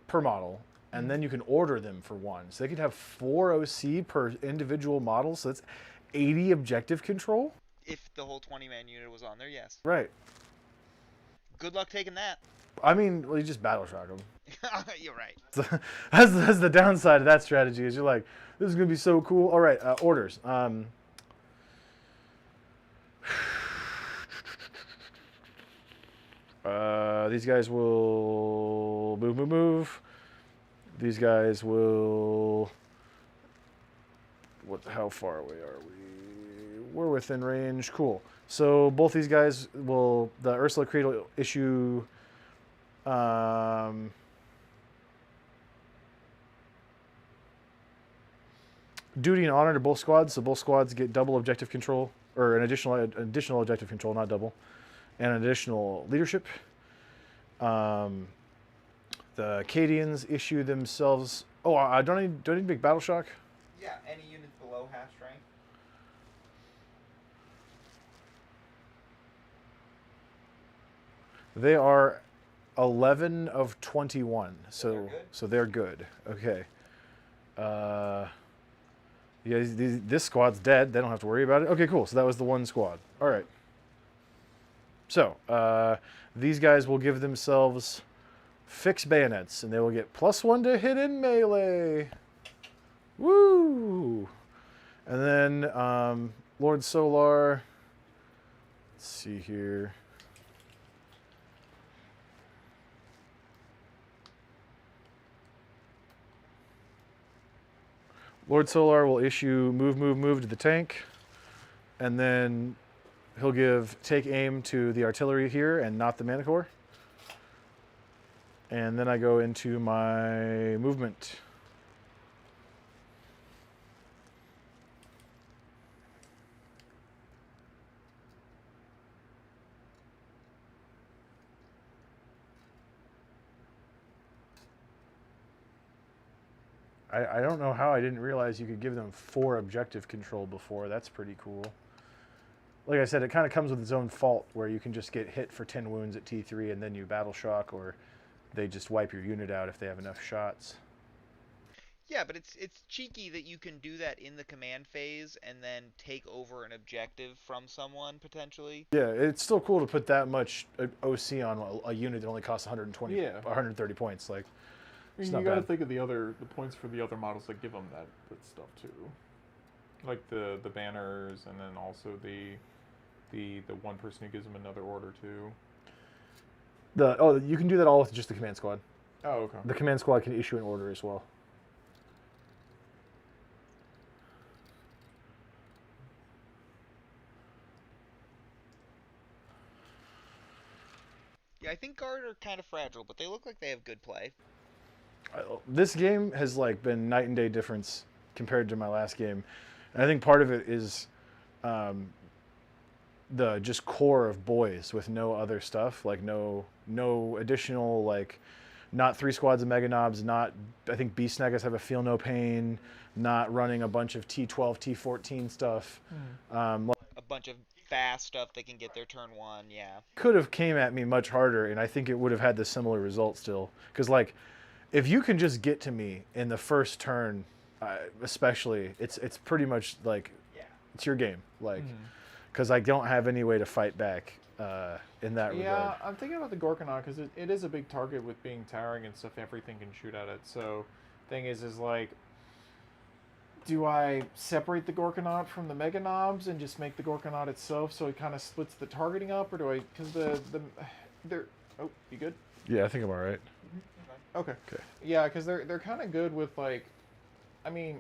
per model. And then you can order them for 1. So they could have 4 OC per individual model. So that's 80 objective control? If the whole 20-man unit was on there, yes. Right. Good luck taking that. I mean, well, you just battle shock them. You're right. That's the downside of that strategy is you're like, this is going to be so cool. All right, orders. These guys will move. These guys will... How far away are we? We're within range. Cool. So both these guys will... The Ursula Creed will issue... duty and honor to both squads, so both squads get double objective control, or an additional objective control, not double, and an additional leadership. The Acadians issue themselves. Oh, I don't need to make battle shock. Yeah, any units below half strength. They are 11 of 21, So they're good. Okay. Yeah, this squad's dead. They don't have to worry about it. Okay, cool. So that was the 1 squad. All right. So these guys will give themselves fixed bayonets, and they will get +1 to hit in melee. Woo! And then Lord Solar. Let's see here. Lord Solar will issue move to the tank, and then he'll give take aim to the artillery here and not the Manicore. And then I go into my movement. I don't know how I didn't realize you could give them 4 objective control before. That's pretty cool. Like I said, it kind of comes with its own fault where you can just get hit for 10 wounds at T3 and then you battle shock or they just wipe your unit out if they have enough shots. Yeah, but it's cheeky that you can do that in the command phase and then take over an objective from someone potentially. Yeah, it's still cool to put that much OC on a unit that only costs 120, 130 points. Like, I it's mean, not you got to bad. think of the points for the other models that give them that stuff too, like the banners, and then also the one person who gives them another order too. You can do that all with just the command squad. Oh, okay. The command squad can issue an order as well. Yeah, I think Guard are kind of fragile, but they look like they have good play. This game has like been night and day difference compared to my last game, and I think part of it is the just core of boys with no other stuff, like no additional, like not 3 squads of mega knobs, not, I think beast snaggers have a feel no pain, not running a bunch of T12 T14 stuff. A bunch of fast stuff that can get their turn 1, yeah. Could have came at me much harder, and I think it would have had the similar result still, because like if you can just get to me in the first turn, especially, it's pretty much like it's your game, like, because I don't have any way to fight back in that regard. Yeah, I'm thinking about the Gorkanaut because it is a big target with being towering and stuff. Everything can shoot at it. So, thing is like, do I separate the Gorkanaut from the Mega Knobs and just make the Gorkanaut itself so it kind of splits the targeting up, or do I? Because they're oh, you good? Yeah, I think I'm all right. Okay. Okay. Yeah, because they're kind of good with, like, I mean,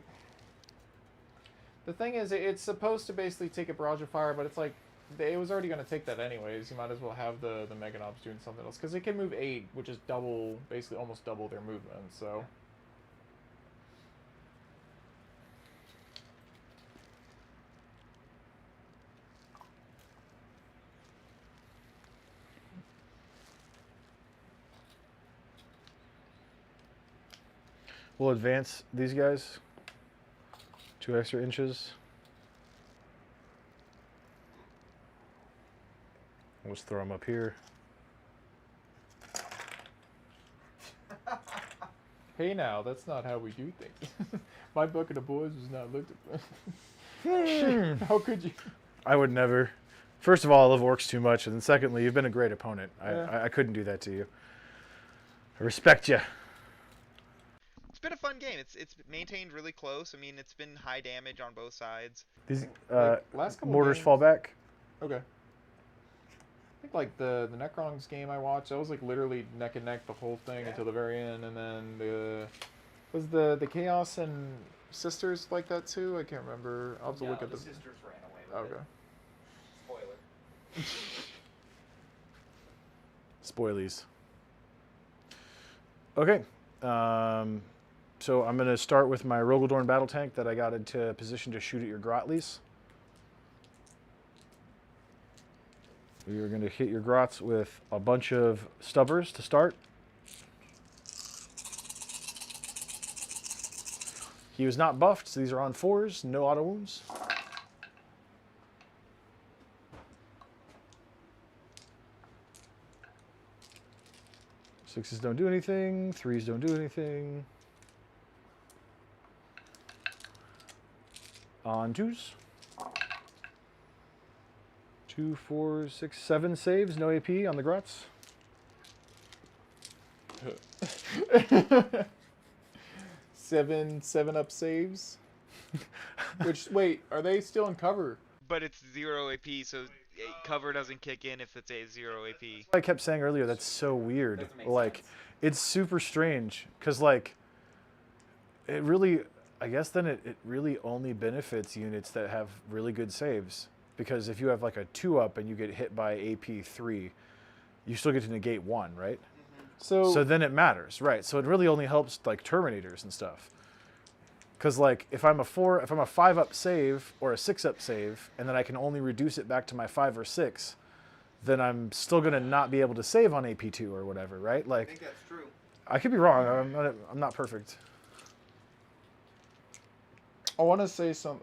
the thing is, it's supposed to basically take a barrage of fire, but it's like, it was already going to take that anyways. You might as well have the Mega Knobs doing something else, because it can move 8, which is double, basically almost double their movement, so. We'll advance these guys 2 extra inches. We'll just throw them up here. Hey now, that's not how we do things. My bucket of boys was not looked at. How could you? I would never. First of all, I love Orks too much, and then secondly, you've been a great opponent. Yeah. I couldn't do that to you. I respect you. It's been a fun game. It's maintained really close. I mean, it's been high damage on both sides. These last couple mortars games- fall back. Okay. I think like the Necrons game I watched, that was like literally neck and neck the whole thing until the very end, and then was the Chaos and Sisters like that too? I can't remember. I'll have to look at the the. sisters ran away with Okay. it. Spoiler. Spoilies. Okay. So I'm going to start with my Rogaldorn battle tank that I got into position to shoot at your Grotleys. We are going to hit your Grots with a bunch of Stubbers to start. He was not buffed, so these are on 4s, no auto wounds. Sixes don't do anything, 3s don't do anything. On 2s. 2, 4, 6, 7 saves, no AP on the Grots. seven up saves. Which, wait, are they still in cover? But it's 0 AP, so cover doesn't kick in if it's a 0 AP. I kept saying earlier, that's so weird. Doesn't make Like, sense. it's super strange, because, like, it really, I guess then it really only benefits units that have really good saves. Because if you have, like, a 2-up and you get hit by AP 3, you still get to negate 1, right? So then it matters, right? So it really only helps, like, Terminators and stuff. Because, like, if I'm a 5-up save or a 6-up save, and then I can only reduce it back to my 5 or 6, then I'm still gonna not be able to save on AP2 or whatever, right? I Like, think that's true. I could be wrong. I'm not perfect. I want to say some.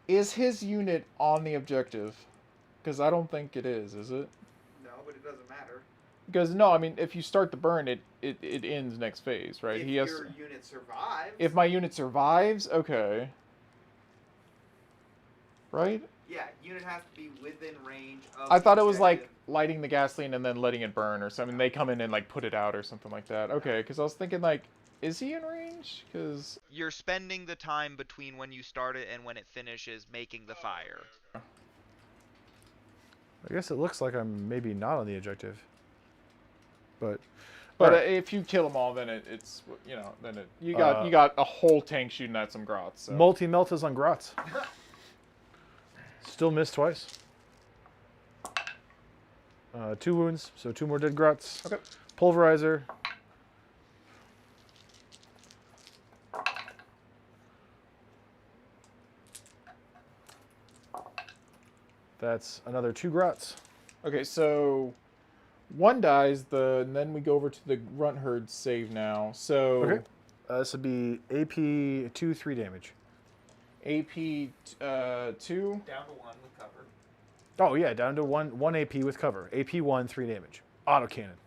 Is his unit on the objective? Because I don't think it is it? No, but it doesn't matter. Because no, I mean, if you start the burn, it ends next phase, right? If He has. your unit survives. If my unit survives, okay. Right? Yeah, unit has to be within range of. I thought it was objective. like lighting the gasoline and then letting it burn or something. They come in and like put it out or something like that. Okay, because I was thinking like, is he in range? Because You're spending the time between when you start it and when it finishes making the fire. I guess it looks like I'm maybe not on the objective. But But if you kill them all, then it's you know then you got a whole tank shooting at some grots. So. multi-meltas on grots. Still missed twice. 2 wounds, so 2 more dead grots. Okay. Pulverizer. That's another 2 grots. Okay, so one dies. And then we go over to the grunt herd save now. So Okay. This would be AP 2, 3 damage. AP 2. Down to 1 with cover. Oh yeah, down to 1 AP with cover. AP 1, 3 damage. Autocannon.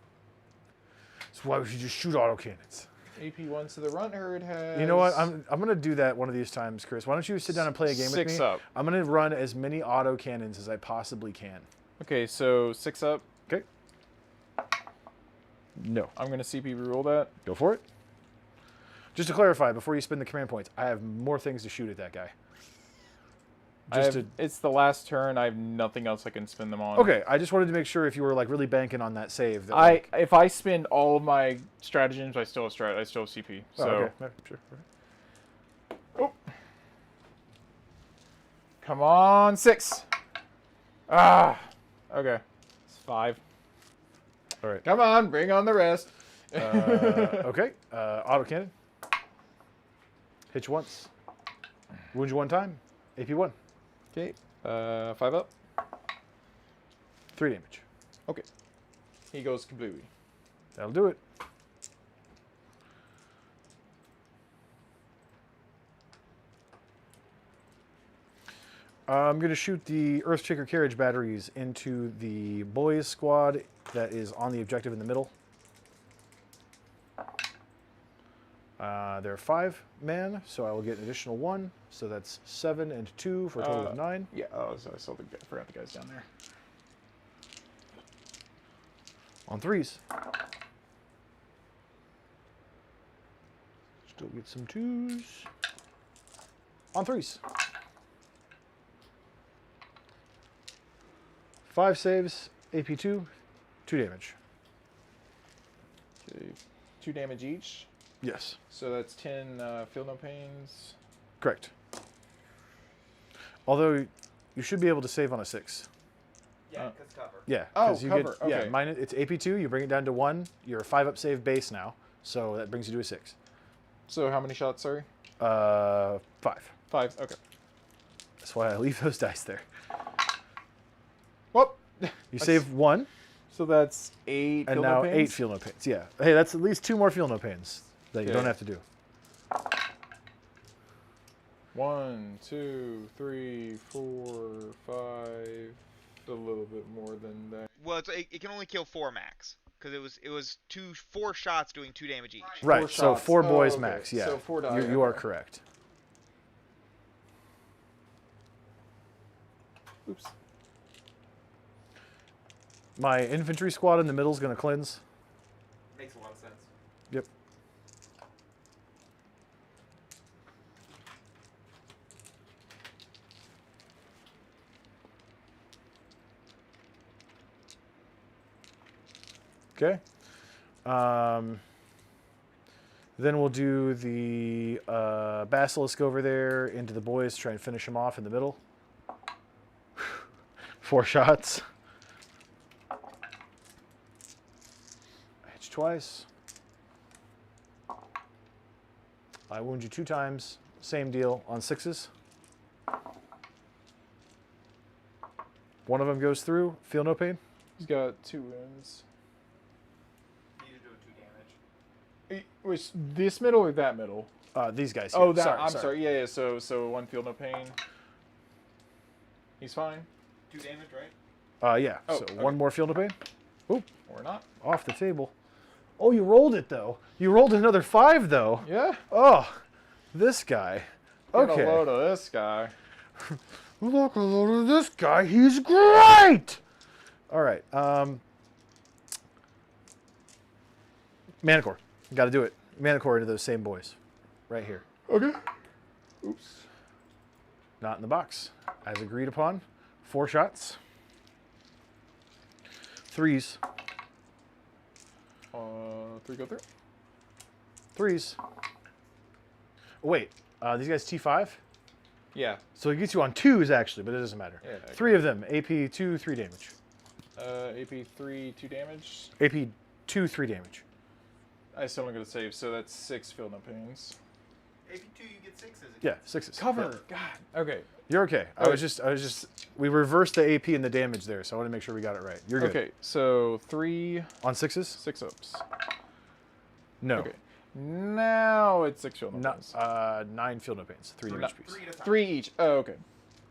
That's why we should just shoot autocannons. AP 1. So the grunt herd has. You know what? I'm gonna do that one of these times, Chris. Why don't you sit down and play a game with me? 6 up. I'm gonna run as many autocannons as I possibly can. Okay, so 6 up. Okay. No. I'm gonna CP reroll that. Go for it. Just to clarify, before you spend the command points, I have more things to shoot at that guy. It's the last turn. I have nothing else I can spend them on. Okay, I just wanted to make sure if you were like really banking on that save. That, If I spend all of my stratagems, I still have CP. So okay. Yeah, sure. oh. Come on, 6. Ah. Okay. It's 5. All right. Come on, bring on the rest. Okay. Autocannon. Hit you once. Wound you 1 time. AP 1. Okay. 5 up. 3 damage. Okay. He goes kablooey. That'll do it. I'm going to shoot the Earthshaker carriage batteries into the boys squad that is on the objective in the middle. They're 5-man, so I will get an additional 1. So that's 7 and 2 for a total of 9. Yeah. Oh, so I still forgot the guys down there. On 3s. Still get some 2s. On 3s. 5 saves, AP 2, 2 damage. Okay. 2 damage each. Yes, So that's 10 feel no pains. correct. Although you should be able to save on a 6. Yeah, because cover. Yeah. Oh, 'cause you cover, Get, yeah, okay. mine, it's AP 2, you bring it down to 1. You're a 5-up save base now, so that brings you to a 6. So how many shots, sorry? 5. 5, okay. That's why I leave those dice there. Whoop! You save 1, So that's 8 and feel now no 8 pains? feel no pains. Yeah. Hey, that's at least 2 more feel no pains that you Okay. don't have to do. 1, 2, 3, 4, 5. A little bit more than that. Well, it can only kill 4 max because it was 4 shots doing 2 damage each. Right, 4 so shots. 4 boys okay. max, yeah. So 4 die. You are okay. correct. Oops. My infantry squad in the middle is going to cleanse. Makes a lot of sense. Yep. Okay. Then we'll do the basilisk over there into the boys, try and finish them off in the middle. 4 shots. I hit you twice. I wound you 2 times. Same deal on 6s. One of them goes through. Feel no pain. He's got 2 wounds. Need to do 2 damage. Was this middle or that middle? These guys. Oh, here. that. I'm sorry. Yeah, yeah. So 1 feel no pain. He's fine. 2 damage, right? Yeah. Oh, so okay. 1 more feel no pain. Oop, Or not. off the table. Oh, you rolled it though. You rolled another 5 though. Yeah. Oh, this guy. Get Okay. a load of this guy. Look a load of this guy. He's great. All right. Manicore. Got to do it. Manicore into those same boys. Right here. Okay. Oops. Not in the box. As agreed upon. 4 shots. 3s. 3 go through. 3s. Wait. These guys T5? Yeah. So it gets you on 2s actually, but it doesn't matter. Yeah, okay. 3 of them. AP 2, 3 damage. AP 3, 2 damage. AP 2, 3 damage. I still don't get a save, so that's 6 field no pains. AP2, you get 6s. Yeah, 6s. Cover. God. Okay. You're okay. I was just. We reversed the AP and the damage there, so I want to make sure we got it right. You're good. Okay. So 3. On 6s? 6 ups. No. Okay. Now it's 6 field no Not, pains. 9 field no pains. 3 damage piece. 3 at a time. 3 each. Oh, okay.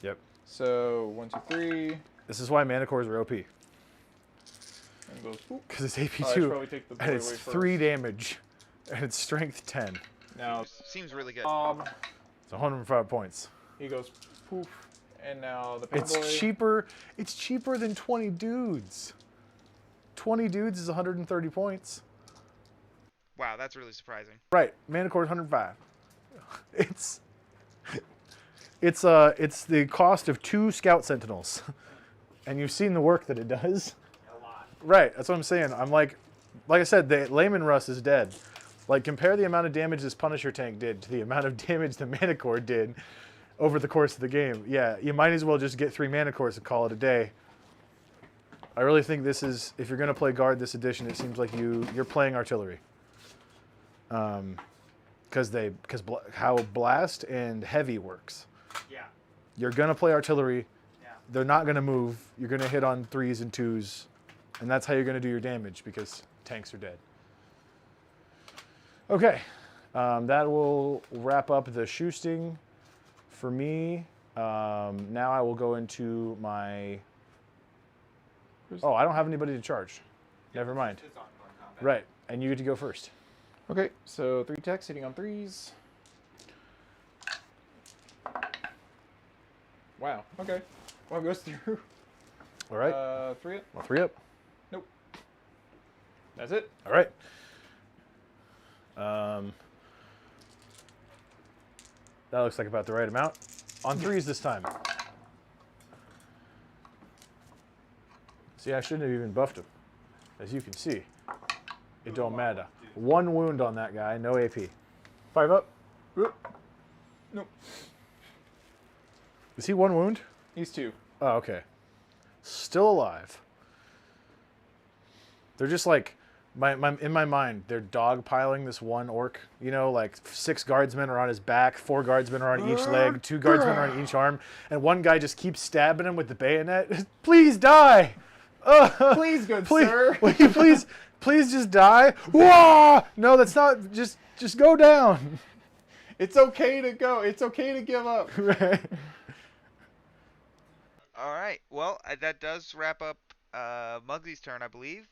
Yep. So 1, 2, 3. This is why Manicores are OP. And goes. Boop. Because it's Oh, I should AP2 probably take the and boy it's away 3 damage, and it's strength 10. Now, Seems really good. It's 105 points. he goes poof, and now the pain boy. It's cheaper. It's cheaper than 20 dudes. 20 dudes is 130 points. Wow, that's really surprising. Right, Manicore is 105. It's the cost of 2 Scout Sentinels, and you've seen the work that it does. A lot. Right, that's what I'm saying. I'm like I said, the Layman Russ is dead. Like, compare the amount of damage this Punisher tank did to the amount of damage the Manicore did over the course of the game. Yeah, you might as well just get 3 Manicores and call it a day. I really think this is, if you're going to play Guard this edition, it seems like you're playing artillery. Because how blast and heavy works. Yeah. You're going to play artillery. Yeah. They're not going to move. You're going to hit on 3s and 2s. And that's how you're going to do your damage because tanks are dead. Okay. That will wrap up the shoosting for me. Now I will go into my... Oh, I don't have anybody to charge. Never mind. It's ongoing combat. Right. And you get to go first. Okay, so 3 attacks hitting on 3s. Wow. Okay. Well, it goes through. All right. 3 up. Well, 3 up. Nope. That's it. All right. That looks like about the right amount. On 3s this time. See, I shouldn't have even buffed him. As you can see, it don't matter. 1 wound on that guy, no AP. 5 up. Oop. Nope. Is he 1 wound? He's 2. Oh, okay. Still alive. They're just like, in my mind, they're dogpiling this one orc. You know, like 6 guardsmen are on his back, 4 guardsmen are on each leg, 2 guardsmen are on each arm, and one guy just keeps stabbing him with the bayonet. Please die! Please, good please, sir. Will you please just die? Whoa! No, that's not. Just go down. It's okay to go. It's okay to give up. Right. All right. Well, that does wrap up Muggsy's turn, I believe.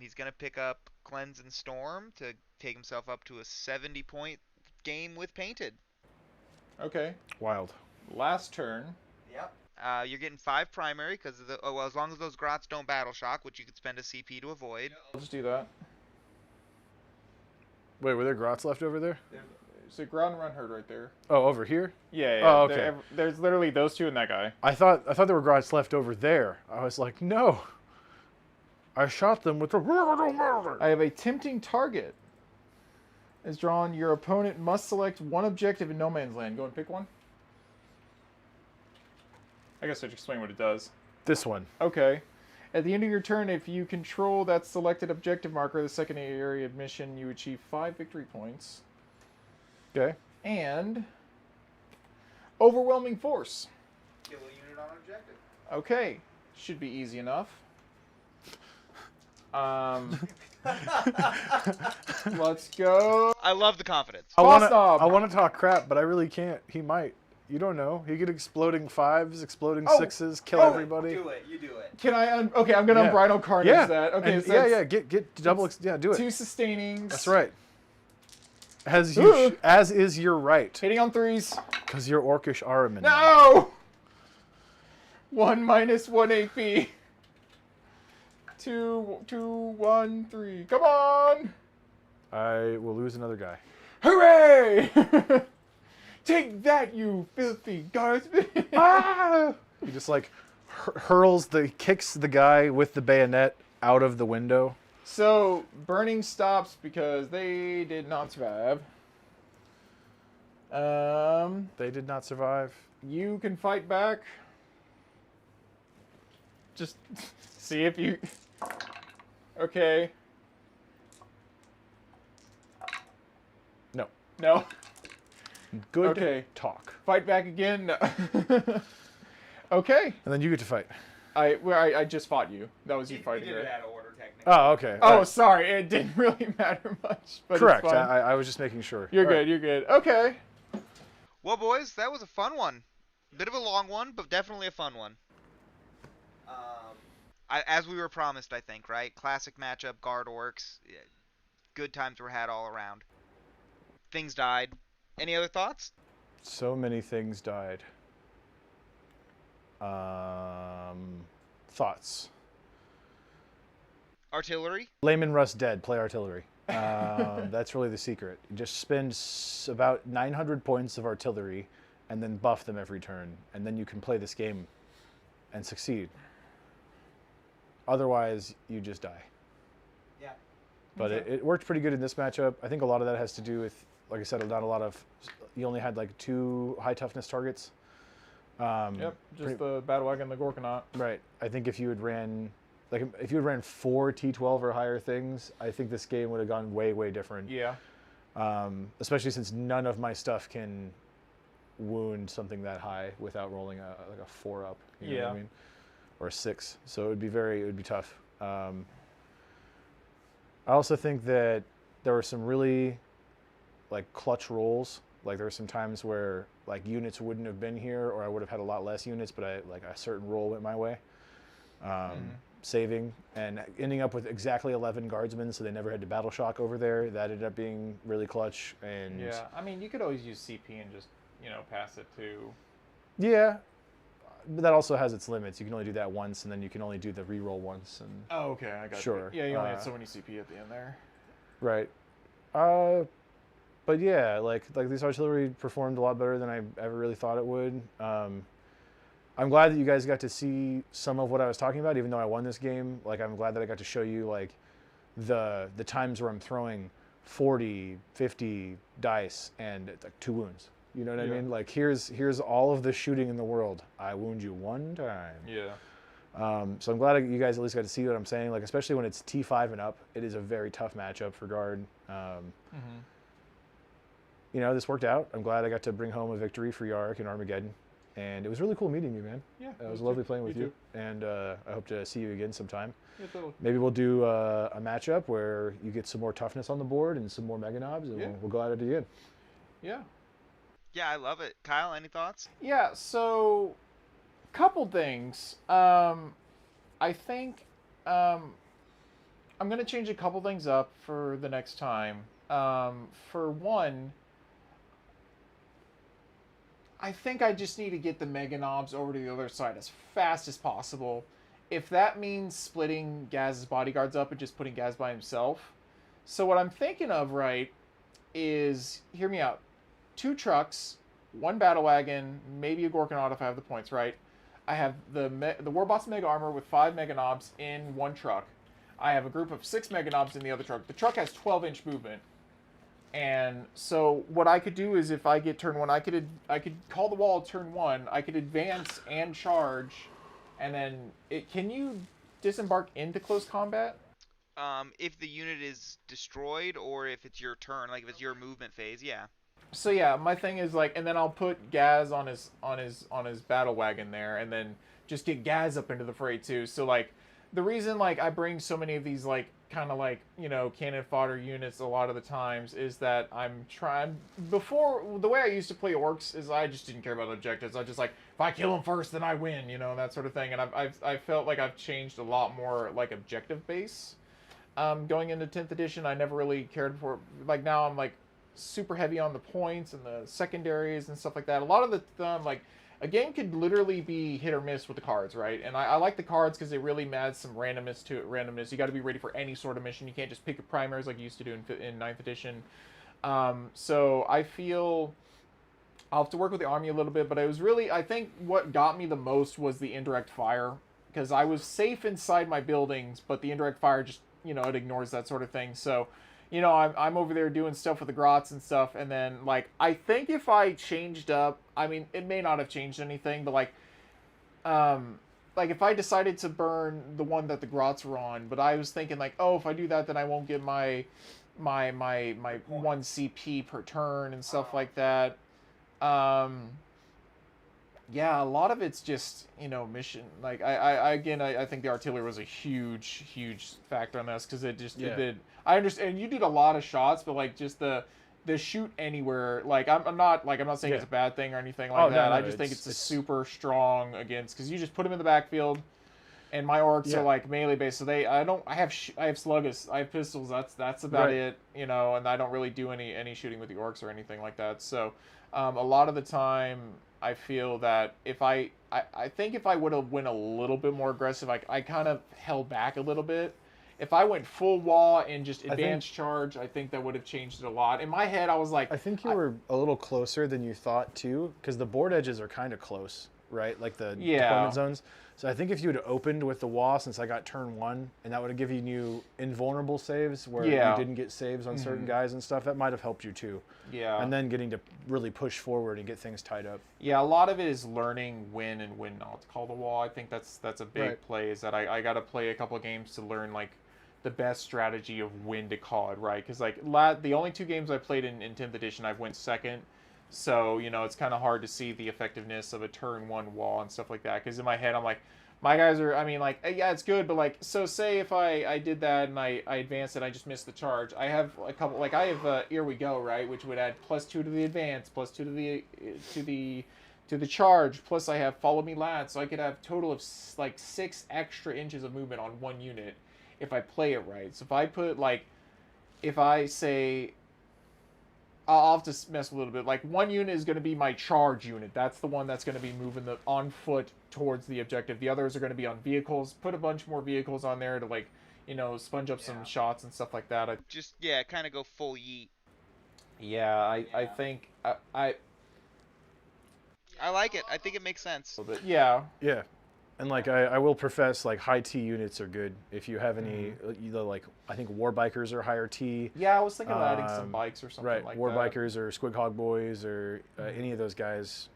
He's going to pick up Cleanse and Storm to take himself up to a 70-point game with Painted. Okay. Wild. Last turn. Yep. You're getting 5 primary because of the. Oh well, as long as those grots don't battle shock, which you could spend a CP to avoid. I'll just do that. Wait, were there grots left over there? There's a ground run herd right there. Oh, over here? Yeah. Oh, okay. There's literally those 2 and that guy. I thought there were grots left over there. I was like, no. I shot them with the. I have a tempting target. As drawn, your opponent must select 1 objective in no man's land. Go and pick one. I guess I should explain what it does. This one. Okay. At the end of your turn, if you control that selected objective marker, the secondary area of mission, you achieve 5 victory points. Okay. And overwhelming force. Kill a unit on objective. Okay. Should be easy enough. Let's go. I love the confidence. I Boss knob. want to talk crap, but I really can't. He might. You don't know. He could exploding 5s, exploding Oh. 6s, kill Oh. everybody. Do it. You do it. Can I? Okay, I'm gonna Yeah. unbridled carnage Yeah. that. Okay, And- so yeah, that's yeah. Get double. Yeah, do it. 2 sustainings. That's right. As is your right, Hitting on 3s. because you're Orkish Ahriman. No! 1 minus 1 AP. 2, 1, 3. Come on! I will lose another guy. Hooray! Take that, you filthy guardsman! Ah! He just like kicks the guy with the bayonet out of the window. So, burning stops because they did not survive. They did not survive. You can fight back. Just see if you... Okay. No. No. Good Okay. talk. Fight back again. No. Okay. And then you get to fight. I just fought you. That was you We fighting, did it right? out of order, technically. Oh, okay. Oh, All right. sorry. It didn't really matter much. But Correct. It's fine. I was just making sure. You're All good. right. You're good. Okay. Well, boys, that was a fun one. Bit of a long one, but definitely a fun one. As we were promised, I think, right? Classic matchup, Guard Orks. Yeah, good times were had all around. Things died. Any other thoughts? So many things died. Thoughts. Artillery? Layman Russ dead. Play artillery. That's really the secret. You just spend about 900 points of artillery and then buff them every turn. And then you can play this game and succeed. Otherwise, you just die. Yeah. But Okay. it worked pretty good in this matchup. I think a lot of that has to do with, like I said, not a lot of... You only had like 2 high toughness targets. Yep. Just the battle wagon and the Gorkanaut. Right. I think if you had ran... Like, if you had ran 4 T12 or higher things, I think this game would have gone way, way different. Yeah. Especially since none of my stuff can wound something that high without rolling like a 4 up. You know what I mean? Or a 6. So it would be tough. I also think that there were some really like clutch rolls. Like there were some times where like units wouldn't have been here, or I would have had a lot less units, but a certain roll went my way. Saving and ending up with exactly 11 guardsmen, so they never had to battle shock over there. That ended up being really clutch. And Yeah. I mean, you could always use CP and just, pass it to... yeah, but that also has its limits. You can only do that once, and then you can only do the reroll once. And Oh, okay. I got Sure. you. Yeah, you only had so many CP at the end there. right. But yeah, like this artillery performed a lot better than I ever really thought it would. I'm glad that you guys got to see some of what I was talking about, even though I won this game. Like, I'm glad that I got to show you like the times where I'm throwing 40, 50 dice and it's like 2 wounds. You know what I Yeah. mean? Like, here's all of the shooting in the world. I wound you 1 time. Yeah. So I'm glad you guys at least got to see what I'm saying. Like, especially when it's T5 and up, it is a very tough matchup for guard. This worked out. I'm glad I got to bring home a victory for Yarick and Armageddon. And it was really cool meeting you, man. Yeah. It was me lovely too. playing with Me you. And I hope to see you again sometime. Yeah, totally. Maybe we'll do a matchup where you get some more toughness on the board and some more Mega Knobs, and Yeah. we'll go at it again. Yeah. Yeah, I love it. Kyle, any thoughts? Yeah, so couple things. I think I'm going to change a couple things up for the next time. For one, I think I just need to get the Mega Knobs over to the other side as fast as possible. If that means splitting Gaz's bodyguards up and just putting Gaz by himself. So what I'm thinking of, right, is, hear me out, 2 trucks, 1 battle wagon, maybe a Gorkanaut if I have the points, right? I have the Warboss Mega Armor with 5 Mega Knobs in 1 truck. I have a group of 6 Mega Knobs in the other truck. The truck has 12-inch movement. And so what I could do is if I get turn 1, I could call the wall turn 1. I could advance and charge, and then can you disembark into close combat? If the unit is destroyed or if it's your turn, like if it's your movement phase, yeah. So yeah, my thing is like, and then I'll put Gaz on his battle wagon there, and then just get Gaz up into the fray too. So like, the reason like I bring so many of these like kind of like cannon fodder units a lot of the times is that I'm trying before the way I used to play orcs is I just didn't care about objectives. I just like if I kill them first then I win, that sort of thing. And I felt like I've changed a lot more like objective base. Going into 10th edition, I never really cared for like now I'm like super heavy on the points and the secondaries and stuff like that. A lot of the time like a game could literally be hit or miss with the cards, right? And I like the cards because they really add some randomness to it. Randomness. You got to be ready for any sort of mission. You can't just pick your primaries like you used to do in 9th edition. So I feel I'll have to work with the army a little bit, but I think what got me the most was the indirect fire. Because I was safe inside my buildings, but the indirect fire just, it ignores that sort of thing. So, I'm over there doing stuff with the grots and stuff, and then, like, I think if I changed up, I mean, it may not have changed anything, but, like if I decided to burn the one that the grots were on, but I was thinking, like, oh, if I do that, then I won't get my 1 CP per turn and stuff like that. Yeah, a lot of it's just, mission. Like, I think the artillery was a huge factor on this, because it did. I understand, you did a lot of shots, but, like, just the shoot anywhere, like, I'm not saying it's a bad thing or anything like that. I just think it's super strong against, because you just put them in the backfield, and my orcs are, like, melee based, so I have sluggas, I have pistols, that's about it, and I don't really do any shooting with the orcs or anything like that, so, a lot of the time, I feel that if I think if I would have went a little bit more aggressive, I kind of held back a little bit. If I went full wall and just advanced charge, I think that would have changed it a lot. In my head, I was like... I think you were a little closer than you thought, too, because the board edges are kind of close, right? Like the deployment zones. So I think if you had opened with the wall, since I got turn 1, and that would have given you invulnerable saves, where you didn't get saves on certain guys and stuff, that might have helped you, too. Yeah. And then getting to really push forward and get things tied up. Yeah, a lot of it is learning when and when not to call the wall. I think that's a big play, is that I got to play a couple of games to learn, like, the best strategy of when to call it, right? Because, like, the only 2 games I played in 10th edition, I've went second. So, it's kind of hard to see the effectiveness of a turn 1 wall and stuff like that. Because in my head, I'm like, my guys are, I mean, like, yeah, it's good, but, like, so say if I did that and I advanced it, I just missed the charge. I have a couple, like, I have Here We Go, right? Which would add +2 to the advance, +2 to the charge, plus I have Follow Me Lad, so I could have total of, like, 6 extra inches of movement on 1 unit if I play it right. So if I put, like, if I say... I'll have to mess a little bit. Like, 1 unit is going to be my charge unit. That's the one that's going to be moving on foot towards the objective. The others are going to be on vehicles. Put a bunch more vehicles on there to, like, sponge up some shots and stuff like that. Just, kind of go full yeet. Yeah, I think... I like it. I think it makes sense. Yeah. Yeah. And, like, I will profess, like, high T units are good. If you have any, like, I think war bikers are higher T. Yeah, I was thinking about adding some bikes or something like war that. War bikers or Squig Hog Boys or any of those guys,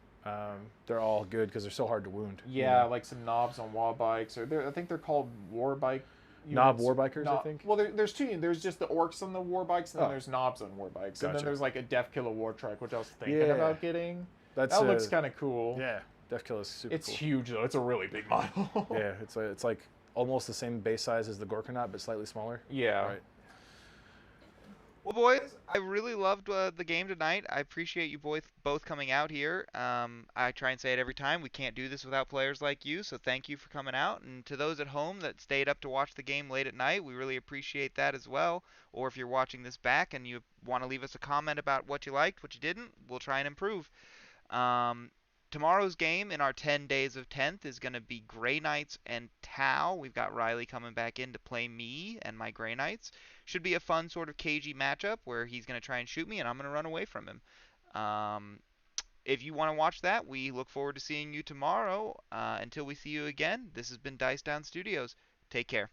they're all good because they're so hard to wound. Yeah, like some knobs on wall bikes. Or I think they're called war bike units. Knob war bikers, I think? Well, there's 2 units. There's just the orcs on the war bikes, and then there's knobs on war bikes. Gotcha. And then there's, like, a Death Killer war trike, which I was thinking about getting. That looks kind of cool. Yeah. Death Kill is super It's cool. huge, though. It's a really big model. Yeah, it's like almost the same base size as the Gorkanaut, but slightly smaller. Yeah. Right. Well, boys, I really loved the game tonight. I appreciate you both coming out here. I try and say it every time. We can't do this without players like you, so thank you for coming out. And to those at home that stayed up to watch the game late at night, we really appreciate that as well. Or if you're watching this back and you want to leave us a comment about what you liked, what you didn't, we'll try and improve. Tomorrow's game in our 10 days of 10th is going to be Grey Knights and Tau. We've got Riley coming back in to play me and my Grey Knights. Should be a fun sort of cagey matchup where he's going to try and shoot me and I'm going to run away from him. If you want to watch that, we look forward to seeing you tomorrow. Until we see you again, this has been Dice Down Studios. Take care.